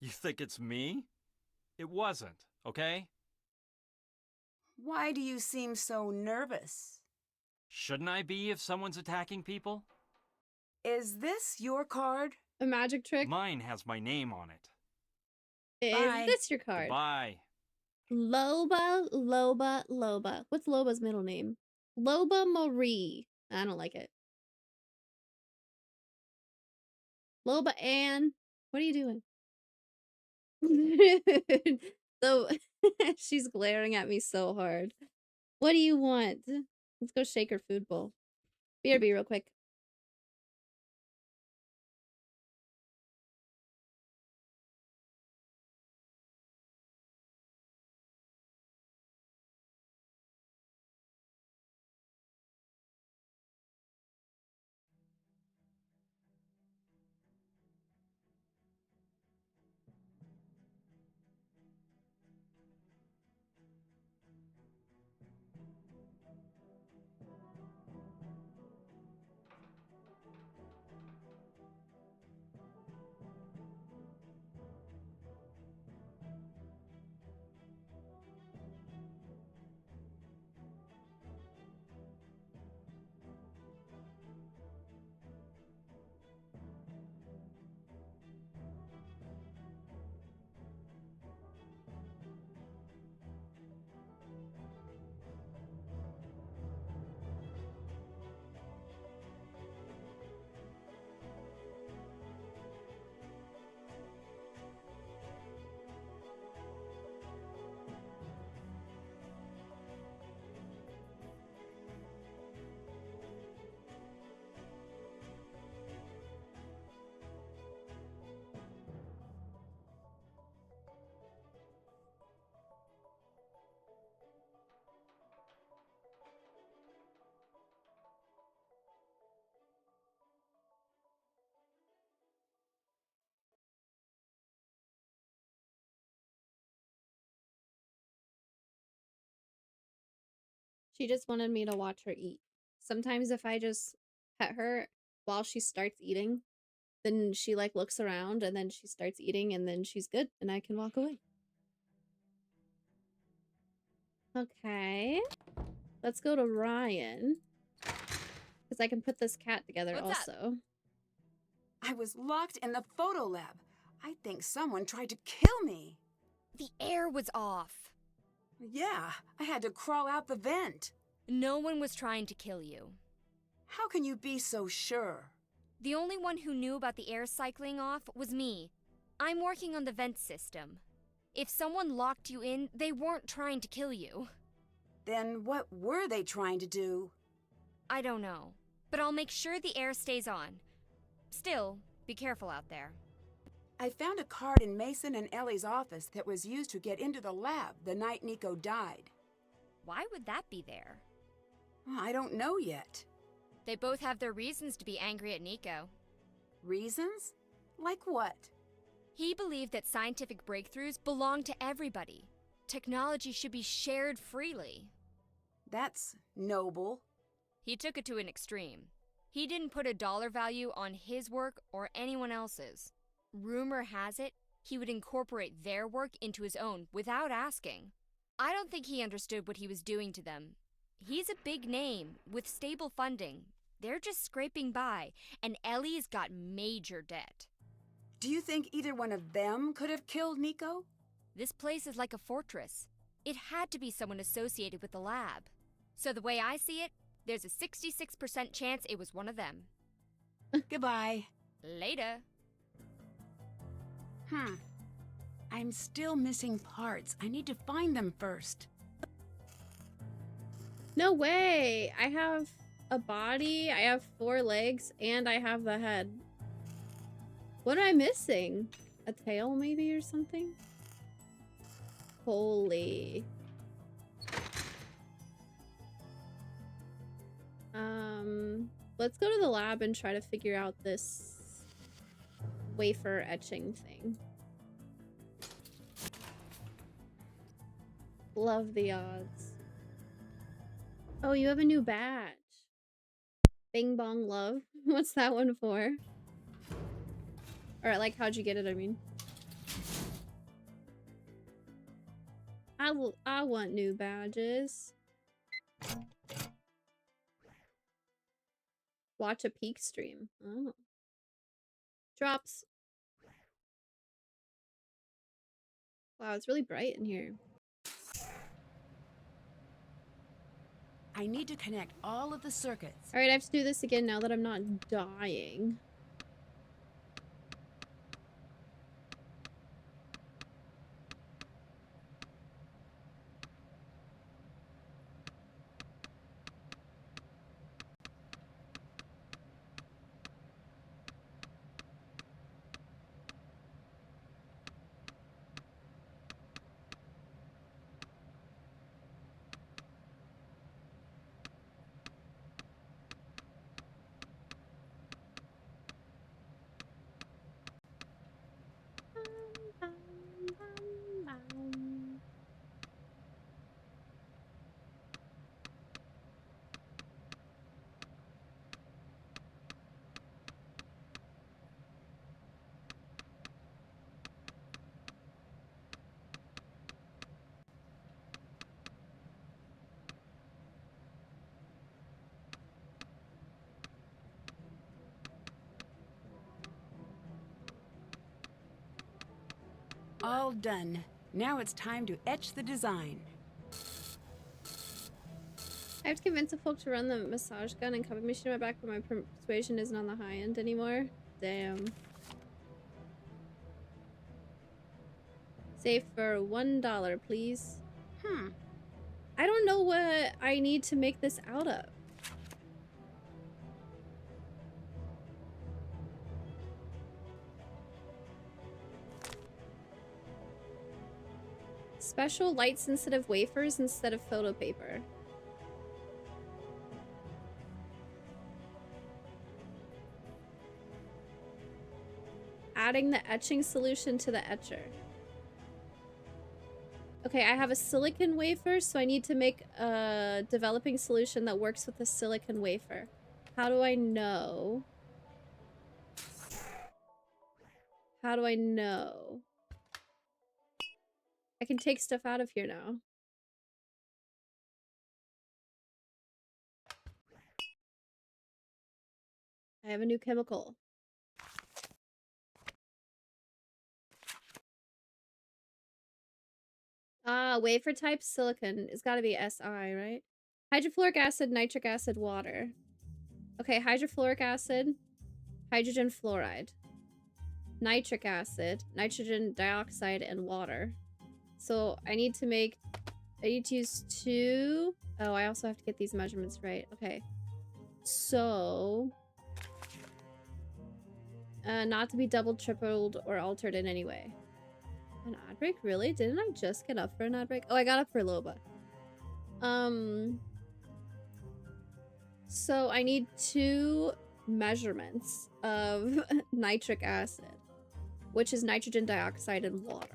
You think it's me? It wasn't, okay? Why do you seem so nervous? Shouldn't I be if someone's attacking people? Is this your card? A magic trick? Mine has my name on it. Is this your card? Bye. Loba, Loba, Loba. What's Loba's middle name? Loba Marie. I don't like it. Loba Ann. What are you doing? So she's glaring at me so hard. What do you want? Let's go shake her food bowl. BRB real quick. She just wanted me to watch her eat. Sometimes if I just pet her while she starts eating, Then she like looks around and then she starts eating and then she's good and I can walk away. Okay. Let's go to Ryan. Because I can put this cat together also. I was locked in the photo lab. I think someone tried to kill me. The air was off. Yeah, I had to crawl out the vent. No one was trying to kill you. How can you be so sure? The only one who knew about the air cycling off was me. I'm working on the vent system. If someone locked you in, they weren't trying to kill you. Then what were they trying to do? I don't know, but I'll make sure the air stays on. Still, be careful out there. I found a card in Mason and Ellie's office that was used to get into the lab the night Nico died. Why would that be there? I don't know yet. They both have their reasons to be angry at Nico. Reasons? Like what? He believed that scientific breakthroughs belong to everybody. Technology should be shared freely. That's noble. He took it to an extreme. He didn't put a dollar value on his work or anyone else's. Rumor has it, he would incorporate their work into his own without asking. I don't think he understood what he was doing to them. He's a big name, with stable funding. They're just scraping by, and Ellie's got major debt. Do you think either one of them could have killed Nico? This place is like a fortress. It had to be someone associated with the lab. So the way I see it, there's a 66% chance it was one of them. Goodbye. Later. I'm still missing parts. I need to find them first. No way! I have a body, I have 4 legs, and I have the head. What am I missing? A tail maybe or something? Holy. Let's go to the lab and try to figure out this wafer etching thing. Love the odds. Oh, you have a new badge. Bing Bong Love. What's that one for? Or like, how'd you get it, I mean? I want new badges. Watch a peak stream. Oh. Drops. Wow, it's really bright in here. I need to connect all of the circuits. Alright, I have to do this again now that I'm not dying. All done. Now it's time to etch the design. I have to convince a folk to run the massage gun and copy machine in my back, but my persuasion isn't on the high end anymore. Damn. Save for $1, please. I don't know what I need to make this out of. Special light sensitive wafers instead of photo paper. Adding the etching solution to the etcher. Okay, I have a silicon wafer, so I need to make a developing solution that works with the silicon wafer. How do I know? How do I know? I can take stuff out of here now. I have a new chemical. Wafer type silicon. It's gotta be Si, right? Hydrofluoric acid, nitric acid, water. Okay, hydrofluoric acid, hydrogen fluoride, nitric acid, nitrogen dioxide, and water. So I need to use 2. Oh, I also have to get these measurements right. Okay. So, not to be doubled, tripled, or altered in any way. An ad break? Really? Didn't I just get up for an ad break? Oh, I got up for Loba. So I need 2 measurements of nitric acid, which is nitrogen dioxide and water.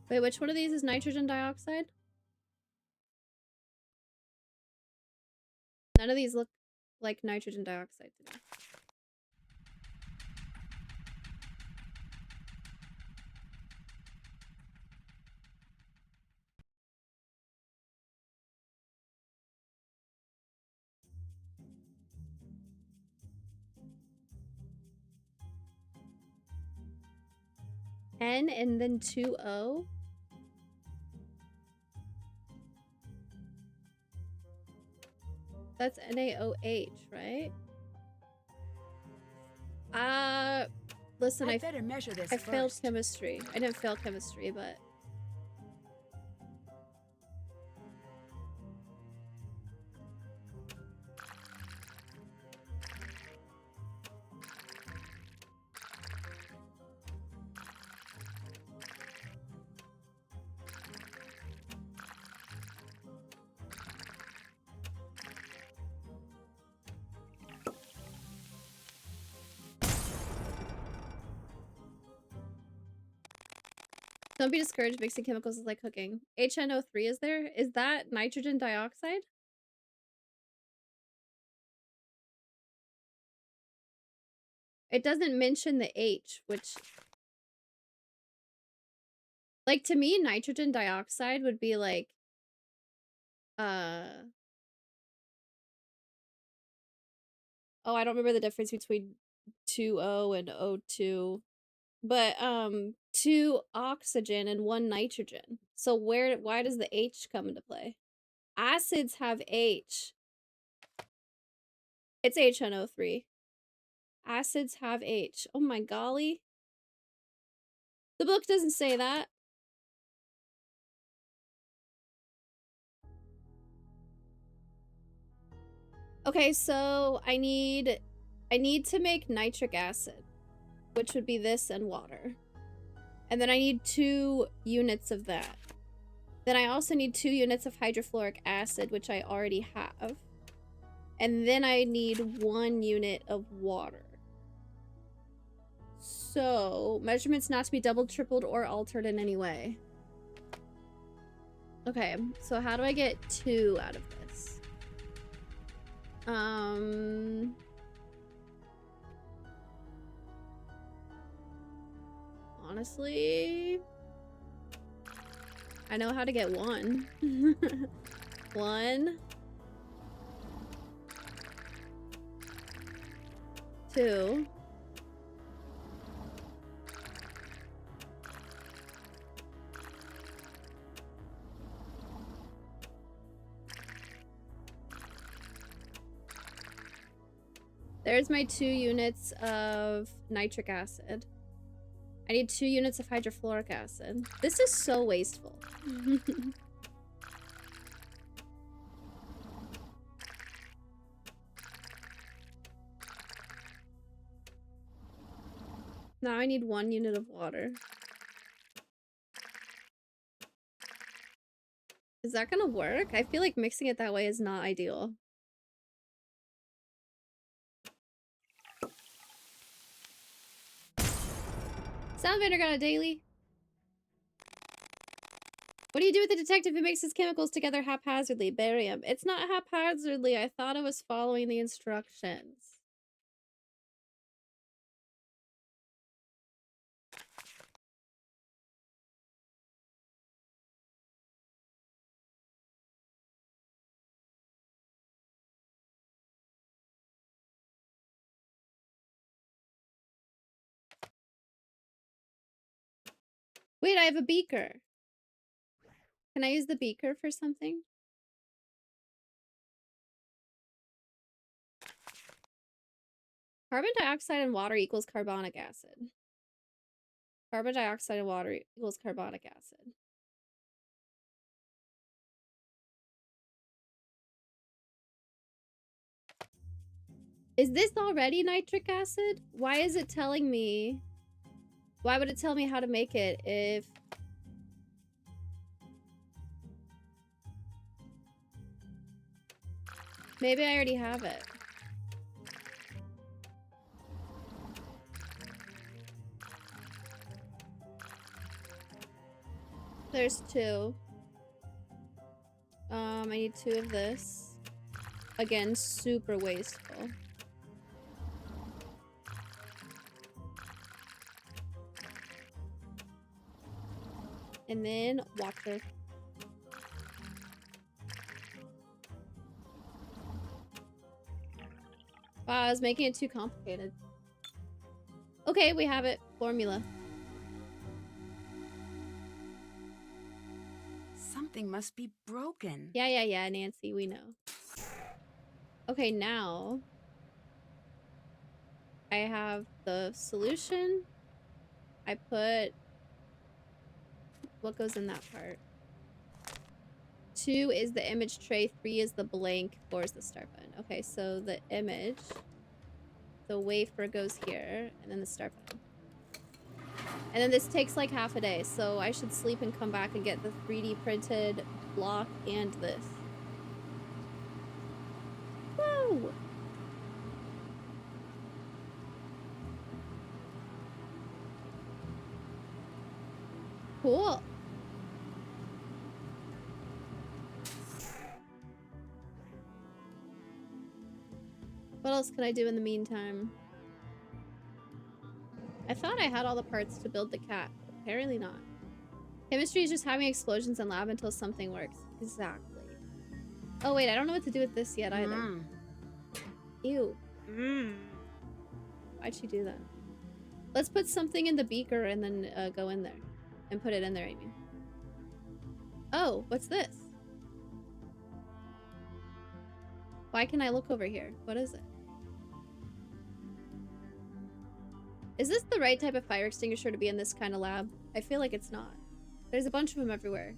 Wait, which one of these is nitrogen dioxide? None of these look like nitrogen dioxide to me. N and then 2O? That's NaOH, right? Listen, I better measure this I failed first. chemistry. I didn't fail chemistry, but... Don't be discouraged, mixing chemicals is like cooking. HNO3 is there? Is that nitrogen dioxide? It doesn't mention the H, which... Like, to me, nitrogen dioxide would be like... Oh, I don't remember the difference between 2O and O2. But, 2 oxygen and 1 nitrogen. So why does the H come into play? Acids have H. It's HNO3. Acids have H. Oh my golly. The book doesn't say that. Okay, so I need to make nitric acid, which would be this and water. And then I need 2 units of that. Then I also need 2 units of hydrofluoric acid, which I already have. And then I need 1 unit of water. So, measurements not to be doubled, tripled, or altered in any way. Okay, so how do I get 2 out of this? Honestly, I know how to get 1. 1, 2. There's my 2 units of nitric acid. I need 2 units of hydrofluoric acid. This is so wasteful. Now I need 1 unit of water. Is that gonna work? I feel like mixing it that way is not ideal. Sound Vendor got a daily. What do you do with the detective who makes his chemicals together haphazardly? Bury him. It's not haphazardly. I thought I was following the instructions. Wait, I have a beaker. Can I use the beaker for something? Carbon dioxide and water equals carbonic acid. Carbon dioxide and water equals carbonic acid. Is this already nitric acid? Why is it telling me? Why would it tell me how to make it if... Maybe I already have it. There's 2. I need 2 of this. Again, super wasteful. And then water. Wow, I was making it too complicated. Okay, we have it. Formula. Something must be broken. Yeah, Nancy, we know. Okay, now I have the solution. I put what goes in that part. 2 is the image tray, 3 is the blank, 4 is the start button. Okay, so the image, the wafer goes here, and then the start button. And then this takes like half a day, so I should sleep and come back and get the 3D printed block and this. Woo! Cool. What else can I do in the meantime? I thought I had all the parts to build the cat, but apparently not. Chemistry is just having explosions in lab until something works. Exactly. Oh wait, I don't know what to do with this yet either. Ew. Why'd she do that? Let's put something in the beaker and then go in there. And put it in there, I mean. Oh, what's this? Why can I look over here? What is it? Is this the right type of fire extinguisher to be in this kind of lab? I feel like it's not. There's a bunch of them everywhere.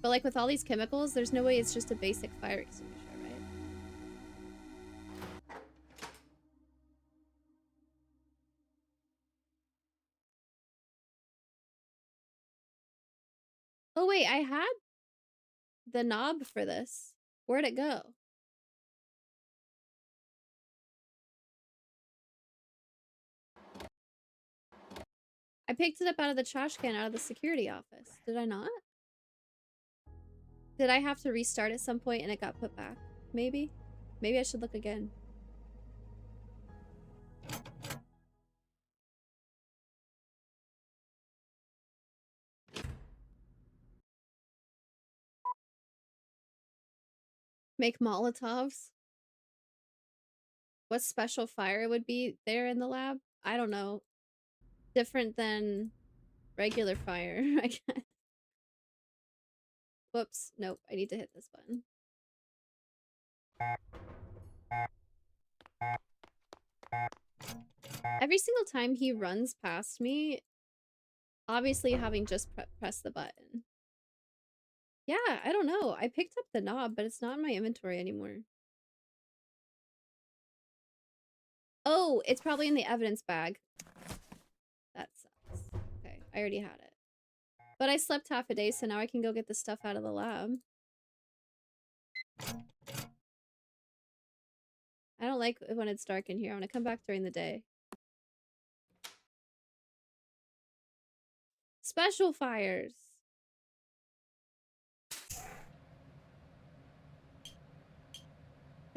But like with all these chemicals, there's no way it's just a basic fire extinguisher, right? Oh wait, I had the knob for this. Where'd it go? I picked it up out of the trash can out of the security office. Did I not? Did I have to restart at some point and it got put back? Maybe? Maybe I should look again. Make Molotovs? What special fire would be there in the lab? I don't know. Different than regular fire, I guess. Whoops. Nope. I need to hit this button. Every single time he runs past me, obviously having just pressed the button. Yeah, I don't know. I picked up the knob, but it's not in my inventory anymore. Oh, it's probably in the evidence bag. That sucks. Okay, I already had it. But I slept half a day, so now I can go get the stuff out of the lab. I don't like it when it's dark in here. I want to come back during the day. Special fires.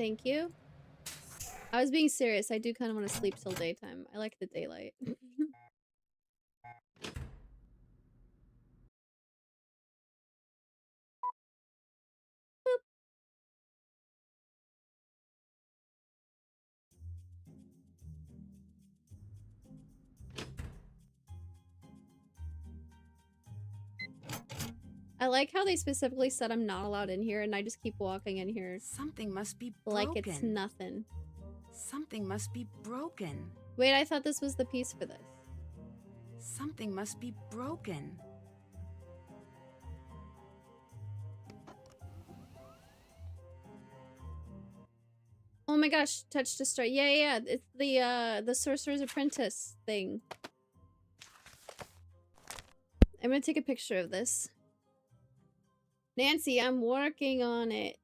Thank you. I was being serious. I do kind of want to sleep till daytime. I like the daylight. I like how they specifically said I'm not allowed in here, and I just keep walking in here. Something must be broken. Like it's nothing. Something must be broken. Wait, I thought this was the piece for this. Something must be broken. Oh my gosh, touch to start. Yeah. It's the Sorcerer's Apprentice thing. I'm gonna take a picture of this. Nancy, I'm working on it.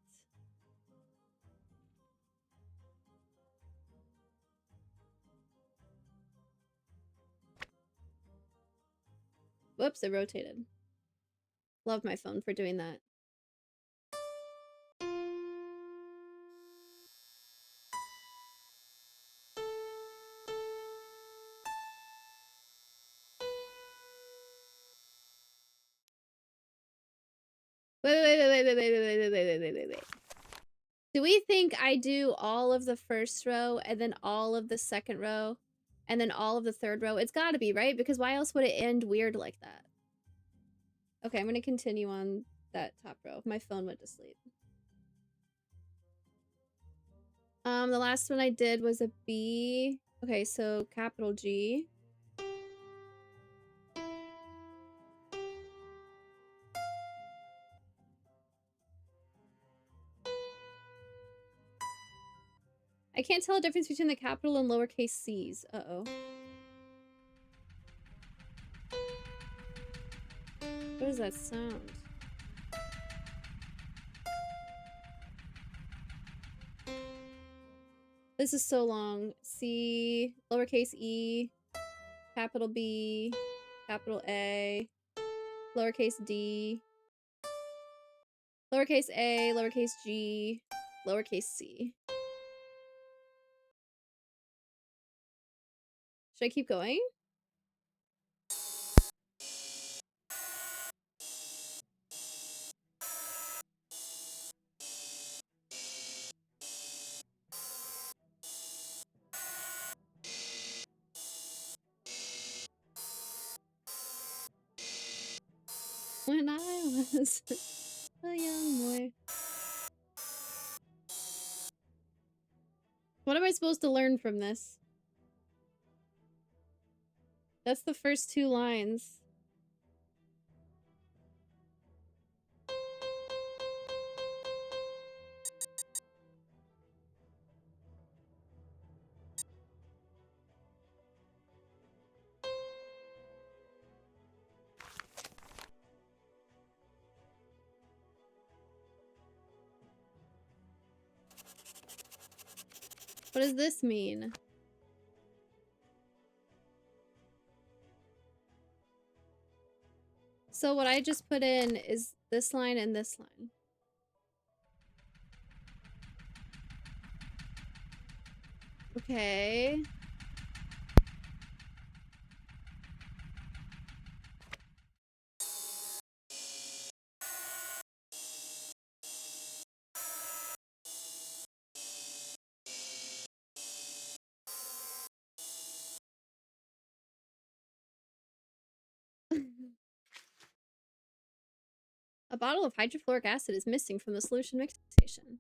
Whoops, it rotated. Love my phone for doing that. Wait. Do we think I do all of the first row and then all of the second row and then all of the third row? It's gotta be, right? Because why else would it end weird like that? Okay, I'm gonna continue on that top row. My phone went to sleep. The last one I did was a B. Okay, so capital G. I can't tell the difference between the capital and lowercase c's. Uh-oh. What does that sound? This is so long. C, lowercase e, capital B, capital A, lowercase d, lowercase a, lowercase g, lowercase c. Should I keep going? When I was a young boy. What am I supposed to learn from this? That's the first two lines. What does this mean? So what I just put in is this line and this line. Okay. A bottle of hydrofluoric acid is missing from the solution mixing station.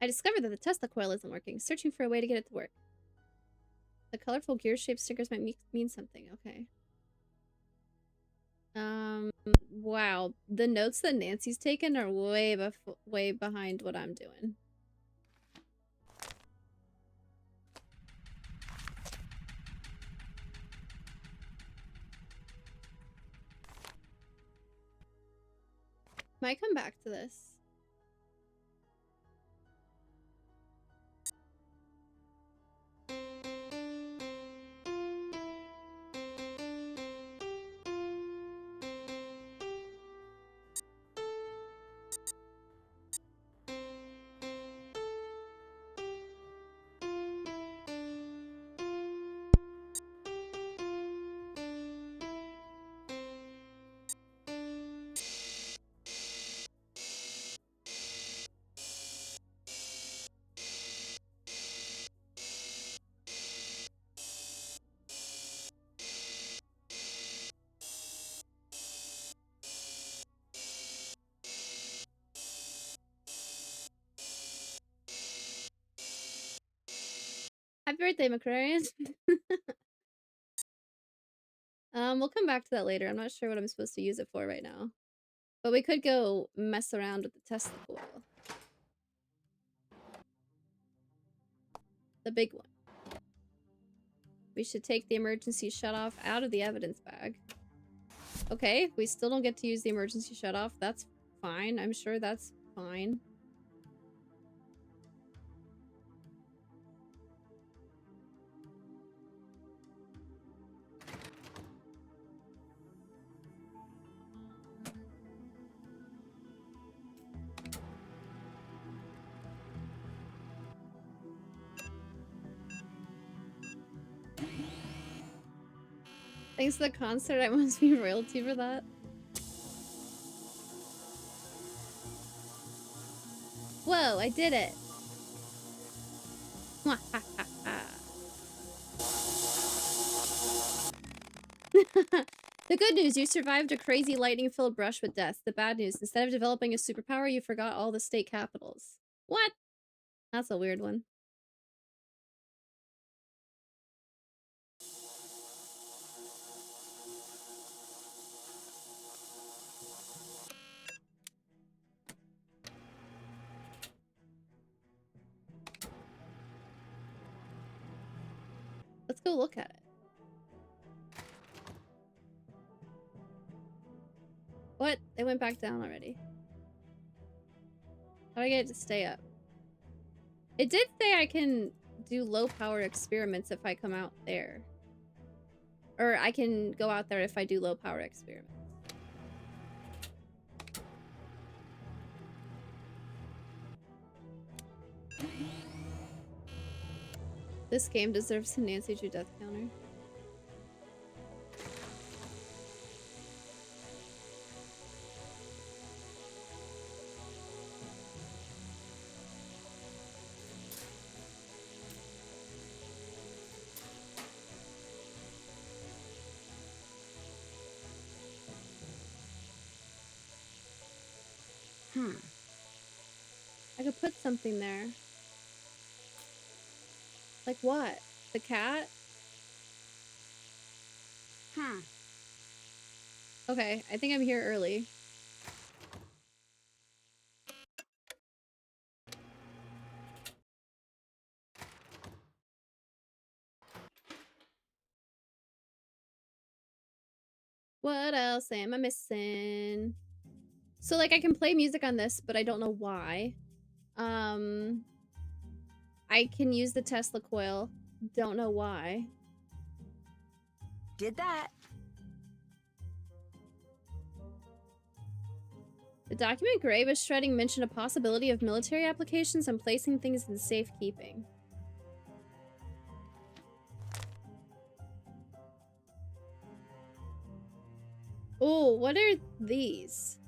I discovered that the Tesla coil isn't working, searching for a way to get it to work. The colorful gear-shaped stickers might mean something. Okay. Wow. The notes that Nancy's taken are way behind what I'm doing. Might come back to this. birthday, McCrarian. We'll come back to that later. I'm not sure what I'm supposed to use it for right now. But we could go mess around with the Tesla coil. The big one. We should take the emergency shutoff out of the evidence bag. Okay, we still don't get to use the emergency shutoff. That's fine. I'm sure that's fine. Thanks to the concert, I must be royalty for that. Whoa, I did it! The good news, you survived a crazy lightning-filled brush with death. The bad news, instead of developing a superpower, you forgot all the state capitals. What? That's a weird one. Let's go look at it. What? They went back down already. How do I get it to stay up? It did say I can do low power experiments if I come out there. Or I can go out there if I do low power experiments. This game deserves a Nancy Drew death counter. I could put something there. Like what? The cat? Okay, I think I'm here early. What else am I missing? So, like, I can play music on this, but I don't know why. I can use the Tesla coil. Don't know why. Did that. The document Gray was shredding mentioned a possibility of military applications and placing things in safekeeping. Oh, what are these?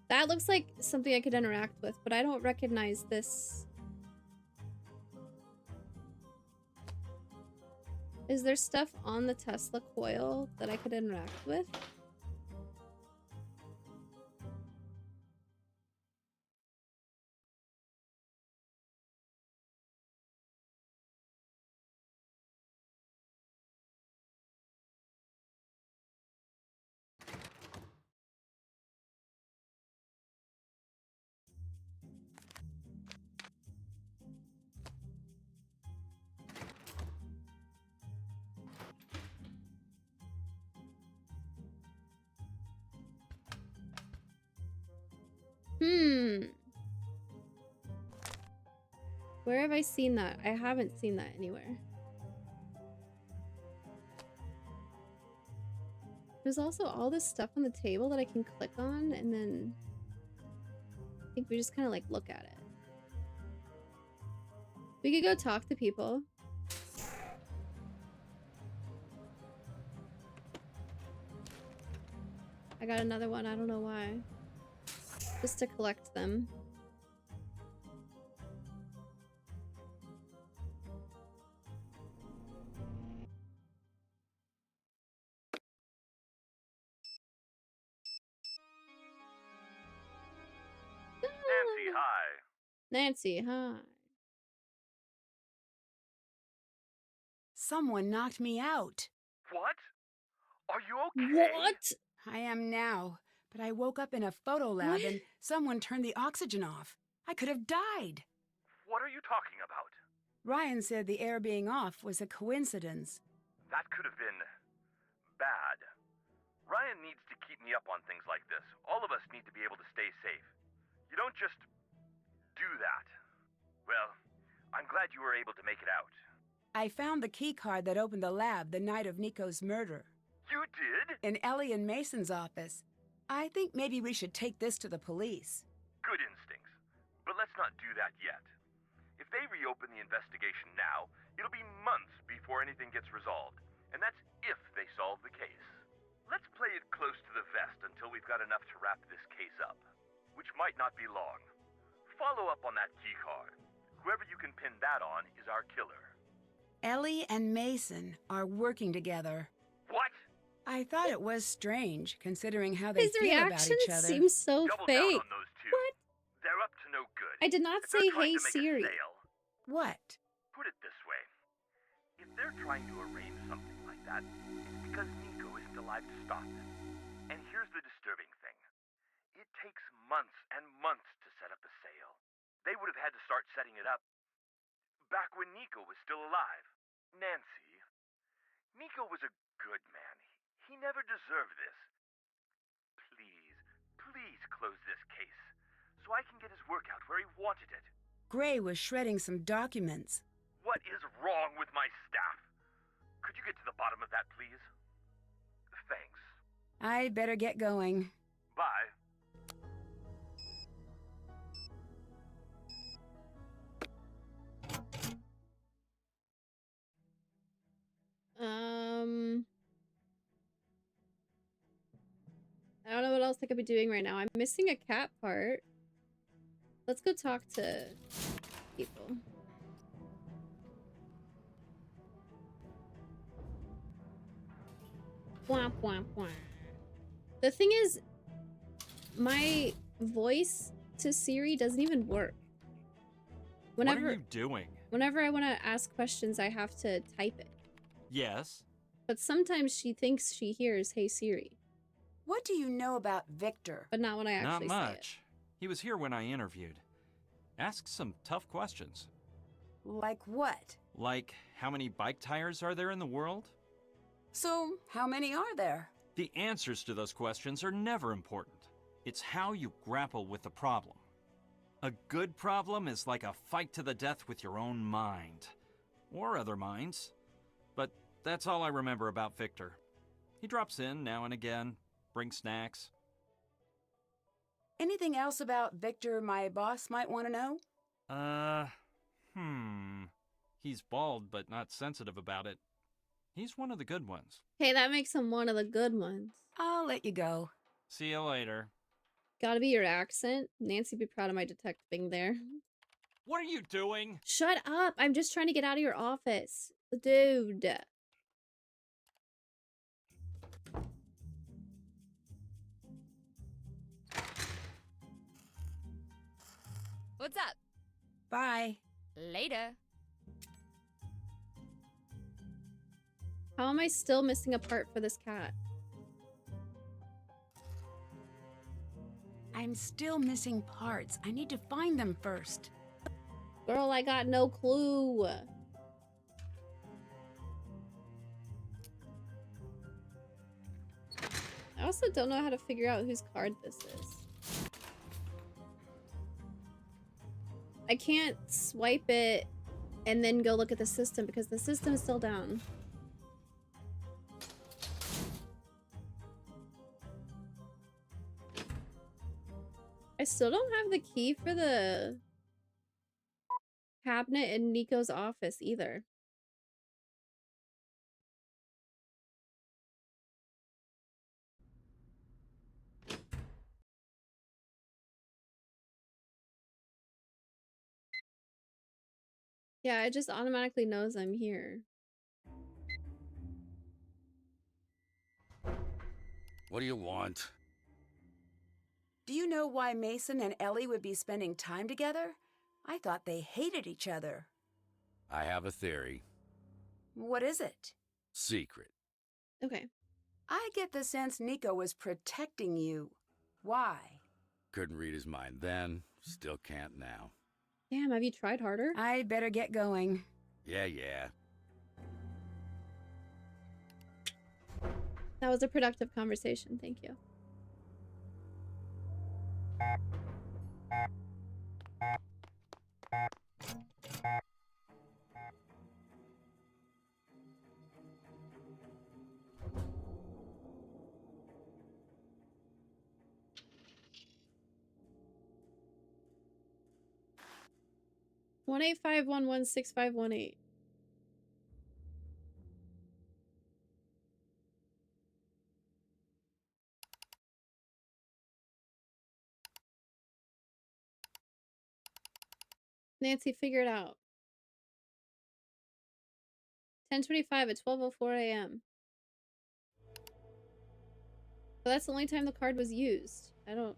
That looks like something I could interact with, but I don't recognize this. Is there stuff on the Tesla coil that I could interact with? Where have I seen that? I haven't seen that anywhere. There's also all this stuff on the table that I can click on, and then I think we just kind of like look at it. We could go talk to people. I got another one, I don't know why. Just to collect them. Hi. Nancy, hi. Someone knocked me out. What? Are you okay? What? I am now, but I woke up in a photo lab What? and someone turned the oxygen off. I could have died. What are you talking about? Ryan said the air being off was a coincidence. That could have been bad. Ryan needs to keep me up on things like this. All of us need to be able to stay safe. You don't just do that. Well, I'm glad you were able to make it out. I found the key card that opened the lab the night of Nico's murder. You did? In Ellie and Mason's office. I think maybe we should take this to the police. Good instincts. But let's not do that yet. If they reopen the investigation now, it'll be months before anything gets resolved. And that's if they solve the case. Let's play it close to the vest until we've got enough to wrap this case up. Which might not be long. Follow up on that key card. Whoever you can pin that on is our killer. Ellie and Mason are working together. What? I thought it was strange, considering how they His feel about reaction each other. seems so Double fake. down on those two. What? They're up to no good. I did not If they're say trying hey to make a Siri. sale, What? put it this way. If they're trying to arrange something like that, it's because Nico isn't alive to stop them. And here's the disturbing thing. It takes months and months to set up a sale. They would have had to start setting it up back when Nico was still alive. Nancy, Nico was a good man. He never deserved this. Please close this case so I can get his work out where he wanted it. Gray was shredding some documents. What is wrong with my staff? Could you get to the bottom of that, please? Thanks. I'd better get going. Bye. I don't know what else I could be doing right now. I'm missing a cat part. Let's go talk to people. Womp womp womp. The thing is, my voice to Siri doesn't even work. What are you doing? Whenever I want to ask questions, I have to type it. Yes. But sometimes she thinks she hears "Hey Siri," What do you know about Victor? but not when I Not actually say it. much. He was here when I interviewed. Asked some tough questions. Like what? Like, how many bike tires are there in the world? So, how many are there? The answers to those questions are never important. It's how you grapple with the problem. A good problem is like a fight to the death with your own mind. Or other minds. But that's all I remember about Victor. He drops in now and again, brings snacks. Anything else about Victor my boss might want to know? He's bald but not sensitive about it. He's one of the good ones. Hey, that makes him one of the good ones. I'll let you go. See you later. Gotta be your accent. Nancy be proud of my detecting there. What are you doing? Shut up! I'm just trying to get out of your office. Dude. What's up? Bye. Later. How am I still missing a part for this cat? I'm still missing parts. I need to find them first. Girl, I got no clue. I also don't know how to figure out whose card this is. I can't swipe it and then go look at the system because the system is still down. I still don't have the key for the cabinet in Nico's office either. Yeah, it just automatically knows I'm here. What do you want? Do you know why Mason and Ellie would be spending time together? I thought they hated each other. I have a theory. What is it? Secret. Okay. I get the sense Nico was protecting you. Why? Couldn't read his mind then, still can't now. Damn, have you tried harder? I'd better get going. Yeah. That was a productive conversation, thank you. One 185116518. Nancy, figure it out. 10:25 at 12:04 a.m. But that's the only time the card was used. I don't...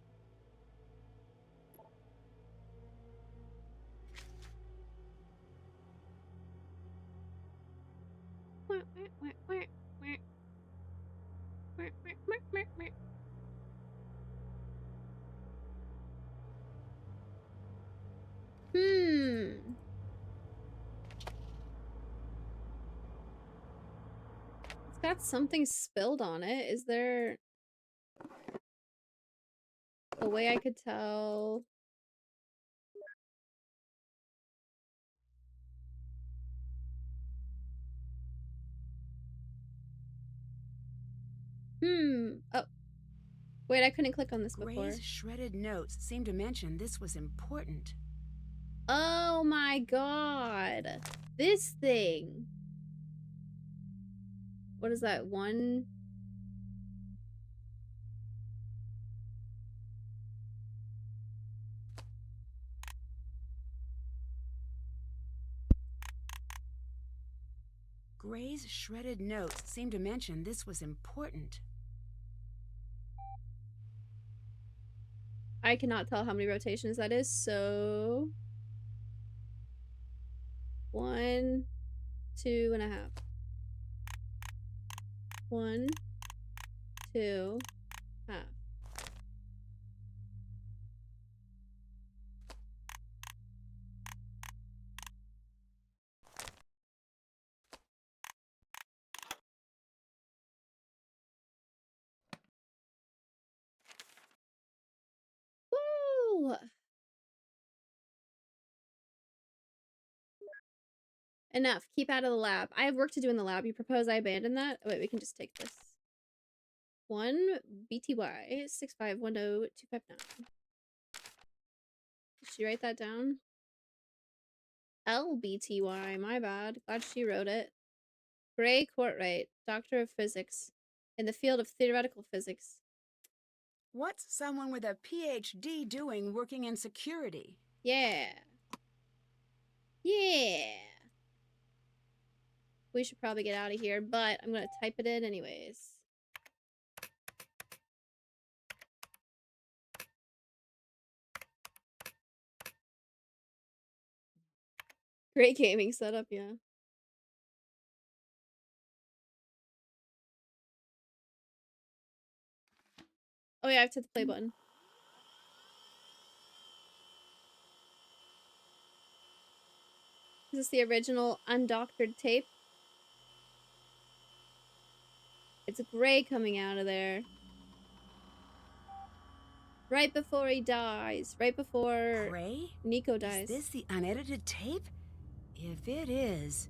It's got something spilled on it. Is there a way I could tell? Oh. Wait, I couldn't click on this before. Gray's shredded notes seem to mention this was important. Oh my god. This thing. What is that? One? Gray's shredded notes seem to mention this was important. I cannot tell how many rotations that is, so... 1, 2.5. 1, 2, half. Woo! Enough. Keep out of the lab. I have work to do in the lab. You propose I abandon that? Oh, wait, we can just take this. 1 BTY 6510259. Did she write that down? LBTY, my bad. Glad she wrote it. Gray Courtwright, Doctor of Physics, in the field of theoretical physics. What's someone with a PhD doing working in security? Yeah. Yeah. We should probably get out of here, but I'm gonna type it in anyways. Great gaming setup, yeah. Oh yeah, I have to hit the play button. Is this the original undoctored tape? It's Gray coming out of there. Right before he dies. Right before Gray? Nico dies. Is this the unedited tape? If it is...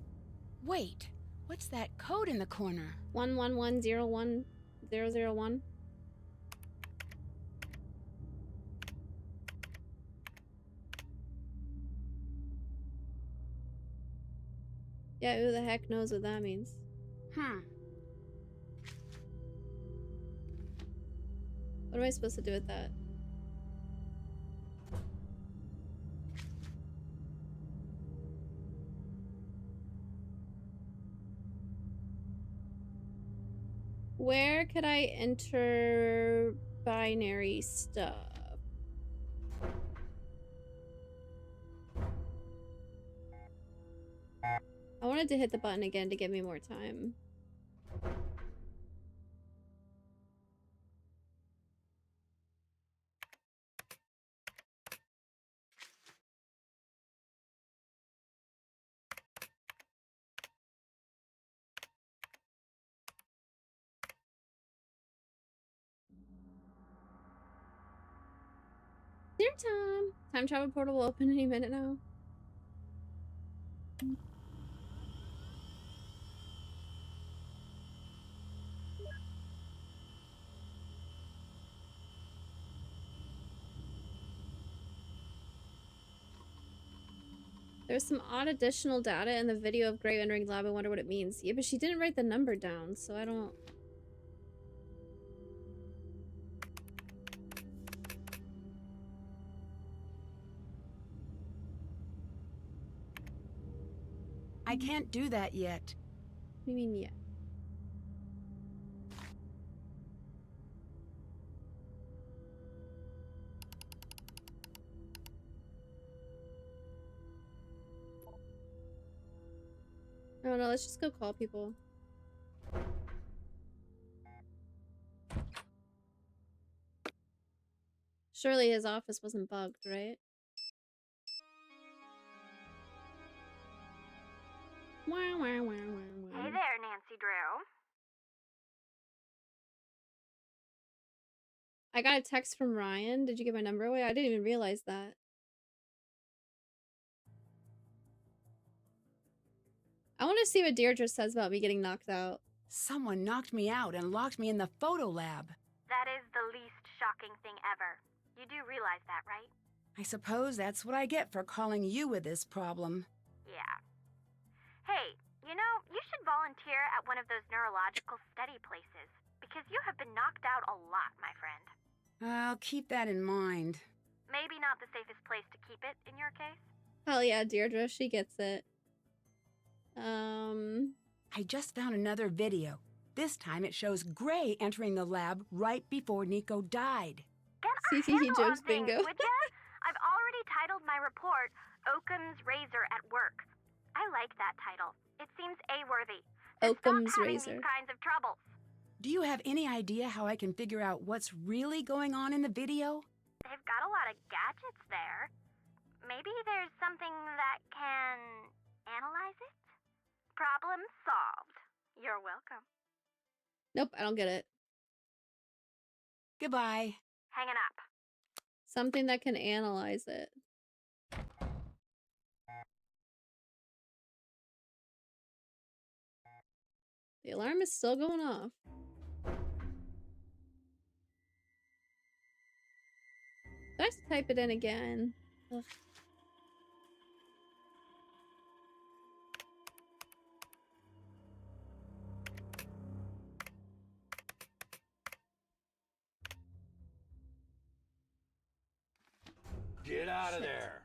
Wait, what's that code in the corner? 11101001. Yeah, who the heck knows what that means? What am I supposed to do with that? Where could I enter binary stuff? I wanted to hit the button again to give me more time. Dinner time! Time travel portal will open any minute now. There's some odd additional data in the video of Gray entering lab. I wonder what it means. Yeah, but she didn't write the number down, so I don't... I can't do that yet. What do you mean, yeah? Oh no, let's just go call people. Surely his office wasn't bugged, right? Hey there, Nancy Drew. I got a text from Ryan. Did you get my number away? I didn't even realize that. I want to see what Deirdre says about me getting knocked out. Someone knocked me out and locked me in the photo lab. That is the least shocking thing ever. You do realize that, right? I suppose that's what I get for calling you with this problem. Yeah. Hey, you know, you should volunteer at one of those neurological study places, because you have been knocked out a lot, my friend. I'll keep that in mind. Maybe not the safest place to keep it, in your case. Hell yeah, Deirdre, she gets it. I just found another video. This time it shows Gray entering the lab right before Nico died. Get a handle on things, would ya? I've already titled my report, Occam's Razor at Work. I like that title. It seems A-worthy. Occam's Stop having Razor. these kinds of troubles. Do you have any idea how I can figure out what's really going on in the video? They've got a lot of gadgets there. Maybe there's something that can analyze it? Problem solved. You're welcome. Nope, I don't get it. Goodbye. Hanging up. Something that can analyze it. The alarm is still going off. Do I have to type it in again? Ugh. Get out of there!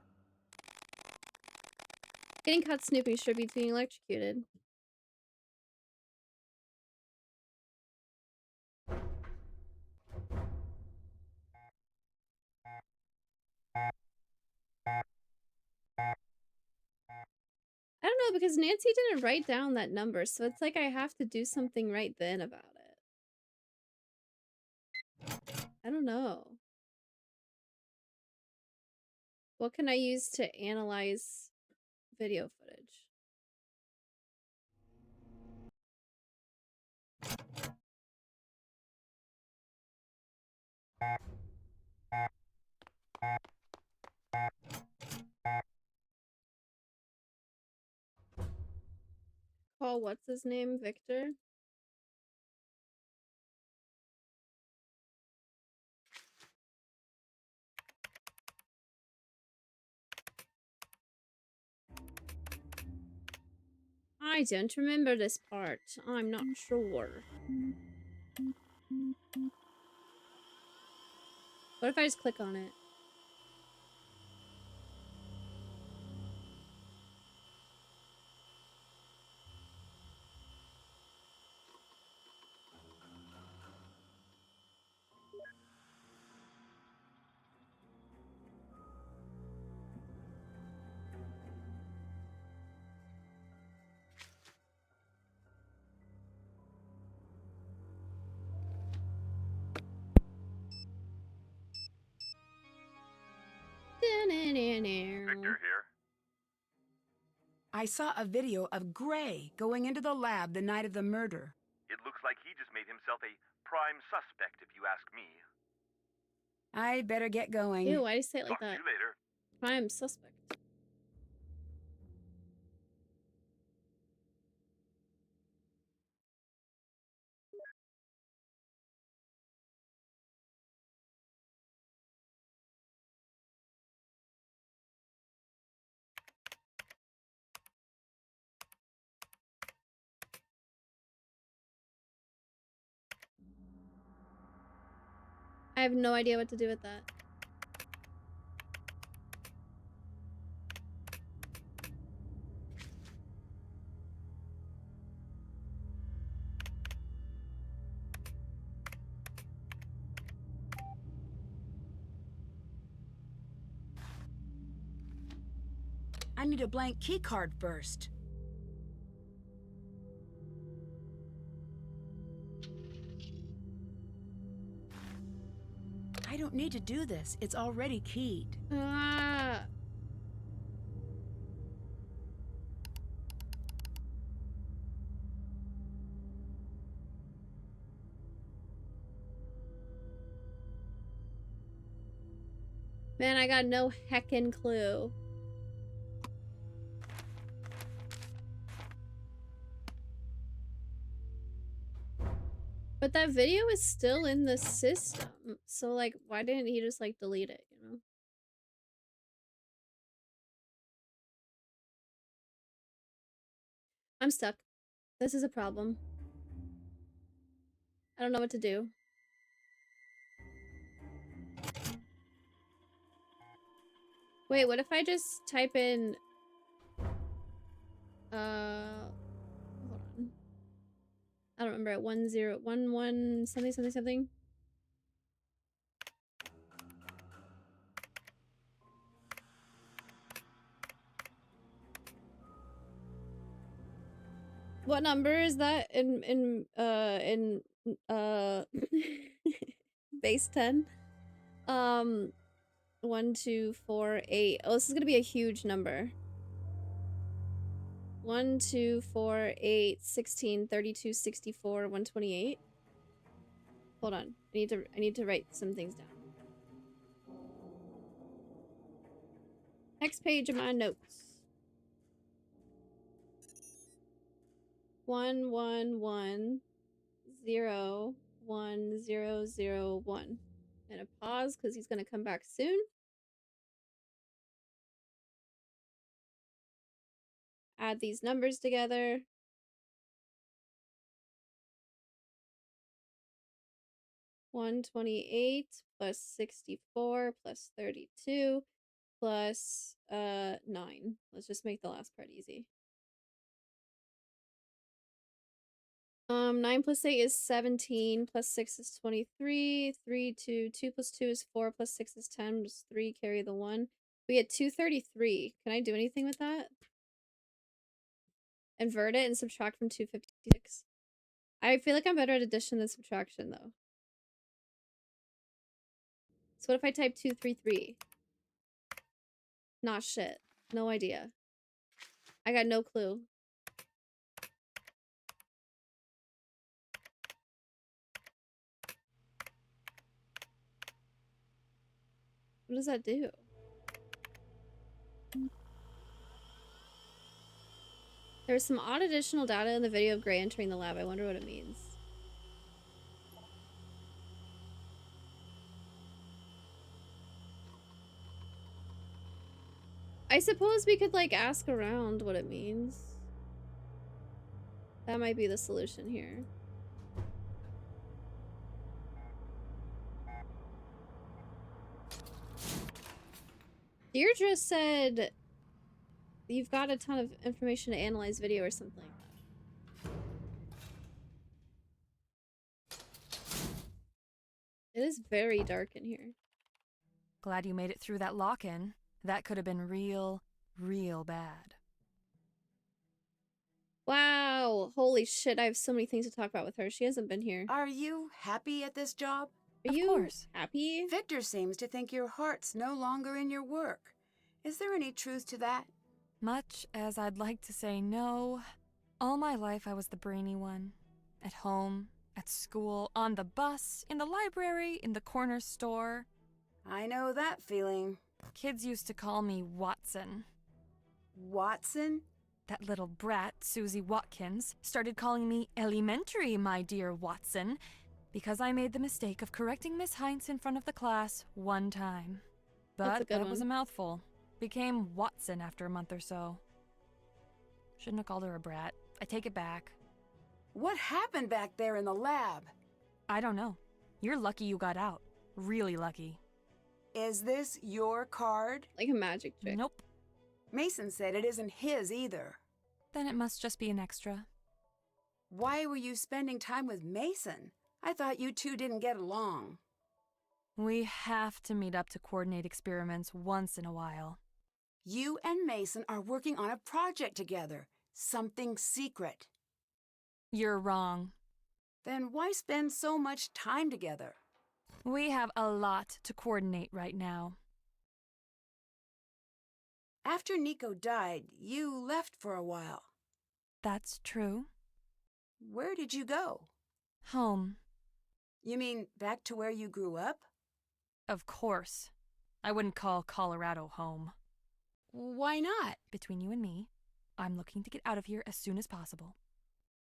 Getting caught snooping should be being electrocuted. I don't know, because Nancy didn't write down that number, so it's like I have to do something right then about it. I don't know. What can I use to analyze video footage? Call what's his name? Victor? I don't remember this part. I'm not sure. What if I just click on it? Victor here. I saw a video of Gray going into the lab the night of the murder. It looks like he just made himself a prime suspect, if you ask me. I better get going. Ew, why do you say it like Talk to that? you later. Prime suspect. I have no idea what to do with that. I need a blank keycard first. I don't need to do this. It's already keyed. Ah. Man, I got no heckin' clue. But that video is still in the system. So, like, why didn't he just, like, delete it, you know? I'm stuck. This is a problem. I don't know what to do. Wait, what if I just type in... Hold on. I don't remember. 1011 something something something. What number is that in base 10? 1, 2, 4, 8. Oh, this is gonna be a huge number. 1, 2, 4, 8, 16, 32, 64, 128. Hold on. I need to write some things down. Next page of my notes. 1, 1, 1, 0, 1, 0, 0, 1. And a pause because he's gonna come back soon. Add these numbers together. $128 plus 64 plus 32 plus 9. Let's just make the last part easy. 9 plus 8 is 17, plus 6 is 23, 3, 2, 2 plus 2 is 4, plus 6 is 10, plus 3, carry the 1. We get 233. Can I do anything with that? Invert it and subtract from 256. I feel like I'm better at addition than subtraction, though. So what if I type 233? Not shit. No idea. I got no clue. What does that do? There's some odd additional data in the video of Gray entering the lab. I wonder what it means. I suppose we could, like, ask around what it means. That might be the solution here. Deirdre said you've got a ton of information to analyze video or something like that. It is very dark in here. Glad you made it through that lock-in. That could have been real bad. Wow. Holy shit, I have so many things to talk about with her. She hasn't been here. Are you happy at this job? Are you happy? Victor seems to think your heart's no longer in your work. Is there any truth to that? Much as I'd like to say no, all my life I was the brainy one. At home, at school, on the bus, in the library, in the corner store. I know that feeling. Kids used to call me Watson. Watson? That little brat, Susie Watkins, started calling me elementary, my dear Watson, because I made the mistake of correcting Miss Heinz in front of the class one time. But that was a mouthful. Became Watson after a month or so. Shouldn't have called her a brat. I take it back. What happened back there in the lab? I don't know. You're lucky you got out. Really lucky. Is this your card? Like a magic trick. Nope. Mason said it isn't his either. Then it must just be an extra. Why were you spending time with Mason? I thought you two didn't get along. We have to meet up to coordinate experiments once in a while. You and Mason are working on a project together. Something secret. You're wrong. Then why spend so much time together? We have a lot to coordinate right now. After Nico died, you left for a while. That's true. Where did you go? Home. You mean back to where you grew up? Of course. I wouldn't call Colorado home. Why not? Between you and me, I'm looking to get out of here as soon as possible.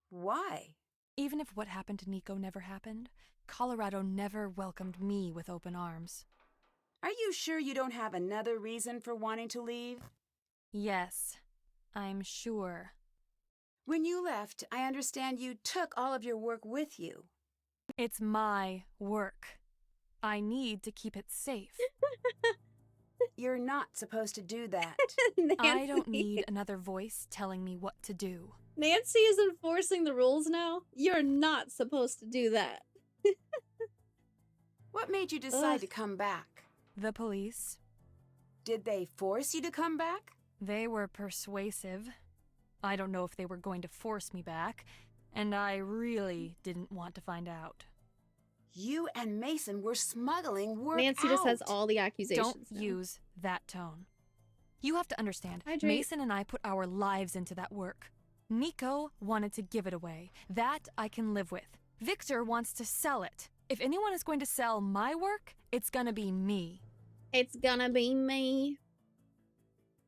Why? Even if what happened to Nico never happened, Colorado never welcomed me with open arms. Are you sure you don't have another reason for wanting to leave? Yes, I'm sure. When you left, I understand you took all of your work with you. It's my work. I need to keep it safe. You're not supposed to do that. I don't need another voice telling me what to do. Nancy is enforcing the rules now? You're not supposed to do that. What made you decide to come back? The police. Did they force you to come back? They were persuasive. I don't know if they were going to force me back, and I really didn't want to find out. You and Mason were smuggling work Nancy just has all the accusations. Don't use that tone. You have to understand, Hydrate. Mason and I put our lives into that work. Nico wanted to give it away. That I can live with. Victor wants to sell it. If anyone is going to sell my work, it's gonna be me. It's gonna be me.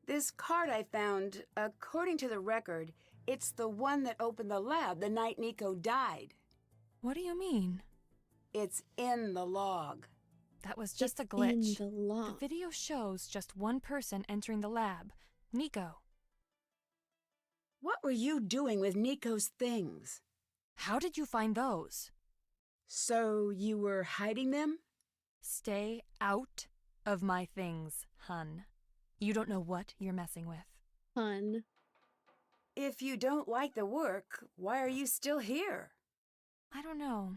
This card I found, according to the record, it's the one that opened the lab the night Nico died. What do you mean? It's in the log. That was just a glitch. In the log. The video shows just one person entering the lab. Nico. What were you doing with Nico's things? How did you find those? So you were hiding them? Stay out of my things, hun. You don't know what you're messing with. Hun. If you don't like the work, why are you still here? I don't know.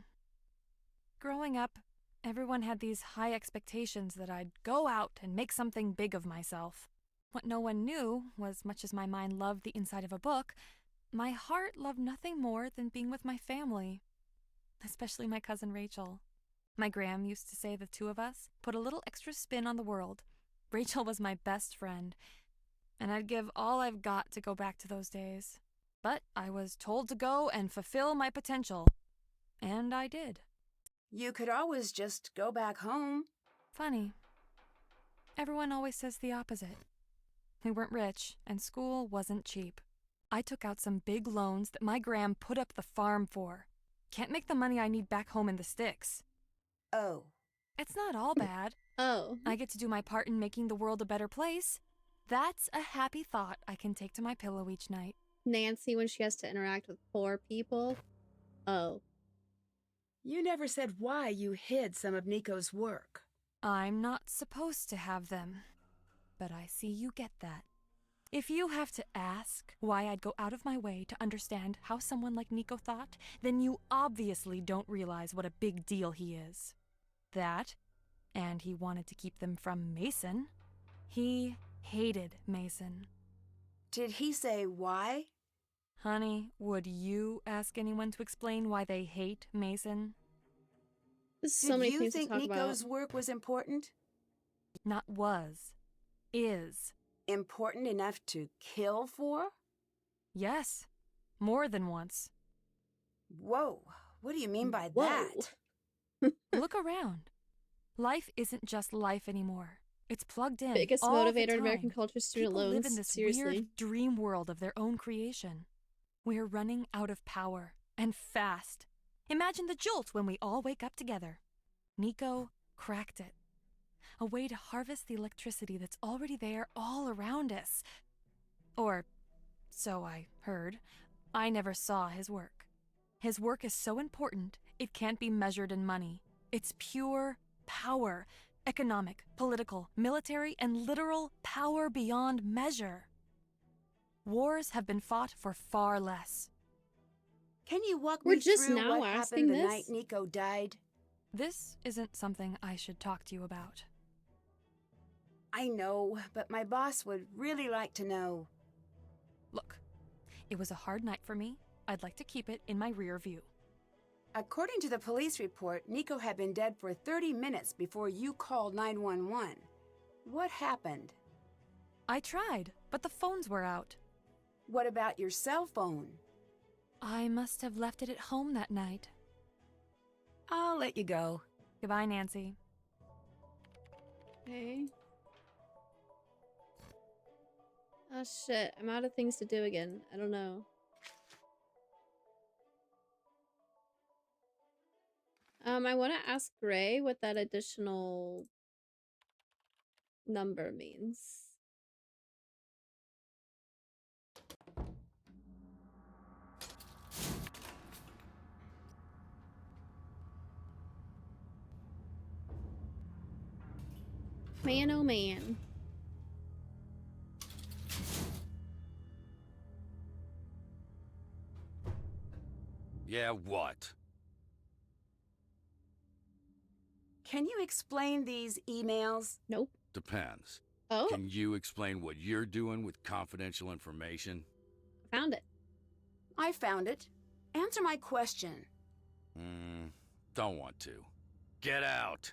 Growing up, everyone had these high expectations that I'd go out and make something big of myself. What no one knew was, much as my mind loved the inside of a book, my heart loved nothing more than being with my family. Especially my cousin Rachel. My Gram used to say the two of us put a little extra spin on the world. Rachel was my best friend, and I'd give all I've got to go back to those days. But I was told to go and fulfill my potential. And I did. You could always just go back home. Funny. Everyone always says the opposite. We weren't rich, and school wasn't cheap. I took out some big loans that my Gram put up the farm for. Can't make the money I need back home in the sticks. Oh. It's not all bad. Oh. I get to do my part in making the world a better place. That's a happy thought I can take to my pillow each night. Nancy when she has to interact with poor people. Oh. You never said why you hid some of Nico's work. I'm not supposed to have them. But I see you get that. If you have to ask why I'd go out of my way to understand how someone like Nico thought, then you obviously don't realize what a big deal he is. That, and he wanted to keep them from Mason. He hated Mason. Did he say why? Honey, would you ask anyone to explain why they hate Mason? There's so many things to talk about. Did you think Nico's work was important? Not was. Is. important enough to kill for? Yes, more than once. Whoa, what do you mean by Whoa. that? Look around. Life isn't just life anymore. It's plugged in Biggest all the motivator in time. American culture, student People live loans. in this Seriously. weird dream world of their own creation. We're running out of power, and fast. Imagine the jolt when we all wake up together. Nico cracked it. A way to harvest the electricity that's already there all around us. Or, so I heard. I never saw his work. His work is so important, it can't be measured in money. It's pure power. Economic, political, military, and literal power beyond measure. Wars have been fought for far less. Can you walk We're me just through now what asking happened the this? night Nico died? This isn't something I should talk to you about. I know, but my boss would really like to know. Look, it was a hard night for me. I'd like to keep it in my rear view. According to the police report, Nico had been dead for 30 minutes before you called 911. What happened? I tried, but the phones were out. What about your cell phone? I must have left it at home that night. I'll let you go. Goodbye, Nancy. Okay. Oh shit, I'm out of things to do again. I don't know. I want to ask Gray what that additional number means. Man, oh man. Yeah, what? Can you explain these emails? Nope. Depends. Oh, Can you explain what you're doing with confidential information? found it. I found it. Answer my question. Don't want to. Get out!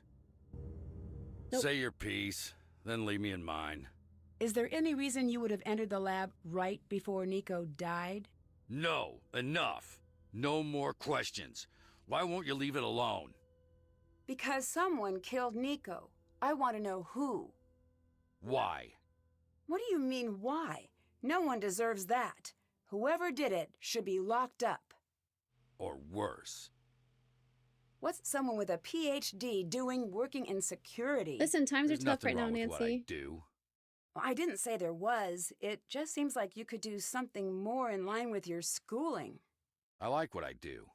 Nope. Say your piece, then leave me in mine. Is there any reason you would have entered the lab right before Nico died? No, enough. No more questions. Why won't you leave it alone? Because someone killed Nico. I want to know who. Why? What do you mean, why? No one deserves that. Whoever did it should be locked up. Or worse. What's someone with a PhD doing working in security? Listen, times There's are tough nothing right now, wrong with what I Nancy. do. I didn't say there was. It just seems like you could do something more in line with your schooling. I like what I do.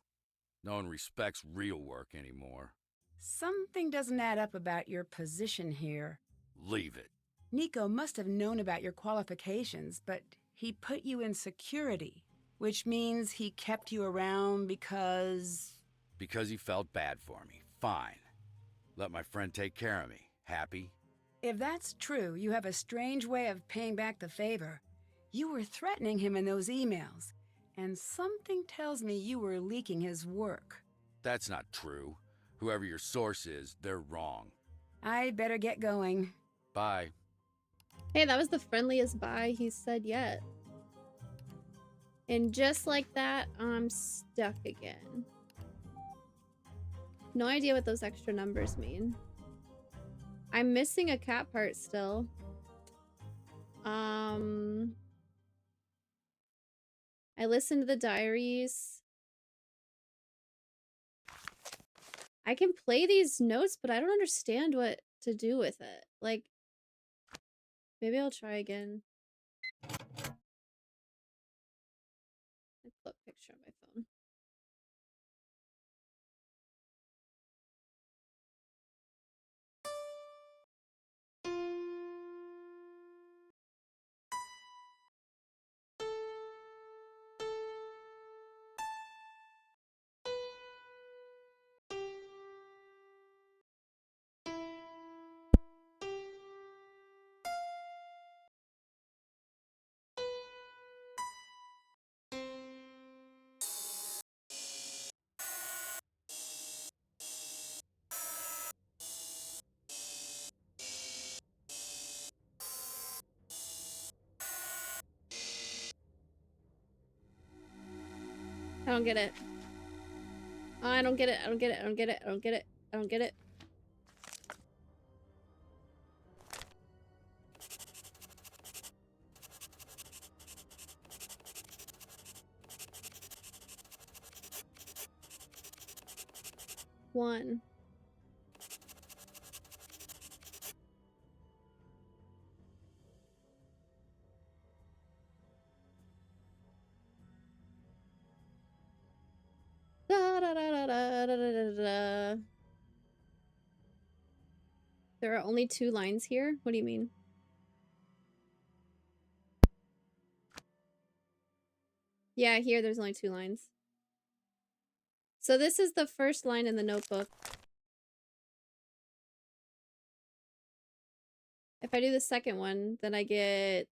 No one respects real work anymore. Something doesn't add up about your position here. Leave it. Nico must have known about your qualifications, but he put you in security, which means he kept you around because... Because he felt bad for me. Fine. Let my friend take care of me. Happy? If that's true, you have a strange way of paying back the favor. You were threatening him in those emails, and something tells me you were leaking his work. That's not true. Whoever your source is, they're wrong. I'd better get going. Bye. Hey, that was the friendliest bye he said yet. And just like that, I'm stuck again. No idea what those extra numbers mean. I'm missing a cat part still. I listened to the diaries. I can play these notes, but I don't understand what to do with it. Like, maybe I'll try again. A clip picture on my phone. don't get it. Oh, I don't get it. I don't get it. I don't get it. I don't get it. I don't get it. One. Da, da, da, da, da, da, da, da. There are only 2 lines here? What do you mean? Yeah, here there's only 2 lines. So this is the first line in the notebook. If I do the second one, then I get...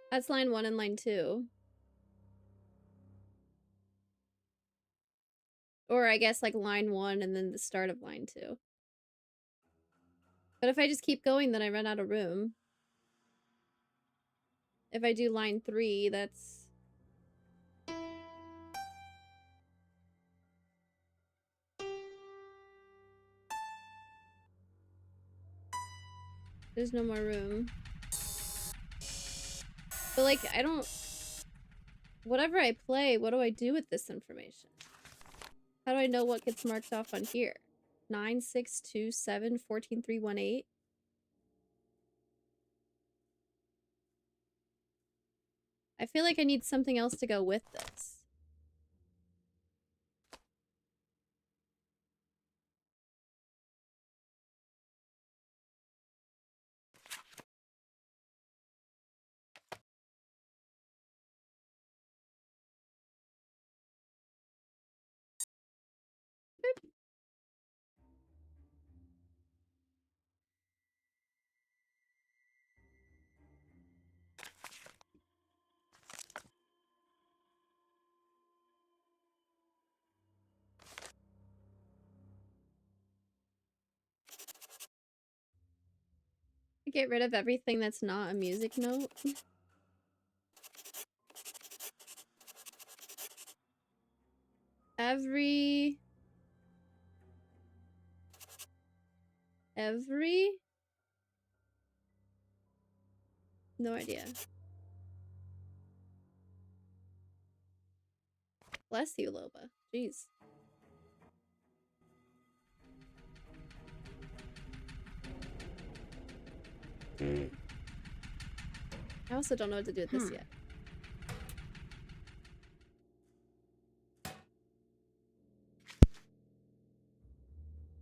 That's line 1 and line 2. Or I guess like line 1 and then the start of line 2. But if I just keep going, then I run out of room. If I do line 3, that's... There's no more room. But like, I don't... Whatever I play, what do I do with this information? How do I know what gets marked off on here? 9, 6, 2, 7, 14, 3, 1, 8. I feel like I need something else to go with this. Boop. Get rid of everything that's not a music note. Every... No idea. Bless you, Loba. Jeez. I also don't know what to do with this yet.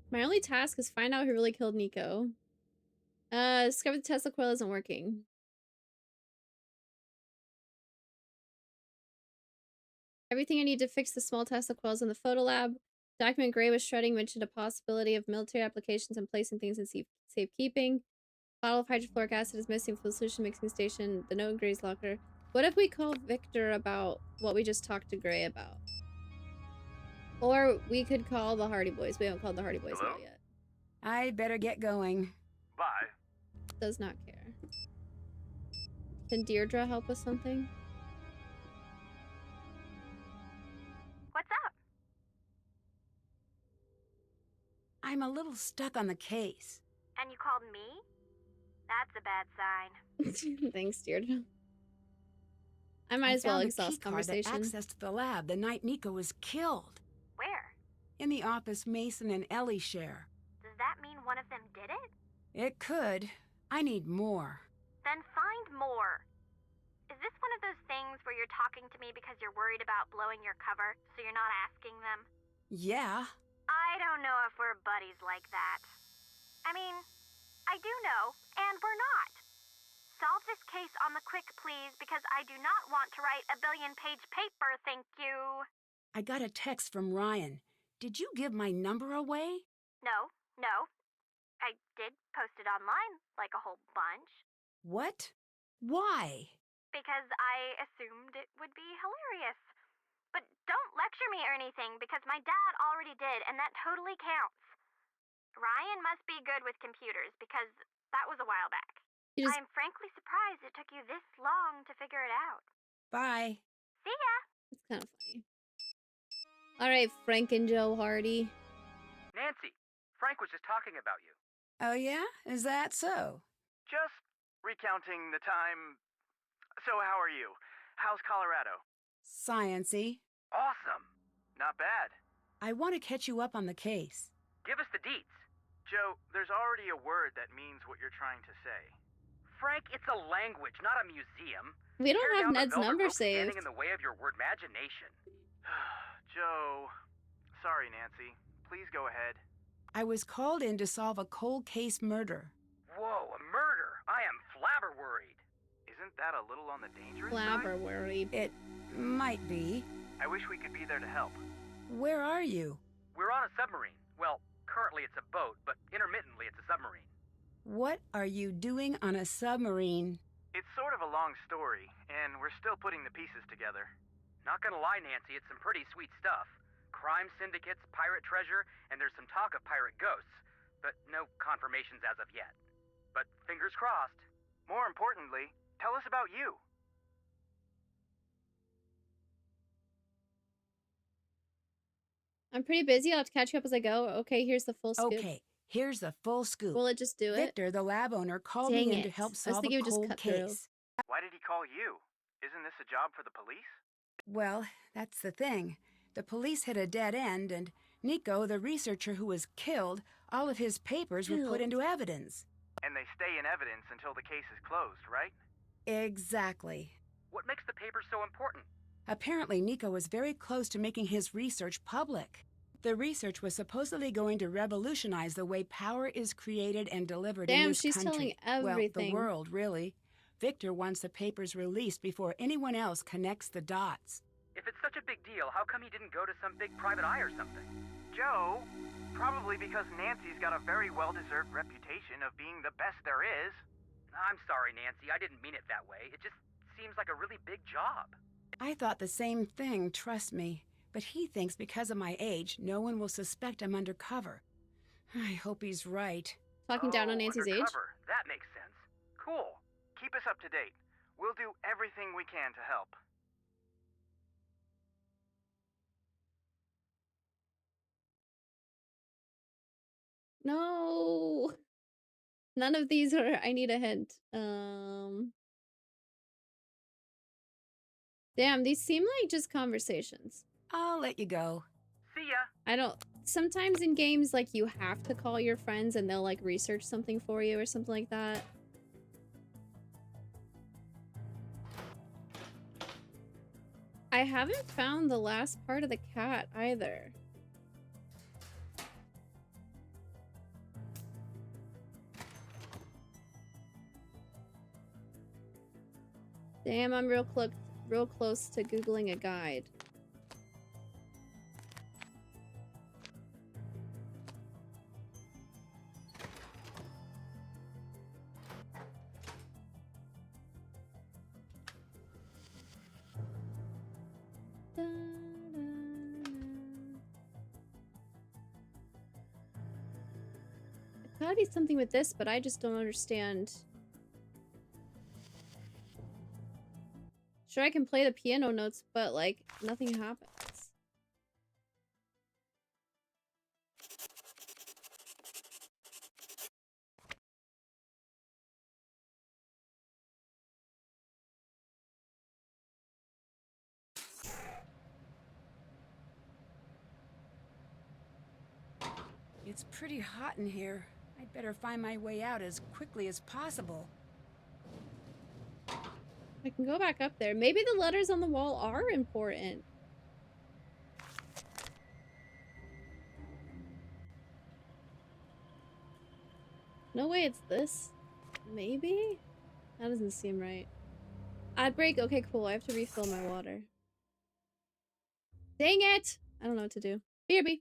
My only task is find out who really killed Nico. Discover the Tesla coil isn't working. Everything I need to fix the small Tesla coils in the photo lab. Document Gray was shredding mentioned a possibility of military applications and placing things in safekeeping. Bottle of hydrofluoric acid is missing from the solution mixing station. The note in Gray's locker. What if we call Victor about what we just talked to Gray about? Or we could call the Hardy Boys. We haven't called the Hardy Boys out yet. I'd better get going. Bye. Does not care. Can Deirdre help with something? What's up? I'm a little stuck on the case. And you called me? That's a bad sign. Thanks, Deirdre. I might as well exhaust conversation. That accessed the lab the night Nico was killed. Where? In the office Mason and Ellie share. Does that mean one of them did it? It could. I need more. Then find more. Is this one of those things where you're talking to me because you're worried about blowing your cover, so you're not asking them? Yeah. I don't know if we're buddies like that. I mean, I do know, and we're not. Solve this case on the quick, please, because I do not want to write a billion-page paper, thank you. I got a text from Ryan. Did you give my number away? No. I did post it online, like a whole bunch. What? Why? because I assumed it would be hilarious. But don't lecture me or anything, because my dad already did, and that totally counts. Ryan must be good with computers, because that was a while back. I am frankly surprised it took you this long to figure it out. Bye. See ya! It's kind of funny. Alright, Frank and Joe Hardy. Nancy, Frank was just talking about you. Oh, yeah? Is that so? Just recounting the time. So, how are you? How's Colorado? Science-y. Awesome. Not bad. I want to catch you up on the case. Give us the deets. Joe, there's already a word that means what you're trying to say. Frank, it's a language, not a museum. We don't have Ned's number saved. Standing in the way of your word imagination. Joe, sorry, Nancy. Please go ahead. I was called in to solve a cold case murder. Whoa, a murder! I am flabber worried. Isn't that a little on the dangerous Flabber side? worried. It might be. I wish we could be there to help. Where are you? We're on a submarine. Well, currently it's a boat, but intermittently it's a submarine. What are you doing on a submarine? It's sort of a long story, and we're still putting the pieces together. Not gonna lie, Nancy, it's some pretty sweet stuff. Crime syndicates, pirate treasure, and there's some talk of pirate ghosts, but no confirmations as of yet. But fingers crossed. More importantly, tell us about you. I'm pretty busy. I'll have to catch you up as I go. Okay, here's the full scoop. Okay, here's the full scoop. Will it just do it? Victor, the lab owner, called Dang me in it. to help I was solve thinking a it would just cold cut through. case. Why did he call you? Isn't this a job for the police? Well, that's the thing. The police hit a dead end, and Nico, the researcher who was killed, all of his papers were put into evidence. And they stay in evidence until the case is closed, right? Exactly. What makes the papers so important? Apparently, Nico was very close to making his research public. The research was supposedly going to revolutionize the way power is created and delivered in Damn, this she's country. telling everything. Well, the world, really. Victor wants the papers released before anyone else connects the dots. If it's such a big deal, how come he didn't go to some big private eye or something? Joe, probably because Nancy's got a very well-deserved reputation of being the best there is. I'm sorry, Nancy. I didn't mean it that way. It just seems like a really big job. I thought the same thing, trust me. But he thinks because of my age, no one will suspect I'm undercover. I hope he's right. Talking down on Nancy's age? Undercover. That makes sense. Cool. Keep us up to date. We'll do everything we can to help. No. None of these are. I need a hint. Damn, these seem like just conversations. I'll let you go. See ya. I don't. Sometimes in games, like, you have to call your friends and they'll, like, research something for you or something like that. I haven't found the last part of the cat either. Damn, I'm real close to Googling a guide. It's gotta be something with this, but I just don't understand. Sure, I can play the piano notes, but, like, nothing happens. It's pretty hot in here. I'd better find my way out as quickly as possible. I can go back up there. Maybe the letters on the wall are important. No way it's this. Maybe? That doesn't seem right. Ad break? Okay, cool. I have to refill my water. Dang it! I don't know what to do. BRB.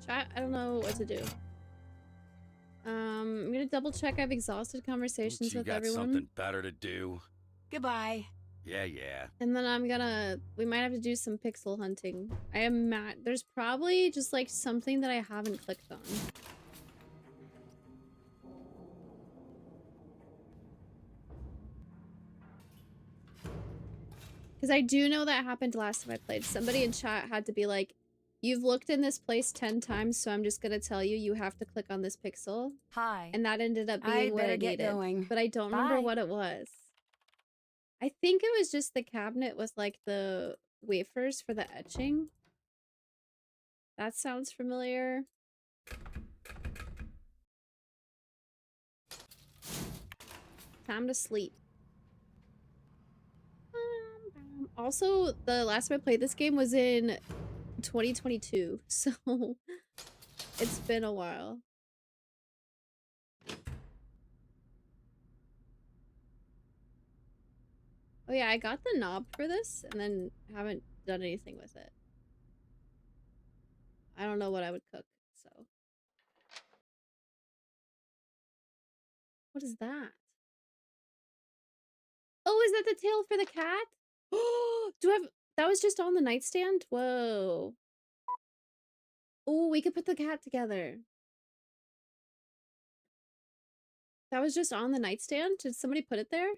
Chat, I don't know what to do. I'm gonna double check I've exhausted conversations You with got everyone. something better to do? Goodbye. Yeah. And then we might have to do some pixel hunting. I am mad. There's probably just like something that I haven't clicked on. Because I do know that happened last time I played. Somebody in chat had to be like, you've looked in this place 10 times, so I'm just gonna tell you, you have to click on this pixel. Hi. And that ended up being I'd what better I get needed. going. But I don't remember Bye. what it was. I think it was just the cabinet with like the wafers for the etching. That sounds familiar. Time to sleep. Also, the last time I played this game was in 2022, so it's been a while. Oh yeah, I got the knob for this and then haven't done anything with it. I don't know what I would cook, so. What is that? Oh, is that the tail for the cat? Oh, that was just on the nightstand? Whoa. Oh, we could put the cat together. That was just on the nightstand? Did somebody put it there?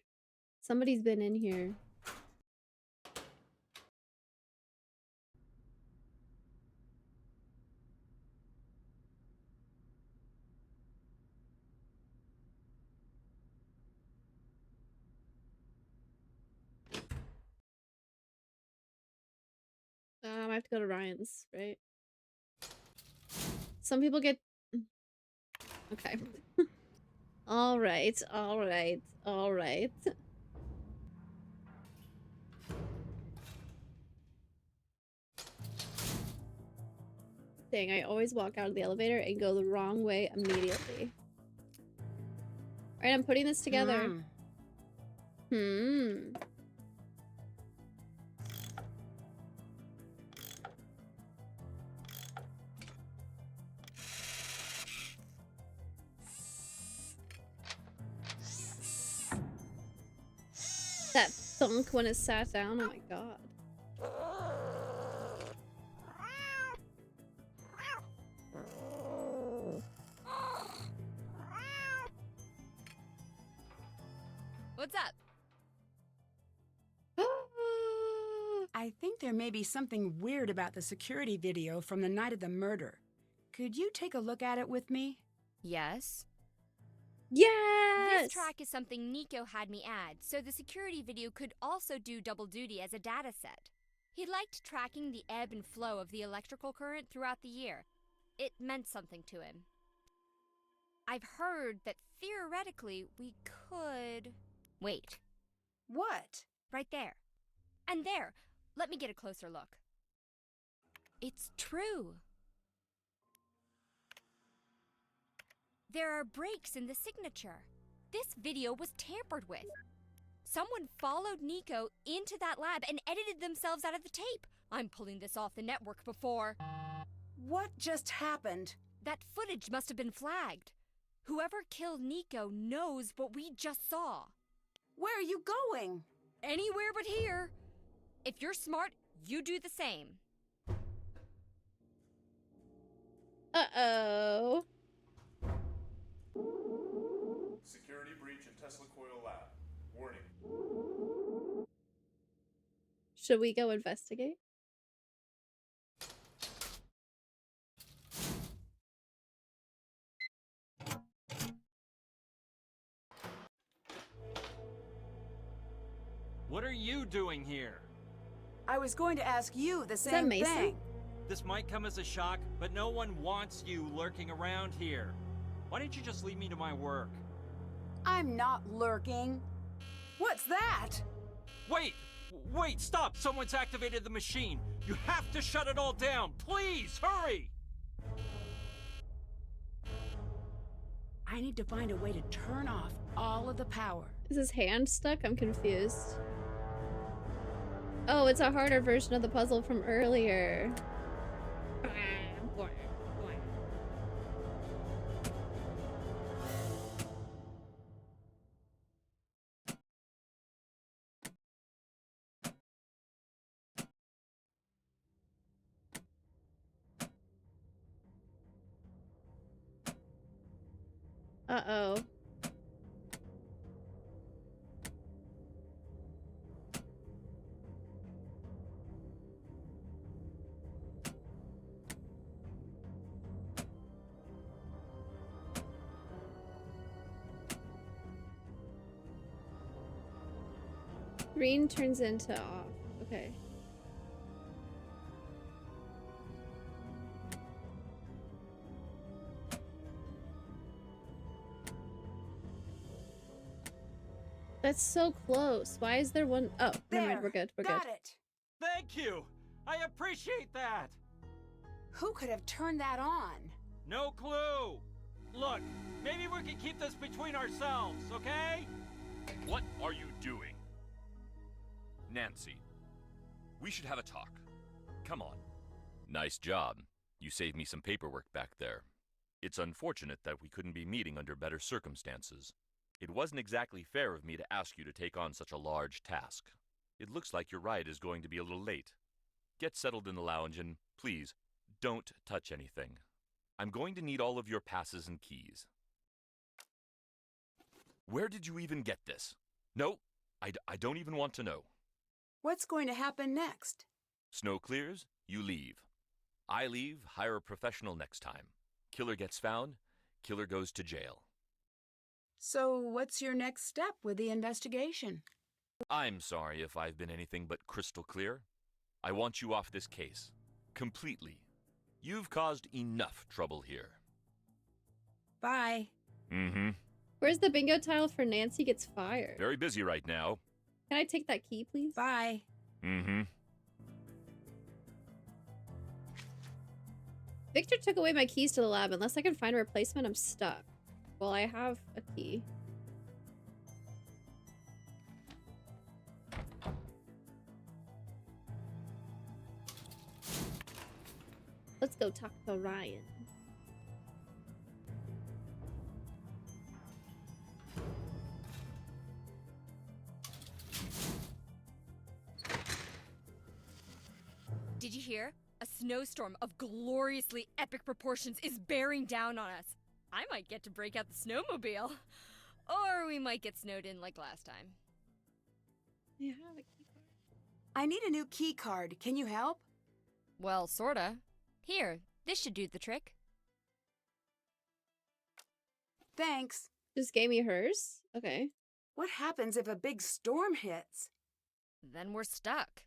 Somebody's been in here. I have to go to Ryan's, right? Some people get... Okay. Alright. Dang, I always walk out of the elevator and go the wrong way immediately. Alright, I'm putting this together. That thunk when it sat down, oh my god. What's up? I think there may be something weird about the security video from the night of the murder. Could you take a look at it with me? Yes. Yes! This track is something Nico had me add, so the security video could also do double duty as a data set. He liked tracking the ebb and flow of the electrical current throughout the year. It meant something to him. I've heard that theoretically we could... Wait. What? Right there. And there. Let me get a closer look. It's true. There are breaks in the signature. This video was tampered with. Someone followed Nico into that lab and edited themselves out of the tape. I'm pulling this off the network before... What just happened? That footage must have been flagged. Whoever killed Nico knows what we just saw. Where are you going? Anywhere but here. If you're smart, you do the same. Uh-oh. Security breach in Tesla Coil Lab. Warning. Should we go investigate? What are you doing here? I was going to ask you the Is that same Mason? thing. This might come as a shock, but no one wants you lurking around here. Why don't you just leave me to my work? I'm not lurking. What's that? Wait! Wait, stop! Someone's activated the machine! You have to shut it all down! Please, hurry! I need to find a way to turn off all of the power. Is his hand stuck? I'm confused. Oh, it's a harder version of the puzzle from earlier. Uh-oh. Green turns into off. Okay. That's so close. Why is there one? Oh, never mind. We're good. We're good. Got it. Thank you! I appreciate that! Who could have turned that on? No clue! Look, maybe we can keep this between ourselves, okay? What are you doing? Nancy, we should have a talk. Come on. Nice job. You saved me some paperwork back there. It's unfortunate that we couldn't be meeting under better circumstances. It wasn't exactly fair of me to ask you to take on such a large task. It looks like your ride is going to be a little late. Get settled in the lounge and, please, don't touch anything. I'm going to need all of your passes and keys. Where did you even get this? No, I don't even want to know. What's going to happen next? Snow clears, you leave. I leave, hire a professional next time. Killer gets found, killer goes to jail. So what's your next step with the investigation? I'm sorry if I've been anything but crystal clear. I want you off this case. Completely. You've caused enough trouble here. Bye. Mm-hmm. Where's the bingo tile for Nancy gets fired? Very busy right now. Can I take that key, please? Bye. Mm-hmm. Victor took away my keys to the lab. Unless I can find a replacement, I'm stuck. Well, I have a key. Let's go talk to Ryan. Did you hear? A snowstorm of gloriously epic proportions is bearing down on us. I might get to break out the snowmobile. Or we might get snowed in like last time. You have a key card. I need a new key card. Can you help? Well, sorta. Here, this should do the trick. Thanks. Just gave me hers? Okay. What happens if a big storm hits? Then we're stuck.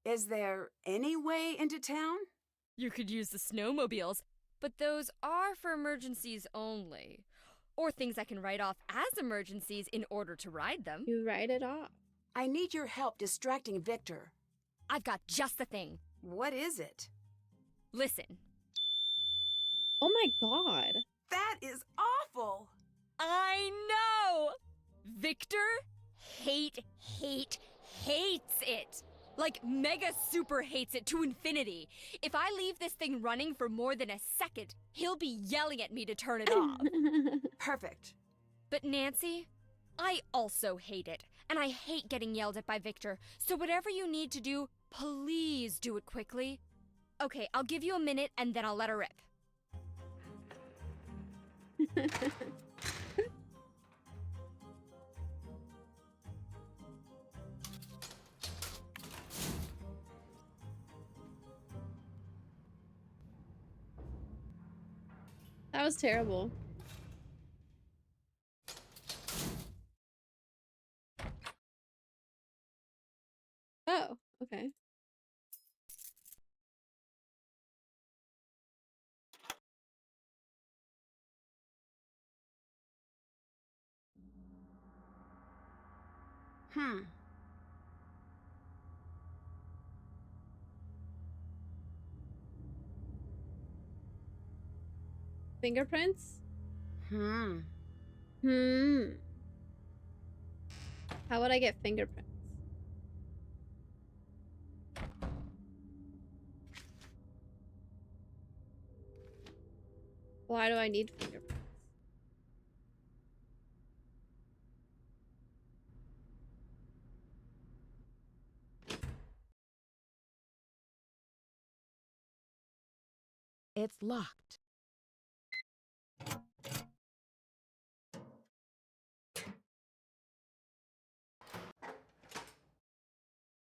Is there any way into town? You could use the snowmobiles, but those are for emergencies only. Or things I can write off as emergencies in order to ride them. You write it off. I need your help distracting Victor. I've got just the thing. What is it? Listen. Oh my god. That is awful. I know! Victor hates it. Like, mega super hates it to infinity. If I leave this thing running for more than a second, he'll be yelling at me to turn it off. Perfect. But Nancy, I also hate it. And I hate getting yelled at by Victor. So whatever you need to do, please do it quickly. Okay, I'll give you a minute and then I'll let her rip. That was terrible. Oh, okay. Fingerprints? Hmm. How would I get fingerprints? Why do I need fingerprints? It's locked.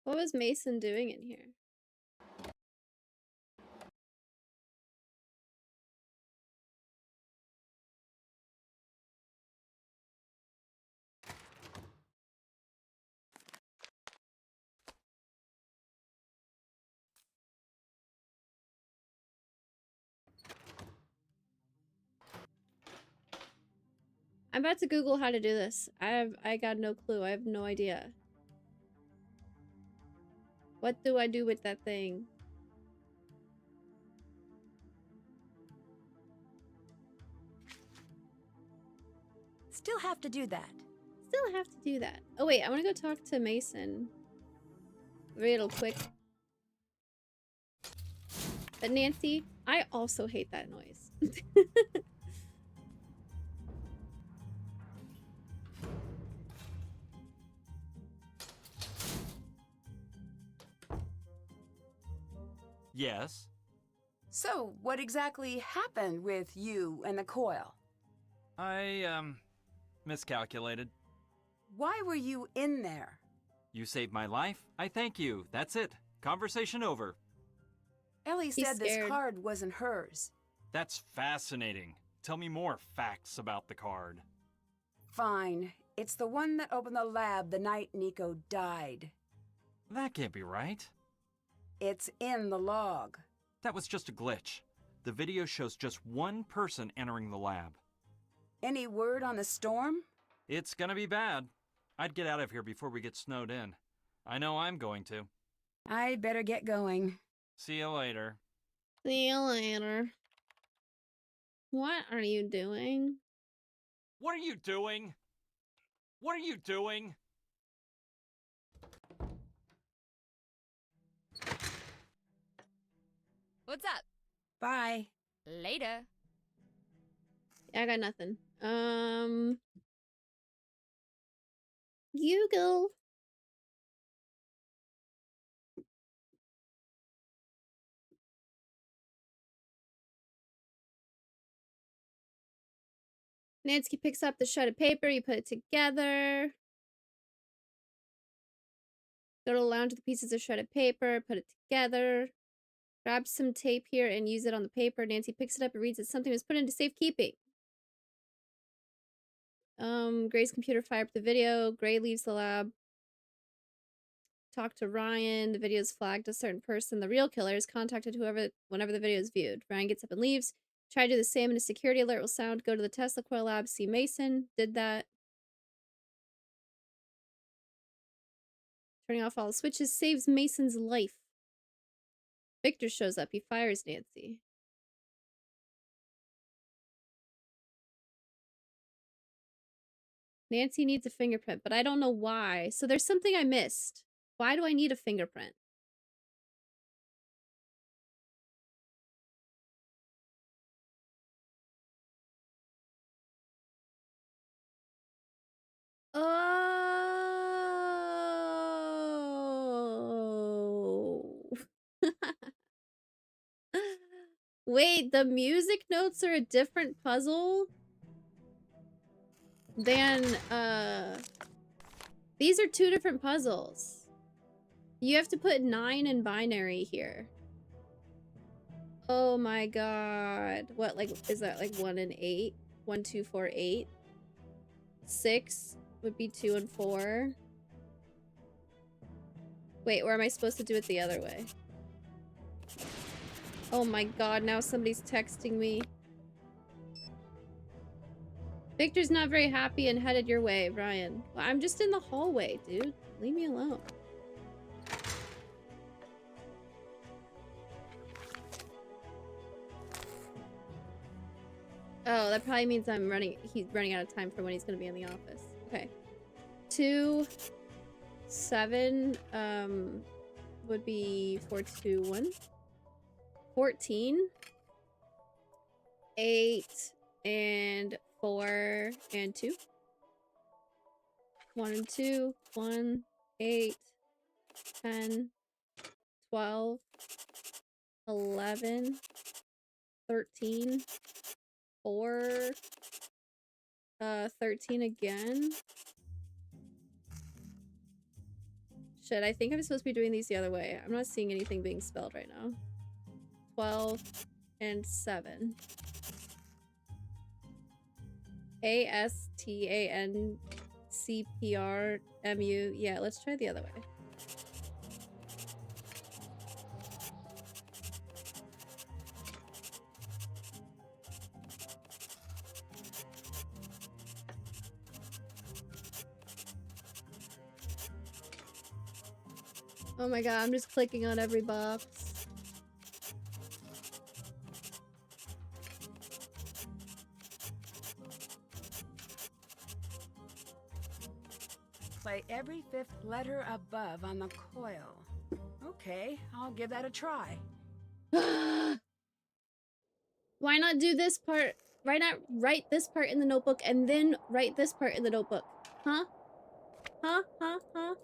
What was Mason doing in here? I'm about to Google how to do this. I got no clue. I have no idea. What do I do with that thing? Still have to do that. Still have to do that. Oh wait, I want to go talk to Mason. Real quick. But Nancy, I also hate that noise. Yes? So, what exactly happened with you and the coil? I, miscalculated. Why were you in there? You saved my life. I thank you. That's it. Conversation over. Ellie He's said this scared. card wasn't hers. That's fascinating. Tell me more facts about the card. Fine. It's the one that opened the lab the night Nico died. That can't be right. It's in the log. That was just a glitch. The video shows just one person entering the lab. Any word on the storm? It's gonna be bad. I'd get out of here before we get snowed in. I know I'm going to. I better get going. See you later. See you later. What are you doing? What are you doing? What are you doing? What's up? Bye. Later. I got nothing. You go. Nancy picks up the shredded paper, you put it together. Go to the lounge with the pieces of shredded paper, put it together. Grab some tape here and use it on the paper. Nancy picks it up and reads that something was put into safekeeping. Gray's computer fired up the video. Gray leaves the lab. Talk to Ryan. The video is flagged to a certain person. The real killer is contacted whoever whenever the video is viewed. Ryan gets up and leaves. Try to do the same and a security alert will sound. Go to the Tesla coil lab. See Mason. Did that. Turning off all the switches saves Mason's life. Victor shows up. He fires Nancy. Nancy needs a fingerprint, but I don't know why. So there's something I missed. Why do I need a fingerprint? Oh. Wait, the music notes are a different puzzle than, these are two different puzzles. You have to put 9 in binary here. Oh my god. What, like, is that like 1 and 8? 1, 2, 4, 8? 6 would be 2 and 4. Wait, or am I supposed to do it the other way? Oh my god, now somebody's texting me. Victor's not very happy and headed your way, Ryan. Well, I'm just in the hallway, dude. Leave me alone. Oh, that probably means he's running out of time for when he's gonna be in the office. Okay. 2, 7, would be 4, 2, 1. 14. 8 and 4 and 2. 1 and 2. 1, 8, 10, 12, 11, 13, 4, 13 again. Shit, I think I'm supposed to be doing these the other way. I'm not seeing anything being spelled right now. 12 and 7. ASTANCPRMU. Yeah, let's try the other way. Oh my god, I'm just clicking on every box. Play every 5th letter above on the coil. Okay, I'll give that a try. Why not do this part? Why not write this part in the notebook and then write this part in the notebook? Huh? Huh? Huh? Huh?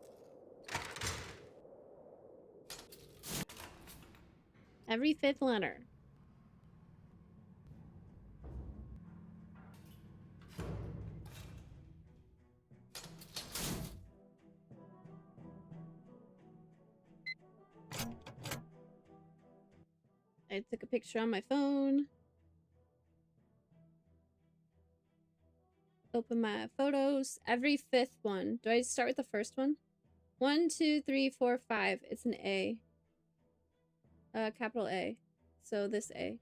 Every 5th letter. I took a picture on my phone. Open my photos. Every 5th one. Do I start with the first one? 1, 2, 3, 4, 5. It's an A. Capital A. So this A.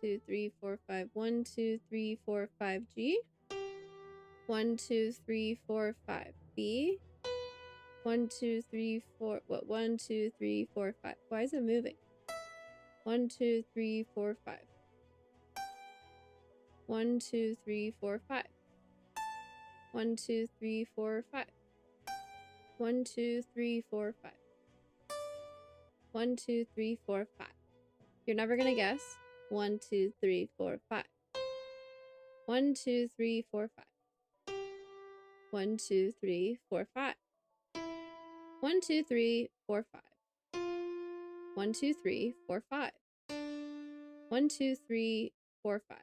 2, 3, 4, 5. 1, 2, 3, 4, 5 G. 1, 2, 3, 4, 5 B. 1, 2, 3, 4. What? 1, 2, 3, 4, 5. Why is it moving? 1, 2, 3, 4, 5. 1, 2, 3, 4, 5. 1, 2, 3, 4, 5. 1, 2, 3, 4, 5. 1, 2, 3, 4, 5. You're never gonna guess. 1, 2, 3, 4, 5. 1, 2, 3, 4, 5. 1, 2, 3, 4, 5. 1, 2, 3, 4, 5. 1, 2, 3, 4, 5. 1, 2, 3, 4, 5.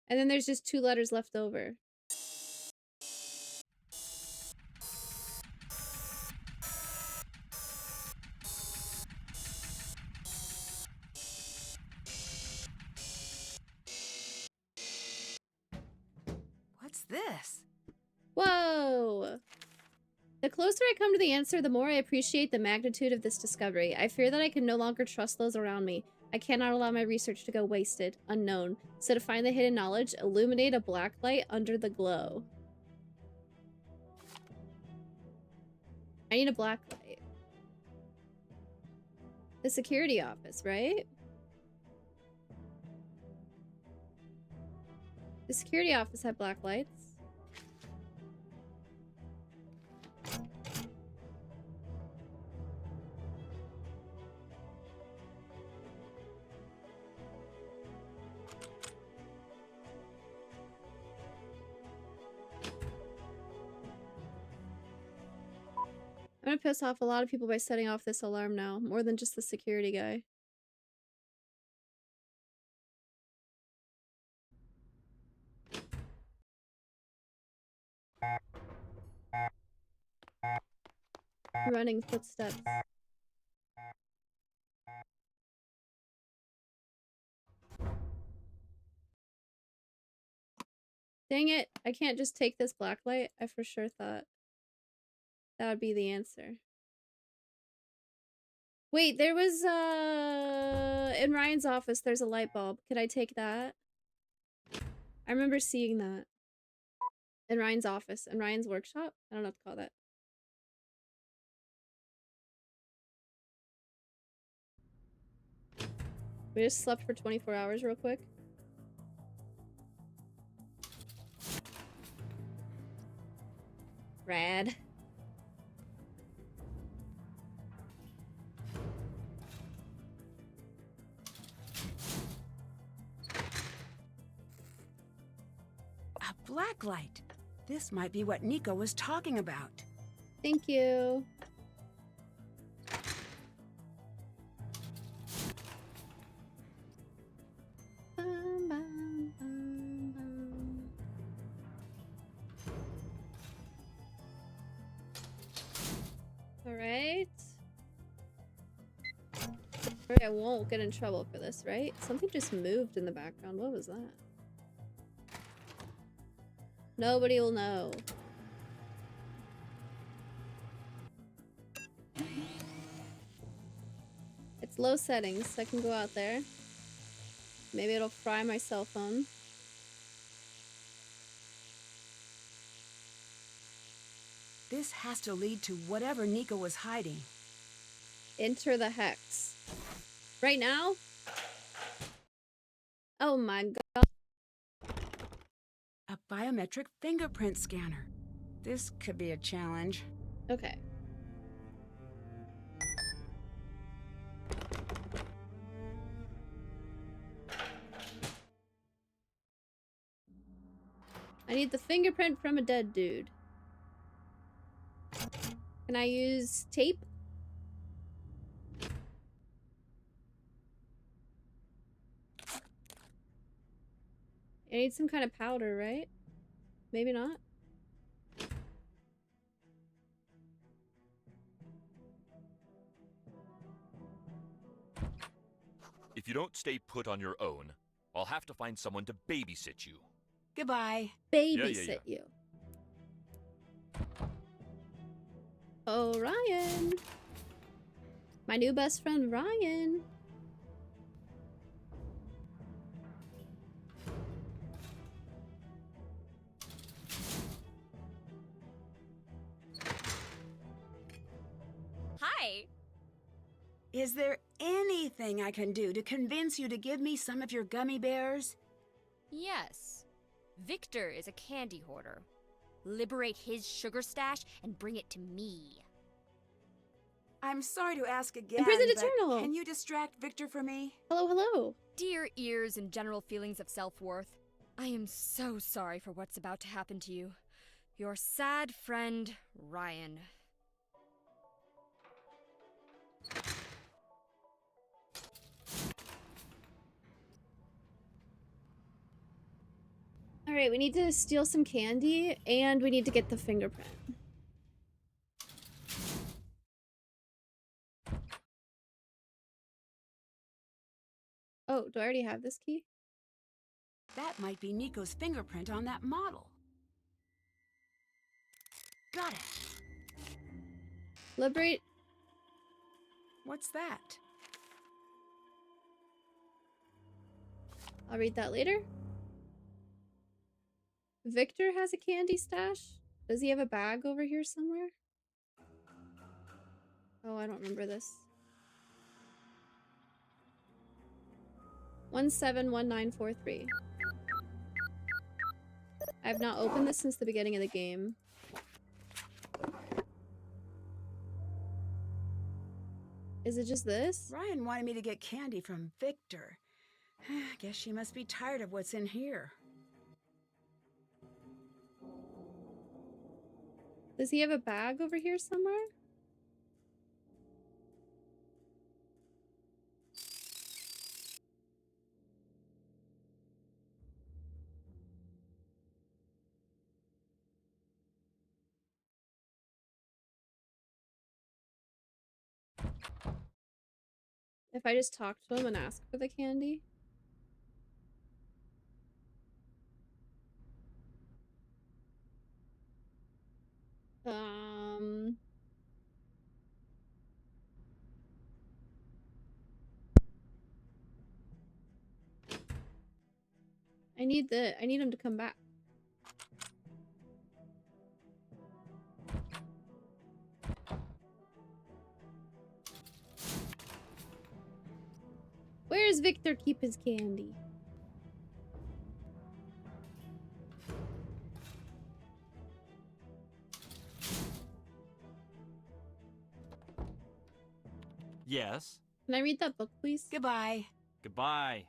And then there's just 2 letters left over. What's this? Whoa! The closer I come to the answer, the more I appreciate the magnitude of this discovery. I fear that I can no longer trust those around me. I cannot allow my research to go wasted, unknown. So to find the hidden knowledge, illuminate a black light under the glow. I need a black light. The security office, right? The security office had black lights. I'm gonna piss off a lot of people by setting off this alarm now, more than just the security guy. Running footsteps. Dang it, I can't just take this black light. I for sure thought that would be the answer. Wait, there was, in Ryan's office, there's a light bulb. Could I take that? I remember seeing that. In Ryan's office, in Ryan's workshop? I don't know what to call that. We just slept for 24 hours real quick. Rad. blacklight. This might be what Nico was talking about. Thank you. Bum, bum, bum, bum. All right. I won't get in trouble for this, right? Something just moved in the background. What was that? Nobody will know. It's low settings, so I can go out there. Maybe it'll fry my cell phone. This has to lead to whatever Nico was hiding. Enter the hex. Right now? Oh my god. A biometric fingerprint scanner. This could be a challenge. Okay. I need the fingerprint from a dead dude. Can I use tape? I need some kind of powder, right? Maybe not. If you don't stay put on your own, I'll have to find someone to babysit you. Goodbye. Babysit you. Oh, Ryan. My new best friend, Ryan. Hi. Is there anything I can do to convince you to give me some of your gummy bears? Yes. Victor is a candy hoarder. Liberate his sugar stash and bring it to me. I'm sorry to ask again, Imprisoned but Eternal. can you distract Victor for me? Hello, hello. Dear ears and general feelings of self-worth, I am so sorry for what's about to happen to you. Your sad friend, Ryan. Alright, we need to steal some candy, and we need to get the fingerprint. Oh, do I already have this key? That might be Nico's fingerprint on that model. Got it. Liberate. What's that? I'll read that later. Victor has a candy stash? Does he have a bag over here somewhere? Oh, I don't remember this. 171943. I have not opened this since the beginning of the game. Is it just this? Ryan wanted me to get candy from Victor. Guess she must be tired of what's in here. Does he have a bag over here somewhere? If I just talk to him and ask for the candy? I need him to come back. Where does Victor keep his candy? Yes. Can I read that book, please? Goodbye. Goodbye.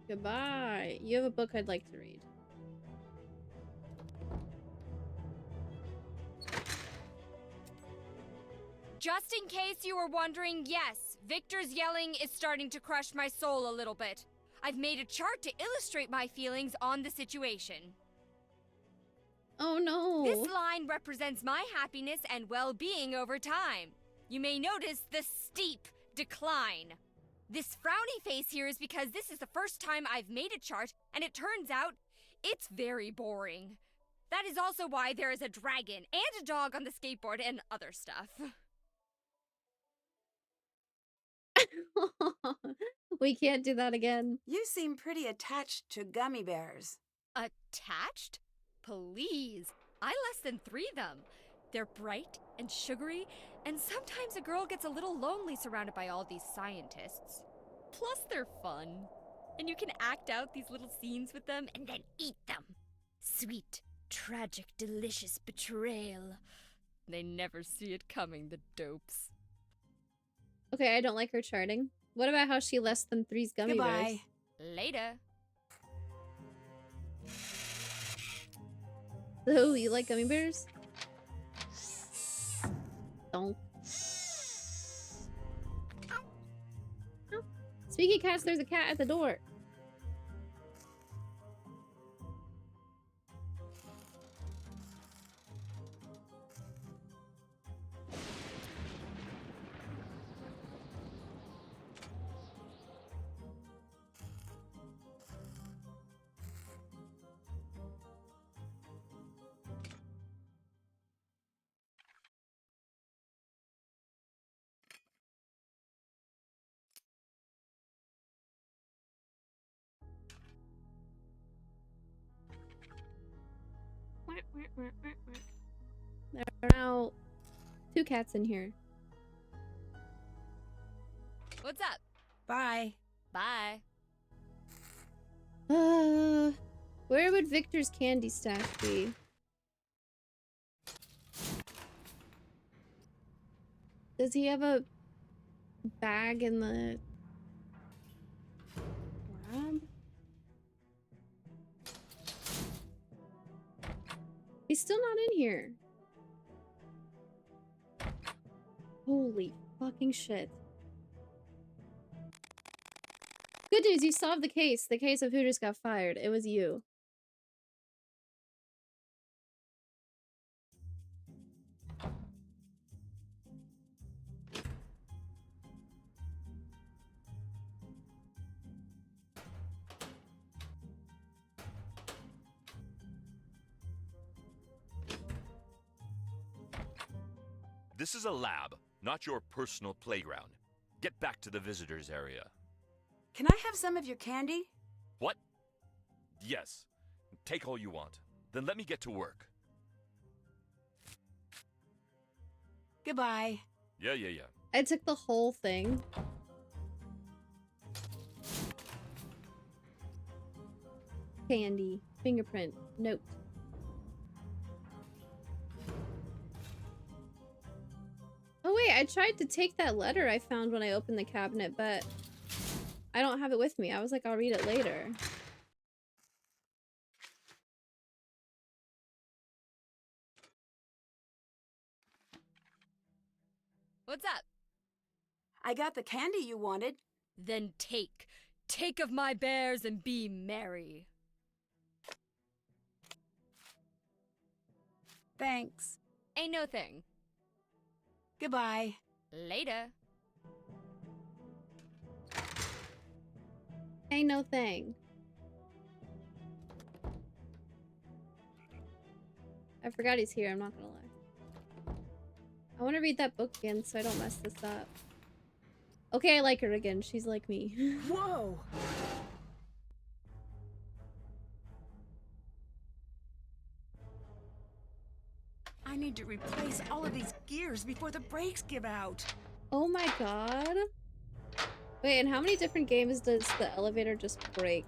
Goodbye. You have a book I'd like to read. Just in case you were wondering, yes, Victor's yelling is starting to crush my soul a little bit. I've made a chart to illustrate my feelings on the situation. Oh no. This line represents my happiness and well-being over time. You may notice the steep decline. This frowny face here is because this is the first time I've made a chart, and it turns out it's very boring. That is also why there is a dragon and a dog on the skateboard and other stuff. We can't do that again. You seem pretty attached to gummy bears. Attached? Please. I less than 3 them. They're bright and sugary, and sometimes a girl gets a little lonely surrounded by all these scientists. Plus, they're fun. And you can act out these little scenes with them and then eat them. Sweet, tragic, delicious betrayal. They never see it coming, the dopes. Okay, I don't like her charting. What about how she less than 3's gummy Goodbye. bears? Later. Oh, you like gummy bears? Don't. Oh. Speaking of cats, there's a cat at the door. There are now 2 cats in here. What's up? Bye. Bye. Where would Victor's candy stash be? Does he have a bag in the lab? He's still not in here. Holy fucking shit. Good news, you solved the case. The case of who just got fired. It was you. This is a lab, not your personal playground. Get back to the visitors area. Can I have some of your candy? What? Yes. Take all you want. Then let me get to work. Goodbye. Yeah. I took the whole thing. Candy. Fingerprint. Note. Oh wait, I tried to take that letter I found when I opened the cabinet, but I don't have it with me. I was like, I'll read it later. What's up? I got the candy you wanted. Then take. Take of my bears and be merry. Thanks. Ain't no thing. Goodbye. Later. Ain't no thing. I forgot he's here, I'm not gonna lie. I want to read that book again so I don't mess this up. Okay, I like her again. She's like me. Whoa! I need to replace all of these gears before the brakes give out. Oh my god. Wait, and how many different games does the elevator just break?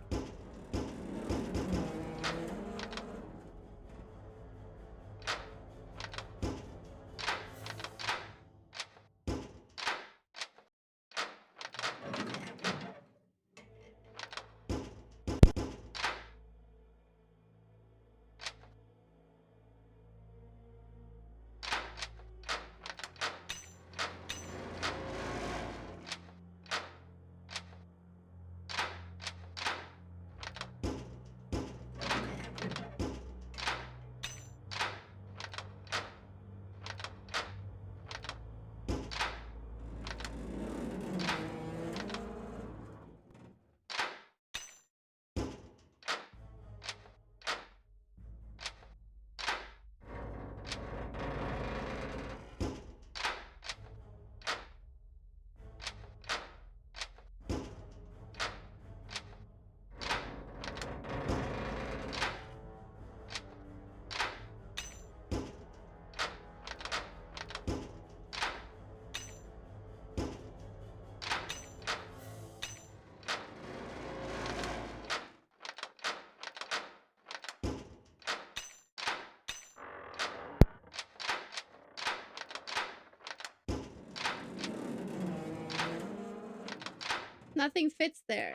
Nothing fits there.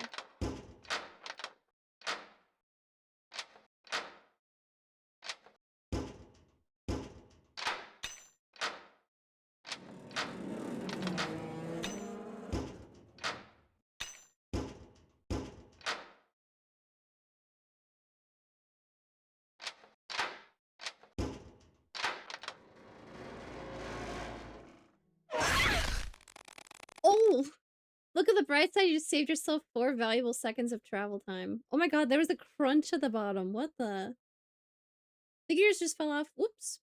Oh! Look at the bright side, you just saved yourself 4 valuable seconds of travel time. Oh my god, there was a crunch at the bottom. What the? The gears just fell off. Whoops.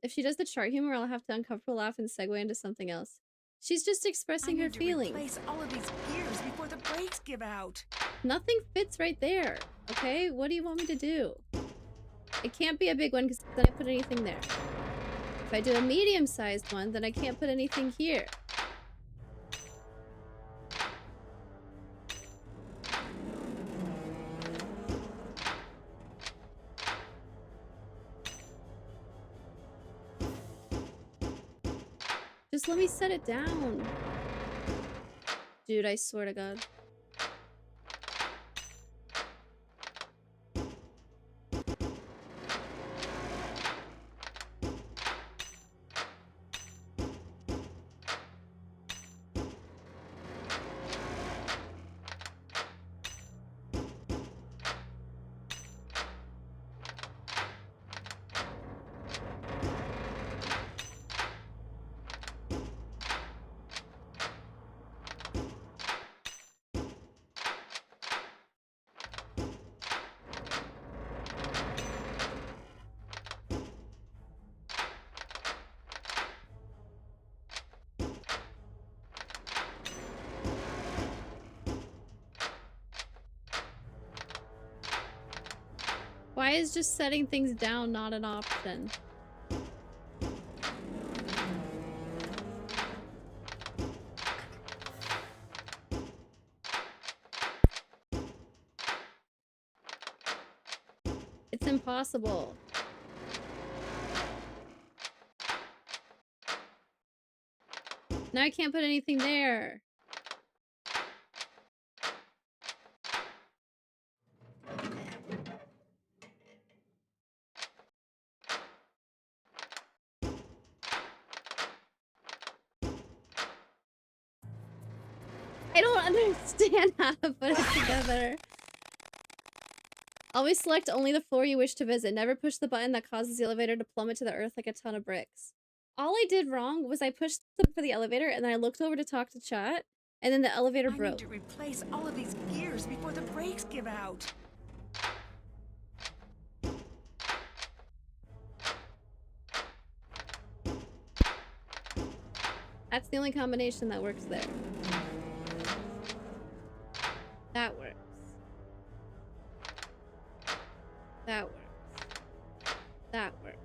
If she does the chart humor, I'll have to uncomfortable laugh and segue into something else. She's just expressing her feelings. Replace all of these gears before the brakes give out. Nothing fits right there. Okay, what do you want me to do? It can't be a big one because then I can't put anything there. If I do a medium-sized one, then I can't put anything here. Just let me set it down. Dude, I swear to God. Why is just setting things down not an option? It's impossible. Now I can't put anything there. I don't understand how to put it together. Always select only the floor you wish to visit. Never push the button that causes the elevator to plummet to the earth like a ton of bricks. All I did wrong was I pushed for the elevator and then I looked over to talk to chat and then the elevator broke. I need to replace all of these gears before the brakes give out. That's the only combination that works there. That works. That works. That works.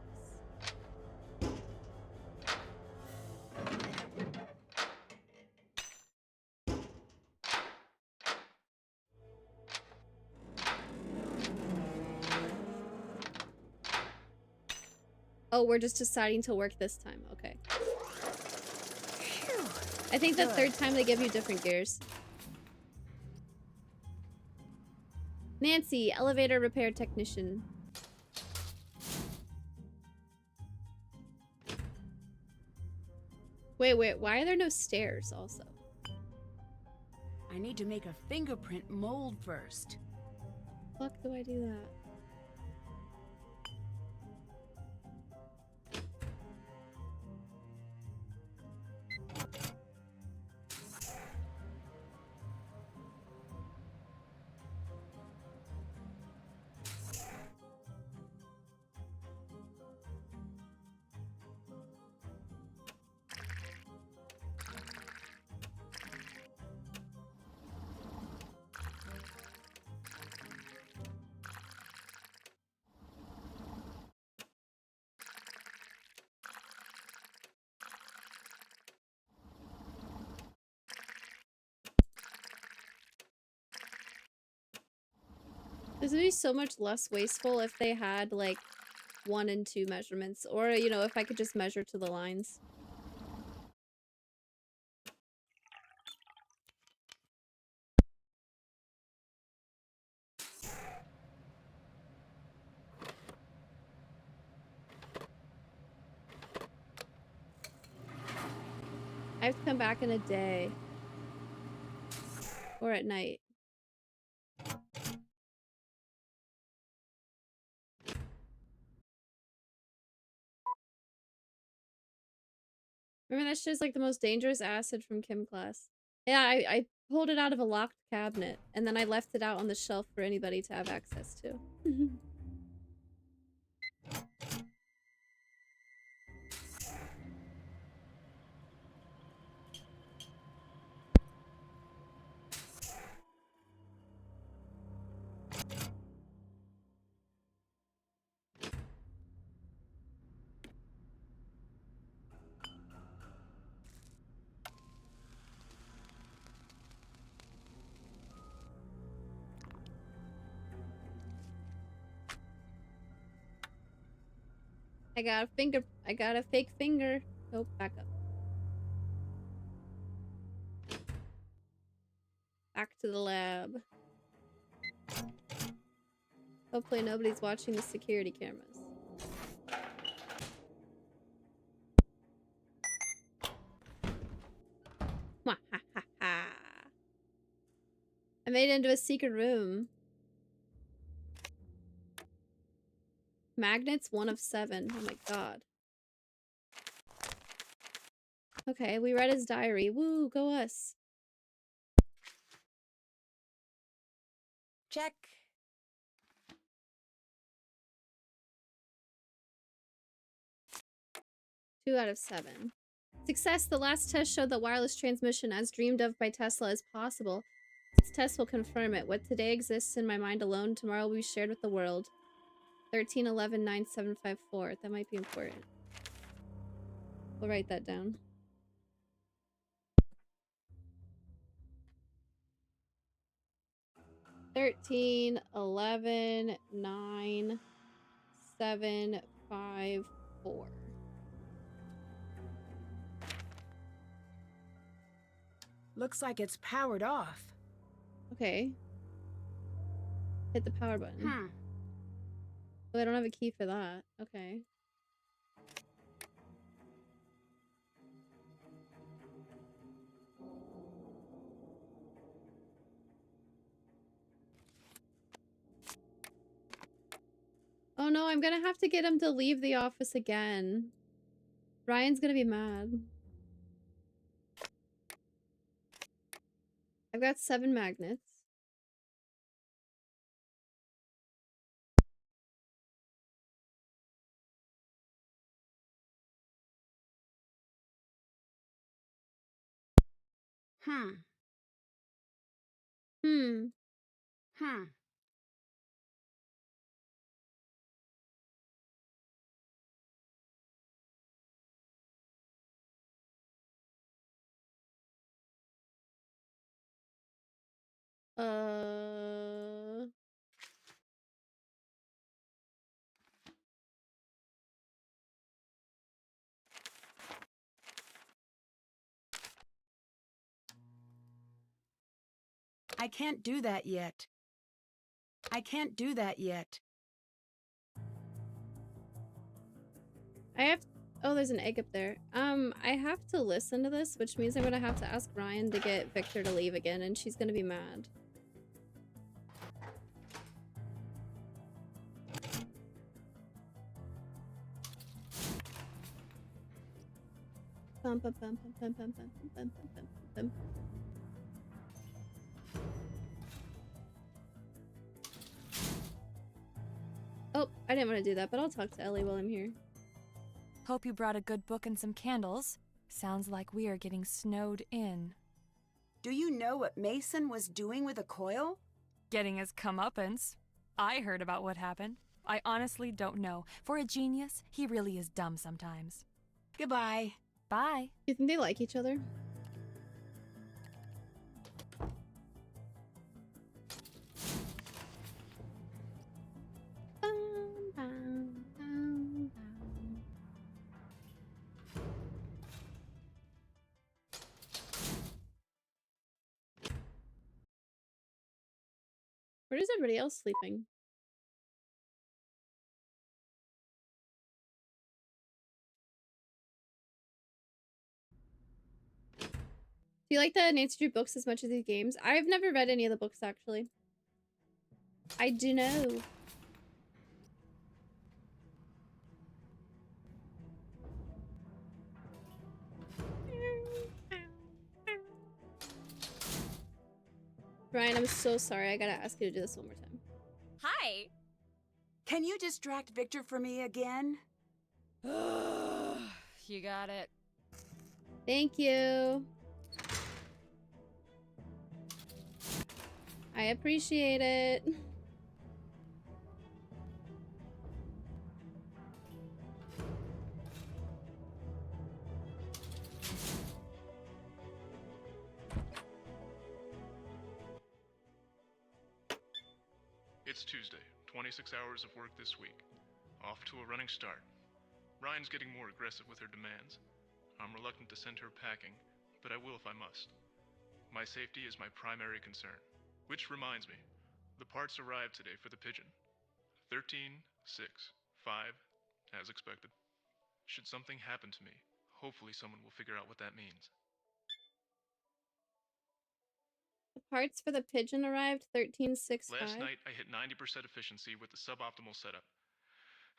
Oh, we're just deciding to work this time. Okay. I think the third time they give you different gears. Nancy, elevator repair technician. Wait, why are there no stairs also? I need to make a fingerprint mold first. Fuck do I do that? This would be so much less wasteful if they had, like, 1 and 2 measurements. Or, you know, if I could just measure to the lines. I have to come back in a day. Or at night. Remember that shit's like the most dangerous acid from chem class. Yeah, I pulled it out of a locked cabinet, and then I left it out on the shelf for anybody to have access to. I got a fake finger. Nope, back up. Back to the lab. Hopefully nobody's watching the security cameras. I made it into a secret room. Magnets, 1 of 7. Oh my god. Okay, we read his diary. Woo, go us. Check. 2 out of 7. Success! The last test showed that wireless transmission, as dreamed of by Tesla, is possible. This test will confirm it. What today exists in my mind alone, tomorrow will be shared with the world. 13119754. That might be important. We'll write that down. Thirteen 11 9 7 5 4. Looks like it's powered off. Okay. Hit the power button. Oh, I don't have a key for that. Okay. Oh no, I'm gonna have to get him to leave the office again. Ryan's gonna be mad. I've got 7 magnets. Hmm. I can't do that yet. I can't do that yet. I have... Oh, there's an egg up there. I have to listen to this, which means I'm gonna have to ask Ryan to get Victor to leave again, and she's gonna be mad. Bum, bum, bum, bum, bum, bum, bum, bum, bum, bum, bum. Oh, I didn't want to do that, but I'll talk to Ellie while I'm here. Hope you brought a good book and some candles. Sounds like we are getting snowed in. Do you know what Mason was doing with a coil? Getting his comeuppance. I heard about what happened. I honestly don't know. For a genius, he really is dumb sometimes. Goodbye. Bye. You think they like each other? Where is everybody else sleeping? Do you like the Nancy Drew books as much as these games? I've never read any of the books, actually. I do know. Ryan, I'm so sorry. I gotta ask you to do this one more time. Hi. Can you distract Victor for me again? You got it. Thank you. I appreciate it. It's Tuesday, 26 hours of work this week. Off to a running start. Ryan's getting more aggressive with her demands. I'm reluctant to send her packing, but I will if I must. My safety is my primary concern. Which reminds me, the parts arrived today for the pigeon. 13, 6, 5, as expected. Should something happen to me, hopefully someone will figure out what that means. The parts for the pigeon arrived 1365. Last night, I hit 90% efficiency with the suboptimal setup.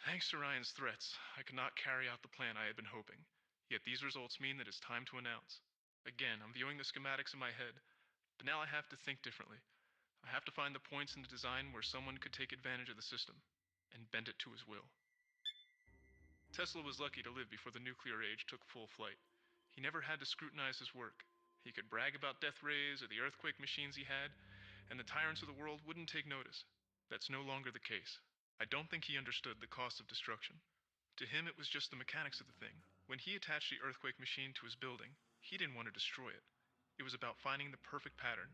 Thanks to Ryan's threats, I could not carry out the plan I had been hoping. Yet these results mean that it's time to announce. Again, I'm viewing the schematics in my head, but now I have to think differently. I have to find the points in the design where someone could take advantage of the system and bend it to his will. Tesla was lucky to live before the nuclear age took full flight. He never had to scrutinize his work. He could brag about death rays or the earthquake machines he had, and the tyrants of the world wouldn't take notice. That's no longer the case. I don't think he understood the cost of destruction. To him, it was just the mechanics of the thing. When he attached the earthquake machine to his building, he didn't want to destroy it. It was about finding the perfect pattern.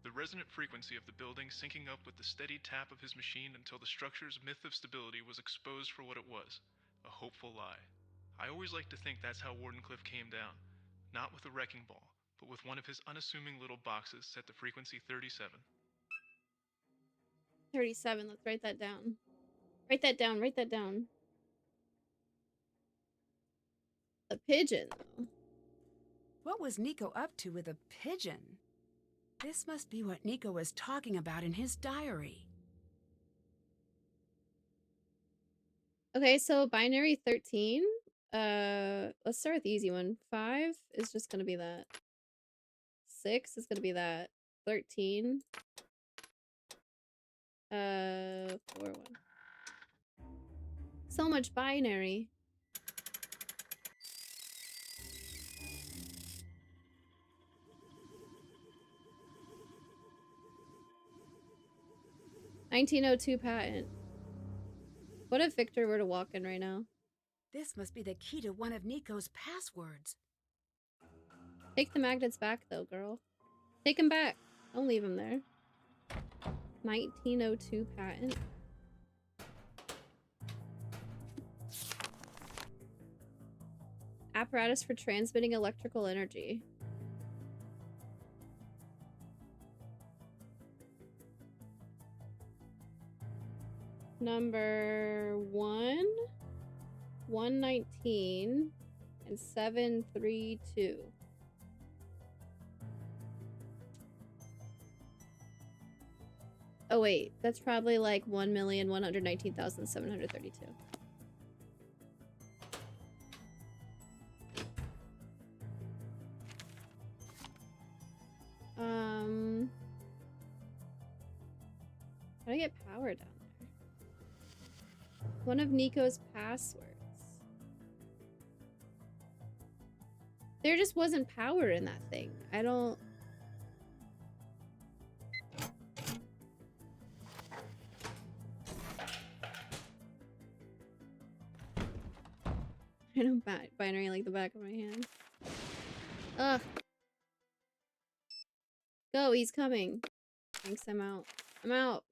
The resonant frequency of the building syncing up with the steady tap of his machine until the structure's myth of stability was exposed for what it was, a hopeful lie. I always like to think that's how Wardenclyffe came down. Not with a wrecking ball, but with one of his unassuming little boxes set to frequency 37. 37, let's write that down. Write that down, write that down. A pigeon, though. What was Nico up to with a pigeon? This must be what Nico was talking about in his diary. Okay, so binary 13. Let's start with the easy one. 5 is just gonna be that. 6 is gonna be that. 13. 4, 1. So much binary. $1902 patent. What if Victor were to walk in right now? This must be the key to one of Nico's passwords. Take the magnets back, though, girl. Take them back. Don't leave them there. 1902 patent. Apparatus for transmitting electrical energy. Number 1, 119, and 732. Oh wait, that's probably like 1,119,732. How do I get power down there? One of Nico's passwords. There just wasn't power in that thing. I don't... I know binary like the back of my hand. Ugh. Go, he's coming. Thanks, I'm out. I'm out.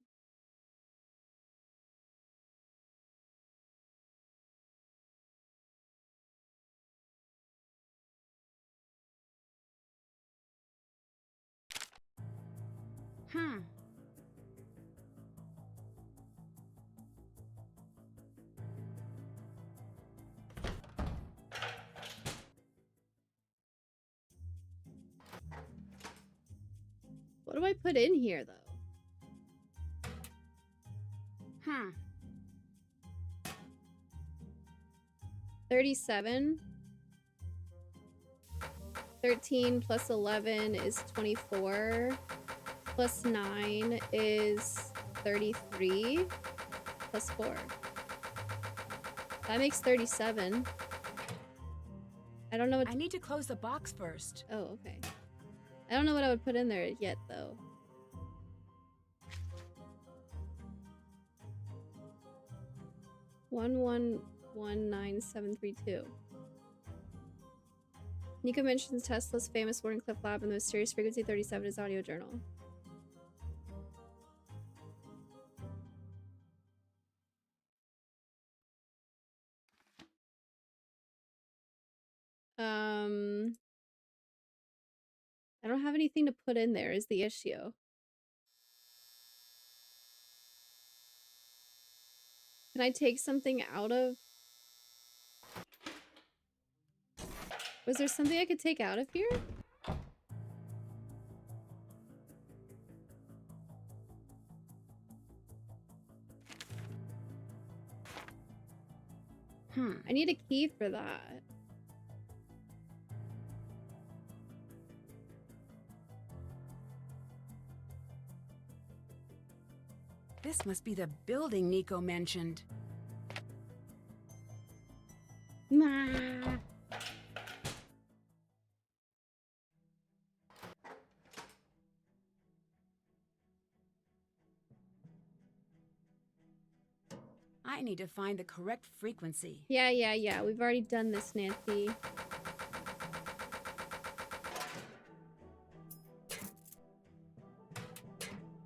do I put in here, though? 37. 13 plus 11 is 24. Plus 9 is 33. Plus 4. That makes 37. I don't know what... I need to close the box first. Oh, okay. I don't know what I would put in there yet, though. One 9,732. Nico mentions Tesla's famous Wardenclyffe lab and the mysterious frequency 37 is audio journal. I don't have anything to put in there is the issue. Can I take something out of... Was there something I could take out of here? I need a key for that. This must be the building Nico mentioned. Nah. I need to find the correct frequency. Yeah. We've already done this, Nancy.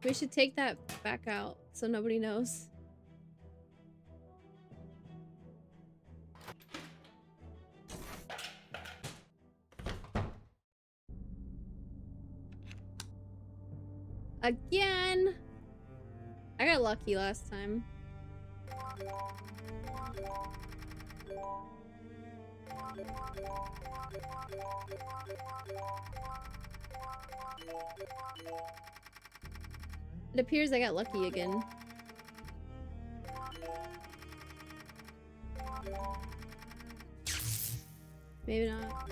We should take that back out so nobody knows. Again! I got lucky last time. It appears I got lucky again. Maybe not.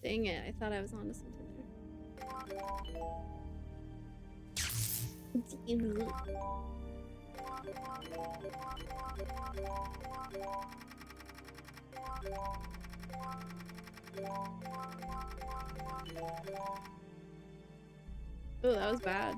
Dang it, I thought I was onto something there. Oh, that was bad.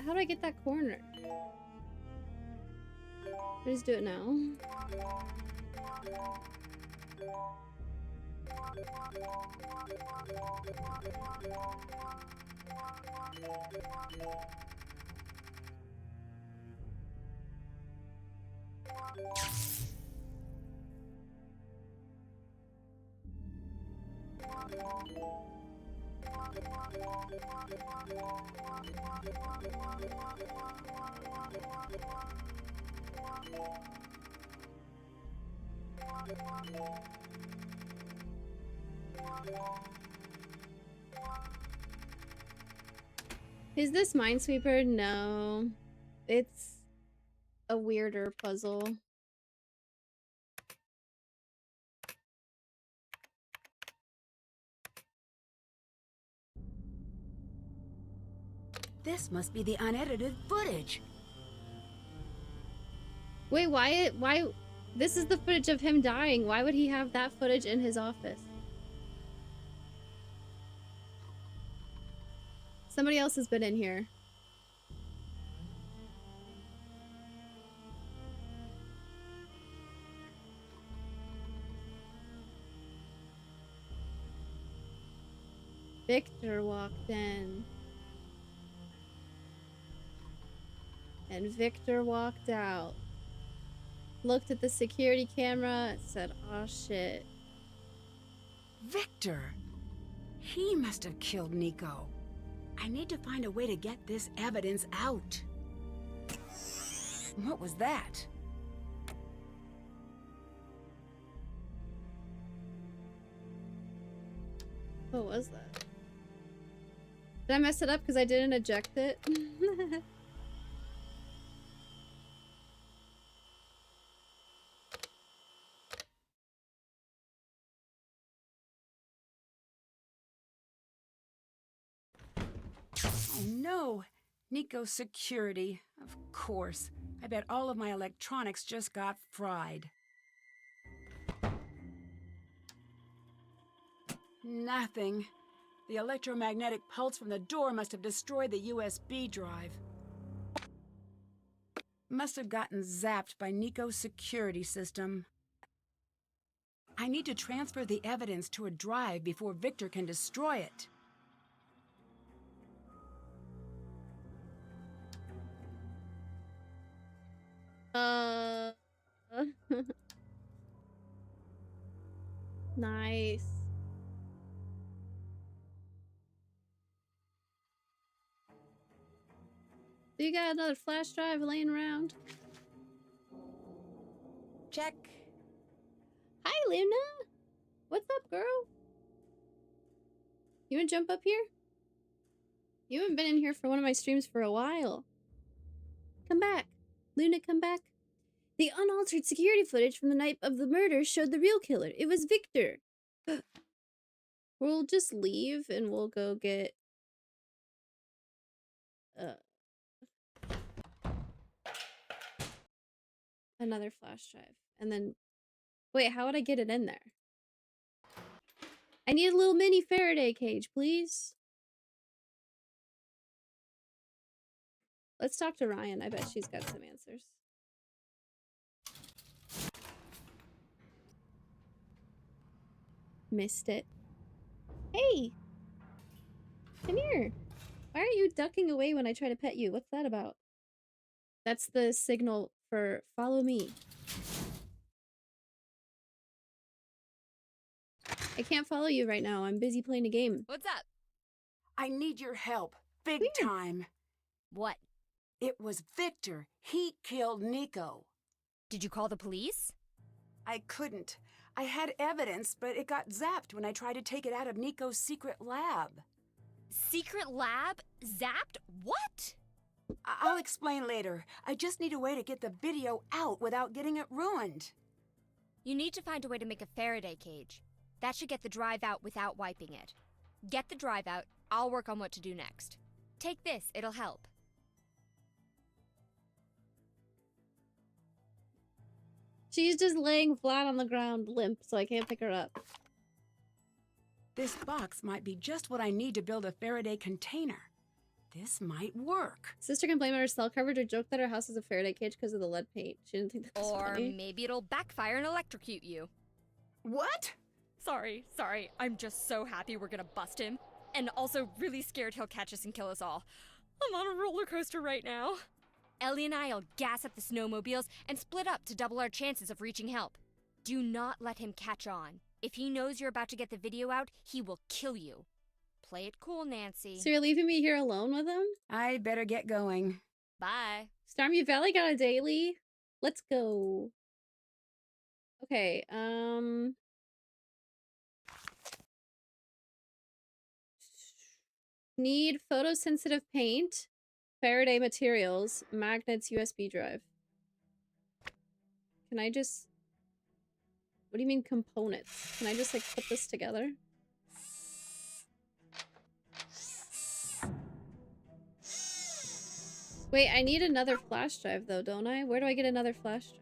How do I get that corner? I just do it now. Is this Minesweeper? No. It's a weirder puzzle. This must be the unedited footage. Wait, why? This is the footage of him dying. Why would he have that footage in his office? Somebody else has been in here. Victor walked in. And Victor walked out. Looked at the security camera, said, "Oh shit." Victor! He must have killed Nico. I need to find a way to get this evidence out. What was that? What was that? Did I mess it up because I didn't eject it? Oh no! Nico's security. Of course. I bet all of my electronics just got fried. Nothing. The electromagnetic pulse from the door must have destroyed the USB drive. Must have gotten zapped by Nico's security system. I need to transfer the evidence to a drive before Victor can destroy it. Nice. So you got another flash drive laying around? Check. Hi, Luna. What's up, girl? You wanna jump up here? You haven't been in here for one of my streams for a while. Come back. Luna, come back. The unaltered security footage from the night of the murder showed the real killer. It was Victor. We'll just leave and we'll go get... another flash drive. And then... Wait, how would I get it in there? I need a little mini Faraday cage, please. Let's talk to Ryan. I bet she's got some answers. Missed it. Hey! Come here. Why are you ducking away when I try to pet you? What's that about? That's the signal for follow me. I can't follow you right now. I'm busy playing a game. What's up? I need your help. Big time. What? It was Victor. He killed Nico. Did you call the police? I couldn't. I had evidence, but it got zapped when I tried to take it out of Nico's secret lab. Secret lab? Zapped? What? I'll explain later. I just need a way to get the video out without getting it ruined. You need to find a way to make a Faraday cage. That should get the drive out without wiping it. Get the drive out, I'll work on what to do next. Take this, it'll help. She's just laying flat on the ground, limp, so I can't pick her up. This box might be just what I need to build a Faraday container. This might work. Sister complained about her cell coverage or joked that her house is a Faraday cage because of the lead paint. She didn't think that was funny. Or maybe it'll backfire and electrocute you. What? Sorry. I'm just so happy we're gonna bust him. And also really scared he'll catch us and kill us all. I'm on a roller coaster right now. Ellie and I'll gas up the snowmobiles and split up to double our chances of reaching help. Do not let him catch on. If he knows you're about to get the video out, he will kill you. Play it cool, Nancy. So you're leaving me here alone with him? I better get going. Bye. Stormview Valley got a daily. Let's go. Okay, need photosensitive paint, Faraday materials, magnets, USB drive. Can I just... What do you mean components? Can I just like put this together? Wait, I need another flash drive though, don't I? Where do I get another flash drive?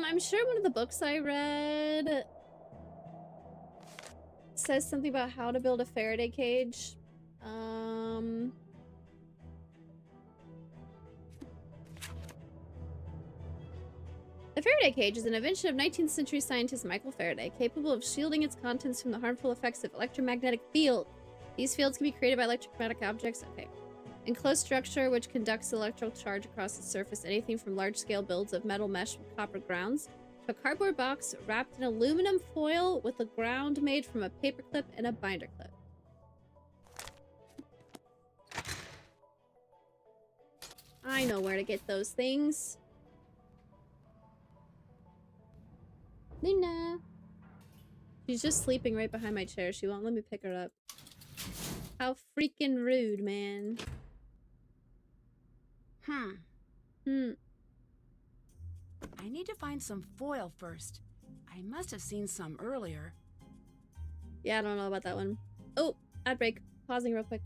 I'm sure one of the books I read says something about how to build a Faraday cage. The Faraday cage is an invention of 19th century scientist Michael Faraday, capable of shielding its contents from the harmful effects of electromagnetic fields. These fields can be created by electromagnetic objects. Okay. Enclosed structure which conducts electrical charge across its surface, anything from large-scale builds of metal mesh with copper grounds to a cardboard box wrapped in aluminum foil with a ground made from a paperclip and a binder clip. I know where to get those things. Luna. She's just sleeping right behind my chair. She won't let me pick her up. How freaking rude, man. I need to find some foil first. I must have seen some earlier. Yeah, I don't know about that one. Oh, ad break. Pausing real quick.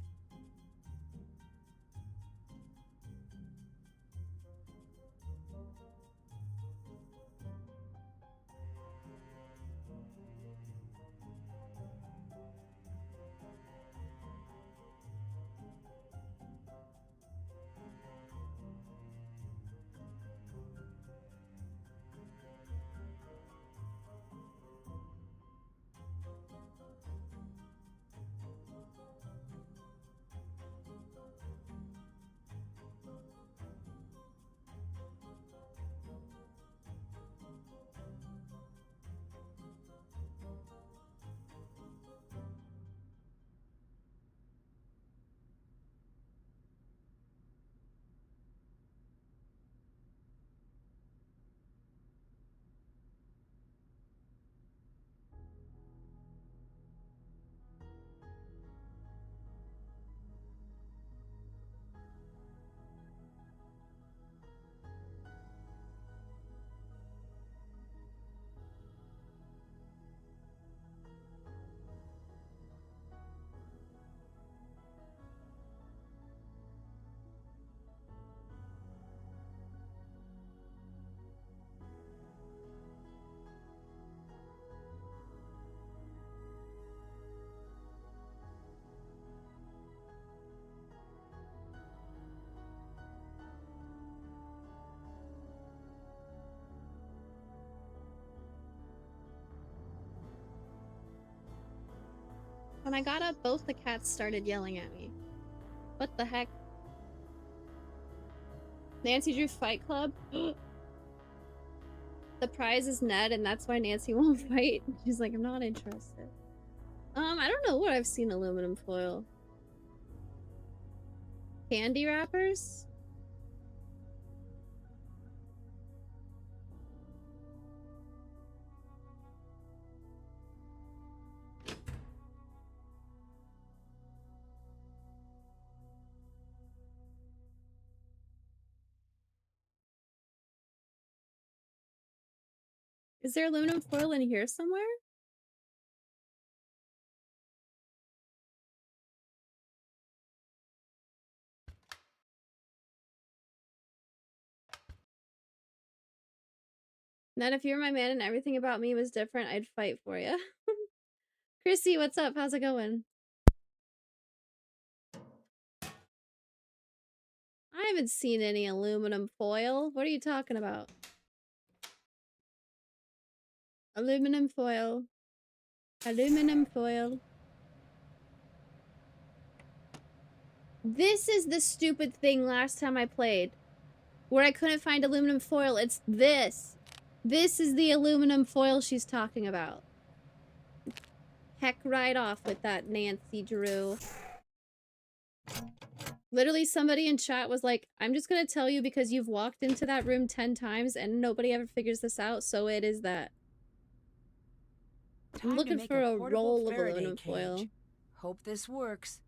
When I got up, both the cats started yelling at me. What the heck? Nancy drew Fight Club? The prize is Ned, and that's why Nancy won't fight. She's like, I'm not interested. I don't know what I've seen aluminum foil. Candy wrappers? Is there aluminum foil in here somewhere? Ned, if you were my man and everything about me was different, I'd fight for you. Chrissy, what's up? How's it going? I haven't seen any aluminum foil. What are you talking about? Aluminum foil. Aluminum foil. This is the stupid thing last time I played. Where I couldn't find aluminum foil. It's this. This is the aluminum foil she's talking about. Heck right off with that, Nancy Drew. Literally somebody in chat was like, I'm just gonna tell you because you've walked into that room 10 times and nobody ever figures this out, so it is that. I'm looking for a roll of aluminum foil. Hope this works.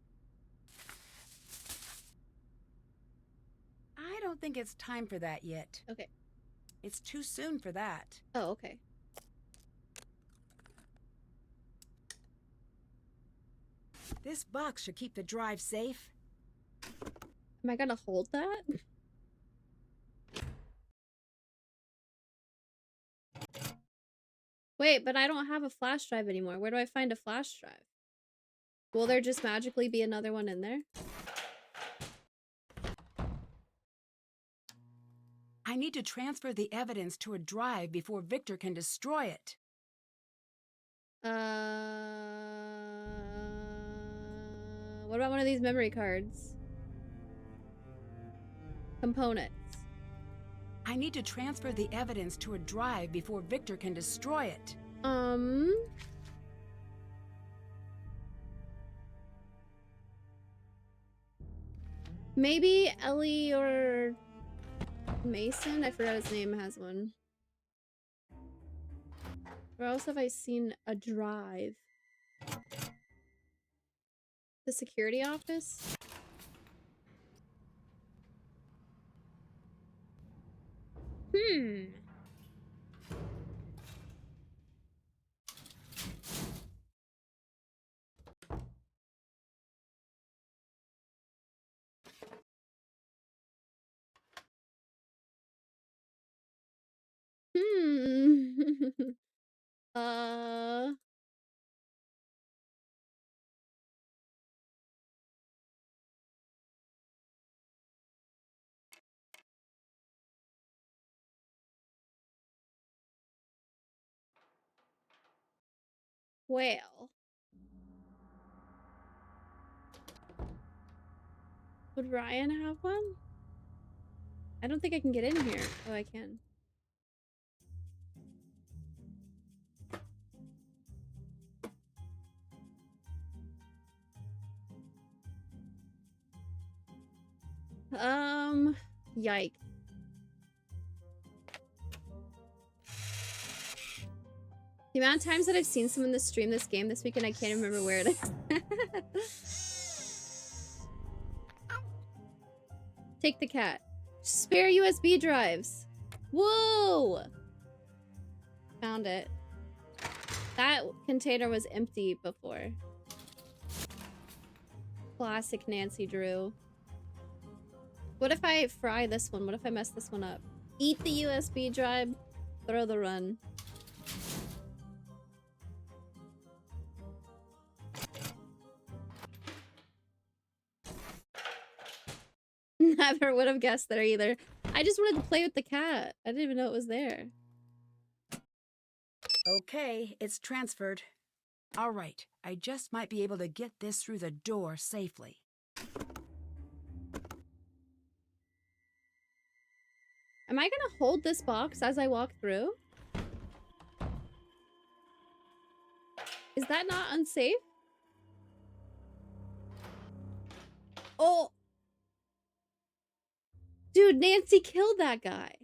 I don't think it's time for that yet. Okay. It's too soon for that. Oh, okay. This box should keep the drive safe. Am I gonna hold that? Wait, but I don't have a flash drive anymore. Where do I find a flash drive? Will there just magically be another one in there? I need to transfer the evidence to a drive before Victor can destroy it. What about one of these memory cards? Components. I need to transfer the evidence to a drive before Victor can destroy it. Maybe Ellie or Mason? I forgot his name has one. Where else have I seen a drive? The security office? uh... Well. Would Ryan have one? I don't think I can get in here. Oh, I can. Yike. The amount of times that I've seen someone stream this game this weekend, I can't remember where it is. Take the cat. Spare USB drives. Whoa! Found it. That container was empty before. Classic Nancy Drew. What if I fry this one? What if I mess this one up? Eat the USB drive, throw the run. Never would have guessed there either. I just wanted to play with the cat. I didn't even know it was there. Okay, it's transferred. All right, I just might be able to get this through the door safely. Am I gonna hold this box as I walk through? Is that not unsafe? Oh! Dude, Nancy killed that guy.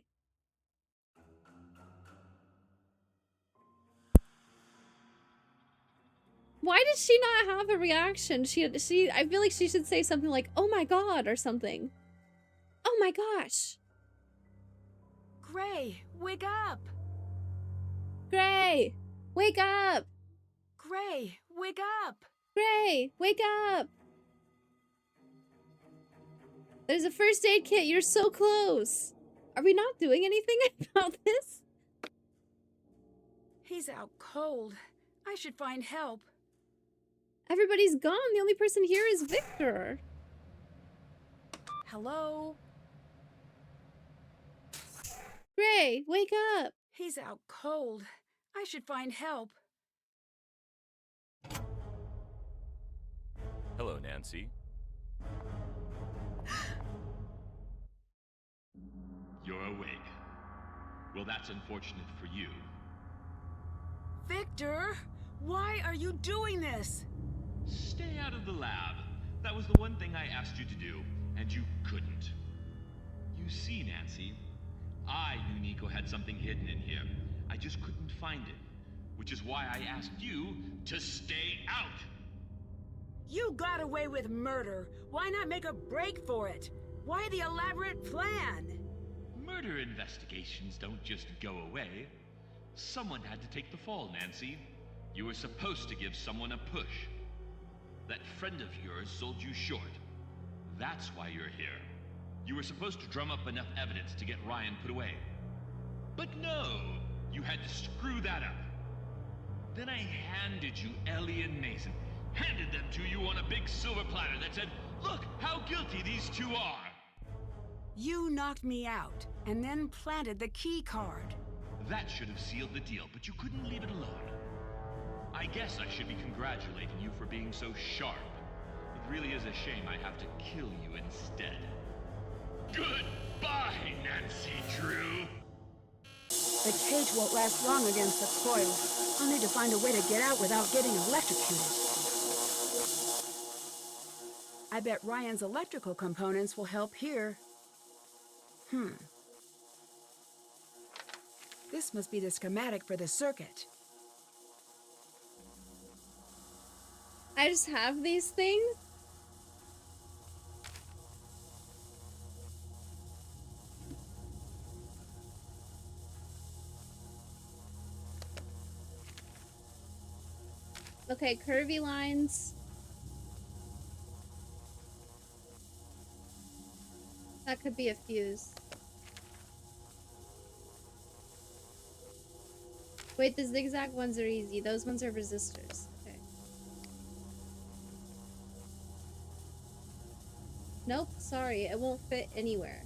Why did she not have a reaction? I feel like she should say something like, "Oh my god," or something. Oh my gosh. Gray, wake up! Gray, wake up! Gray, wake up! Gray, wake up! There's a first aid kit. You're so close. Are we not doing anything about this? He's out cold. I should find help. Everybody's gone. The only person here is Victor. Hello? Gray, wake up. He's out cold. I should find help. Hello, Nancy. You're awake. Well, that's unfortunate for you. Victor, why are you doing this? Stay out of the lab. That was the one thing I asked you to do, and you couldn't. You see, Nancy, I knew Nico had something hidden in here. I just couldn't find it, which is why I asked you to stay out. You got away with murder. Why not make a break for it? Why the elaborate plan? Murder investigations don't just go away. Someone had to take the fall, Nancy. You were supposed to give someone a push. That friend of yours sold you short. That's why you're here. You were supposed to drum up enough evidence to get Ryan put away. But no! You had to screw that up. Then I handed you Ellie and Mason. Handed them to you on a big silver platter that said, "Look how guilty these two are." You knocked me out, and then planted the key card. That should have sealed the deal, but you couldn't leave it alone. I guess I should be congratulating you for being so sharp. It really is a shame I have to kill you instead. Goodbye, Nancy Drew! The cage won't last long against the coil. I'll need to find a way to get out without getting electrocuted. I bet Ryan's electrical components will help here. This must be the schematic for the circuit. I just have these things? Okay, curvy lines. That could be a fuse. Wait, the zigzag ones are easy. Those ones are resistors. Okay. Nope, sorry. It won't fit anywhere.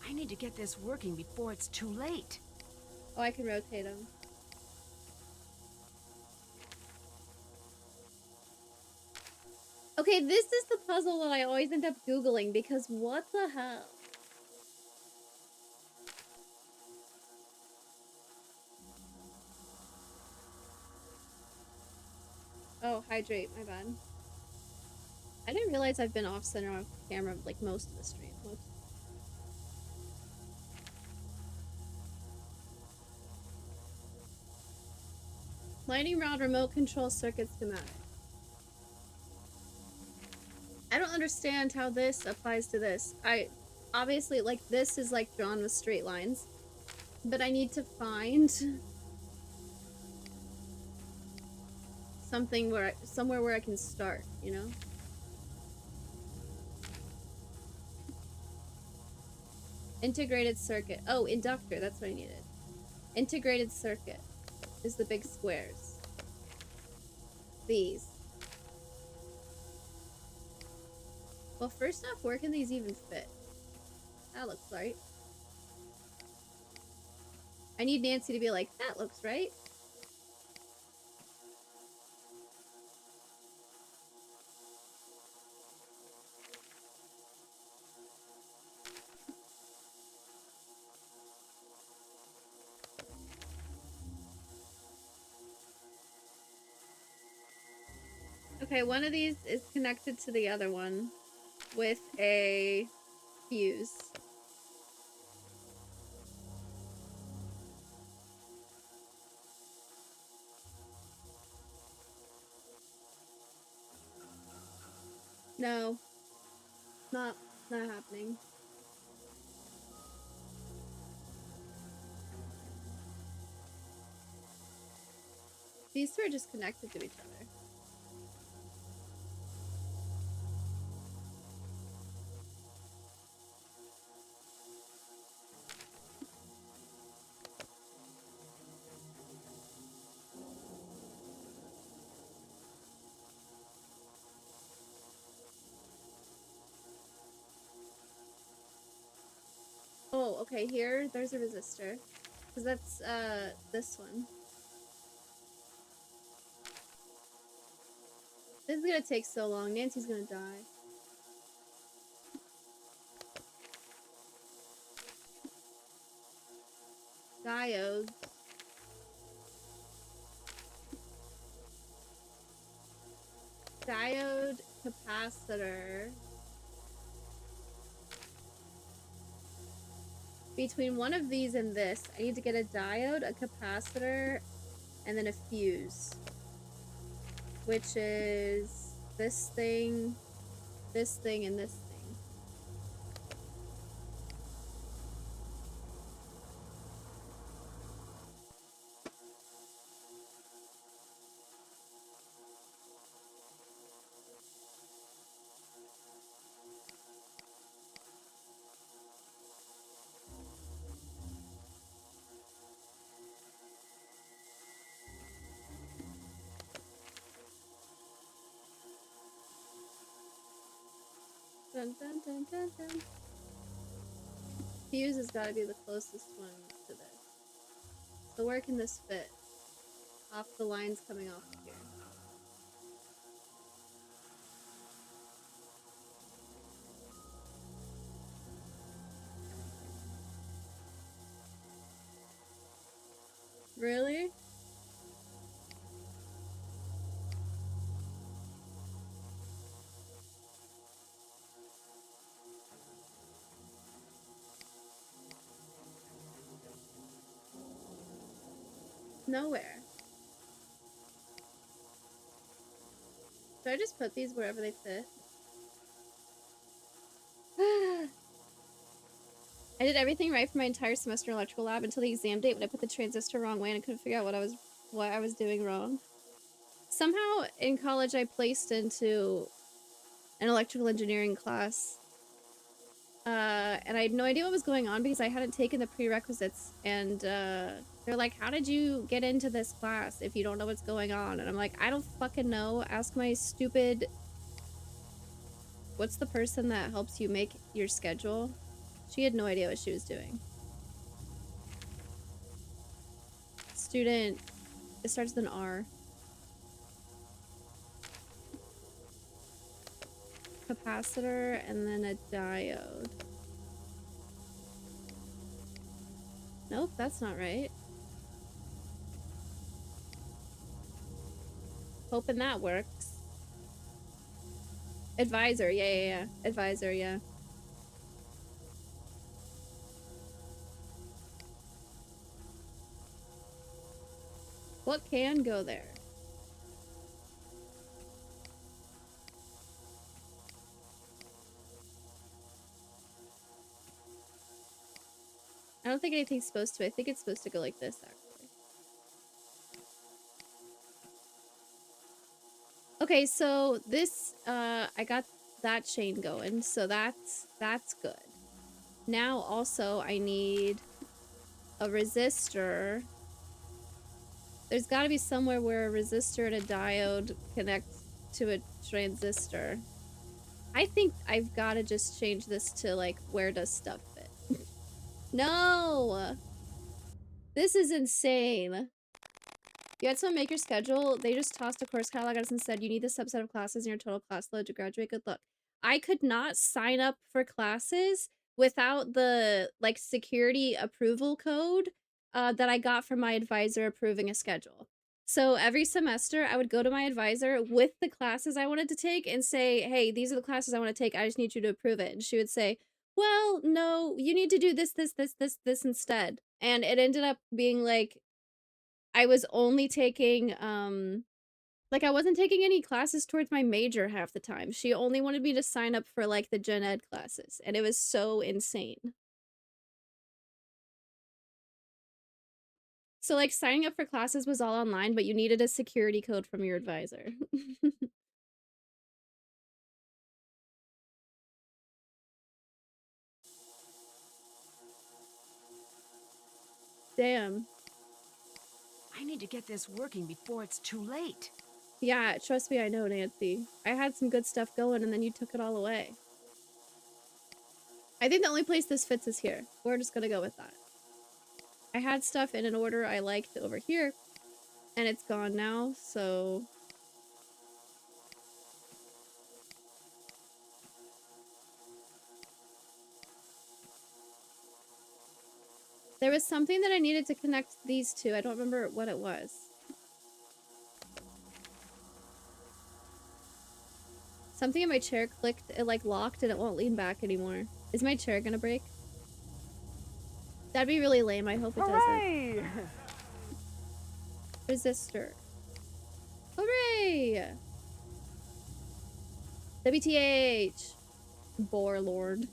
I need to get this working before it's too late. Oh, I can rotate them. Okay, this is the puzzle that I always end up Googling because what the hell? Oh, hydrate, my bad. I didn't realize I've been off center on camera like most of the stream. Lighting rod remote control circuit schematic. I don't understand how this applies to this. Obviously, like, this is like drawn with straight lines, but I need to find something somewhere where I can start, you know? Integrated circuit. Oh, inductor, that's what I needed. Integrated circuit is the big squares. These. Well, first off, where can these even fit? That looks right. I need Nancy to be like, that looks right. Okay, one of these is connected to the other one with a fuse. No. Not happening. These two are just connected to each other. Oh, okay, here, there's a resistor. Because that's, this one. This is gonna take so long. Nancy's gonna die. Diode. Diode capacitor. Between one of these and this, I need to get a diode, a capacitor, and then a fuse. Which is this thing, and this thing. Dun, dun, dun, dun, dun. Fuse has got to be the closest one to this. So where can this fit? Off the lines coming off of here. Really? Nowhere. Should I just put these wherever they fit? I did everything right for my entire semester in electrical lab until the exam date when I put the transistor wrong way and I couldn't figure out what I was doing wrong. Somehow in college I placed into an electrical engineering class. And I had no idea what was going on because I hadn't taken the prerequisites, and they're like, how did you get into this class if you don't know what's going on? And I'm like, I don't fucking know. Ask my stupid... What's the person that helps you make your schedule? She had no idea what she was doing. Student... It starts with an R. Capacitor, and then a diode. Nope, that's not right. Hoping that works. Advisor, yeah. Advisor, yeah. What can go there? I don't think anything's supposed to. I think it's supposed to go like this, actually. Okay, so this, I got that chain going, so that's good. Now also I need a resistor. There's gotta be somewhere where a resistor and a diode connect to a transistor. I think I've gotta just change this to, like, where does stuff fit? No! This is insane. You had someone make your schedule, they just tossed a course catalog at us and said, you need this subset of classes in your total class load to graduate. Good luck. I could not sign up for classes without the, like, security approval code that I got from my advisor approving a schedule. So every semester, I would go to my advisor with the classes I wanted to take and say, hey, these are the classes I want to take. I just need you to approve it. And she would say, well, no, you need to do this instead. And it ended up being like, I was only taking, like, I wasn't taking any classes towards my major half the time. She only wanted me to sign up for, like, the gen ed classes, and it was so insane. So, like, signing up for classes was all online, but you needed a security code from your advisor. Damn. I need to get this working before it's too late. Yeah, trust me, I know, Nancy. I had some good stuff going, and then you took it all away. I think the only place this fits is here. We're just gonna go with that. I had stuff in an order I liked over here, and it's gone now, so... There was something that I needed to connect these two. I don't remember what it was. Something in my chair clicked, it like locked and it won't lean back anymore. Is my chair gonna break? That'd be really lame. I hope it doesn't. Resistor. Hooray! WTH! Boar Lord.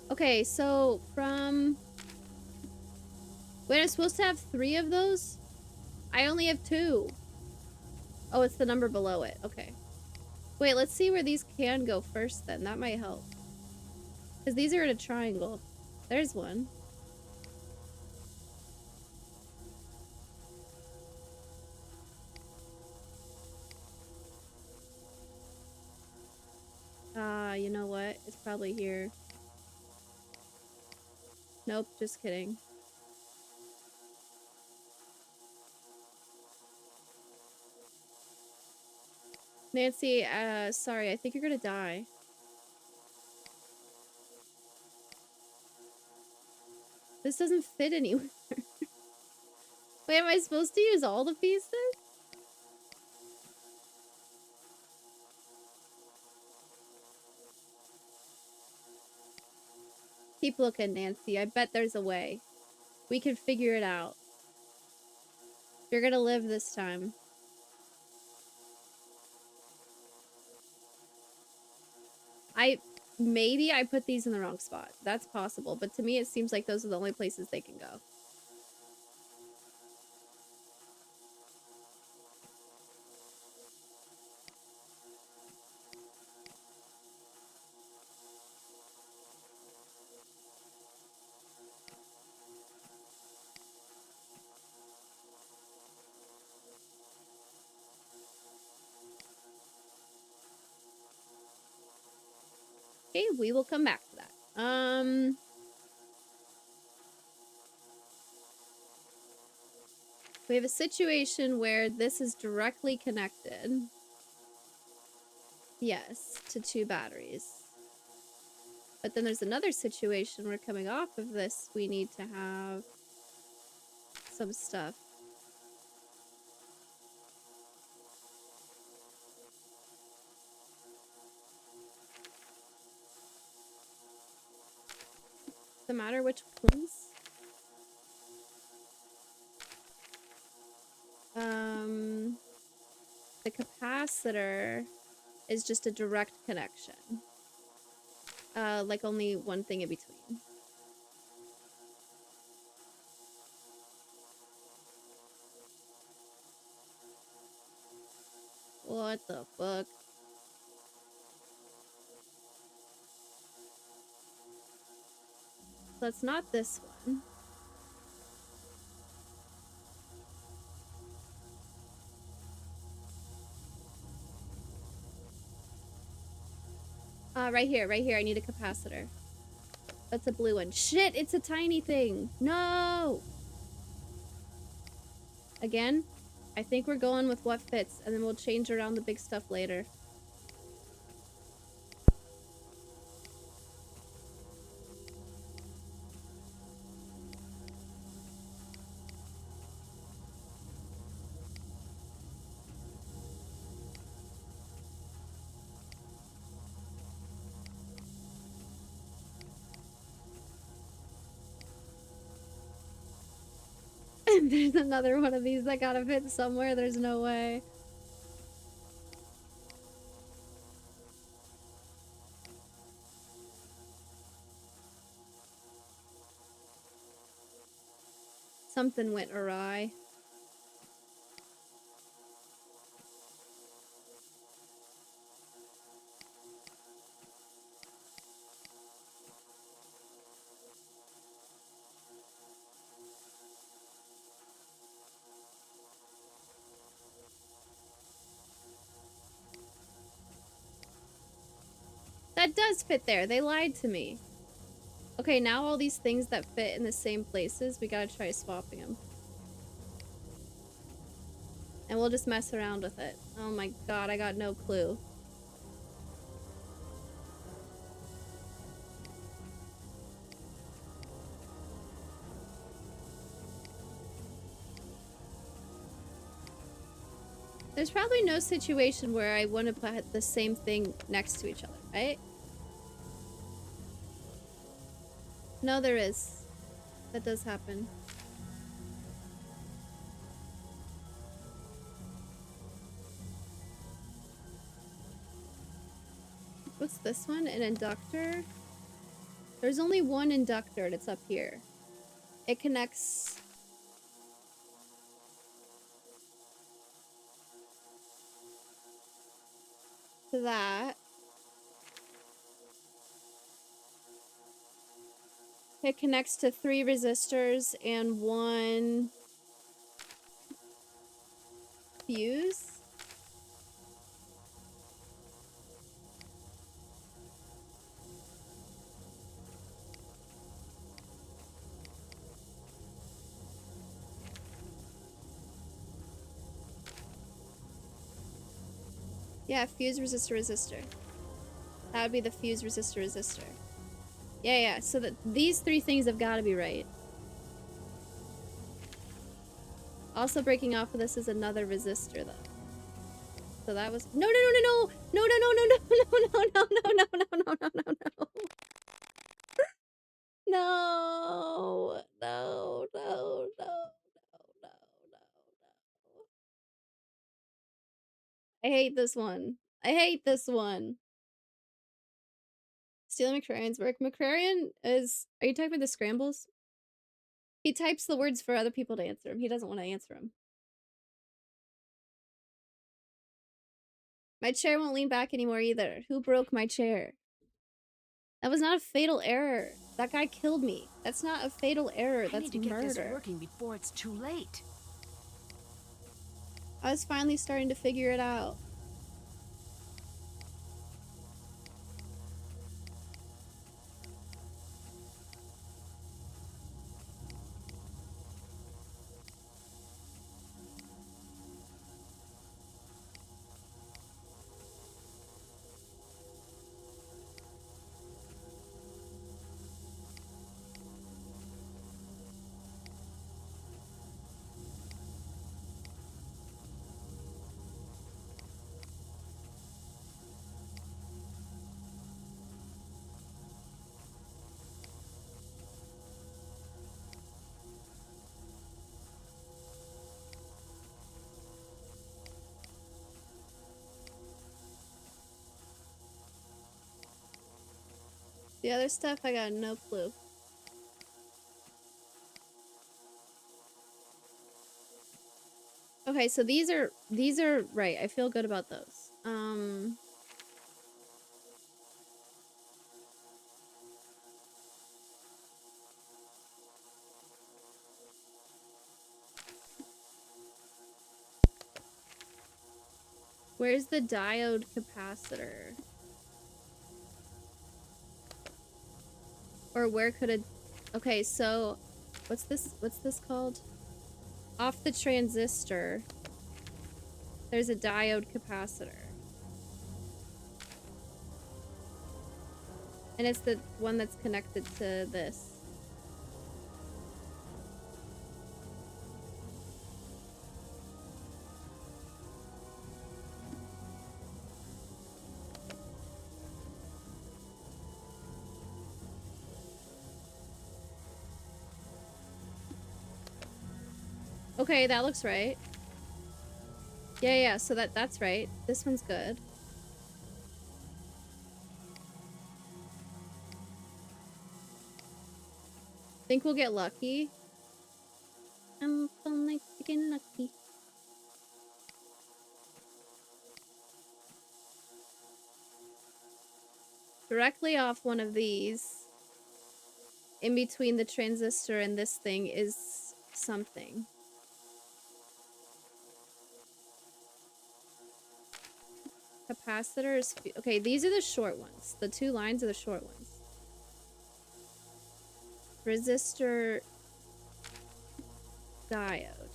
Okay, so from... Wait, I'm supposed to have 3 of those? I only have 2. Oh, it's the number below it. Okay. Wait, let's see where these can go first then. That might help. Because these are in a triangle. There's one. You know what? It's probably here. Nope, just kidding. Nancy, sorry, I think you're gonna die. This doesn't fit anywhere. Wait, am I supposed to use all the pieces? Keep looking, Nancy. I bet there's a way. We can figure it out. You're gonna live this time. Maybe I put these in the wrong spot. That's possible, but to me it seems like those are the only places they can go. Okay, we will come back to that. We have a situation where this is directly connected. Yes, to 2 batteries. But then there's another situation where coming off of this, we need to have some stuff. Does it matter which ones? The capacitor is just a direct connection. Like only one thing in between. What the fuck? That's not this one. Right here, right here. I need a capacitor. That's a blue one. Shit, it's a tiny thing. No! Again, I think we're going with what fits, and then we'll change around the big stuff later. There's another one of these that gotta fit somewhere. There's no way. Something went awry. That does fit there. They lied to me. Okay, now all these things that fit in the same places, we gotta try swapping them. And we'll just mess around with it. Oh my god, I got no clue. There's probably no situation where I want to put the same thing next to each other, right? No, there is. That does happen. What's this one? An inductor? There's only one inductor and it's up here. It connects... to that. It connects to 3 resistors and 1 fuse. Yeah, fuse resistor resistor. That would be the fuse resistor resistor. Yeah, yeah. So that these three things have got to be right. Also breaking off of this is another resistor though. So that was no. I hate this one. I hate this one. Stealing McCrarian's work. McCrarian is... Are you typing the scrambles? He types the words for other people to answer him. He doesn't want to answer them. My chair won't lean back anymore either. Who broke my chair? That was not a fatal error. That guy killed me. That's not a fatal error. That's I need to get this murder. working before it's too late. I was finally starting to figure it out. The other stuff, I got no clue. Okay, so these are right. I feel good about those. Where's the diode capacitor? Or where could it... Okay, so what's this called? Off the transistor, there's a diode capacitor. And it's the one that's connected to this. Okay, that looks right. Yeah, yeah, so that's right. This one's good. Think we'll get lucky. I'm feeling like getting lucky. Directly off one of these, in between the transistor and this thing, is something. Capacitors. Okay, these are the short ones. The two lines are the short ones. Resistor, diode.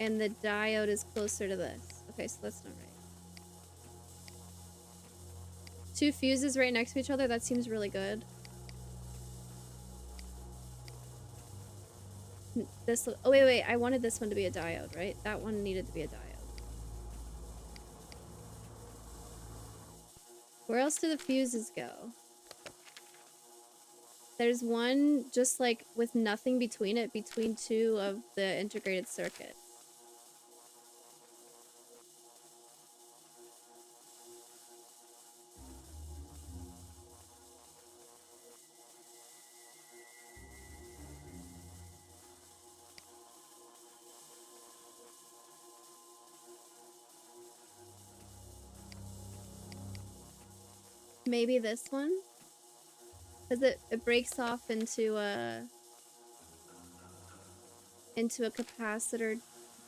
And the diode is closer to this. Okay, so that's not right. Two fuses right next to each other? That seems really good. This... Oh, wait. I wanted this one to be a diode, right? That one needed to be a diode. Where else do the fuses go? There's one just like with nothing between it, between two of the integrated circuits. Maybe this one? Because it breaks off into a capacitor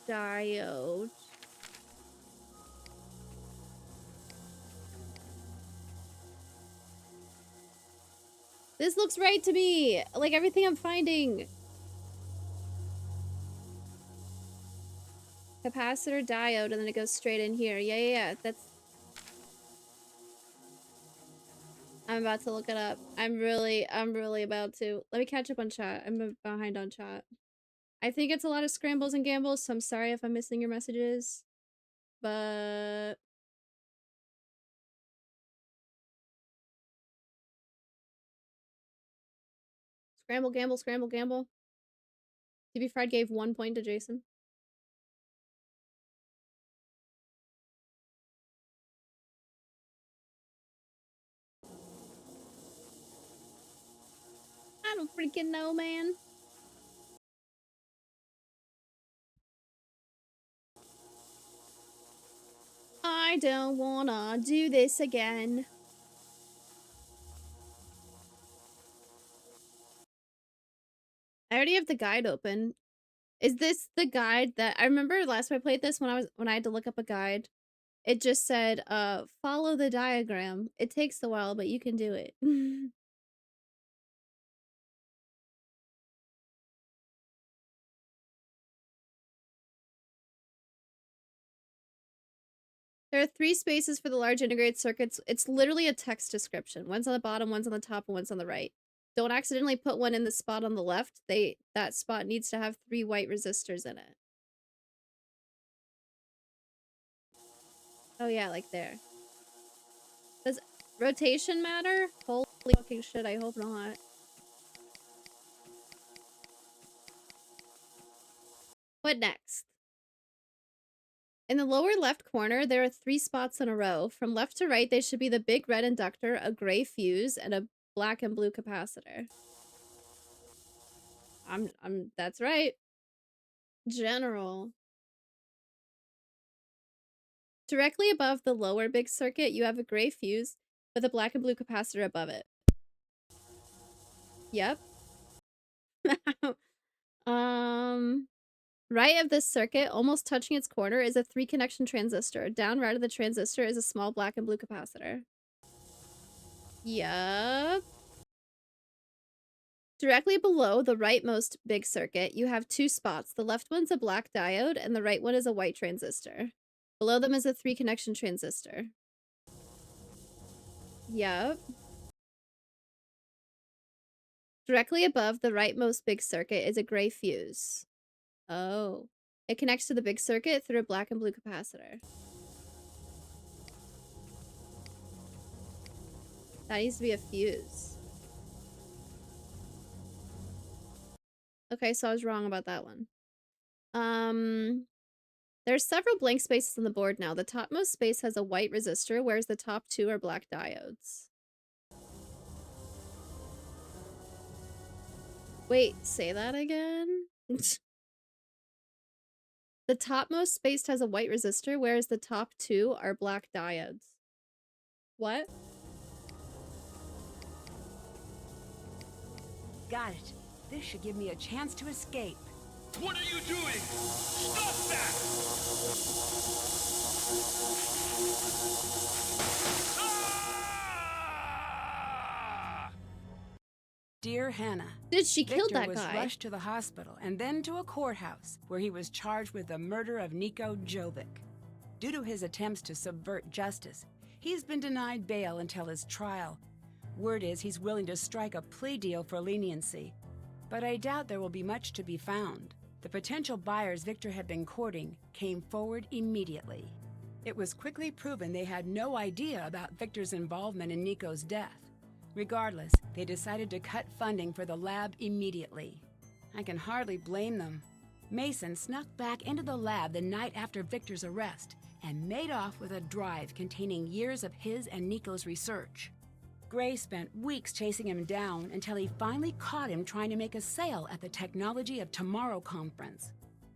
diode. This looks right to me! Like everything I'm finding! Capacitor diode, and then it goes straight in here. Yeah, that's... I'm about to look it up. I'm really about to. Let me catch up on chat. I'm behind on chat. I think it's a lot of scrambles and gambles, so I'm sorry if I'm missing your messages. But scramble, gamble, scramble, gamble. DB Fried gave 1 point to Jason. I don't freaking know, man. I don't wanna do this again. I already have the guide open. Is this the guide that I remember last time I played this when I had to look up a guide? It just said, follow the diagram. It takes a while, but you can do it. There are 3 spaces for the large integrated circuits. It's literally a text description. One's on the bottom, one's on the top, and one's on the right. Don't accidentally put one in the spot on the left. That spot needs to have 3 white resistors in it. Oh yeah, like there. Does rotation matter? Holy fucking shit, I hope not. What next? In the lower left corner, there are 3 spots in a row. From left to right, they should be the big red inductor, a gray fuse, and a black and blue capacitor. That's right. General. Directly above the lower big circuit, you have a gray fuse with a black and blue capacitor above it. Yep. Right of this circuit, almost touching its corner, is a 3-connection transistor. Down right of the transistor is a small black and blue capacitor. Yup. Directly below the rightmost big circuit, you have 2 spots. The left one's a black diode, and the right one is a white transistor. Below them is a 3-connection transistor. Yup. Directly above the rightmost big circuit is a gray fuse. Oh. It connects to the big circuit through a black and blue capacitor. That needs to be a fuse. Okay, so I was wrong about that one. There's several blank spaces on the board now. The topmost space has a white resistor, whereas the top 2 are black diodes. Wait, say that again? The topmost space has a white resistor, whereas the top 2 are black diodes. What? Got it. This should give me a chance to escape. What are you doing? Stop that! Dear Hannah, did she kill that guy? Victor was rushed to the hospital and then to a courthouse where he was charged with the murder of Nico Jovic. Due to his attempts to subvert justice, he's been denied bail until his trial. Word is he's willing to strike a plea deal for leniency, but I doubt there will be much to be found. The potential buyers Victor had been courting came forward immediately. It was quickly proven they had no idea about Victor's involvement in Nico's death. Regardless, they decided to cut funding for the lab immediately. I can hardly blame them. Mason snuck back into the lab the night after Victor's arrest and made off with a drive containing years of his and Nico's research. Gray spent weeks chasing him down until he finally caught him trying to make a sale at the Technology of Tomorrow conference.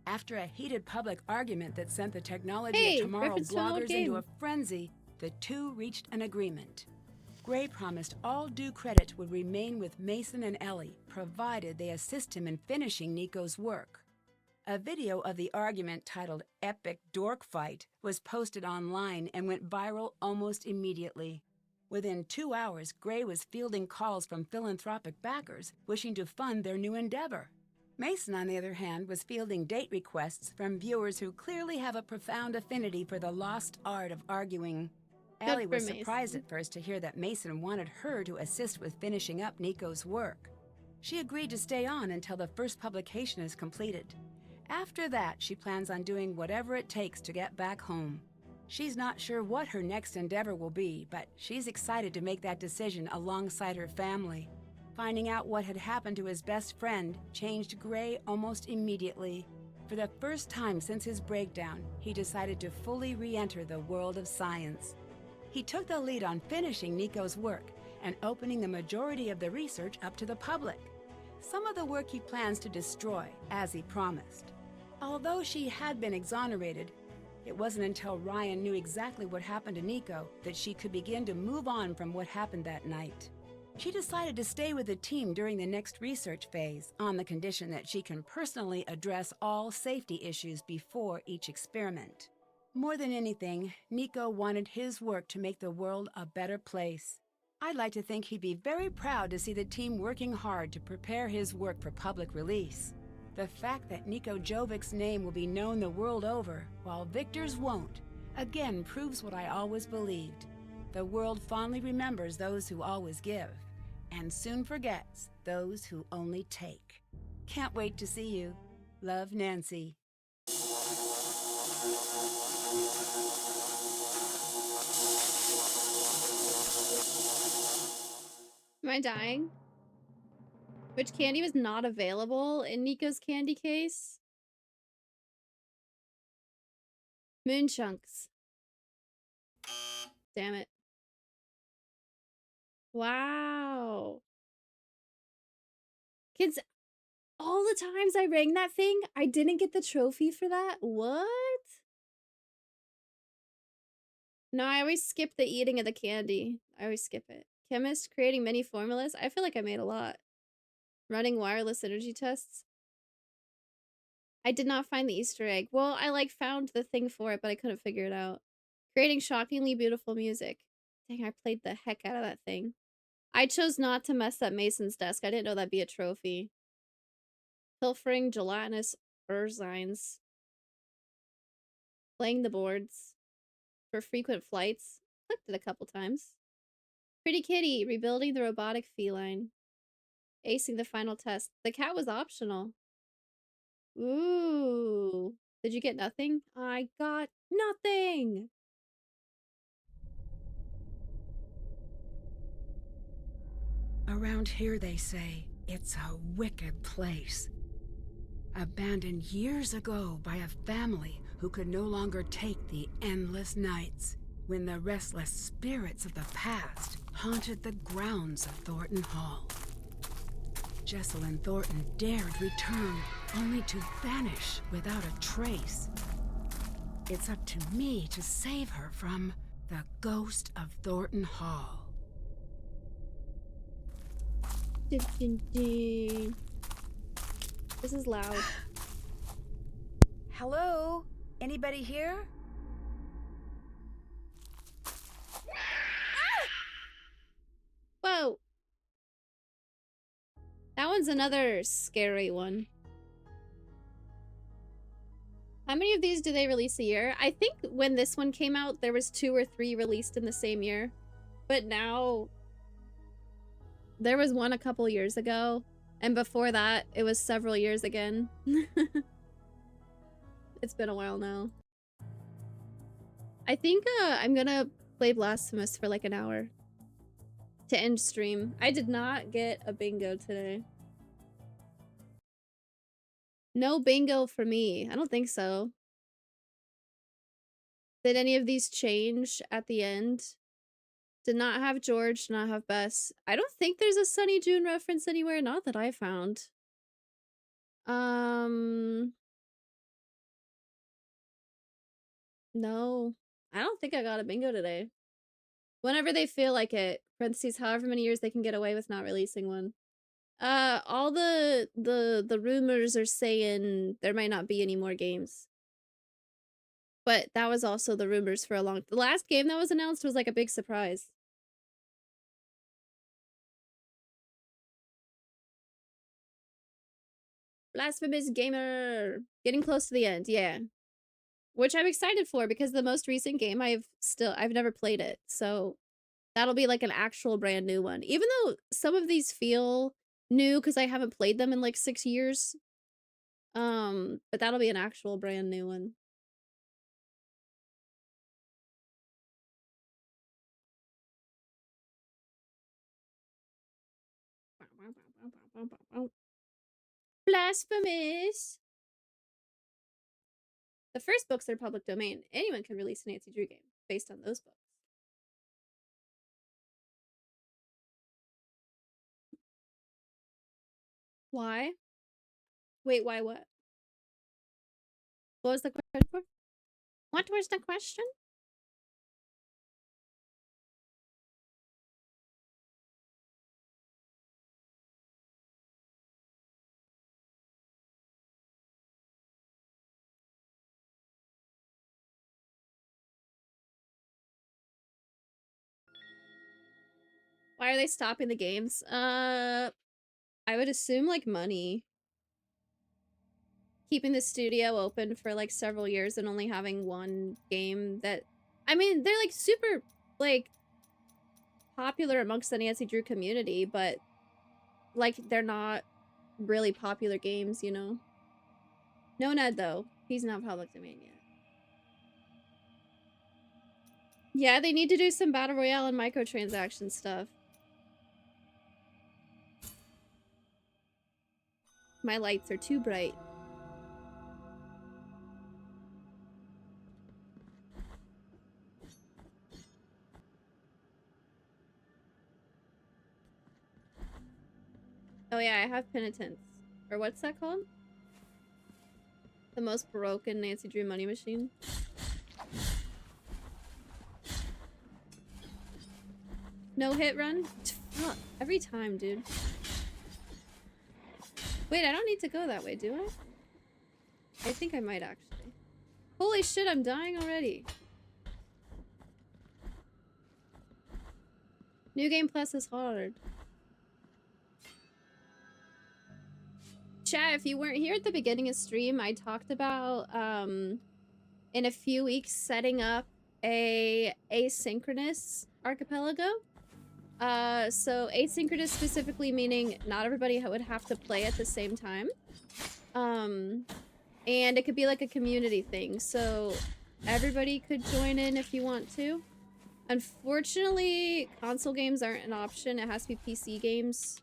After a heated public argument that sent the Technology of Tomorrow bloggers into a frenzy, the two reached an agreement. Gray promised all due credit would remain with Mason and Ellie, provided they assist him in finishing Nico's work. A video of the argument titled Epic Dork Fight was posted online and went viral almost immediately. Within 2 hours, Gray was fielding calls from philanthropic backers wishing to fund their new endeavor. Mason, on the other hand, was fielding date requests from viewers who clearly have a profound affinity for the lost art of arguing. Allie was for surprised Mason. at first to hear that Mason wanted her to assist with finishing up Nico's work. She agreed to stay on until the first publication is completed. After that, she plans on doing whatever it takes to get back home. She's not sure what her next endeavor will be, but she's excited to make that decision alongside her family. Finding out what had happened to his best friend changed Gray almost immediately. For the first time since his breakdown, he decided to fully re-enter the world of science. He took the lead on finishing Nico's work and opening the majority of the research up to the public. Some of the work he plans to destroy, as he promised. Although she had been exonerated, it wasn't until Ryan knew exactly what happened to Nico that she could begin to move on from what happened that night. She decided to stay with the team during the next research phase on the condition that she can personally address all safety issues before each experiment. More than anything, Nico wanted his work to make the world a better place. I'd like to think he'd be very proud to see the team working hard to prepare his work for public release. The fact that Nico Jovic's name will be known the world over, while Victor's won't, again proves what I always believed. The world fondly remembers those who always give, and soon forgets those who only take. Can't wait to see you. Love, Nancy. Am I dying? Which candy was not available in Nico's candy case? Moon chunks. Damn it. Wow. Kids, all the times I rang that thing, I didn't get the trophy for that? What? No, I always skip the eating of the candy. I always skip it. Chemist creating many formulas. I feel like I made a lot. Running wireless energy tests. I did not find the Easter egg. Well, I found the thing for it, but I couldn't figure it out. Creating shockingly beautiful music. Dang, I played the heck out of that thing. I chose not to mess up Mason's desk. I didn't know that'd be a trophy. Pilfering gelatinous urzines. Playing the boards. For frequent flights. Clicked it a couple times. Pretty kitty. Rebuilding the robotic feline. Acing the final test. The cat was optional. Ooh. Did you get nothing? I got nothing! Around here, they say, it's a wicked place. Abandoned years ago by a family who could no longer take the endless nights when the restless spirits of the past haunted the grounds of Thornton Hall. Jesselyn Thornton dared return, only to vanish without a trace. It's up to me to save her from the ghost of Thornton Hall. Dun, dun, dun. This is loud. Hello? Anybody here? Whoa! That one's another scary one. How many of these do they release a year? I think when this one came out, there was 2 or 3 released in the same year. But now, there was one a couple years ago. And before that, it was several years again. It's been a while now. I think I'm gonna play Blasphemous for like an hour. To end stream. I did not get a bingo today. No bingo for me. I don't think so. Did any of these change at the end? Did not have George, did not have Bess. I don't think there's a Sunny June reference anywhere, not that I found. No. I don't think I got a bingo today. Whenever they feel like it, parentheses, however many years they can get away with not releasing one. All the rumors are saying there might not be any more games. But that was also the rumors for a long... The last game that was announced was like a big surprise. Blasphemous Gamer! Getting close to the end, yeah. which I'm excited for because the most recent game I've never played it. So that'll be like an actual brand new one. Even though some of these feel new because I haven't played them in like 6 years. But that'll be an actual brand new one. Blasphemous. The first books are public domain. Anyone can release a Nancy Drew game based on those books. Why? Wait, why what? What was the question? What was the question? Why are they stopping the games? I would assume like money. Keeping the studio open for like several years and only having one game that, I mean, they're like super like popular amongst the Nancy Drew community, but like they're not really popular games, you know? No Ned though. He's not public domain yet. Yeah, they need to do some battle royale and microtransaction stuff. My lights are too bright. Oh yeah, I have Penitence. Or what's that called? The most broken Nancy Drew money machine. No hit run? Fuck, every time, dude. Wait, I don't need to go that way, do I? I think I might actually. Holy shit, I'm dying already. New Game Plus is hard. Chat, if you weren't here at the beginning of stream, I talked about in a few weeks setting up a asynchronous archipelago. So asynchronous specifically meaning not everybody would have to play at the same time. And it could be like a community thing, so everybody could join in if you want to. Unfortunately, console games aren't an option. It has to be PC games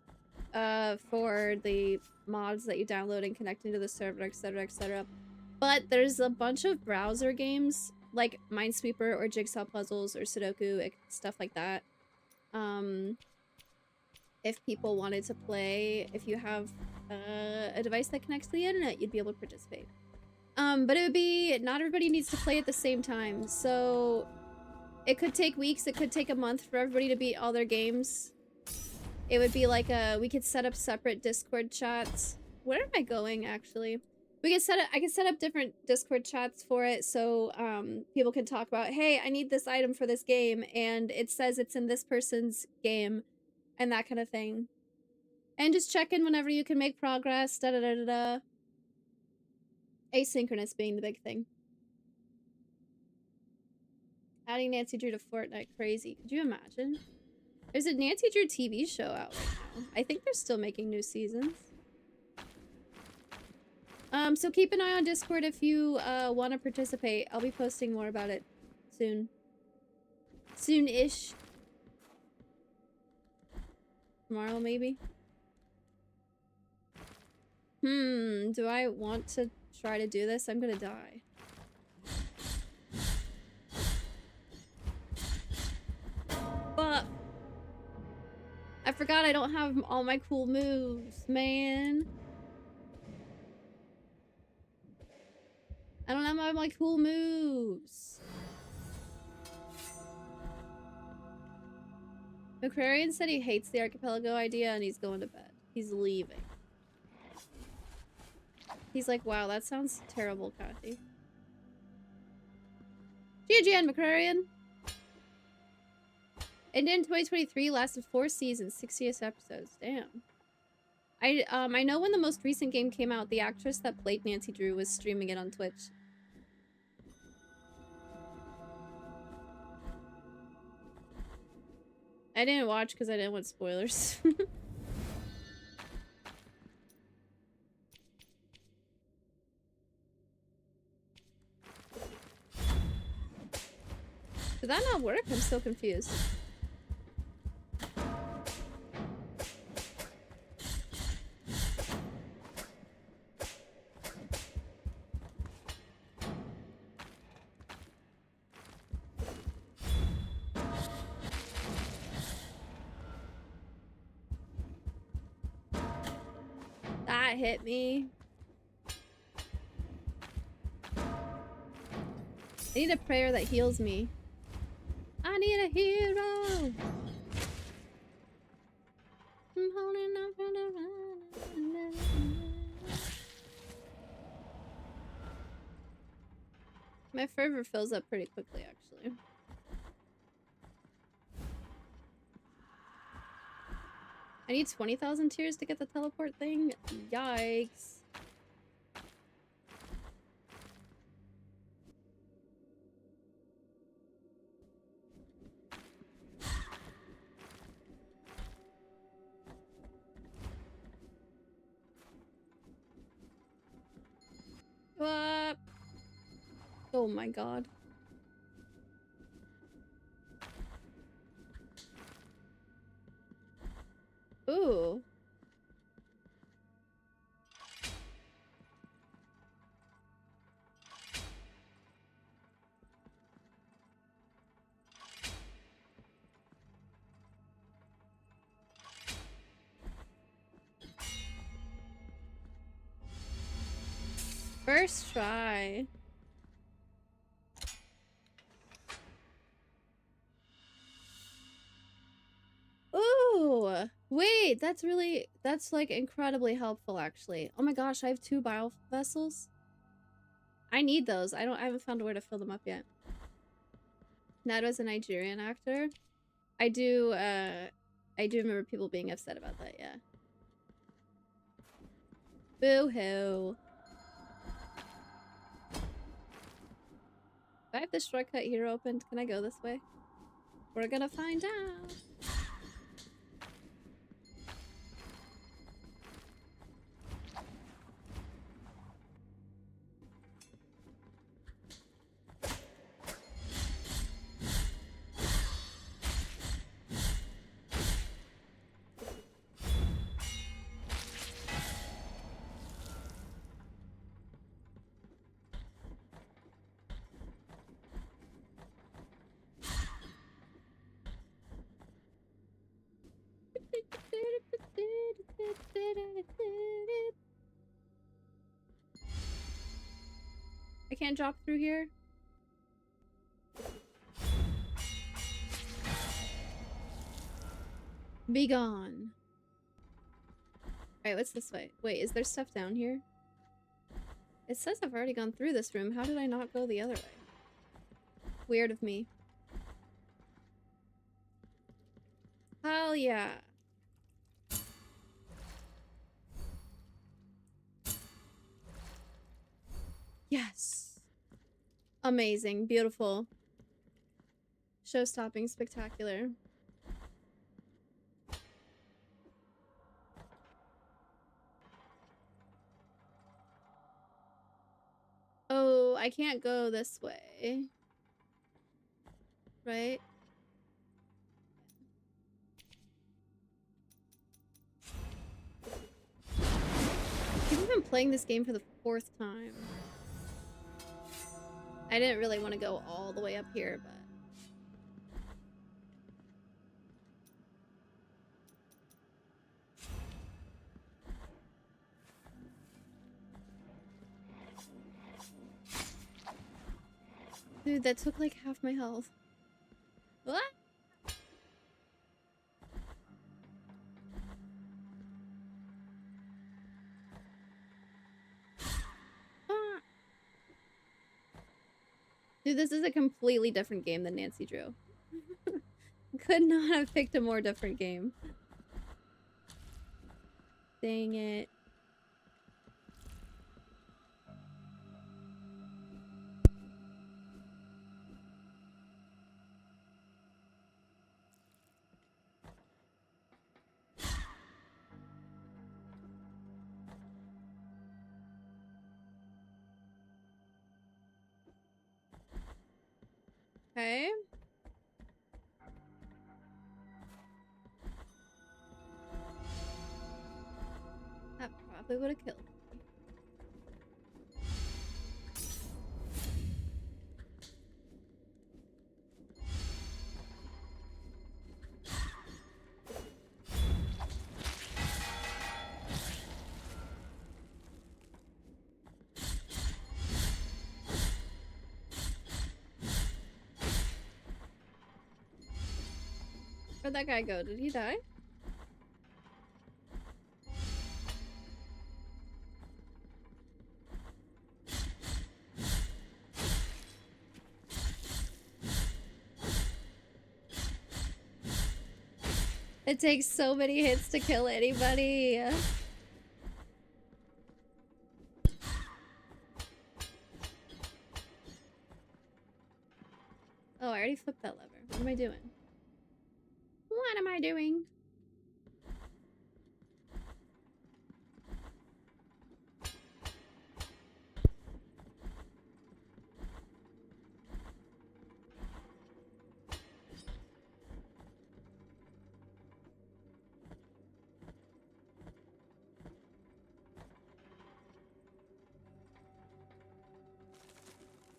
for the mods that you download and connect into the server, etc, etc. But there's a bunch of browser games like Minesweeper or Jigsaw Puzzles or Sudoku, stuff like that. If people wanted to play, if you have a device that connects to the internet, you'd be able to participate. But it would be, not everybody needs to play at the same time, so it could take weeks, it could take a month for everybody to beat all their games. It would be like we could set up separate Discord chats. Where am I going, actually? We could I could set up different Discord chats for it, so people can talk about, hey, I need this item for this game, and it says it's in this person's game, and that kind of thing. And just check in whenever you can make progress, da-da-da-da-da. Asynchronous being the big thing. Adding Nancy Drew to Fortnite, crazy. Could you imagine? There's a Nancy Drew TV show out right now. I think they're still making new seasons. So keep an eye on Discord if you want to participate. I'll be posting more about it soon. Soon-ish. Tomorrow, maybe? Do I want to try to do this? I'm gonna die. But I forgot I don't have all my cool moves, man. I don't have all my cool moves. McCrarian said he hates the archipelago idea and he's going to bed. He's leaving. He's like, wow, that sounds terrible, Kathy. GGN, McCrarian! And in 2023 lasted 4 seasons, 60 episodes. Damn. I know when the most recent game came out, the actress that played Nancy Drew was streaming it on Twitch. I didn't watch because I didn't want spoilers. Did that not work? I'm still confused. That hit me. I need a prayer that heals me. I need a hero. I'm holding on for the run. My fervor fills up pretty quickly, actually. I need 20,000 tears to get the teleport thing? Yikes. What? Oh my god. Ooh. First try. Ooh, wait, that's like incredibly helpful actually. Oh my gosh, I have 2 bile vessels. I need those. I haven't found a way to fill them up yet. Nado's a Nigerian actor. I do remember people being upset about that, yeah. Boo-hoo. Do I have the shortcut here opened? Can I go this way? We're gonna find out. I can't drop through here. Be gone. Alright, what's this way? Wait, is there stuff down here? It says I've already gone through this room. How did I not go the other way? Weird of me. Hell yeah. Yes. Amazing. Beautiful. Show-stopping. Spectacular. Oh, I can't go this way. Right? I've been playing this game for the 4th time. I didn't really want to go all the way up here, but... Dude, that took like half my health. What? Ah. Dude, this is a completely different game than Nancy drew. Could not have picked a more different game. Dang it. Okay. That probably would have killed me. Where'd that guy go? Did he die? It takes so many hits to kill anybody. Oh, I already flipped that lever. What am I doing? What am I doing?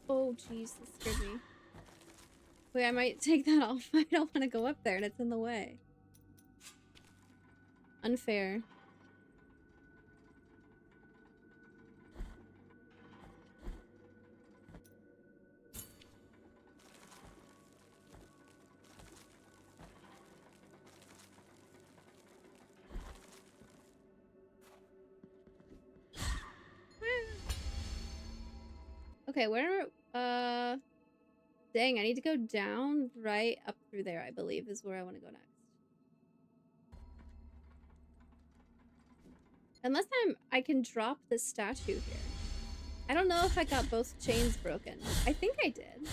Oh, jeez, that scared me. Wait, I might take that off. I don't want to go up there and it's in the way. Unfair. Okay, where, dang, I need to go down, right up through there, I believe, is where I want to go next. Unless I can drop this statue here. I don't know if I got both chains broken. I think I did.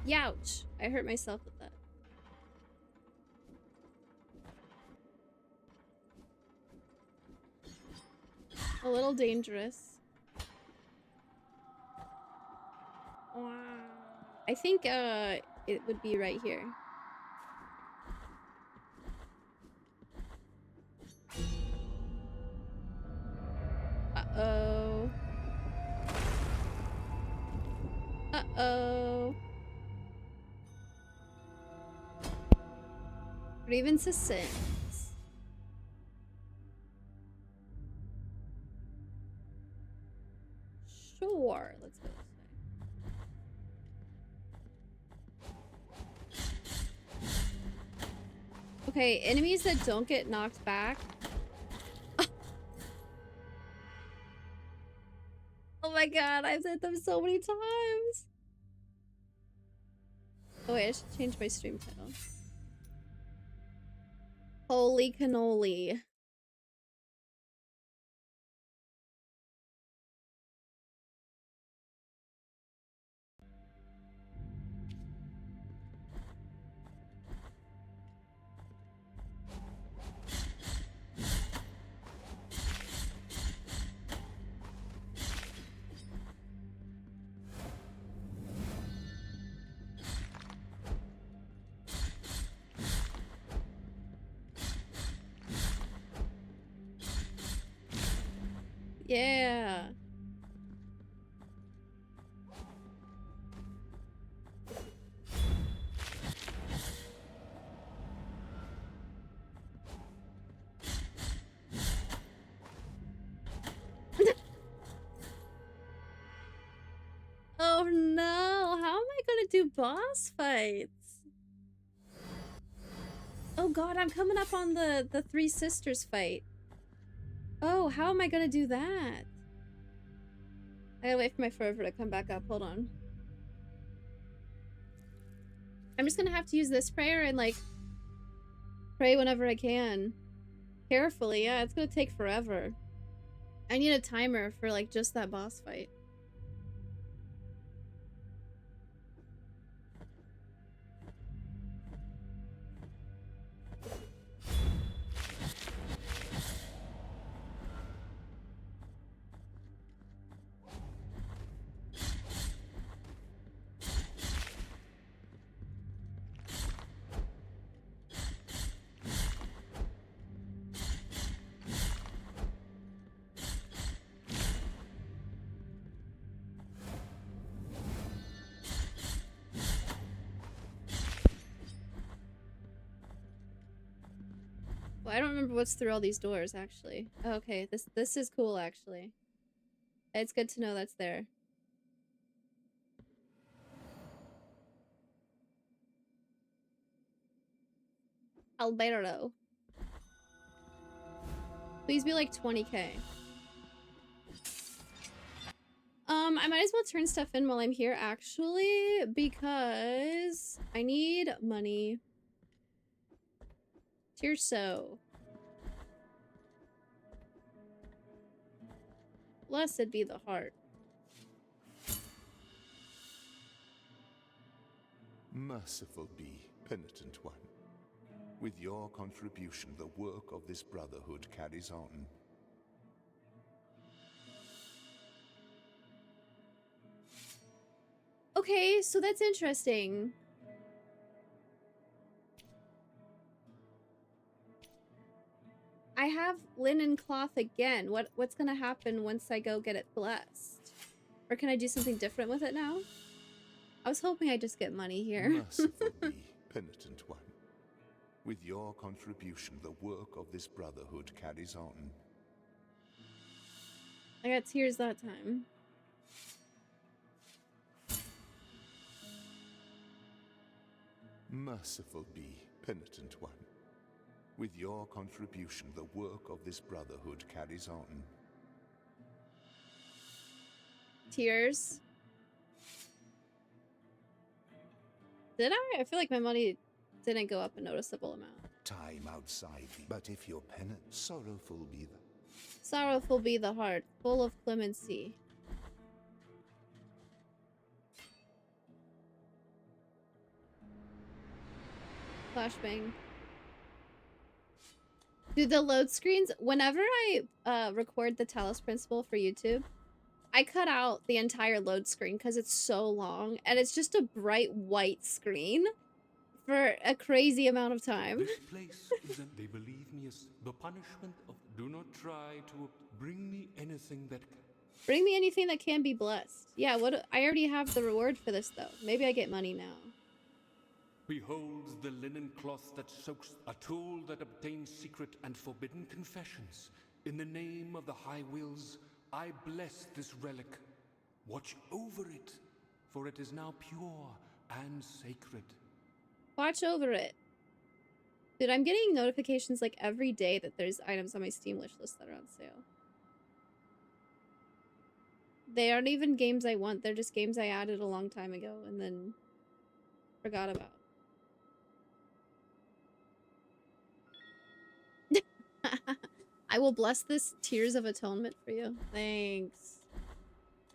Youch! I hurt myself with that. A little dangerous. I think it would be right here. Uh-oh. Uh-oh. Grievance of Sins. Sure, let's go this way. Okay, enemies that don't get knocked back. Oh my god, I've said them so many times. Oh wait, I should change my stream title. Holy cannoli. Yeah. Oh no, how am I gonna do boss fights? Oh god, I'm coming up on the Three Sisters fight. Oh, how am I gonna do that? I gotta wait for my fervor to come back up. Hold on. I'm just gonna have to use this prayer and like pray whenever I can. Carefully, yeah, it's gonna take forever. I need a timer for like just that boss fight. I don't remember what's through all these doors, actually. Okay, this is cool, actually. It's good to know that's there. Alberto. Please be like 20k. I might as well turn stuff in while I'm here, actually, because I need money. Tirso. Blessed be the heart. Merciful be, penitent one. With your contribution, the work of this brotherhood carries on. Okay, so that's interesting. I have linen cloth again. What's gonna happen once I go get it blessed? Or can I do something different with it now? I was hoping I'd just get money here. Merciful be, penitent one. With your contribution, the work of this brotherhood carries on. I got tears that time. Merciful be, penitent one. With your contribution, the work of this brotherhood carries on. Tears. Did I? I feel like my money didn't go up a noticeable amount. Time outside thee, but if your penance, sorrowful be the... Sorrowful be the heart, full of clemency. Flashbang. Dude, the load screens, whenever I record the Talos Principle for YouTube, I cut out the entire load screen because it's so long and it's just a bright white screen for a crazy amount of time. This place is, they believe me, is the punishment of do not try to bring me anything that can. Bring me anything that can be blessed. Yeah, what I already have the reward for this though. Maybe I get money now. Beholds the linen cloth that soaks, a tool that obtains secret and forbidden confessions. In the name of the high wills, I bless this relic. Watch over it, for it is now pure and sacred. Watch over it. Dude, I'm getting notifications like every day that there's items on my Steam wish list that are on sale. They aren't even games I want, they're just games I added a long time ago and then forgot about. I will bless this Tears of Atonement for you. Thanks.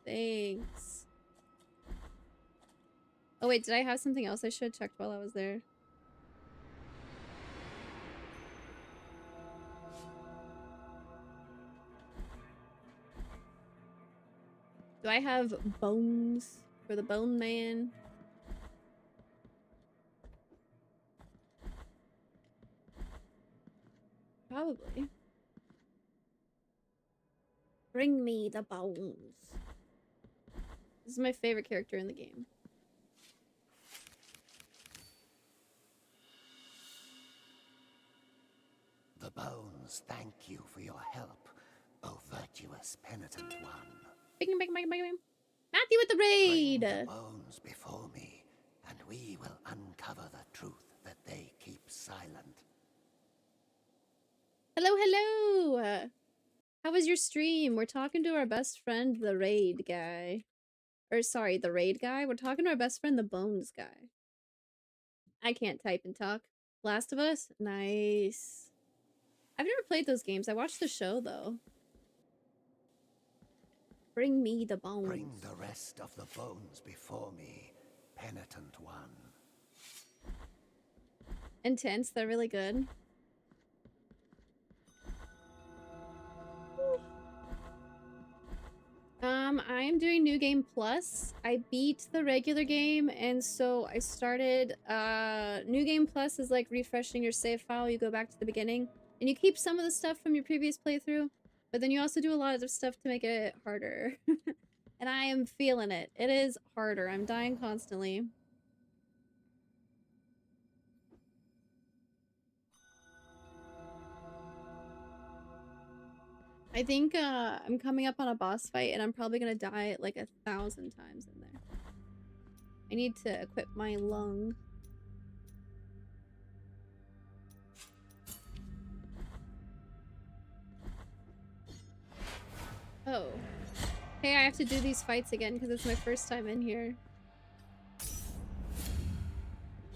Thanks. Oh wait, did I have something else I should have checked while I was there? Do I have bones for the bone man? Probably. Bring me the bones. This is my favorite character in the game. The bones thank you for your help, O virtuous penitent one. Bing, bing, bing, bing, bing. Matthew with the raid! Bring the bones before me, and we will uncover the truth that they keep silent. Hello, hello! How was your stream? We're talking to our best friend, the raid guy. Or sorry, the raid guy? We're talking to our best friend, the bones guy. I can't type and talk. Last of Us? Nice. I've never played those games. I watched the show, though. Bring me the bones. Bring the rest of the bones before me, penitent one. Intense, they're really good. I'm doing New Game Plus. I beat the regular game, and so I started, New Game Plus is like refreshing your save file. You go back to the beginning, and you keep some of the stuff from your previous playthrough, but then you also do a lot of stuff to make it harder. And I am feeling it. It is harder. I'm dying constantly. I think I'm coming up on a boss fight and I'm probably gonna die like 1,000 times in there. I need to equip my lung. Oh. Hey, I have to do these fights again because it's my first time in here.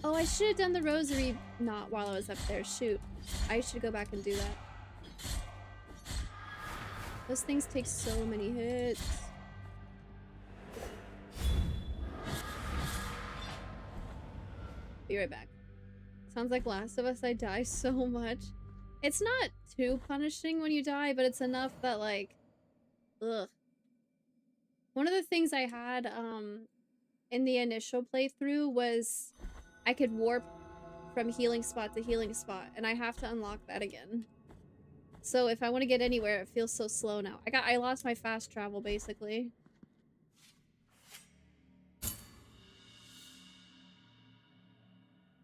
Oh, I should have done the rosary not while I was up there. Shoot. I should go back and do that. Those things take so many hits. Be right back. Sounds like Last of Us, I die so much. It's not too punishing when you die, but it's enough that like, ugh. One of the things I had in the initial playthrough was I could warp from healing spot to healing spot, and I have to unlock that again. So if I want to get anywhere, it feels so slow now. I lost my fast travel basically.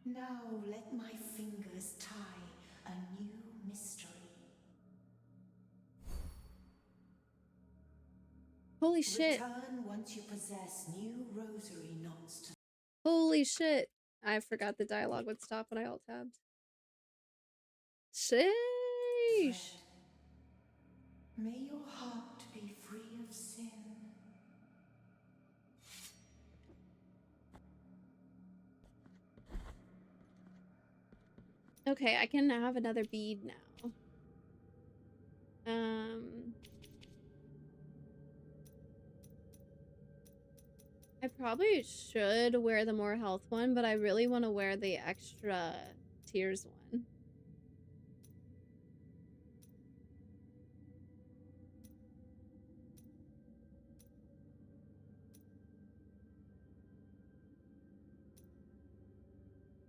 Now let my fingers tie a new mystery. Holy shit. Return once you possess new rosary knots to... Holy shit. I forgot the dialogue would stop when I alt-tabbed. Sheesh. May your heart be free of sin. Okay, I can have another bead now. I probably should wear the more health one, but I really want to wear the extra tears one.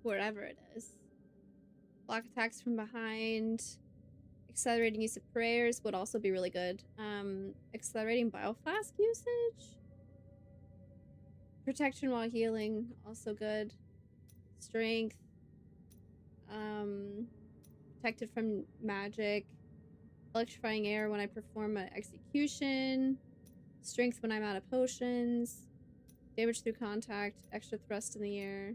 Wherever it is. Block attacks from behind. Accelerating use of prayers would also be really good. Accelerating bioflask usage? Protection while healing, also good. Strength. Protected from magic. Electrifying air when I perform an execution. Strength when I'm out of potions. Damage through contact. Extra thrust in the air.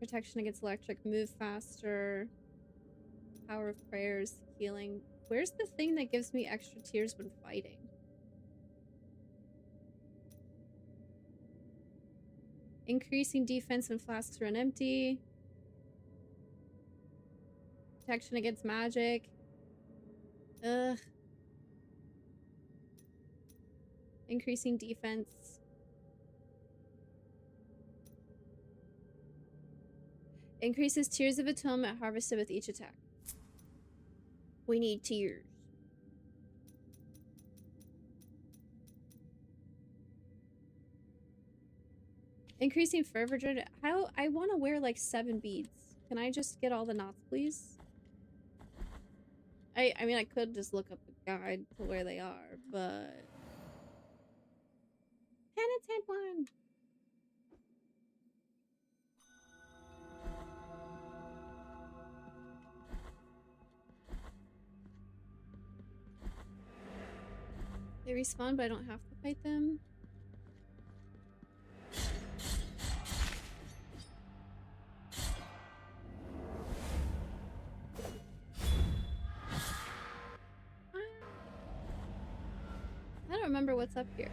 Protection against electric. Move faster. Power of prayers. Healing. Where's the thing that gives me extra tears when fighting? Increasing defense when flasks run empty. Protection against magic. Ugh. Increasing defense. Increases tears of atonement harvested with each attack. We need tears. Increasing fervor. How I want to wear like 7 beads. Can I just get all the knots, please? I mean, I could just look up a guide to where they are, but penitent one. They respawn, but I don't have to fight them. I don't remember what's up here.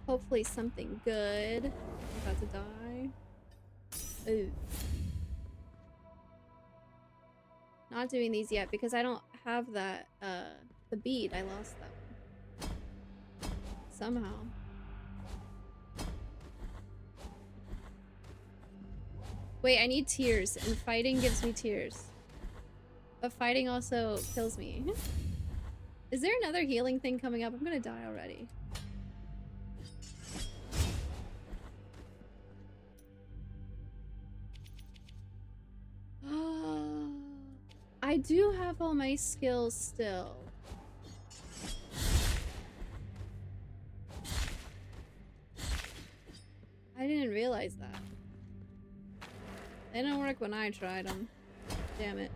Hopefully something good. I'm about to die. Ooh. Not doing these yet because I don't have that, the bead. I lost that one. Somehow. Wait, I need tears, and fighting gives me tears. But fighting also kills me. Is there another healing thing coming up? I'm gonna die already. I do have all my skills still. I didn't realize that. They didn't work when I tried them. Damn it.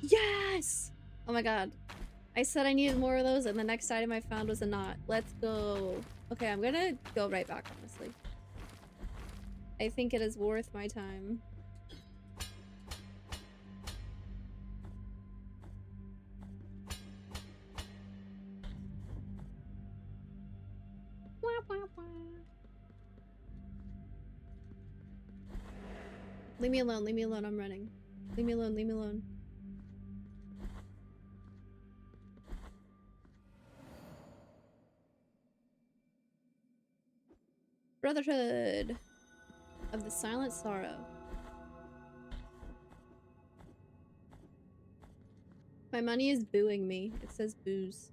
Yes! Oh my god. I said I needed more of those, and the next item I found was a knot. Let's go. Okay, I'm gonna go right back, honestly. I think it is worth my time. Leave me alone, I'm running. Leave me alone, leave me alone. Brotherhood of the Silent Sorrow. My money is booing me. It says booze.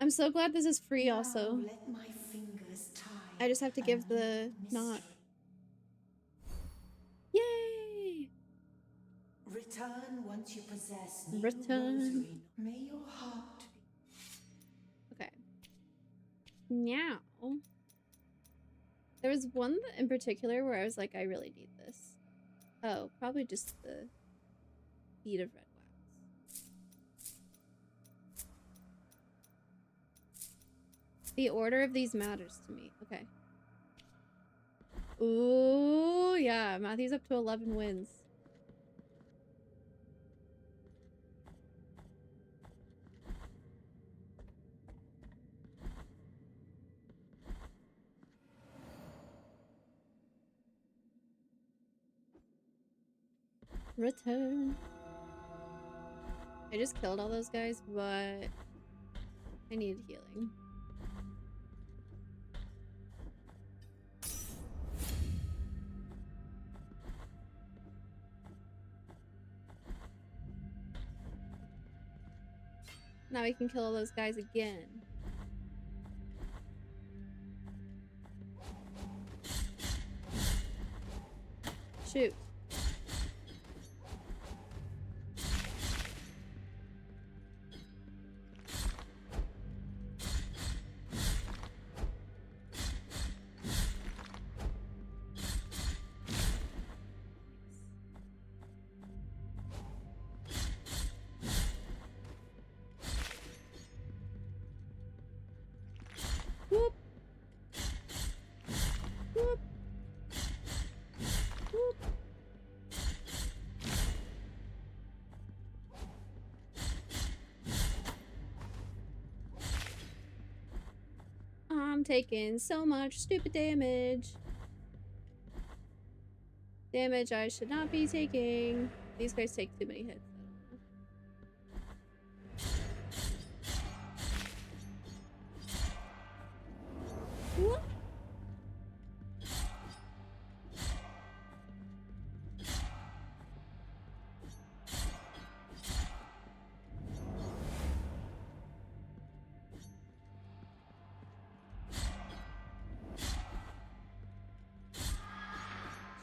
I'm so glad this is free also. Let my fingers tie I just have to give the knot. mystery. Yay! Return once you possess new Return. rosary. May your heart be. Okay. Now. There was one in particular where I was like, I really need this. Oh, probably just the bead of red wax. The order of these matters to me. Okay. Ooh, yeah. Matthew's up to 11 wins. Return. I just killed all those guys, but I needed healing. Now we can kill all those guys again. Shoot. Whoop. Whoop. Whoop. I'm taking so much stupid damage. Damage I should not be taking. These guys take too many hits. Whoop.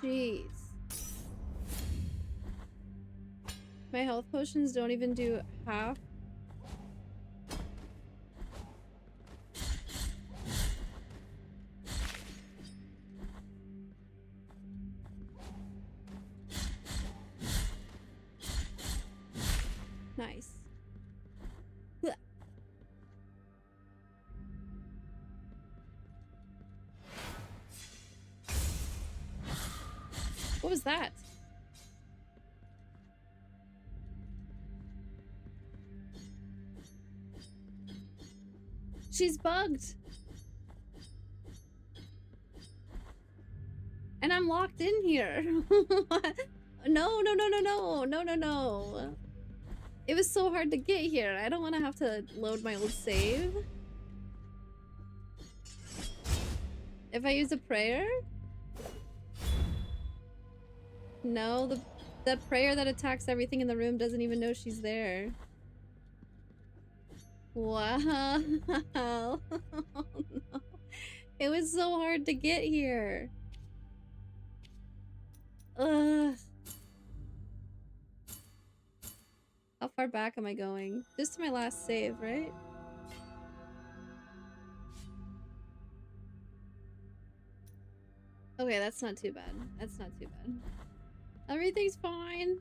Jeez. My health potions don't even do half. Nice. Blech. What was that? She's bugged. And I'm locked in here. No, no, no, no, no, no, no, no. It was so hard to get here. I don't want to have to load my old save. If I use a prayer? No, the prayer that attacks everything in the room doesn't even know she's there. Wow. Oh, no. It was so hard to get here. Ugh. How far back am I going? Just to my last save, right? Okay, that's not too bad. That's not too bad. Everything's fine.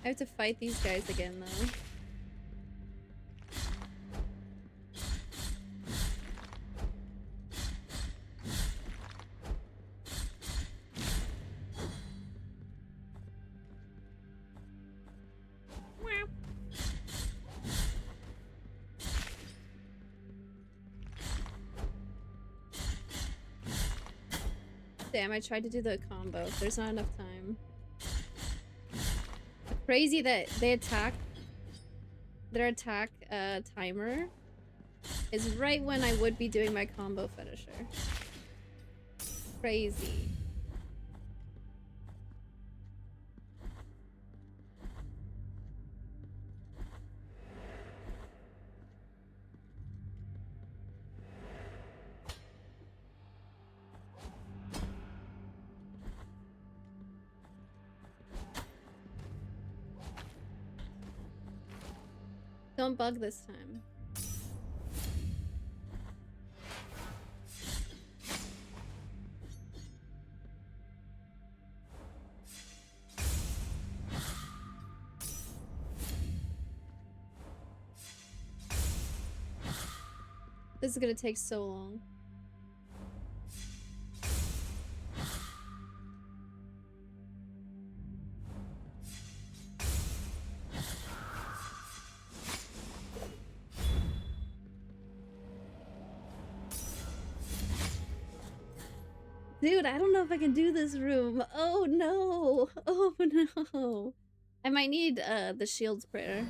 I have to fight these guys again, though. Damn, I tried to do the combo. There's not enough time. Crazy that they attack. Their attack timer is right when I would be doing my combo finisher. Crazy. Don't bug this time. This is gonna take so long. Dude, I don't know if I can do this room. Oh no. Oh no. I might need the shield's prayer.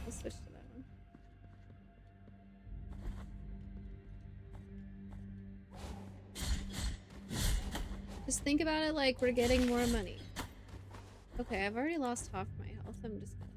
I'll switch to that one. Just think about it like we're getting more money. Okay, I've already lost half my health. I'm just gonna...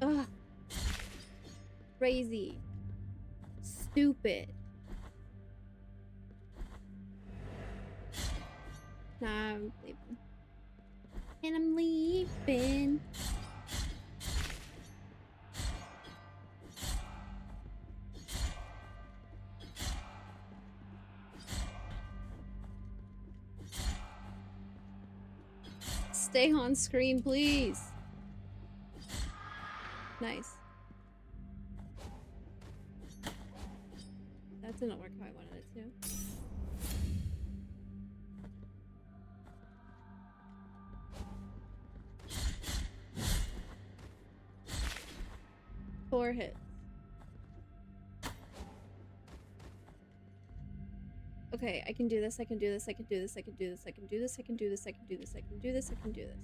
Ugh. Crazy. Stupid. Nah, I'm leaving. And I'm leaving. Stay on screen, please. Nice. That didn't work how I wanted it to. 4 hits. Okay, I can do this, I can do this, I can do this, I can do this, I can do this, I can do this, I can do this, I can do this, I can do this.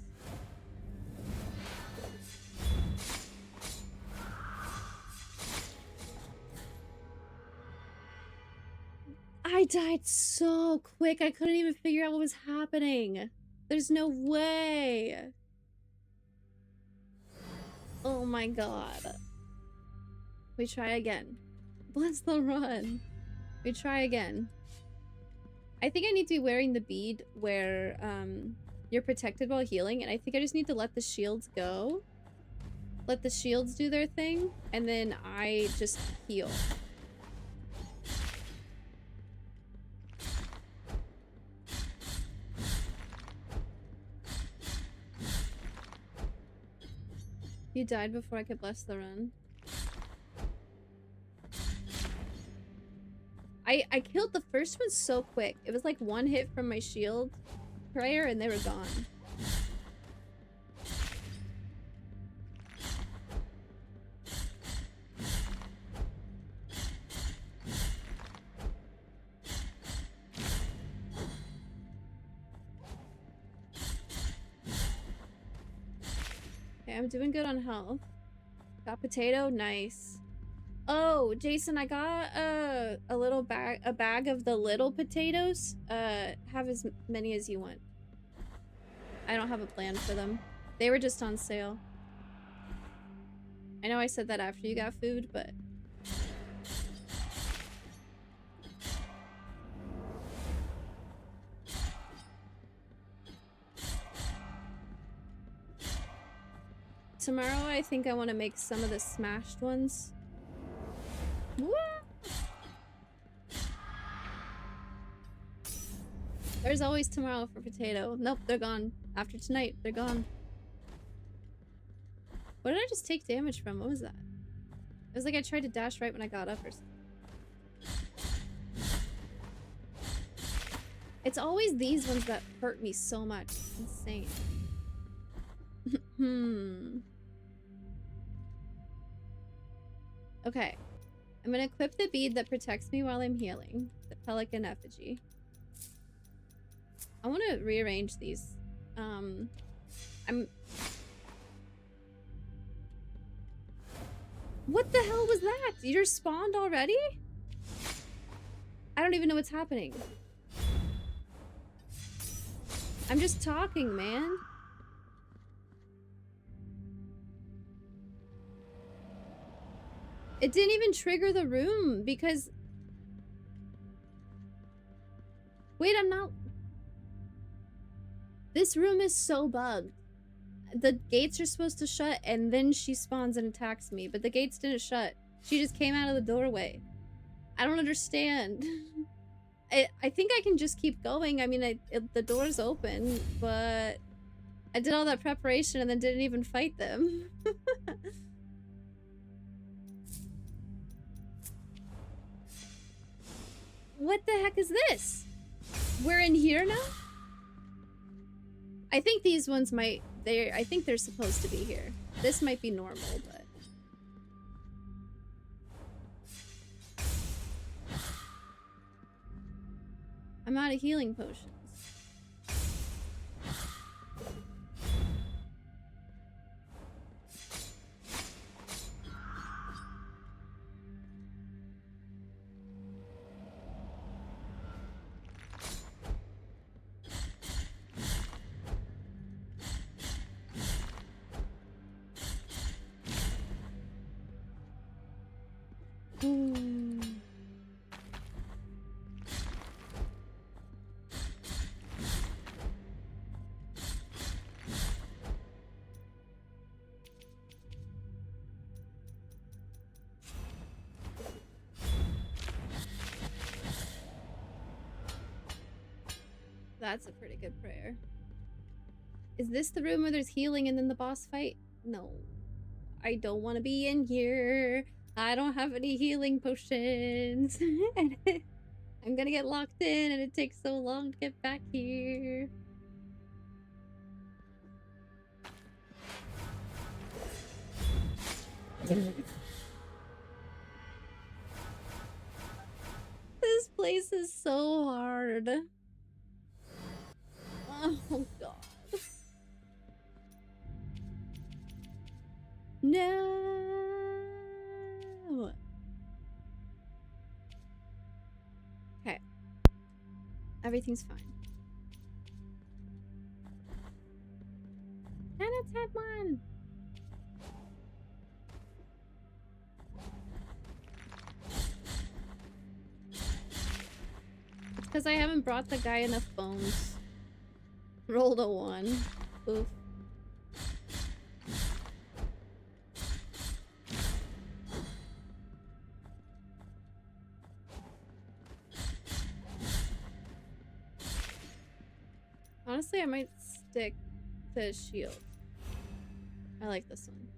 I died so quick, I couldn't even figure out what was happening. There's no way. Oh my god. We try again. Bless the run. We try again. I think I need to be wearing the bead where you're protected while healing, and I think I just need to let the shields go. Let the shields do their thing, and then I just heal. You died before I could bless the run. I killed the first one so quick. It was like 1 hit from my shield, prayer and they were gone. Okay, I'm doing good on health. Got potato, nice. Oh, Jason, I got a little bag, a bag of the little potatoes. Have as many as you want. I don't have a plan for them. They were just on sale. I know I said that after you got food, but... Tomorrow, I think I want to make some of the smashed ones. Woo! There's always tomorrow for potato. Nope, they're gone. After tonight, they're gone. What did I just take damage from? What was that? It was like I tried to dash right when I got up or something. It's always these ones that hurt me so much. It's insane. Okay. I'm gonna equip the bead that protects me while I'm healing. The pelican effigy. I want to rearrange these. What the hell was that? You just spawned already? I don't even know what's happening. I'm just talking, man. It didn't even trigger the room because... Wait, I'm not... This room is so bugged. The gates are supposed to shut and then she spawns and attacks me, but the gates didn't shut. She just came out of the doorway. I don't understand. I think I can just keep going. I mean, the door's open, but I did all that preparation and then didn't even fight them. What the heck is this? We're in here now? I think these ones might... I think they're supposed to be here. This might be normal, but... I'm out of healing potions. That's a pretty good prayer. Is this the room where there's healing and then the boss fight? No. I don't want to be in here. I don't have any healing potions. I'm gonna get locked in and it takes so long to get back here. This place is so hard. Oh god. No. Okay. Everything's fine. And it's had one. It's because I haven't brought the guy enough bones. Rolled a 1. Oof. Honestly, I might stick to shield. I like this one.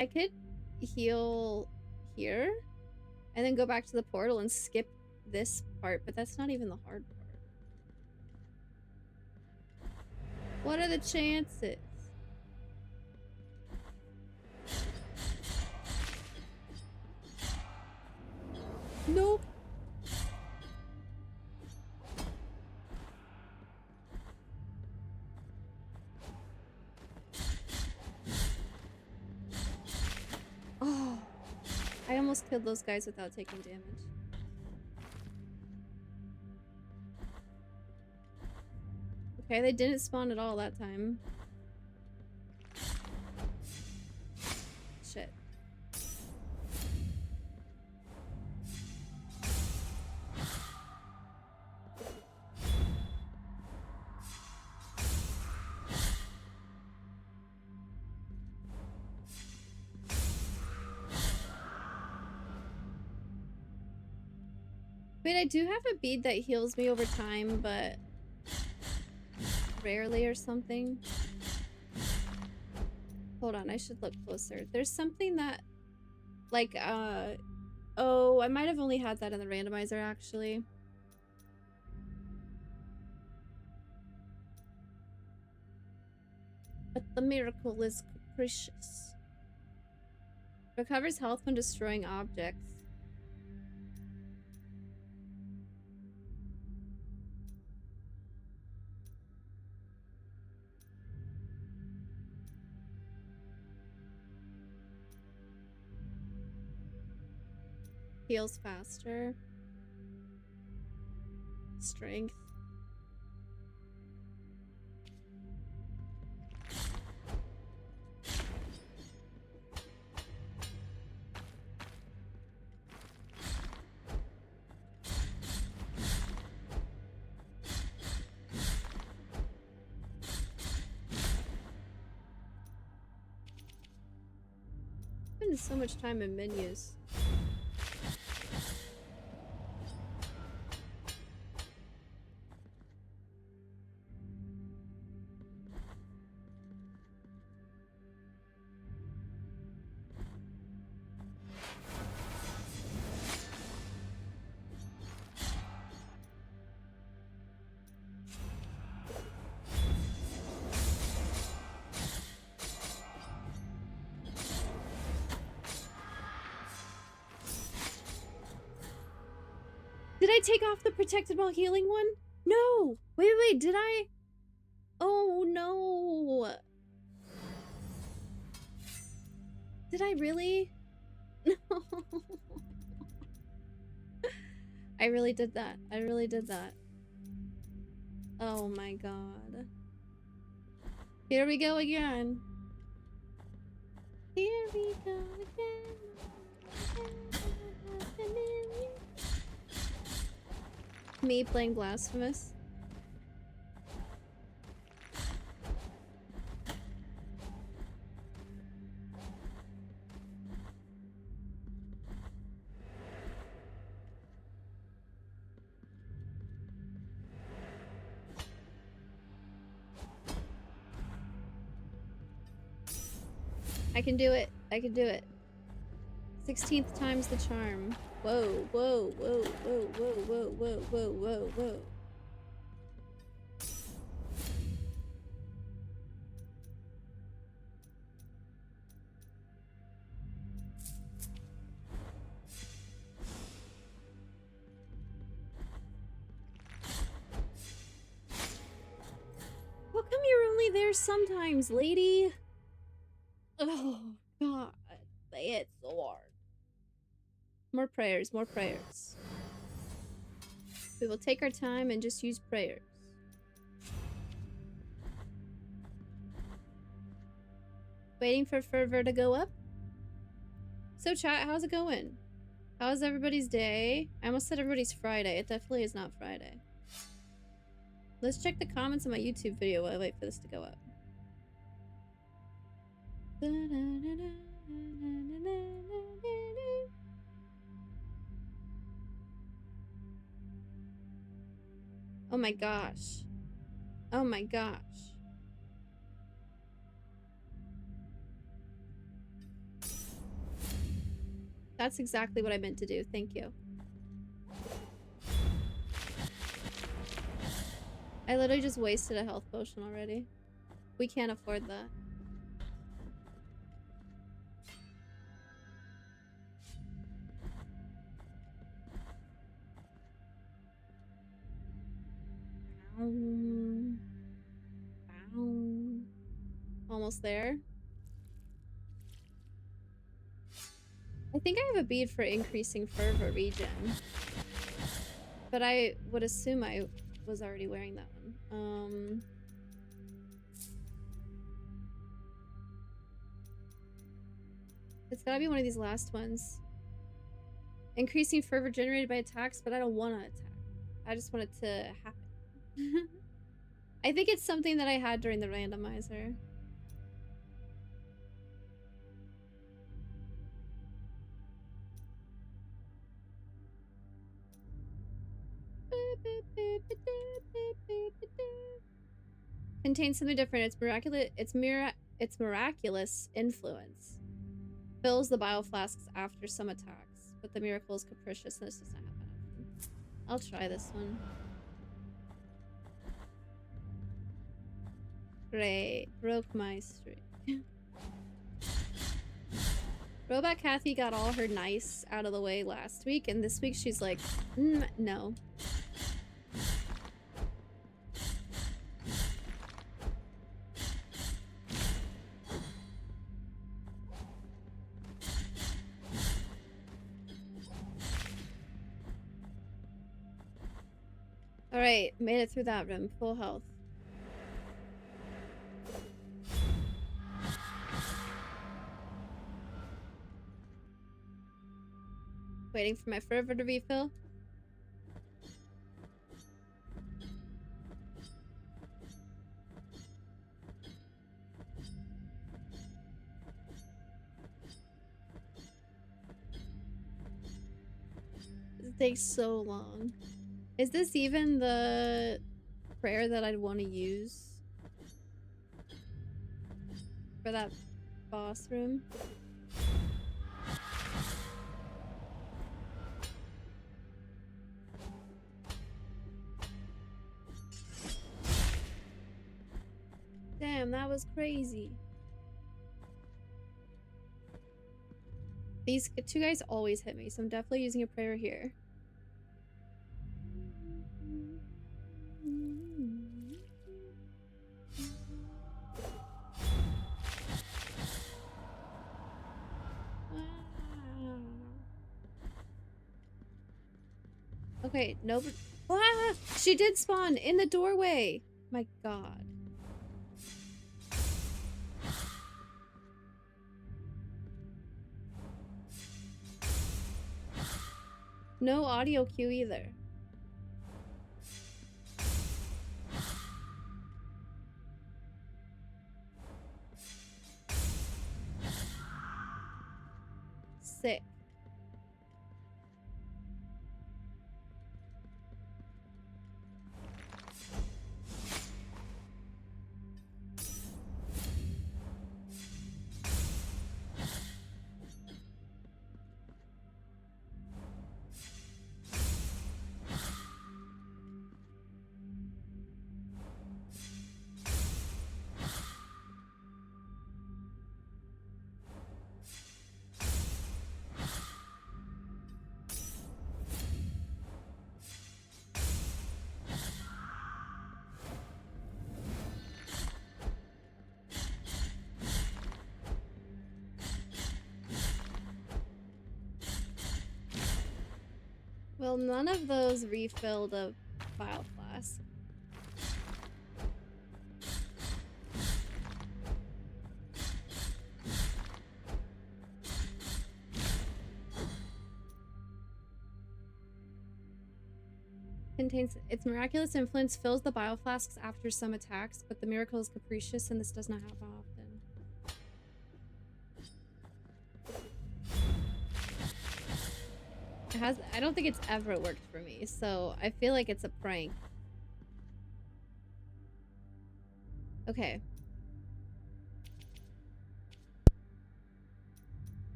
I could heal here and then go back to the portal and skip this part, but that's not even the hard part. What are the chances? Nope. Oh, I almost killed those guys without taking damage. Okay, they didn't spawn at all that time. Shit. Wait, I do have a bead that heals me over time, but rarely or something. Hold on, I should look closer. There's something that, like, oh, I might have only had that in the randomizer, actually. But the miracle is capricious. Recovers health when destroying objects. Heals faster. Strength. Spending so much time in menus. Did I take off the protected while healing one? No! Wait, did I? Oh no! Did I really? No. I really did that. I really did that. Oh my god. Here we go again. Here we go again. Me playing Blasphemous. I can do it. I can do it. 16th time's the charm. Whoa, whoa, whoa, whoa, whoa, whoa, whoa, whoa, whoa, whoa. How come you're only there sometimes, lady? Oh, God. It's so hard. More prayers, more prayers. We will take our time and just use prayers. Waiting for fervor to go up. So chat, how's it going? How's everybody's day? I almost said everybody's Friday. It definitely is not Friday. Let's check the comments on my YouTube video while I wait for this to go up. Oh my gosh. Oh my gosh. That's exactly what I meant to do. Thank you. I literally just wasted a health potion already. We can't afford that. Almost there. I think I have a bead for increasing fervor regen. But I would assume I was already wearing that one. It's gotta be one of these last ones. Increasing fervor generated by attacks, but I don't want to attack. I just want it to happen. I think it's something that I had during the randomizer. Contains something different. It's miraculous influence. Fills the bile flasks after some attacks, but the miracle is capricious and this does not happen often. I'll try this one. Great. Broke my streak. Robot Kathy got all her nice out of the way last week, and this week she's like, no. Alright, made it through that room. Full health. Waiting for my fervor to refill. This takes so long. Is this even the prayer that I'd want to use for that boss room? Damn, that was crazy. These two guys always hit me, so I'm definitely using a prayer here. Okay, no. Ah, she did spawn in the doorway. My god. No audio cue either. Sick. Well, none of those refilled a vial flask. Contains its miraculous influence fills the bile flasks after some attacks, but the miracle is capricious and this does not happen often. I don't think it's ever worked for me, so I feel like it's a prank. Okay.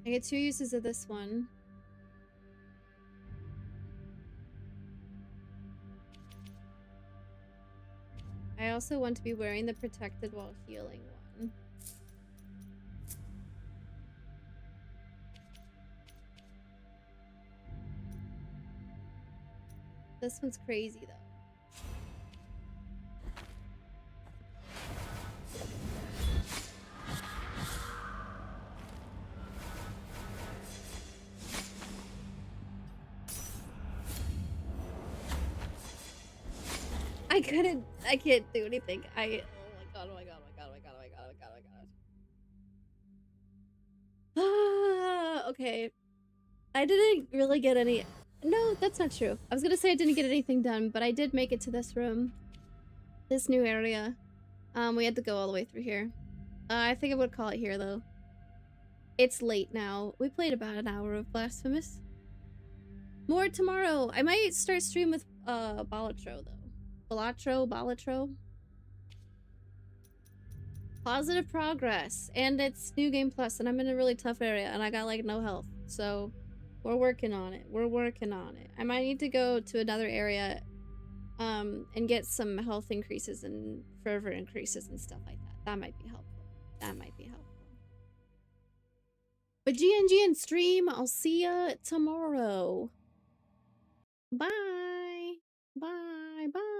I get 2 uses of this one. I also want to be wearing the protected while healing one. This one's crazy though. I can't do anything. Oh my god, oh my god, oh my god, oh my god, oh my god, oh my god, oh my god. Ah, okay. I didn't really get any... No, that's not true. I was gonna say I didn't get anything done, but I did make it to this room. This new area. We had to go all the way through here. I think I would call it here, though. It's late now. We played about an hour of Blasphemous. More tomorrow. I might start stream with, Balatro, though. Balatro? Positive progress. And it's New Game Plus, and I'm in a really tough area, and I got, like, no health. So, we're working on it. We're working on it. I might need to go to another area, and get some health increases and fervor increases and stuff like that. That might be helpful. That might be helpful. But GNG and stream, I'll see ya tomorrow. Bye. Bye. Bye.